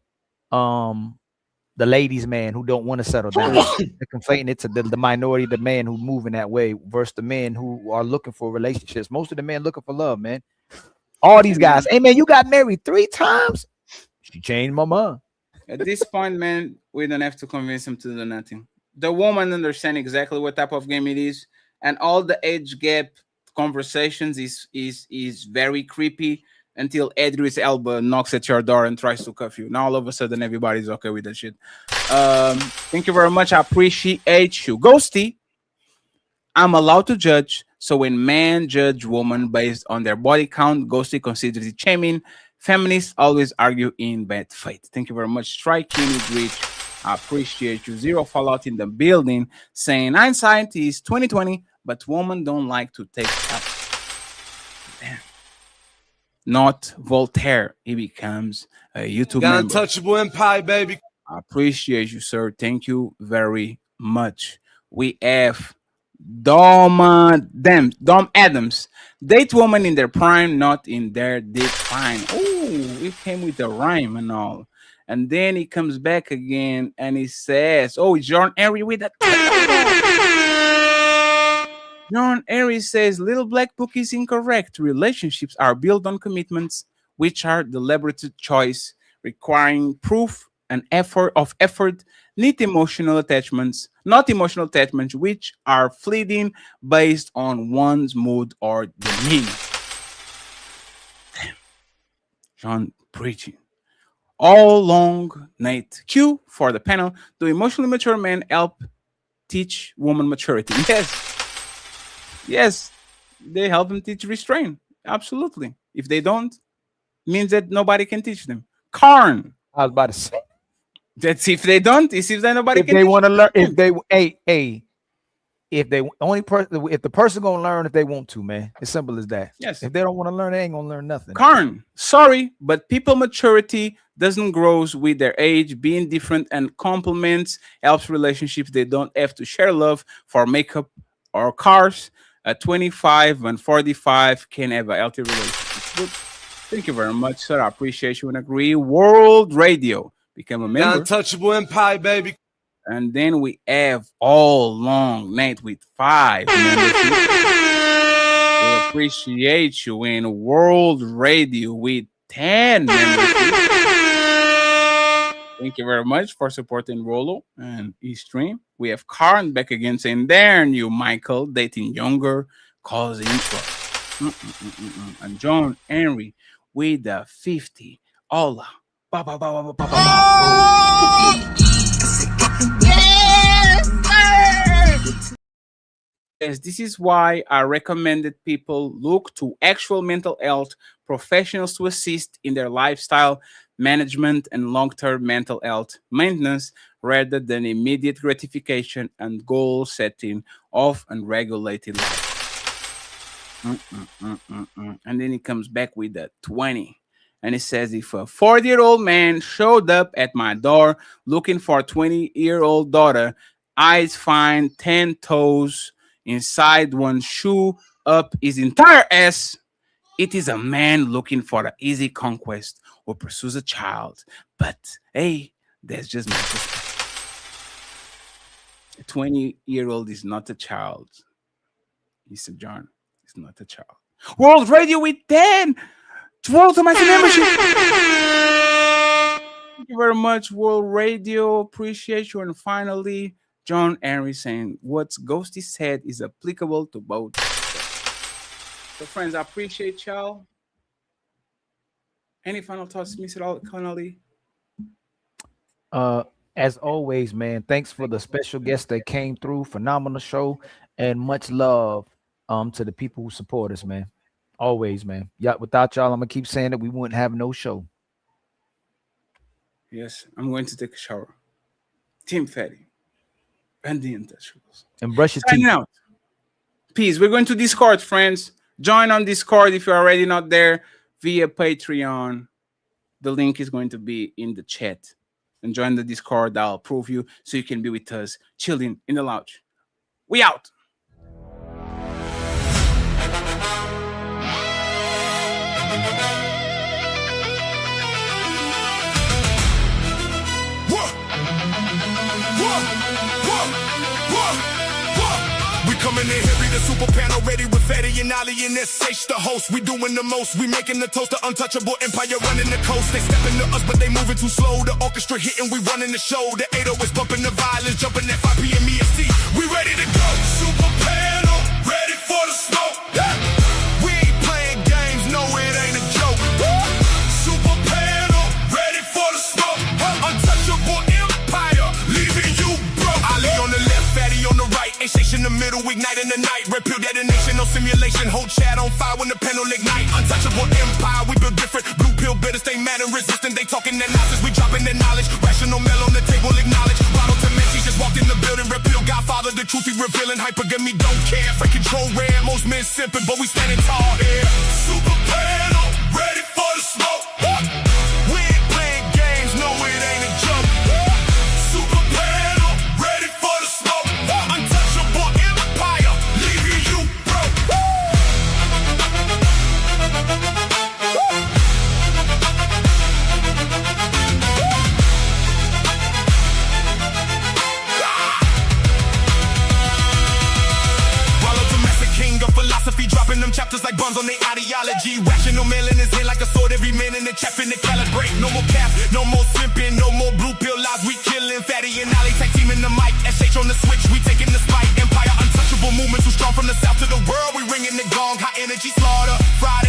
the ladies' man who don't want to settle down. They're conflating it to the minority, the man who moving that way versus the men who are looking for relationships. Most of the men looking for love, man. All these guys, hey man, you got married 3 times. She changed my mind.
At this point, man, we don't have to convince him to do nothing. The woman understands exactly what type of game it is, and all the age gap conversations is very creepy until Idris Elba knocks at your door and tries to cuff you. Now all of a sudden everybody's okay with that shit. Thank you very much. I appreciate you. Ghosty, I'm allowed to judge. So when men judge women based on their body count, Ghosty considers it shaming. Feminists always argue in bad faith. Thank you very much. Striking with reach. I appreciate you. Zero Fallout in the building saying hindsight is 2020, but women don't like to take up. Damn. Not Voltaire. He becomes a YouTube member.
Untouchable empire, baby.
I appreciate you, sir. Thank you very much. We have Dom Adams. Date woman in their prime, not in their decline. Oh, we came with a rhyme and all. And then he comes back again and he says, oh, John Henry with that. John Henry says, Little Black Book is incorrect. Relationships are built on commitments, which are deliberate choice, requiring proof and effort, not emotional attachments, which are fleeting based on one's mood or demeanor. Damn. John preaching. All long night. Q for the panel. Do emotionally mature men help teach woman maturity? Yes, they help them teach restraint. Absolutely. If they don't, means that nobody can teach them. Karn.
I was about to say.
That's if they don't. It seems that nobody can.
If they want to learn, if the person gonna learn if they want to, man. As simple as that.
Yes.
If they don't want to learn, they ain't gonna learn nothing.
Karn, sorry, but people maturity doesn't grow with their age. Being different and complements helps relationships. They don't have to share love for makeup or cars. At 25 and 45 can have a healthy relationship. Good. Thank you very much, sir. I appreciate you and agree. World Radio. Become a member.
Untouchable empire, baby.
And then we have All Long Night with 5 memberships. We appreciate you. In World Radio with 10 memberships. Thank you very much for supporting Rolo and E-Stream. We have Karn back again saying, "Darn you, Michael, dating younger, causing trouble." And John Henry with the 50. Hola. Ba, ba, ba, ba, ba, ba, ba. Yes, this is why I recommended people look to actual mental health professionals to assist in their lifestyle management and long-term mental health maintenance rather than immediate gratification and goal setting of unregulated life. And then he comes back with the 20. And it says, if a 40-year-old man showed up at my door looking for a 20-year-old daughter, I'd find 10 toes inside one shoe up his entire ass. It is a man looking for an easy conquest or pursues a child. But hey, that's just my perspective. A 20-year-old is not a child. Mr. John is not a child. World Radio with 10. 12 to my membership. Thank you very much, World Radio. Appreciate you. And finally, John Henry saying, what Ghosty said is applicable to both. So, friends, I appreciate y'all. Any final thoughts, Mr. Connolly?
As always, man, thanks for the special guests that came through. Phenomenal show, and much love to the people who support us, man. Always, man. Yeah, without y'all, I'm gonna keep saying that we wouldn't have no show.
Yes, I'm going to take a shower. Team Fatty and the Untouchables.
And brush your
Signing
teeth.
out. Peace. We're going to Discord, friends. Join on Discord if you're already not there via Patreon. The link is going to be in the chat. And join the Discord. I'll approve you so you can be with us chilling in the lounge. We out.
Coming in heavy, the super panel ready with Fatty and Ali and SH, the host. We doing the most, we making the toast, the untouchable empire running the coast. They stepping to us, but they moving too slow. The orchestra hitting, we running the show. The 808 is bumping the violins, jumping at 5 p.m. EST. We ready to go. Super panel, ready for the smoke. Yeah. We ain't playing games, no, it ain't a joke. Super panel, ready for the smoke. Untouchable empire, leaving you broke. Ali on the left, Fatty on the right. Station in the middle, igniting the night. Red pill detonation, no simulation. Whole chat on fire when the panel ignite. Untouchable empire, we build different. Blue pill better stay mad and resistant. They talking their nonsense, we dropping their knowledge. Rational mail on the table, acknowledge. Bottle to Messi just walked in the building. Red pill Godfather, the truth he revealing. Hypergamy don't care. Fake control rare, most men simping, but we standing tall here. Super panel, ready for the smoke. We ain't playing games, no, it ain't a joke. Super panel, ready for the smoke. Untouchable empire, leaving you broke. Rollo domestic king of philosophy, dropping them chapters like bombs on their ideology. Rational mail in his hand like a sword, every man in the chap in the calibrate. No more cap, no more simping, no more blue pill lies. We killing Fatty and Ali, tag team in the mic. SH on the switch, we taking the spike. Empire, untouchable movement, too strong from the south to the world. We ringing the gong, high energy slaughter. Friday.